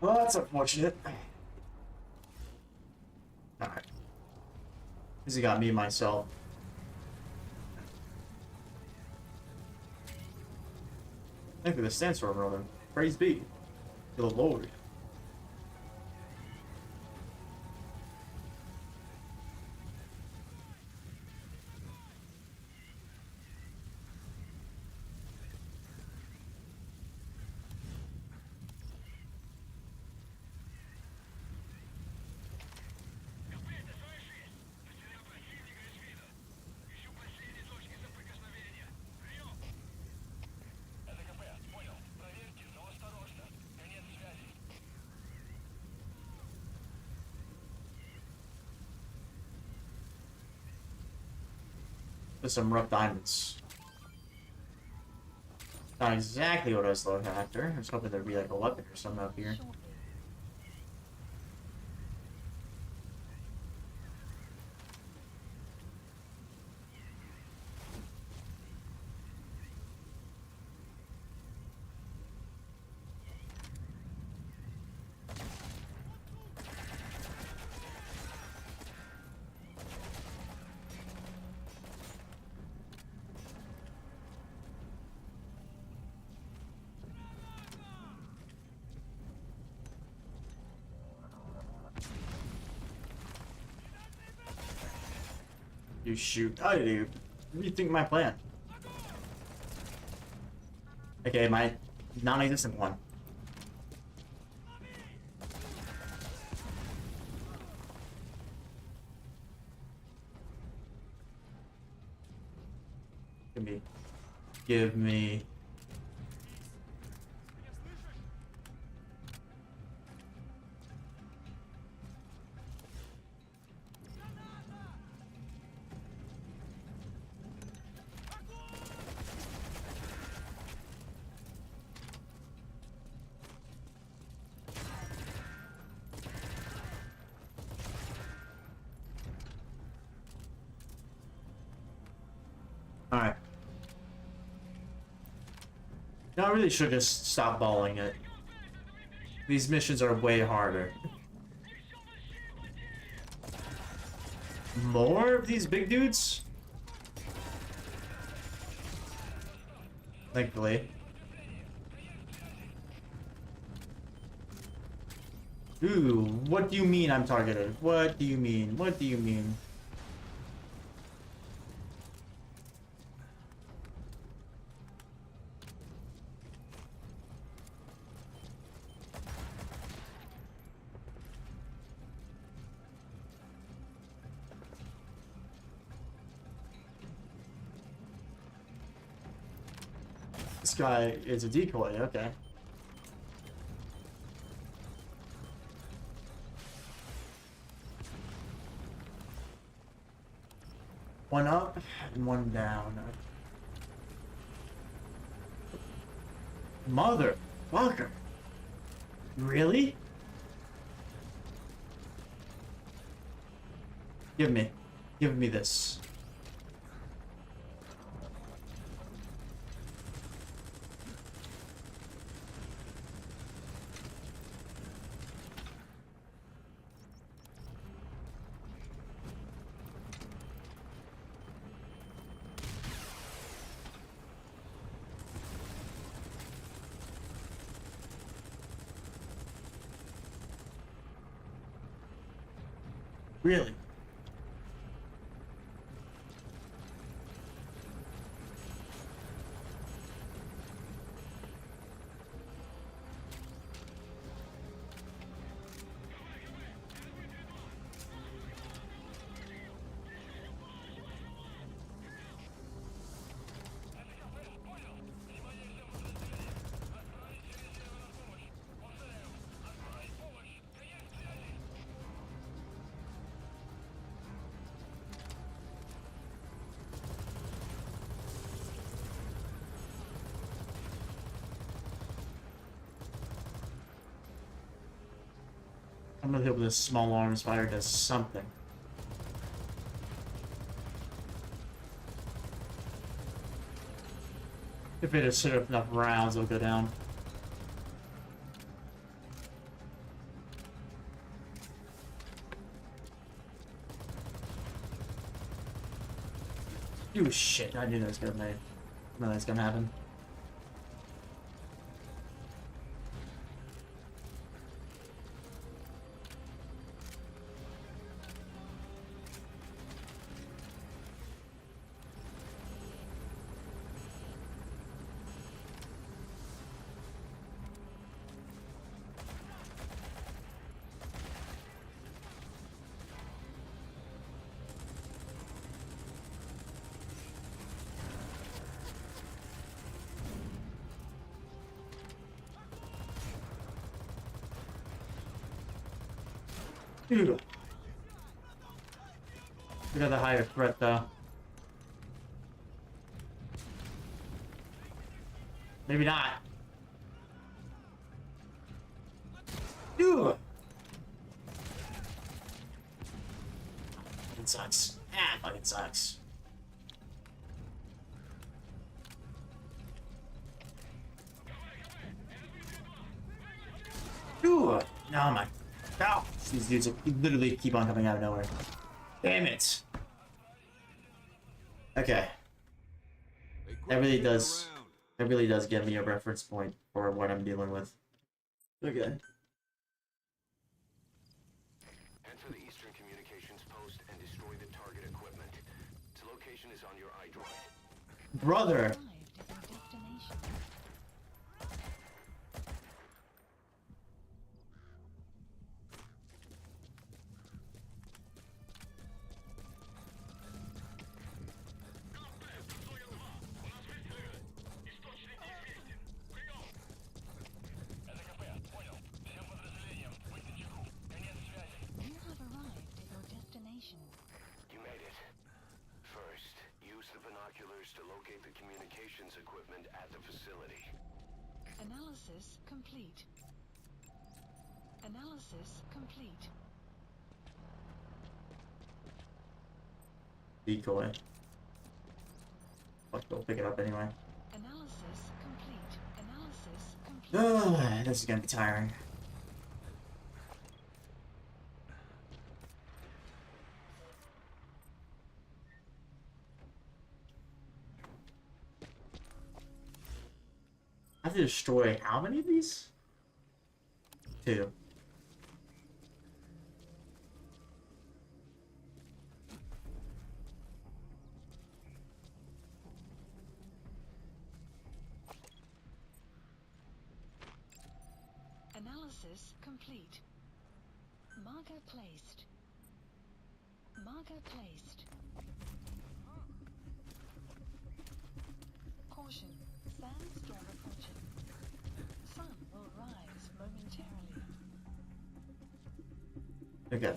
Well, that's unfortunate. Alright. Because he got me myself. Thank you for the sandstorm, brother. Praise be to the Lord. КП, это слышишь? Потерял противника из вида. Ищу последние точки соприкосновения. Прием! Это КП, понял. Проверьте, но осторожно. Конец связи. With some rough diamonds. Not exactly what I was looking after. I was hoping there'd be like a weapon or something up here. Shortly. You shoot. I do. What do you think of my plan? Okay, my non-existent one. Give me. Alright. No, I really should just stop balling it. These missions are way harder. More of these big dudes? Thankfully. Ooh, what do you mean I'm targeted? What do you mean? What do you mean? This guy is a decoy, okay. One up and one down. Motherfucker. Really? Give me this. Really? I'm gonna hope this small arms fire does something. If it has hit enough rounds, it'll go down. Oh shit, I knew that was gonna make. No, that's gonna happen. Dude. We got the higher threat though. Maybe not. Dude. Fucking sucks. Ah, fucking sucks. Dude. No, my. Ow! These dudes literally keep on coming out of nowhere. Damn it! Okay. That really does give me a reference point for what I'm dealing with. Okay. Enter the Eastern Communications Post and destroy the target equipment. Its location is on your iDroid. Brother! Arrived at your destination. You have arrived at your destination. You made it. First, use the binoculars to locate the communications equipment at the facility. Analysis complete. Analysis complete. Decoy. Fuck, they'll pick it up anyway. Analysis complete. Analysis complete. Oh, this is gonna be tiring. I have to destroy how many of these? 2. Analysis complete. Marker placed. Marker placed. Caution. Sandstorm approaching. Sun will rise momentarily. Okay.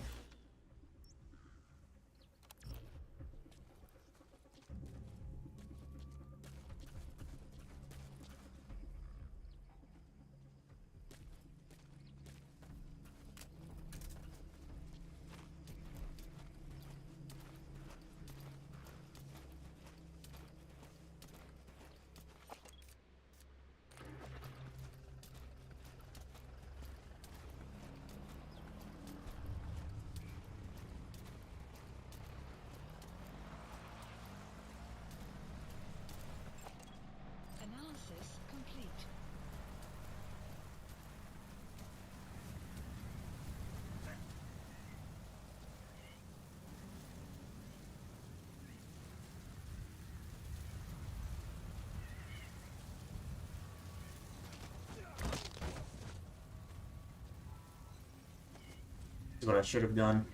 Analysis complete. This is what I should have done.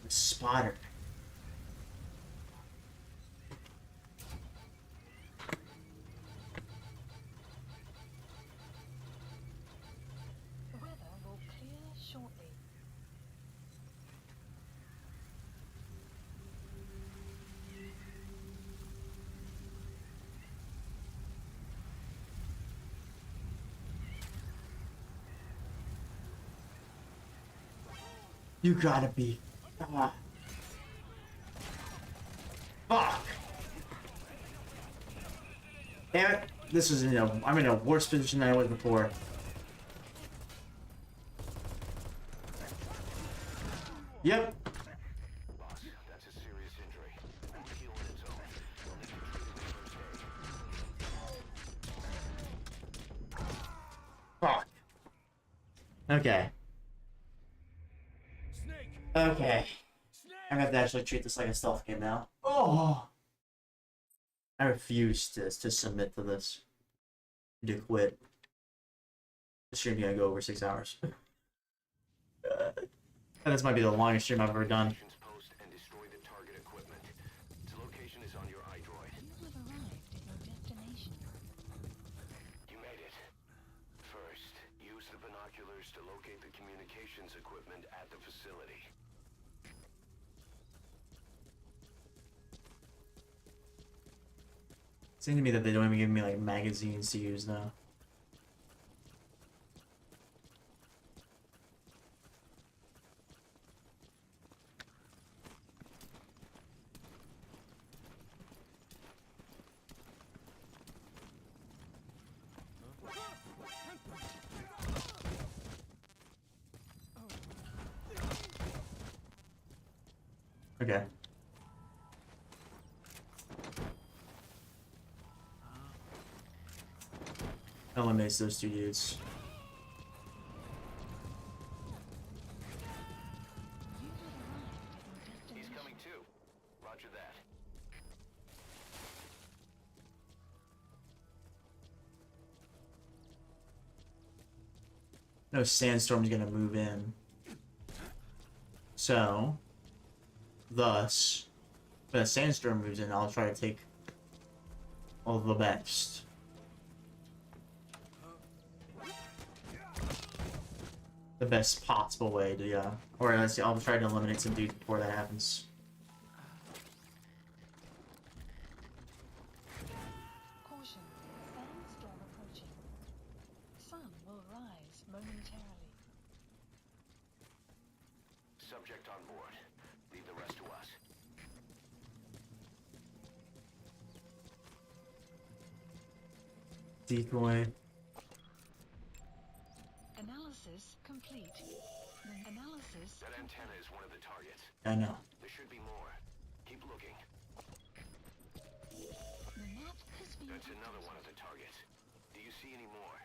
Spotter. The weather will clear shortly. You gotta be. Ah. Fuck. Damn it. This is, I'm in a worse position than I was before. Yep. Boss, that's a serious injury. It will heal on its own. You'll need to treat it with first aid. Fuck. Okay. Okay. I'm gonna have to actually treat this like a stealth game now. Oh! I refuse to submit to this. To quit. This stream gonna go over 6 hours. And this might be the longest stream I've ever done. Post and destroy the target equipment. Its location is on your iDroid. You have arrived at your destination. You made it. First, use the binoculars to locate the communications equipment at the facility. It seems to me that they don't even give me like magazines to use now. Okay. Eliminates those two dudes. He's coming too. Roger that. No sandstorm's gonna move in. So, thus, when a sandstorm moves in, I'll try to take all the best. The best possible way to, yeah. Or I'll try to eliminate some dudes before that happens. Caution, sandstorm approaching. Sun will rise momentarily. Subject on board. Leave the rest to us. Decoy. Analysis complete. Analysis. That antenna is one of the targets. I know. There should be more. Keep looking. The map has been That's another updated. one of the targets. Do you see any more?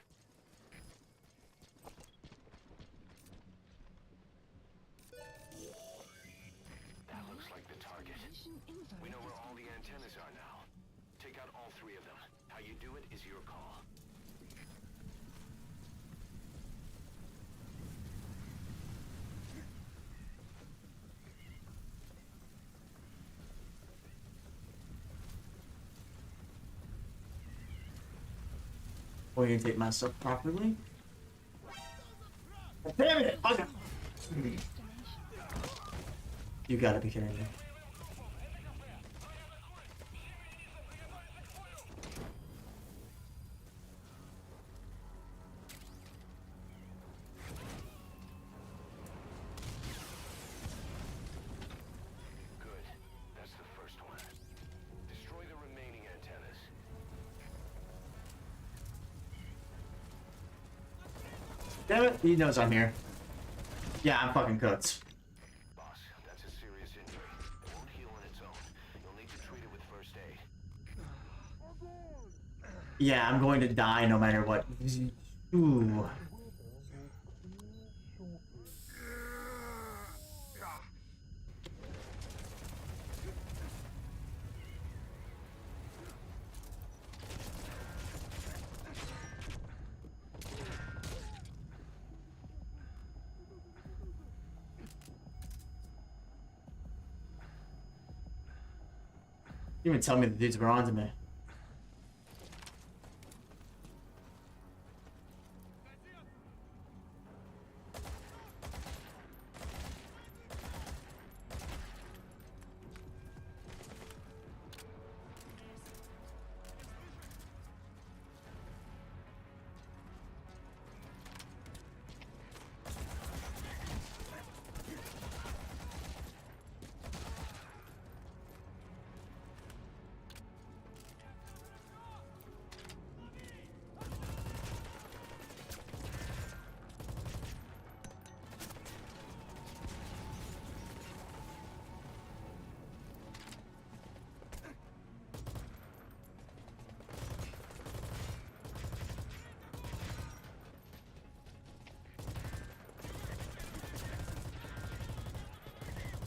Station info. We know where all the antennas are now. Take out all 3 of them. How you do it is your call. Orientate myself properly. Damn it! Okay. You gotta be kidding me. Good. That's the first one. Destroy the remaining antennas. Damn it! He knows I'm here. Yeah, I'm fucking cooked. Boss, that's a serious injury. It won't heal on its own. You'll need to treat it with first aid. Yeah, I'm going to die no matter what. Ooh. You even tell me the dudes were onto me.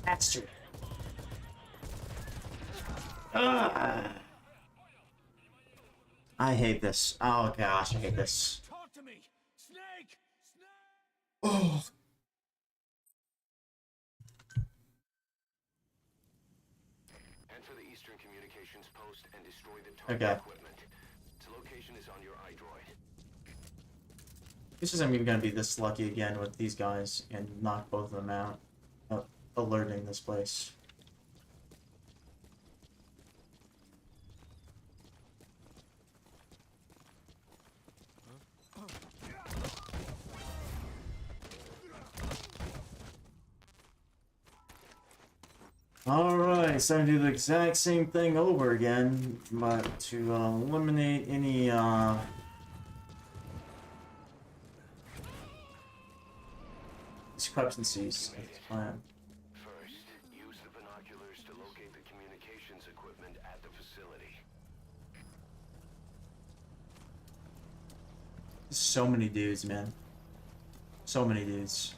Bastard. Ugh. I hate this. Oh gosh, I hate this. Talk to me! Snake! Snake! Oh. Enter the Eastern Communications Post and destroy the target equipment. Its location is on your iDroid. This isn't even gonna be this lucky again with these guys and knock both of them out. Alerting this place. Alright, so I do the exact same thing over again, but to eliminate any discrepancies with the plan. First, use the binoculars to locate the communications equipment at the facility. So many dudes, man. So many dudes.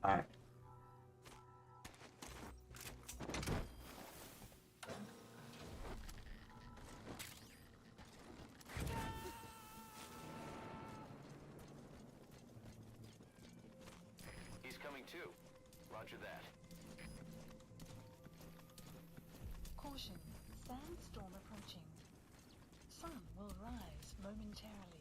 Alright. He's coming too. Roger that. Caution. Sandstorm approaching. Sun will rise momentarily.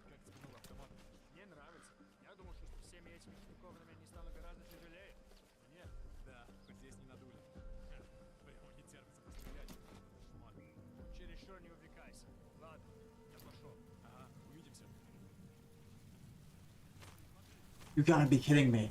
Как тебе новый автомат? Мне нравится. Я думал, что с всеми этими You gotta be kidding me.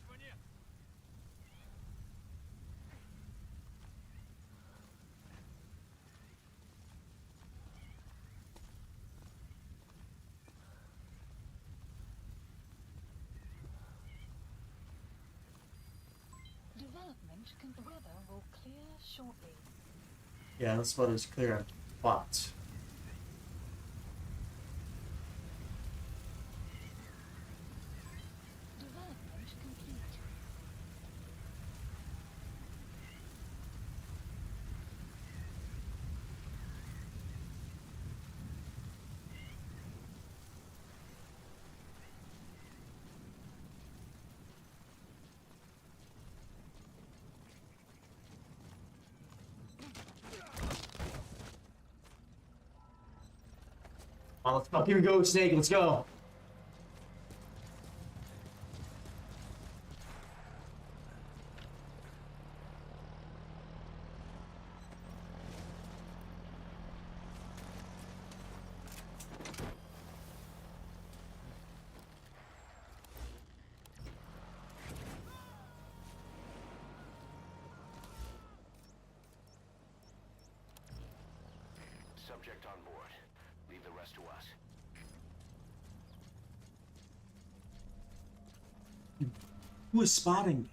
Ничего нет. The weather will clear shortly. Yeah, this weather's clear, but Development complete. oh, let's fucking go, Snake. Let's go. Subject on board. Leave the rest to us. Who is spotting me?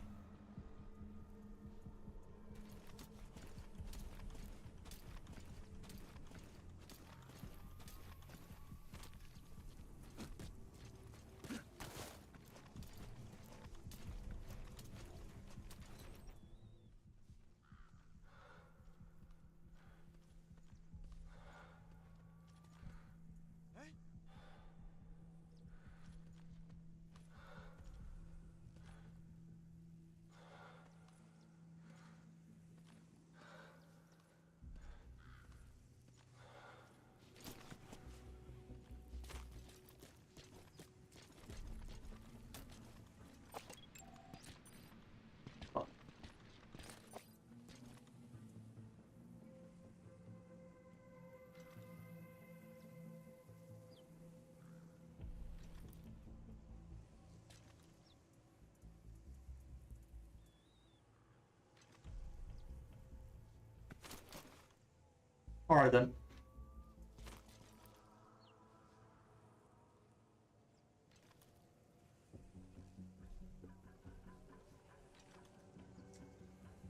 Alright then.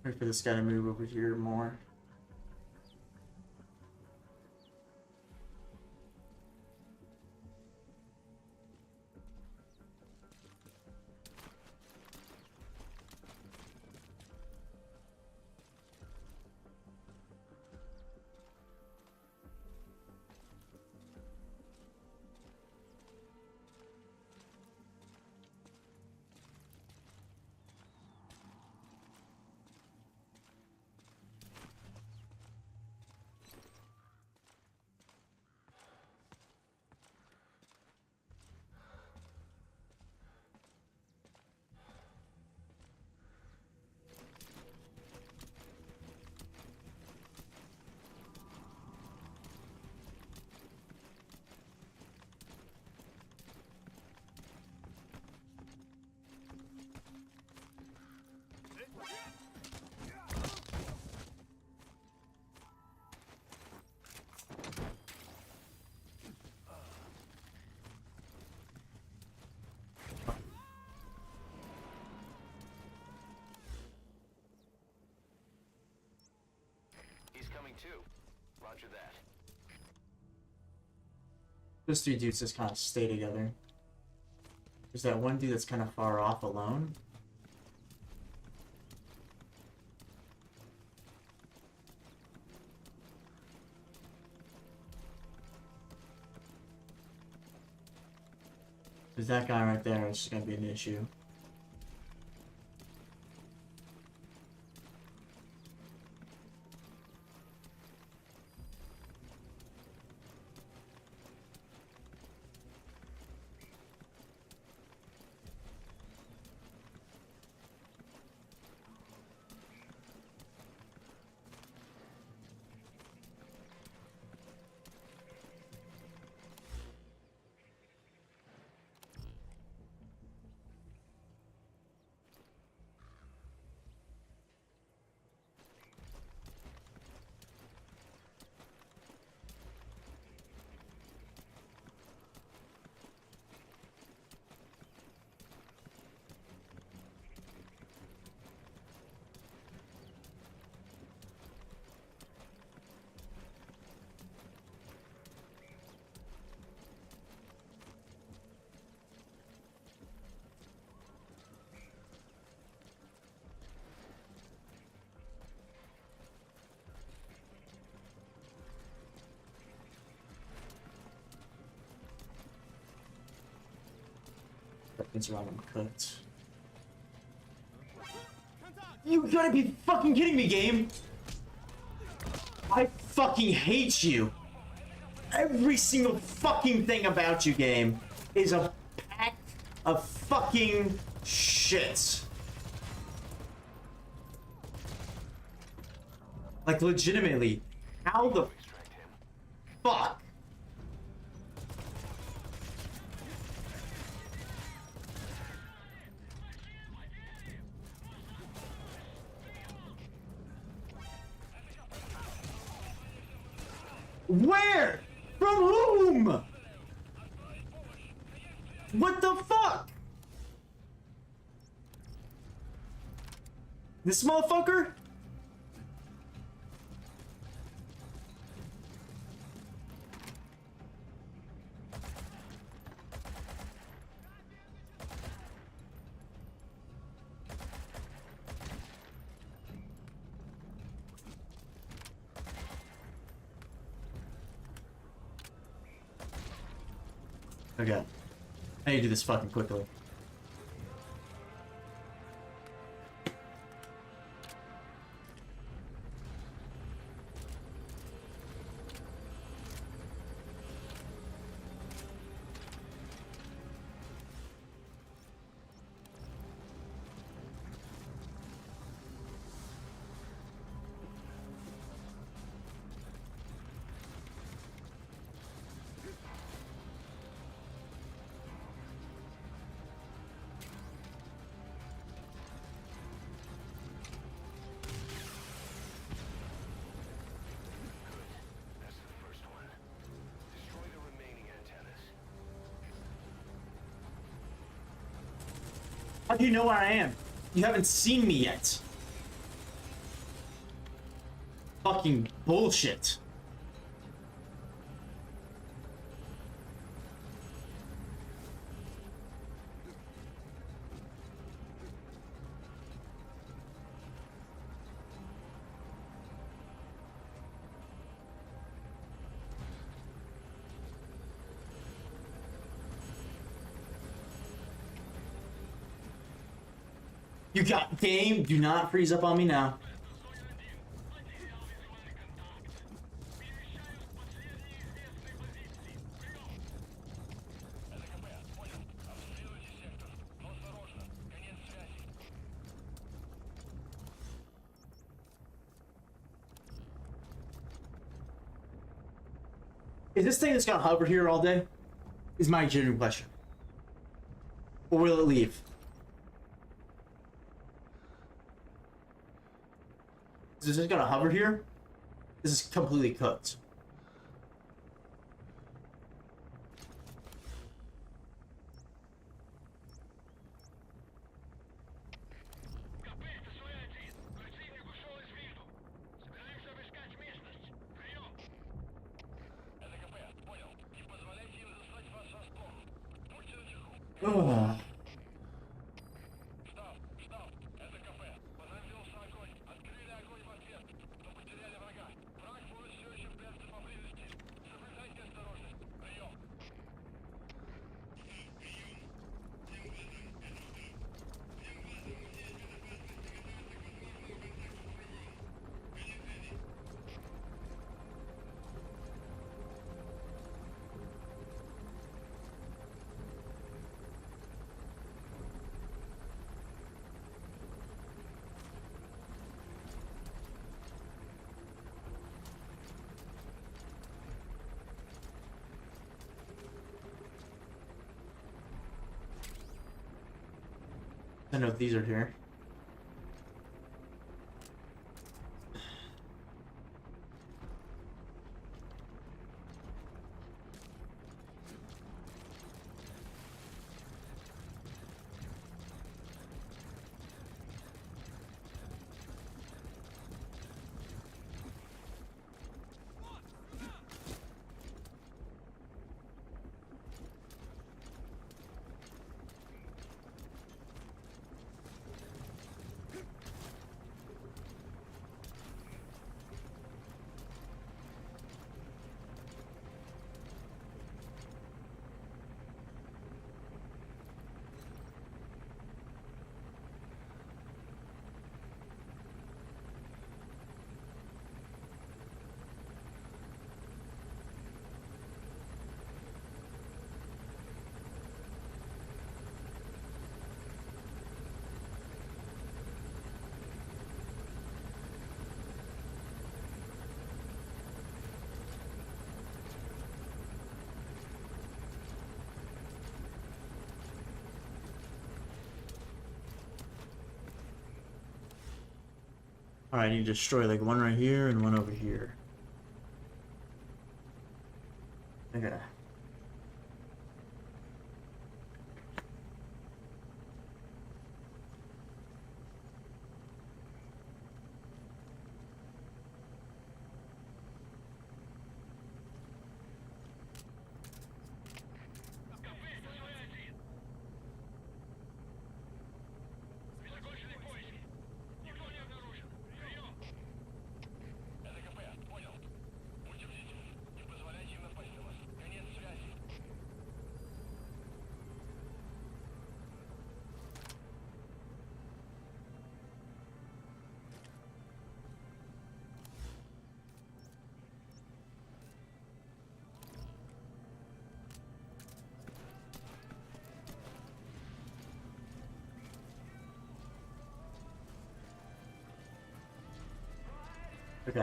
Wait for this guy to move over here more. He's coming too. Roger that. Those three dudes just kind of stay together. There's that one dude that's kind of far off alone. Because that guy right there is going to be an issue. It's around them cuts. You gotta be fucking kidding me, game! I fucking hate you! Every single fucking thing about you, game, is a pack of fucking shit. Like, legitimately, how the fuck? Where? From whom? What the fuck? This motherfucker? Okay. I need to do this fucking quickly. That's the first one. Destroy the remaining antennas. How do you know where I am? You haven't seen me yet. Fucking bullshit. You got game. Do not freeze up on me now. Is this thing that's gonna hover here all day? Is my genuine question. Or will it leave? Is this gonna hover here? This is completely cooked. Ugh. I know these are here. Alright, I need to destroy like one right here and one over here. Okay. Закончили поиски. Никто не обнаружен. Прием! Это КП, понял. Будьте бдительны. Не позволяйте им напасть на вас. Конец связи. Okay.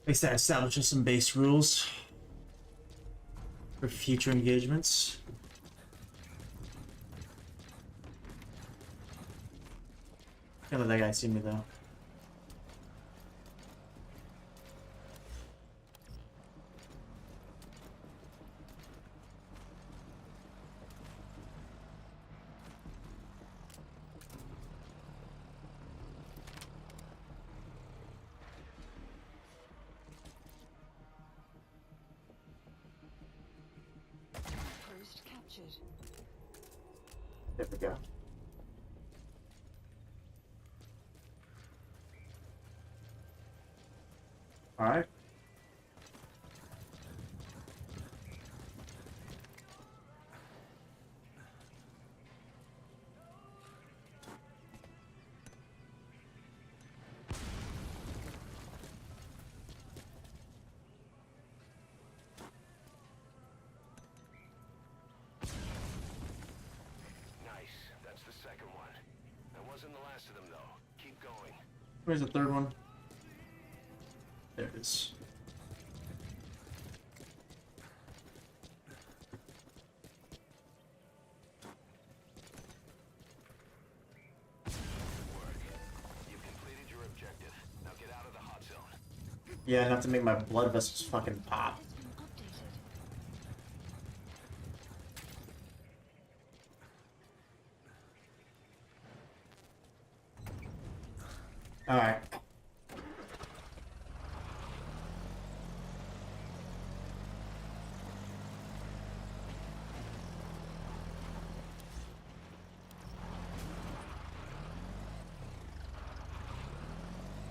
At least that establishes some base rules for future engagements. Can't let that guy see me though. Post captured. There we go. All right. Nice. That's the second one. That wasn't the last of them, though. Keep going. Where's the third one? There it is. Good work. You've completed your objective. Now get out of the hot zone. Yeah, not to make my blood vessels fucking pop. Has been updated. All right.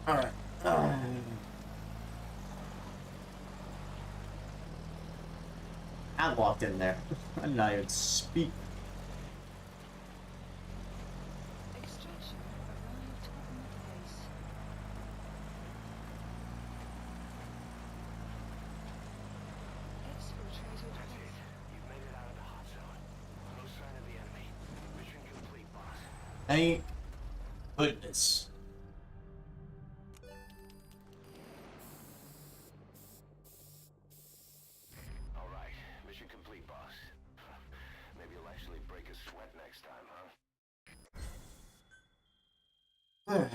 All right. I walked in there. I did not even speak. Extraction arrived on the base. Exfiltrated That's it. Alpha. You've made it out of the hot zone. No sign of the enemy. Mission complete, boss. Any goodness. All right, mission complete, boss. Maybe you'll actually break a sweat next time, huh?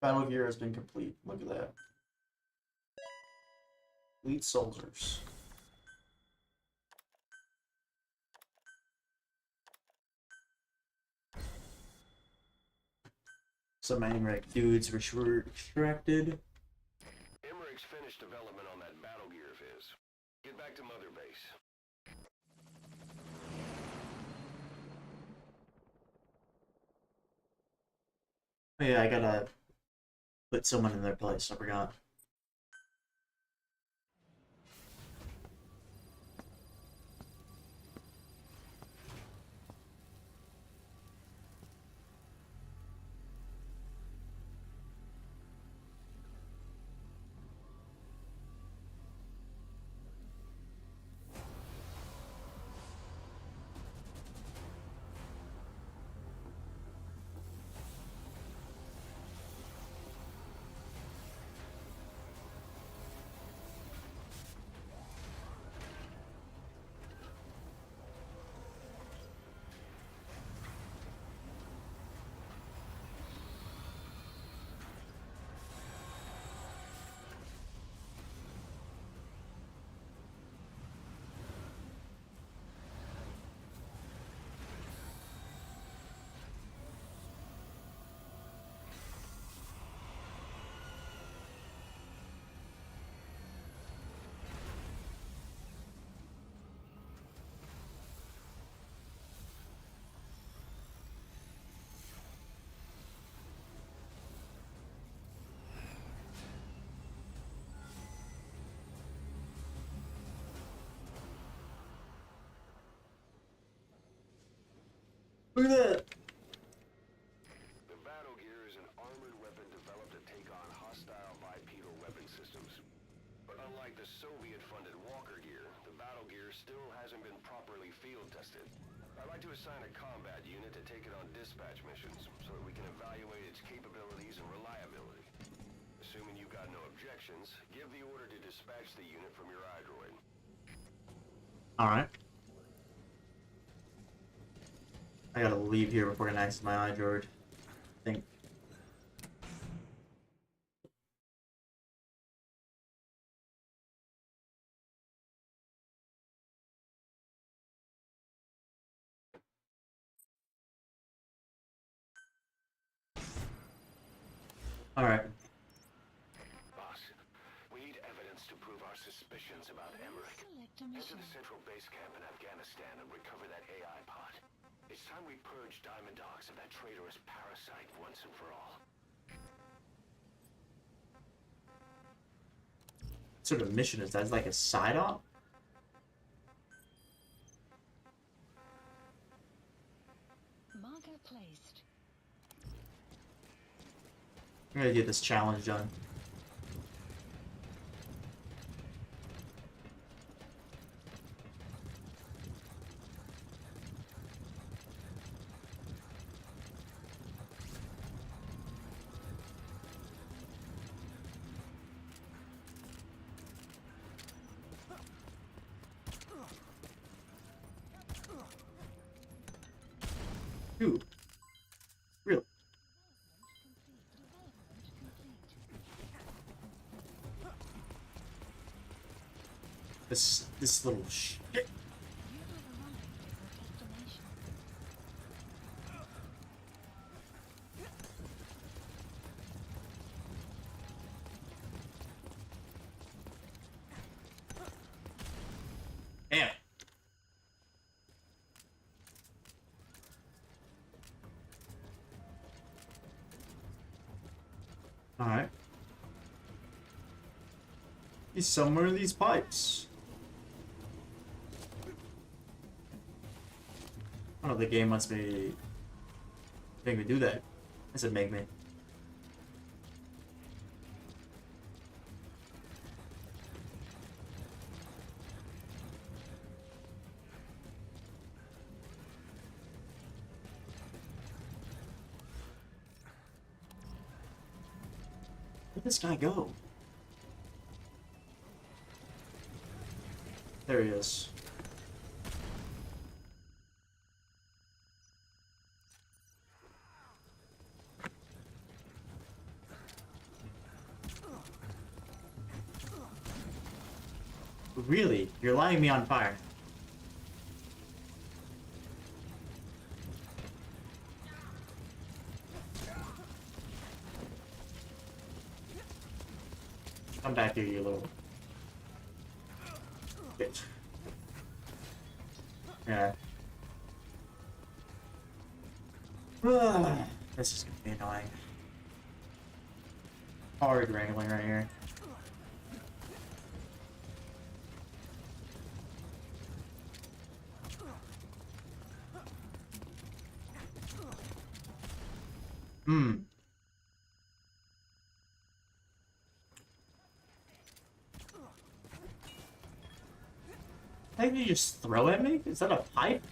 Battle gear has been complete. Look at that. Elite soldiers. Some Angrak dudes were extracted. Emmerich's finished development on that battle gear of his. Get back to Mother Base. Oh yeah, I gotta put someone in their place. I forgot. Look at that. The battle gear is an armored weapon developed to take on hostile bipedal weapon systems. But unlike the Soviet-funded Walker gear, the battle gear still hasn't been properly field tested. I'd like to assign a combat unit to take it on dispatch missions, so that we can evaluate its capabilities and reliability. Assuming you've got no objections, give the order to dispatch the unit from your iDroid. Alright. I gotta leave here before I can access my iDroid. I think. Alright. Boss, we need evidence to prove our suspicions about Emmerich. Select a Head to mission. the central base camp in Afghanistan and recover that AI pod. It's time we purge Diamond Dogs of that traitorous parasite once and for all. What sort of mission is that? Is it like a side op? Marker placed. I'm gonna get this challenge done. Ooh. Really? This little shit. You have arrived at your destination. Damn. Alright. He's somewhere in these pipes. I don't know, the game wants me make me do that. I said make me. this guy go? There he is. Really? You're lighting me on fire. Come back here, you little bitch. Yeah. This is gonna be annoying. Hard wrangling right here. Hmm. How did you just throw at me? Is that a pipe?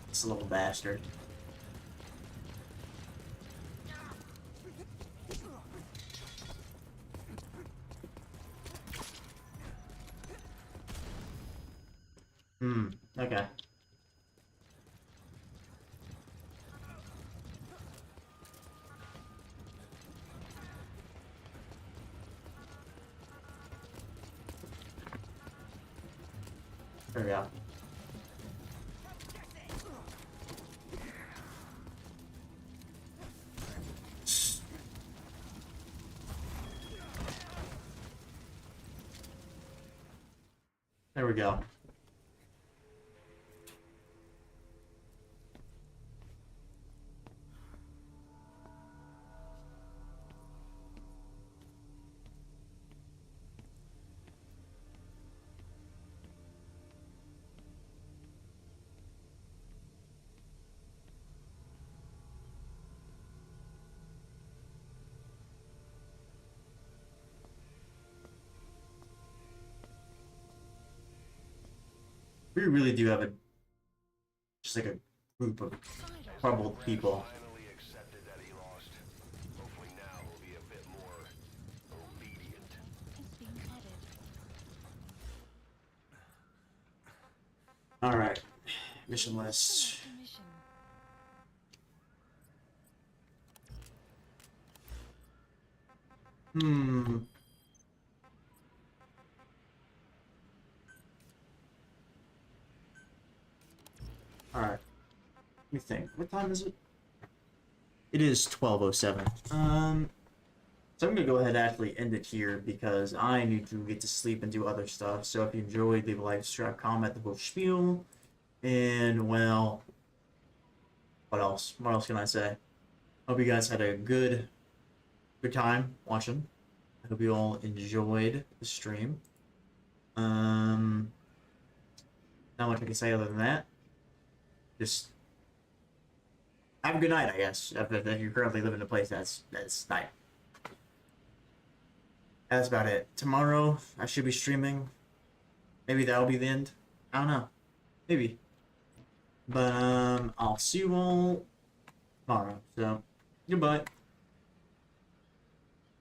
This little bastard. Okay. There we go. There we go. We really do have just like a group of troubled people. Finally accepted that he lost. Hopefully now he'll be a bit more obedient. Has been added. All right, mission list. Select a mission. All right. Let me think. What time is it? It is 12:07. So I'm gonna go ahead and actually end it here because I need to get to sleep and do other stuff. So if you enjoyed, leave a like, subscribe, comment, the whole spiel, and well, what else? What else can I say? Hope you guys had a good time watching. I hope you all enjoyed the stream. Not much I can say other than that. Just have a good night, I guess. If you currently live in a place that's night. That's about it. Tomorrow I should be streaming. Maybe that'll be the end. I don't know. Maybe. But I'll see you all tomorrow. So goodbye.